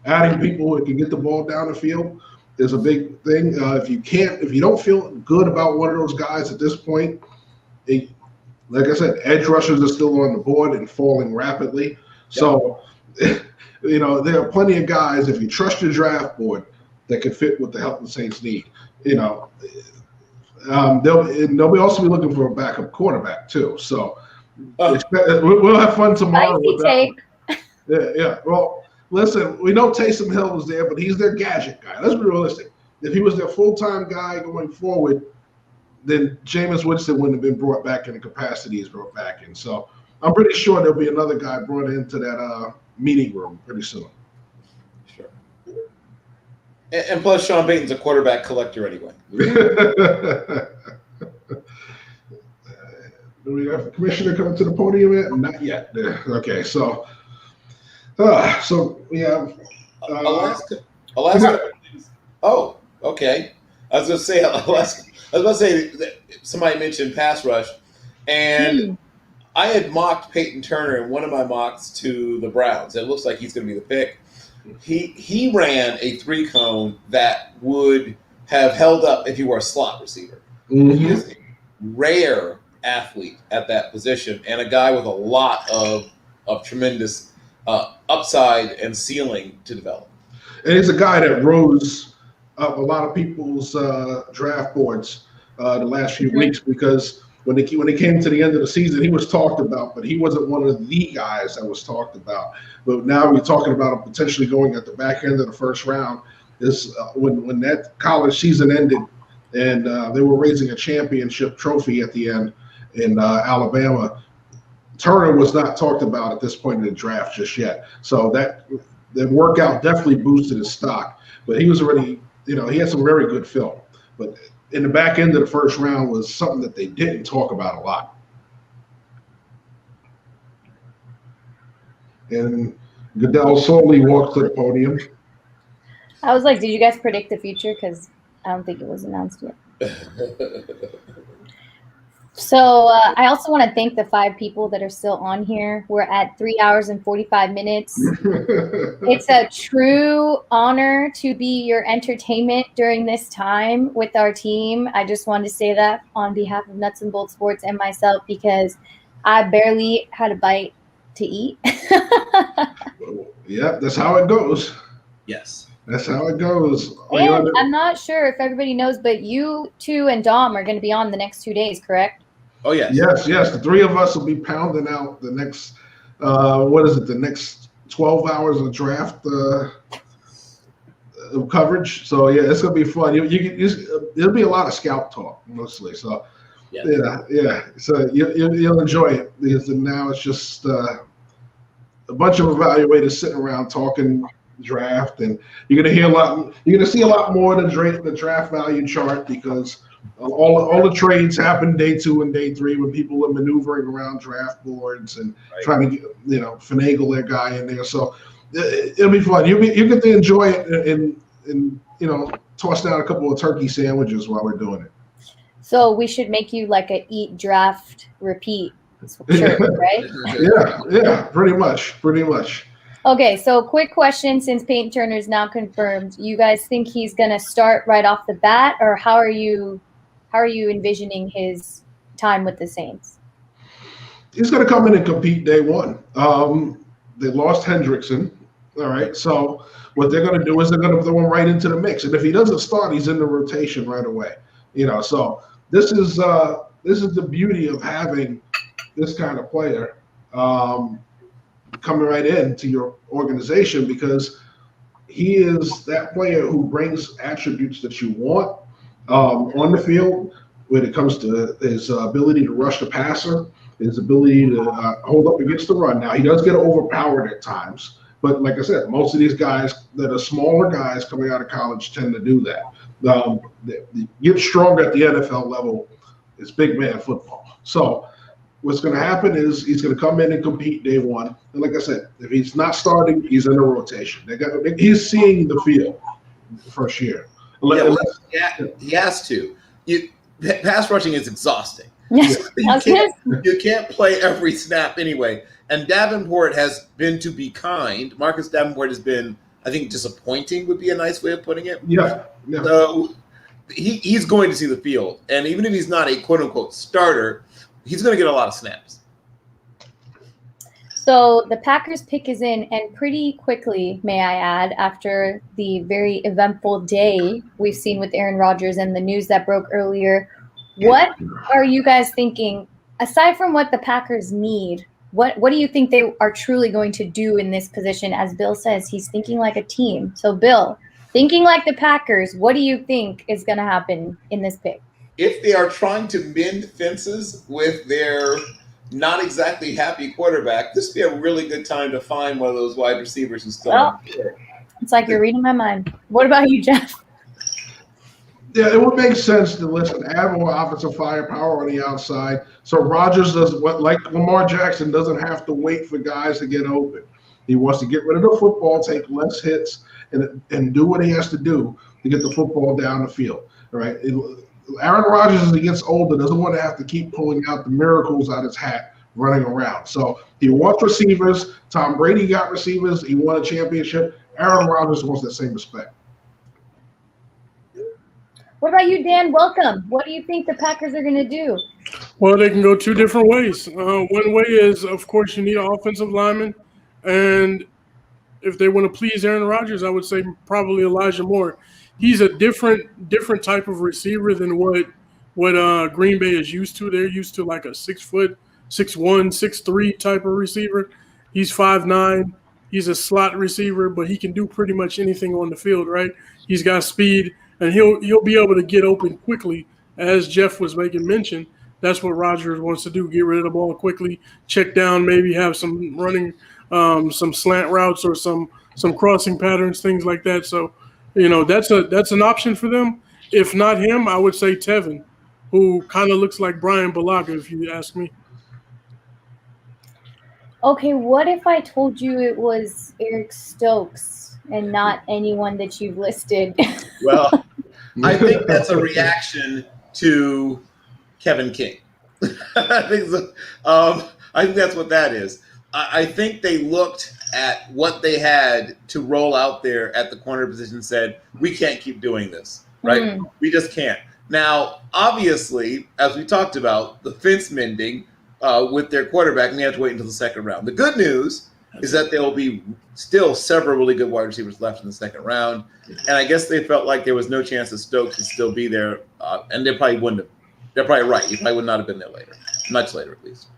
adding people who can get the ball down the field is a big thing. If you don't feel good about one of those guys at this point, like I said, edge rushers are still on the board and falling rapidly. So, there are plenty of guys, if you trust your draft board, that can fit what the help the Saints need. They'll also be looking for a backup quarterback too. So we'll have fun tomorrow. With that. Yeah. Well, listen, we know Taysom Hill was there, but he's their gadget guy. Let's be realistic. If he was their full-time guy going forward, then Jameis Winston wouldn't have been brought back in the capacity he's brought back in. So I'm pretty sure there'll be another guy brought into that meeting room pretty soon. Sure. And plus, Sean Payton's a quarterback collector anyway. Do we have a commissioner coming to the podium yet? Not yet. Okay, so we have Alaska. Oh, okay. I was going to say Alaska. I was about to say that somebody mentioned pass rush, and I had mocked Peyton Turner in one of my mocks to the Browns. It looks like he's going to be the pick. He ran a 3-cone that would have held up if he were a slot receiver. Mm-hmm. He is a rare athlete at that position and a guy with a lot of tremendous upside and ceiling to develop. And he's a guy that rose up a lot of people's draft boards the last few weeks because when he came to the end of the season, he was talked about, but he wasn't one of the guys that was talked about. But now we're talking about him potentially going at the back end of the first round. This when that college season ended, and they were raising a championship trophy at the end in Alabama. Turner was not talked about at this point in the draft just yet. So that the workout definitely boosted his stock. But he was already, he had some very good film. But in the back end of the first round was something that they didn't talk about a lot. And Goodell slowly walked to the podium. I was like, did you guys predict the future? Because I don't think it was announced yet. So I also want to thank the 5 people that are still on here. We're at 3 hours and 45 minutes. It's a true honor to be your entertainment during this time with our team. I just wanted to say that on behalf of Nuts and Bolts Sports and myself because I barely had a bite to eat. Yeah, that's how it goes. Yes. That's how it goes. And I'm not sure if everybody knows, but you two and Dom are going to be on the next 2 days, correct? Oh, yes. Yes. The 3 of us will be pounding out the next, the next 12 hours of draft coverage. So, yeah, it's going to be fun. There'll be a lot of scalp talk, mostly. So, yeah. So you'll enjoy it because now it's just a bunch of evaluators sitting around talking draft, and you're gonna hear a lot. You're gonna see a lot more of the draft value chart because all the trades happen day 2 and day 3 when people are maneuvering around draft boards and trying to finagle their guy in there. So it'll be fun. You get to enjoy it and toss down a couple of turkey sandwiches while we're doing it. So we should make you like a eat, draft, repeat shirt, right? Yeah, pretty much. Okay, so quick question, since Peyton Turner is now confirmed, you guys think he's going to start right off the bat, or how are you envisioning his time with the Saints? He's going to come in and compete day 1. They lost Hendrickson, all right? So what they're going to do is they're going to throw him right into the mix, and if he doesn't start, he's in the rotation right away. So this is the beauty of having this kind of player coming right into your organization because he is that player who brings attributes that you want on the field when it comes to his ability to rush the passer, his ability to hold up against the run. Now, he does get overpowered at times, but like I said, most of these guys that are smaller guys coming out of college tend to do that. Get stronger at the NFL level is big man football. So what's going to happen is he's going to come in and compete day 1. And like I said, if he's not starting, he's in a rotation. He's seeing the field the first year. He has to. Pass rushing is exhausting. You can't play every snap anyway. And Davenport has been to be kind. Marcus Davenport has been, I think, disappointing would be a nice way of putting it. Yeah. So he's going to see the field. And even if he's not a quote-unquote starter, he's going to get a lot of snaps. So the Packers pick is in, and pretty quickly, may I add, after the very eventful day we've seen with Aaron Rodgers and the news that broke earlier. What are you guys thinking, aside from what the Packers need, what do you think they are truly going to do in this position? As Bill says, he's thinking like a team. So, Bill, thinking like the Packers, what do you think is going to happen in this pick? If they are trying to mend fences with their not exactly happy quarterback, this would be a really good time to find one of those wide receivers who's still. Well, it's like you're reading my mind. What about you, Jeff? Yeah, it would make sense to add more offensive firepower on the outside. So Rodgers like Lamar Jackson, doesn't have to wait for guys to get open. He wants to get rid of the football, take less hits, and do what he has to do to get the football down the field. All right. Aaron Rodgers is against older, doesn't want to have to keep pulling out the miracles out his hat running around. So he wants receivers. Tom Brady got receivers. He won a championship. Aaron Rodgers wants that same respect. What about you, Dan? Welcome. What do you think the Packers are going to do? Well, they can go 2 different ways. One way is, of course, you need an offensive lineman. And if they want to please Aaron Rodgers, I would say probably Elijah Moore. He's a different type of receiver than what Green Bay is used to. They're used to like a 6 foot, 6'1", 6'3" type of receiver. He's 5'9". He's a slot receiver, but he can do pretty much anything on the field, right? He's got speed, and he'll be able to get open quickly, as Jeff was making mention. That's what Rodgers wants to do: get rid of the ball quickly, check down, maybe have some running, some slant routes or some crossing patterns, things like that. So, that's an option for them. If not him, I would say Tevin, who kind of looks like Brian Bulaga, if you ask me. Okay, what if I told you it was Eric Stokes and not anyone that you've listed? Well, I think that's a reaction to Kevin King. I think that's what that is. I think they looked at what they had to roll out there at the corner position and said, we can't keep doing this, right? We just can't. Now, obviously, as we talked about, the fence mending with their quarterback, and they have to wait until the second round. The good news is that there will be still several really good wide receivers left in the second round, and I guess they felt like there was no chance that Stokes would still be there, and they probably wouldn't have. They're probably right. He probably would not have been there later, much later at least.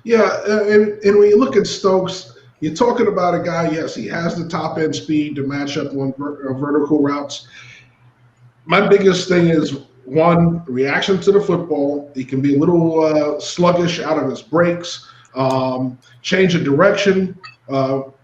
Yeah, and when you look at Stokes, you're talking about a guy, yes, he has the top-end speed to match up on vertical routes. My biggest thing is, one, reaction to the football. He can be a little sluggish out of his breaks, change of direction,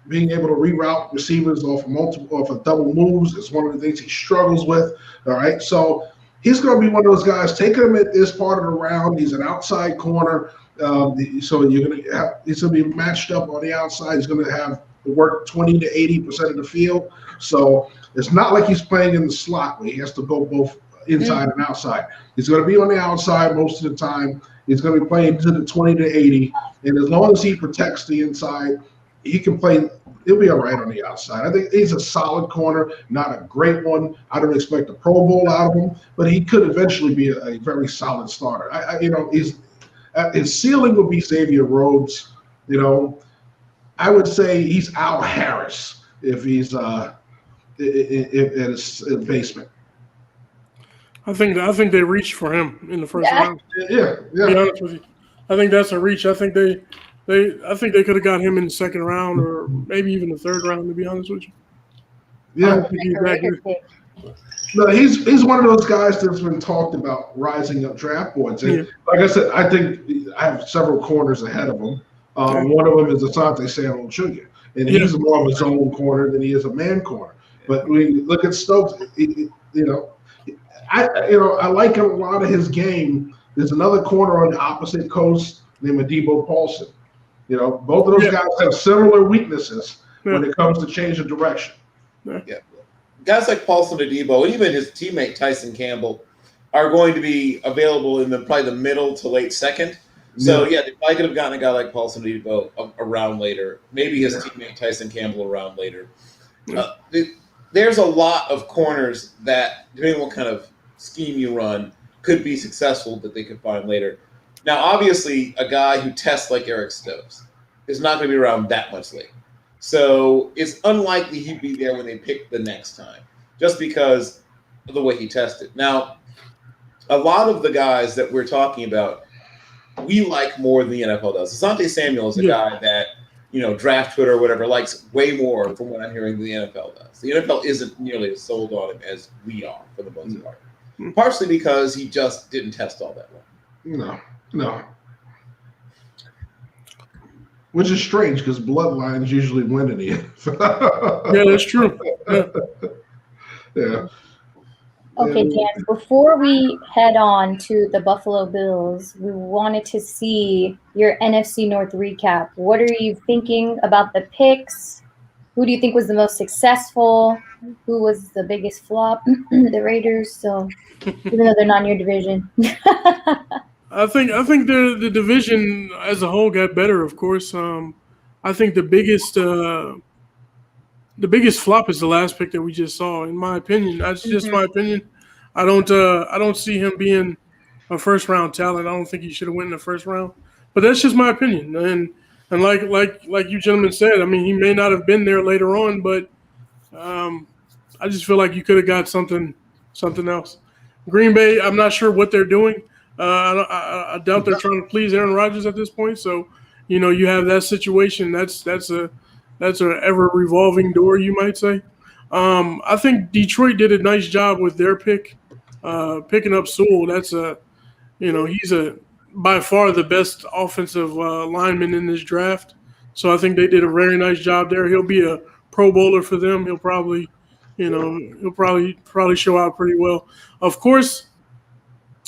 being able to reroute receivers off of double moves is one of the things he struggles with. All right, so he's going to be one of those guys. Taking him at this part of the round, he's an outside corner, so he's going to be matched up on the outside. He's going to have to work 20 to 80% of the field. So it's not like he's playing in the slot where he has to go both inside and outside. He's going to be on the outside most of the time. He's going to be playing to the 20 to 80, and as long as he protects the inside, he can play. He'll be all right on the outside. I think he's a solid corner, not a great one. I don't expect a Pro Bowl out of him, but he could eventually be a very solid starter. His ceiling would be Xavier Rhodes. I would say he's Al Harris if he's in his basement. I think they reached for him in the first round. Yeah. To be honest with you, I think that's a reach. I think they could have got him in the second round or maybe even the third round. To be honest with you, yeah. No, he's one of those guys that's been talked about rising up draft boards. And like I said, I think I have several corners ahead of him. One of them is Asante Samuel Jr., and he's more of a zone corner than he is a man corner. But when you look at Stokes, I like a lot of his game. There's another corner on the opposite coast named Adebo Paulson. Both of those guys have similar weaknesses when it comes to change of direction. Yeah. Guys like Paulson, Adebo, and even his teammate Tyson Campbell are going to be available in probably the middle to late second. So, they probably could have gotten a guy like Paulson, Adebo around later. Maybe his teammate Tyson Campbell around later. There's a lot of corners that, depending on what kind of scheme you run, could be successful that they could find later. Now, obviously, a guy who tests like Eric Stokes is not going to be around that much later. So it's unlikely he'd be there when they pick the next time, just because of the way he tested. Now, a lot of the guys that we're talking about, we like more than the NFL does. Asante Samuel is a guy that, draft Twitter or whatever, likes way more from what I'm hearing than the NFL does. The NFL isn't nearly as sold on him as we are for the most part. Partially because he just didn't test all that well. No. Which is strange because bloodlines usually win in the NFL. Yeah, that's true. Yeah. Okay, Dan, before we head on to the Buffalo Bills, we wanted to see your NFC North recap. What are you thinking about the picks? Who do you think was the most successful? Who was the biggest flop? The Raiders. So even though they're not in your division. I think the division as a whole got better. Of course, I think the biggest flop is the last pick that we just saw. In my opinion, that's just my opinion. I don't see him being a first round talent. I don't think he should have went in the first round. But that's just my opinion. And And like you gentlemen said, I mean, he may not have been there later on, but I just feel like you could have got something else. Green Bay, I'm not sure what they're doing. I doubt they're trying to please Aaron Rodgers at this point. So, you have that situation. That's a ever revolving door, you might say. I think Detroit did a nice job with their pick, picking up Sewell. That's he's by far the best offensive lineman in this draft. So I think they did a very nice job there. He'll be a Pro Bowler for them. He'll probably show out pretty well. Of course,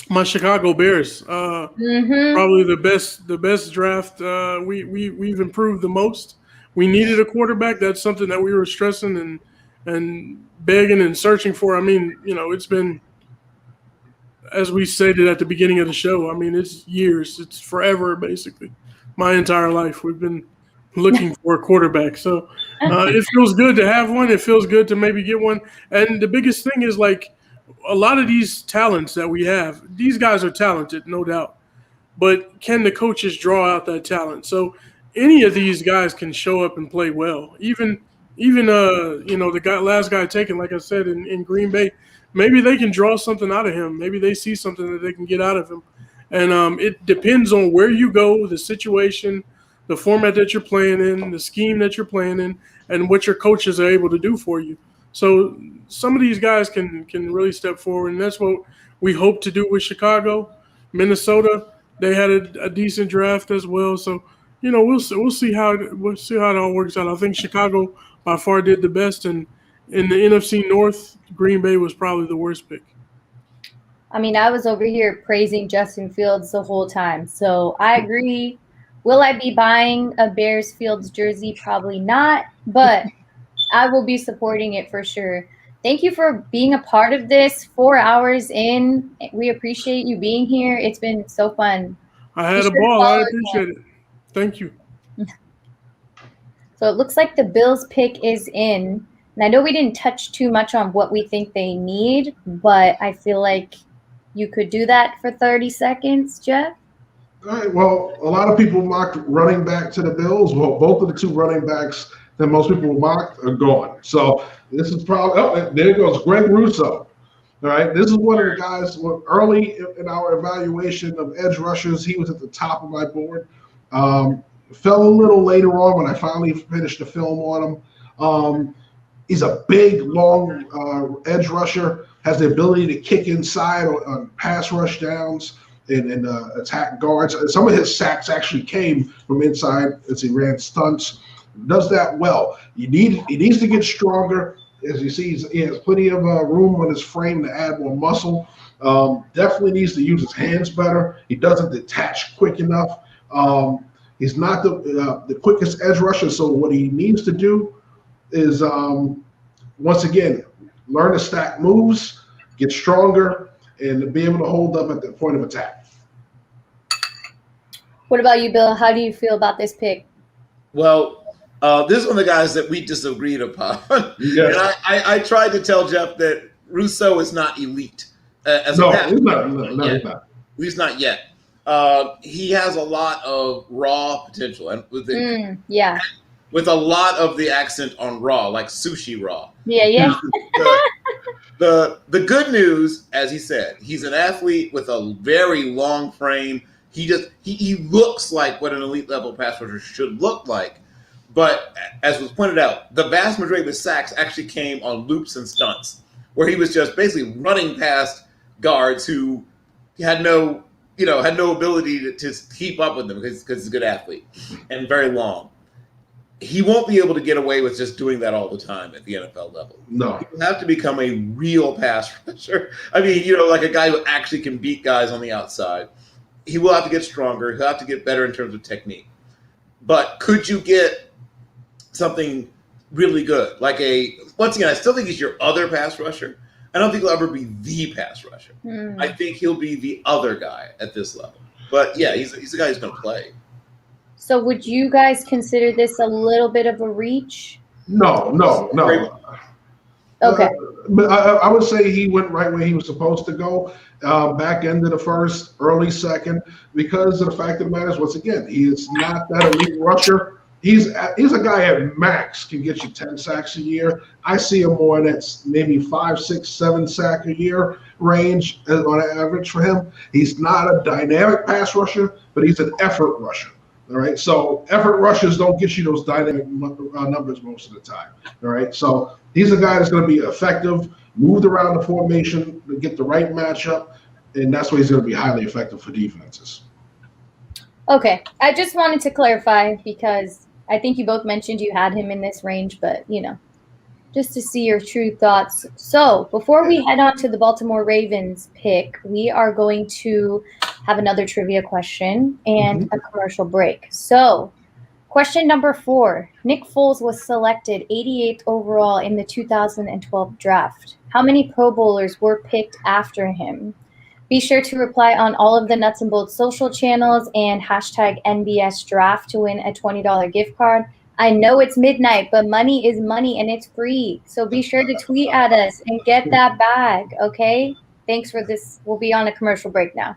my Chicago Bears, probably the best draft. We've improved the most. We needed a quarterback. That's something that we were stressing and begging and searching for. I mean, it's been, as we stated at the beginning of the show, I mean, it's years. It's forever, basically. My entire life, we've been looking for a quarterback. So it feels good to have one. It feels good to maybe get one. And the biggest thing is, like, a lot of these talents that we have, these guys are talented, no doubt. But can the coaches draw out that talent? So any of these guys can show up and play well. Even the last guy taken, like I said, in Green Bay, maybe they can draw something out of him. Maybe they see something that they can get out of him. And it depends on where you go, the situation, the format that you're playing in, the scheme that you're playing in, and what your coaches are able to do for you. So some of these guys can really step forward, and that's what we hope to do with Chicago. Minnesota, they had a decent draft as well. So, we'll see how it all works out. I think Chicago by far did the best, and in the NFC North, Green Bay was probably the worst pick. I mean, I was over here praising Justin Fields the whole time, so I agree. Will I be buying a Bears Fields jersey? Probably not, but I will be supporting it for sure. Thank you for being a part of this 4 hours in. We appreciate you being here. It's been so fun. I had a ball. I appreciate it. Thank you. So it looks like the Bills pick is in. And I know we didn't touch too much on what we think they need, but I feel like you could do that for 30 seconds, Jeff. All right. Well, a lot of people mocked running back to the Bills. Well, both of the two running backs that most people mocked are gone. So this is probably there goes Greg Rousseau. All right. This is one of the guys early in our evaluation of edge rushers. He was at the top of my board. Fell a little later on when I finally finished the film on him. He's a big, long edge rusher, has the ability to kick inside on pass rush downs and attack guards. Some of his sacks actually came from inside as he ran stunts. Does that well. He needs to get stronger. As you see, he has plenty of room on his frame to add more muscle. Definitely needs to use his hands better. He doesn't detach quick enough. He's not the quickest edge rusher, so what he needs to do is, once again, learn to stack moves, get stronger, and be able to hold up at the point of attack. What about you, Bill? How do you feel about this pick? Well, this is one of the guys that we disagreed upon. Yes. And I tried to tell Jeff that Rousseau is not elite. He's not. He's not. At least not yet. He has a lot of raw potential, and with a lot of the accent on raw, like sushi raw. Yeah. The good news, as he said, he's an athlete with a very long frame. He looks like what an elite level pass rusher should look like. But as was pointed out, the vast majority of his sacks actually came on loops and stunts, where he was just basically running past guards who had no ability to keep up with them because he's a good athlete and very long. He won't be able to get away with just doing that all the time at the NFL level. No. He'll have to become a real pass rusher. I mean, like a guy who actually can beat guys on the outside. He will have to get stronger. He'll have to get better in terms of technique. But could you get something really good? Once again, I still think he's your other pass rusher. I don't think he'll ever be the pass rusher. I think he'll be the other guy at this level. But yeah, he's a guy who's going to play. So would you guys consider this a little bit of a reach? No. Okay. But I would say he went right where he was supposed to go, back end of the first, early second, because of the fact of the matter is, once again, he is not that elite rusher. He's a guy at max can get you 10 sacks a year. I see him more in that maybe 5, 6, 7 sack a year range on average for him. He's not a dynamic pass rusher, but he's an effort rusher. All right, so effort rushers don't get you those dynamic numbers most of the time. All right, so he's a guy that's going to be effective, moved around the formation to get the right matchup, and that's why he's going to be highly effective for defenses. Okay, I just wanted to clarify because I think you both mentioned you had him in this range, but just to see your true thoughts. So before we head on to the Baltimore Ravens pick, we are going to have another trivia question and a commercial break. So question number 4, Nick Foles was selected 88th overall in the 2012 draft. How many Pro Bowlers were picked after him? Be sure to reply on all of the Nuts and Bolts social channels and hashtag NBS draft to win a $20 gift card. I know it's midnight, but money is money and it's free. So be sure to tweet at us and get that bag, okay? Thanks for this. We'll be on a commercial break now.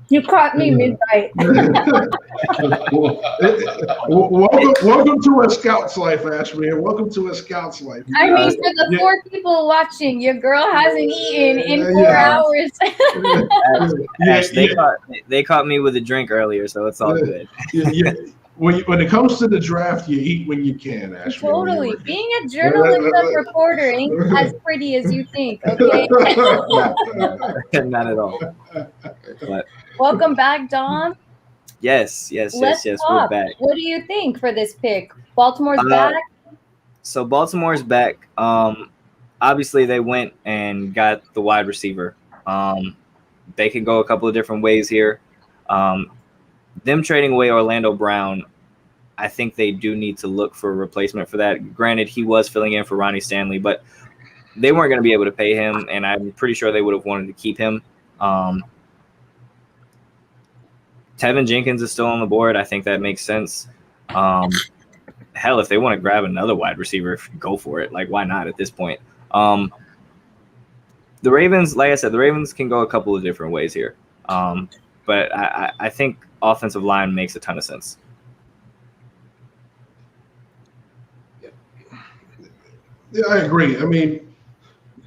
You caught me midnight. welcome to a scout's life, Ashby. Welcome to a scout's life. I mean, for the 4 people watching, your girl hasn't eaten in 4 hours. Ash, they caught me with a drink earlier, so it's all good. When it comes to the draft, you eat when you can, Ashby. Totally. Being a journalism reporter ain't as pretty as you think, okay? Not at all. But Welcome back, Dom. yes, Let's we're talk. back. What do you think for this pick? Baltimore's back? So Baltimore's back. Obviously they went and got the wide receiver. They could go a couple of different ways here. Them trading away Orlando Brown, I think they do need to look for a replacement for that. Granted, he was filling in for Ronnie Stanley, but they weren't going to be able to pay him, and I'm pretty sure they would have wanted to keep him. Tevin Jenkins is still on the board. I think that makes sense. Hell, if they want to grab another wide receiver, go for it. Like, why not at this point? The Ravens, like I said, the Ravens can go a couple of different ways here. But I think offensive line makes a ton of sense. Yeah, I agree. I mean,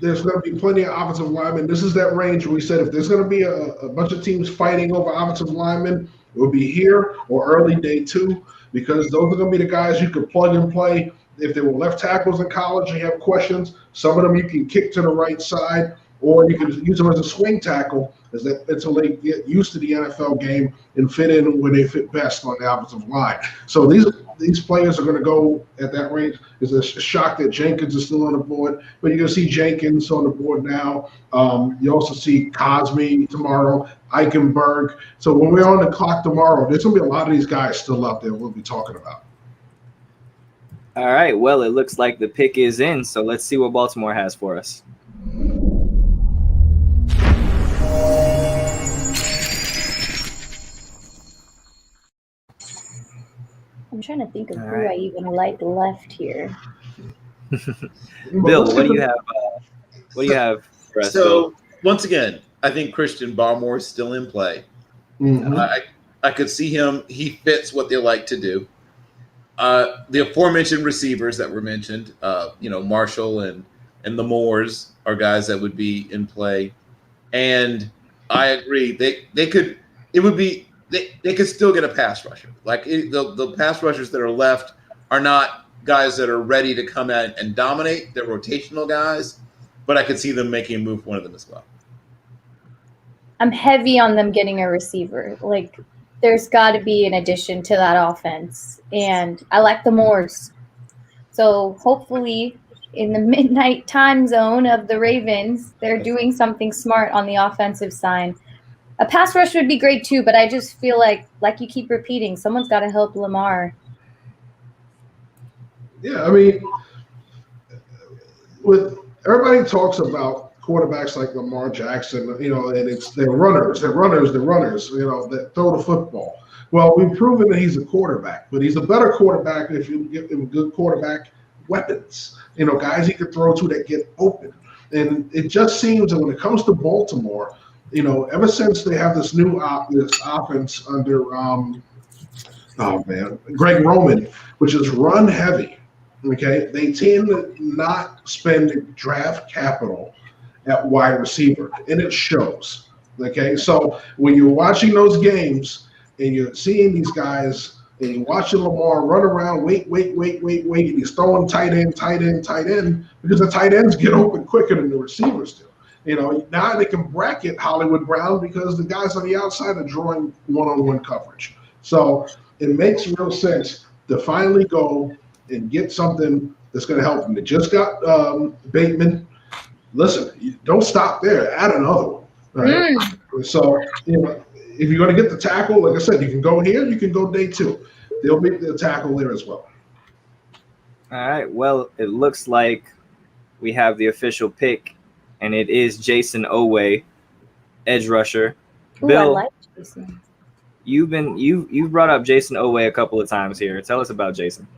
there's going to be plenty of offensive linemen. This is that range where we said if there's going to be a bunch of teams fighting over offensive linemen, it will be here or early day 2, because those are going to be the guys you could plug and play. If they were left tackles in college and you have questions, some of them you can kick to the right side, or you can use them as a swing tackle until they get used to the NFL game and fit in where they fit best on the offensive line. So these players are going to go at that range. It's a shock that Jenkins is still on the board, but you're going to see Jenkins on the board now. You also see Cosme tomorrow, Eichenberg. So when we're on the clock tomorrow, there's going to be a lot of these guys still out there we'll be talking about. All right. Well, it looks like the pick is in, so let's see what Baltimore has for us. I'm trying to think of who I even like left here. Bill, what do you have? What do you have for us? So once again, I think Christian Barmore is still in play. Mm-hmm. I could see him. He fits what they like to do. The aforementioned receivers that were mentioned, Marshall and the Moores are guys that would be in play. And I agree. They could still get a pass rusher. Like the pass rushers that are left are not guys that are ready to come in and dominate. They're rotational guys, but I could see them making a move for one of them as well. I'm heavy on them getting a receiver. Like, there's got to be an addition to that offense. And I like the Moors. So hopefully in the midnight time zone of the Ravens, they're doing something smart on the offensive side. A pass rush would be great too, but I just feel like you keep repeating, someone's got to help Lamar. Yeah, I mean, with everybody talks about quarterbacks like Lamar Jackson, you know, and they're runners, you know, that throw the football. Well, we've proven that he's a quarterback, but he's a better quarterback if you give him good quarterback weapons. You know, guys he can throw to that get open. And it just seems that when it comes to Baltimore, you know, ever since they have this new this offense under Greg Roman, which is run heavy. Okay, they tend to not spend draft capital at wide receiver, and it shows. Okay, so when you're watching those games and you're seeing these guys and you're watching Lamar run around, wait, and he's throwing tight end, because the tight ends get open quicker than the receivers do. You know, now they can bracket Hollywood Brown because the guys on the outside are drawing one-on-one coverage. So it makes real sense to finally go and get something that's going to help them. They just got Bateman. Listen, you don't stop there. Add another one. Right? So, you know, if you're going to get the tackle, like I said, you can go here, you can go day two. They'll make the tackle there as well. All right. Well, it looks like we have the official pick, and it is Jayson Oweh, edge rusher. Ooh, Bill, I like Jason. you've brought up Jayson Oweh a couple of times here. Tell us about Jason.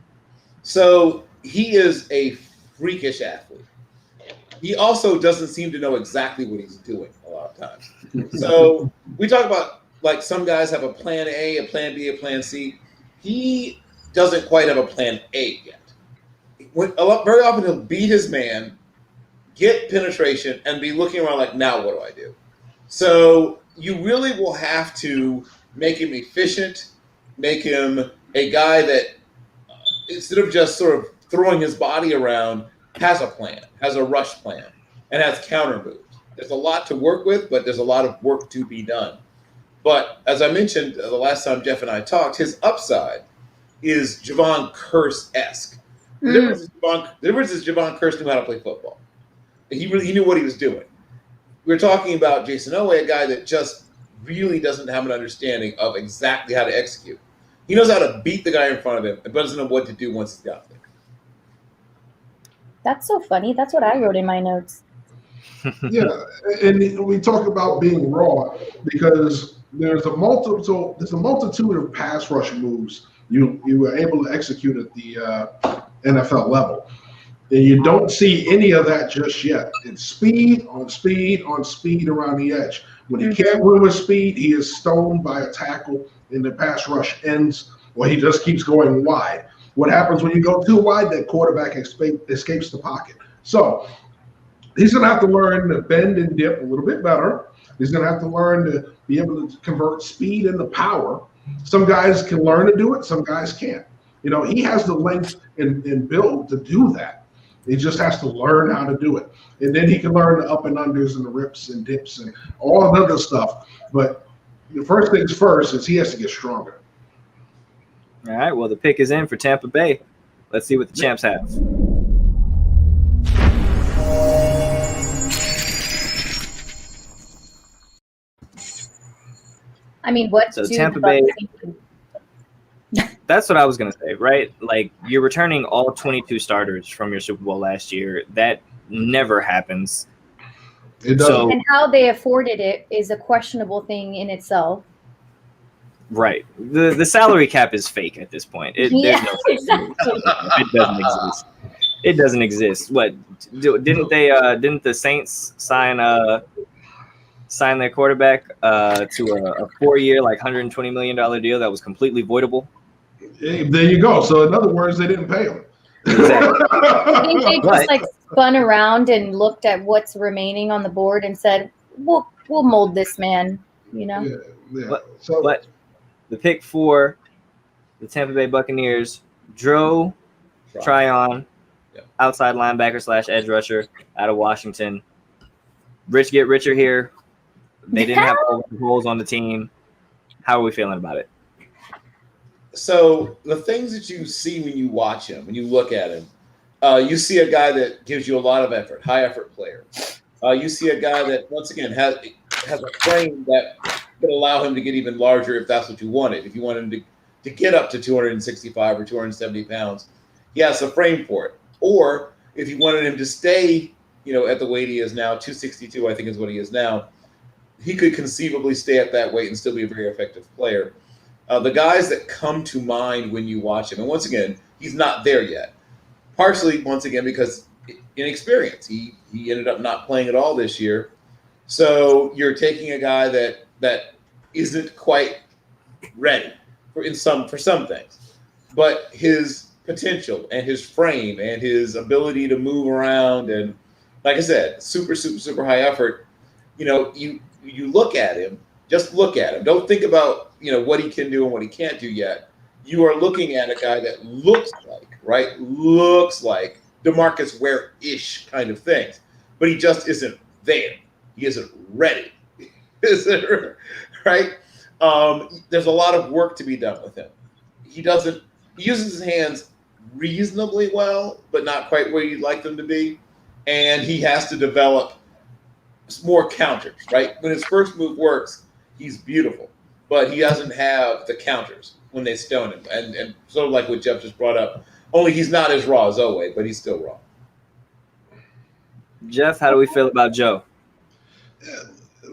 So he is a freakish athlete. He also doesn't seem to know exactly what he's doing a lot of times. So we talk about, like, some guys have a plan A, a plan B, a plan C. He doesn't quite have a plan A yet. Very often he'll beat his man, get penetration, and be looking around like, now what do I do? So you really will have to make him efficient, make him a guy that, instead of just sort of throwing his body around, has a plan, has a rush plan, and has counter moves. There's a lot to work with, but there's a lot of work to be done. But as I mentioned the last time Jeff and I talked, his upside is Javon Curse-esque. The difference is Javon Curse knew how to play football. He knew what he was doing. We're talking about Jayson Oweh, a guy that just really doesn't have an understanding of exactly how to execute. He knows how to beat the guy in front of him, but doesn't know what to do once he's got there. That's so funny. That's what I wrote in my notes. Yeah, and we talk about being raw because there's a multitude of pass rush moves you were able to execute at the NFL level. And you don't see any of that just yet. It's speed on speed on speed around the edge. When he can't win with speed, he is stoned by a tackle and the pass rush ends, or he just keeps going wide. What happens when you go too wide? That quarterback escapes the pocket. So he's going to have to learn to bend and dip a little bit better. He's going to have to learn to be able to convert speed into power. Some guys can learn to do it. Some guys can't. You know, he has the length and build to do that. He just has to learn how to do it. And then he can learn the up and unders and the rips and dips and all the other stuff. But the first things first is he has to get stronger. All right. Well, the pick is in for Tampa Bay. Let's see what the champs have. I mean, what? So Tampa Bay. That's what I was going to say, right? Like, you're returning all 22 starters from your Super Bowl last year. That never happens. It does. So, and how they afforded it is a questionable thing in itself. right. The salary cap is fake at this point. There's no exactly. It doesn't exist. It doesn't exist. What didn't the Saints sign their quarterback to a 4-year, like $120 million deal that was completely voidable? There you go. So in other words, they didn't pay him. Exactly. I think they just like spun around and looked at what's remaining on the board and said, "We'll mold this man," you know. Yeah. But the pick for the Tampa Bay Buccaneers, Tryon outside linebacker / edge rusher out of Washington. Rich get richer here. They didn't have holes on the team. How are we feeling about it? So the things that you see when you watch him, when you look at him, you see a guy that gives you a lot of effort, high effort player. You see a guy that, once again, has a frame that could allow him to get even larger if that's what you wanted. If you wanted him to get up to 265 or 270 pounds, he has a frame for it. Or if you wanted him to stay, at the weight he is now, 262, I think is what he is now, he could conceivably stay at that weight and still be a very effective player. The guys that come to mind when you watch him, and once again, he's not there yet. Partially, once again, because inexperience. He ended up not playing at all this year. So you're taking a guy that isn't quite ready for some things. But his potential and his frame and his ability to move around and, like I said, super, super, super high effort, you look at him, just look at him. Don't think about, what he can do and what he can't do yet. You are looking at a guy that looks like DeMarcus Ware-ish kind of things, but he just isn't there. He isn't ready. Right? There's a lot of work to be done with him. He uses his hands reasonably well, but not quite where you'd like them to be. And he has to develop more counters, right? When his first move works, he's beautiful, but he doesn't have the counters when they stone him. And sort of like what Jeff just brought up, only he's not as raw as Oweh, but he's still raw. Jeff, how do we feel about Joe?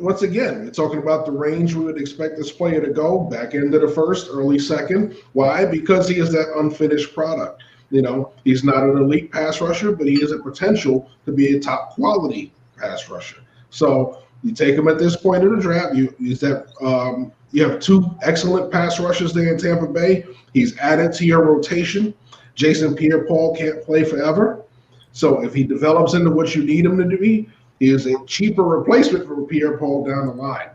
Once again, we're talking about the range we would expect this player to go, back into the first, early second. Why? Because he is that unfinished product. He's not an elite pass rusher, but he has a potential to be a top quality pass rusher. So you take him at this point in the draft. You have two excellent pass rushers there in Tampa Bay. He's added to your rotation. Jason Pierre-Paul can't play forever. So if he develops into what you need him to be, he is a cheaper replacement for Pierre-Paul down the line.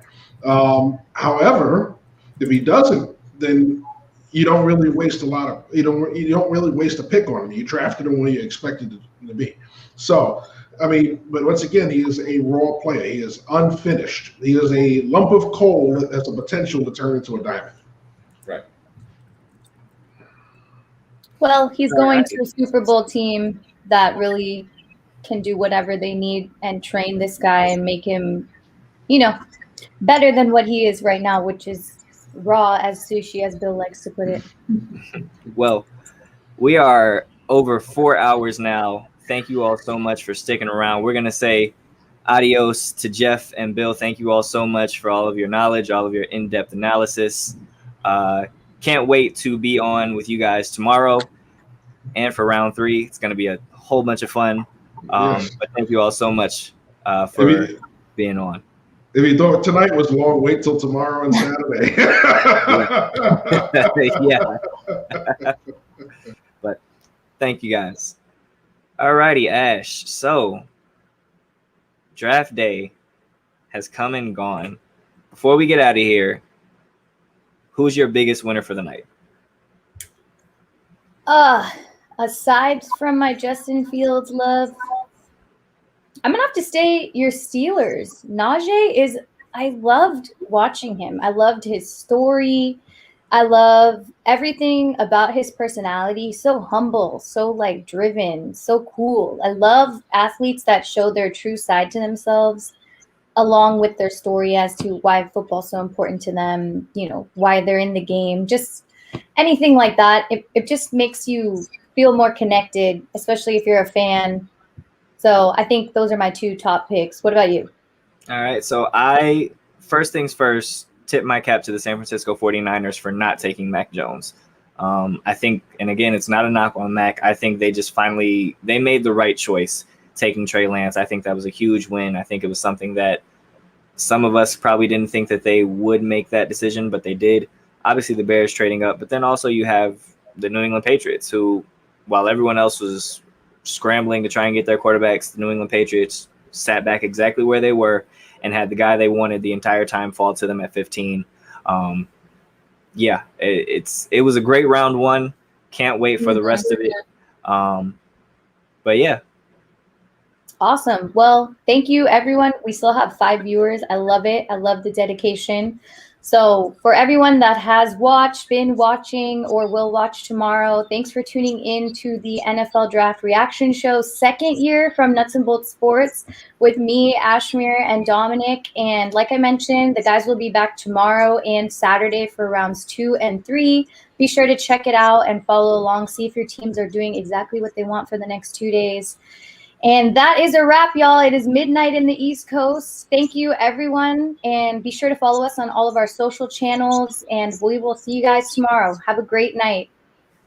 However, if he doesn't, then you don't really waste you don't really waste a pick on him. You drafted him when you expected him to be. So, but once again, he is a raw player. He is unfinished. He is a lump of coal that has the potential to turn into a diamond. Right. Well, he's going to a Super Bowl team that really can do whatever they need and train this guy and make him, better than what he is right now, which is raw as sushi, as Bill likes to put it. Well, we are over 4 hours now. Thank you all so much for sticking around. We're going to say adios to Jeff and Bill. Thank you all so much for all of your knowledge, all of your in-depth analysis. Can't wait to be on with you guys tomorrow and for round 3. It's going to be a whole bunch of fun. But thank you all so much for being on. If you thought tonight was long, wait till tomorrow and Saturday. Yeah. But thank you guys. All righty, Ash. So draft day has come and gone. Before we get out of here, who's your biggest winner for the night? Aside from my Justin Fields love, I'm going to have to say your Steelers. Najee I loved watching him. I loved his story. I love everything about his personality. So humble, so driven, so cool. I love athletes that show their true side to themselves, along with their story as to why football's so important to them, why they're in the game, just anything like that. It just makes you feel more connected, especially if you're a fan. So I think those are my 2 top picks. What about you? All right. So first things first, tip my cap to the San Francisco 49ers for not taking Mac Jones. I think, and again, it's not a knock on Mac. I think they just they made the right choice taking Trey Lance. I think that was a huge win. I think it was something that some of us probably didn't think that they would make that decision, but they did. Obviously, the Bears trading up, but then also you have the New England Patriots, who, while everyone else was scrambling to try and get their quarterbacks, the New England Patriots sat back exactly where they were and had the guy they wanted the entire time fall to them at 15. It was a great round 1. Can't wait for the rest of it. But yeah. Awesome. Well, thank you, everyone. We still have 5 viewers. I love it. I love the dedication. So for everyone that has been watching, or will watch tomorrow, thanks for tuning in to the NFL Draft Reaction Show, second year from Nuts and Bolts Sports with me, Ashmir, and Dominic. And like I mentioned, the guys will be back tomorrow and Saturday for rounds 2 and 3. Be sure to check it out and follow along. See if your teams are doing exactly what they want for the next 2 days. And that is a wrap, y'all. It is midnight in the East Coast. Thank you, everyone. And be sure to follow us on all of our social channels. And we will see you guys tomorrow. Have a great night.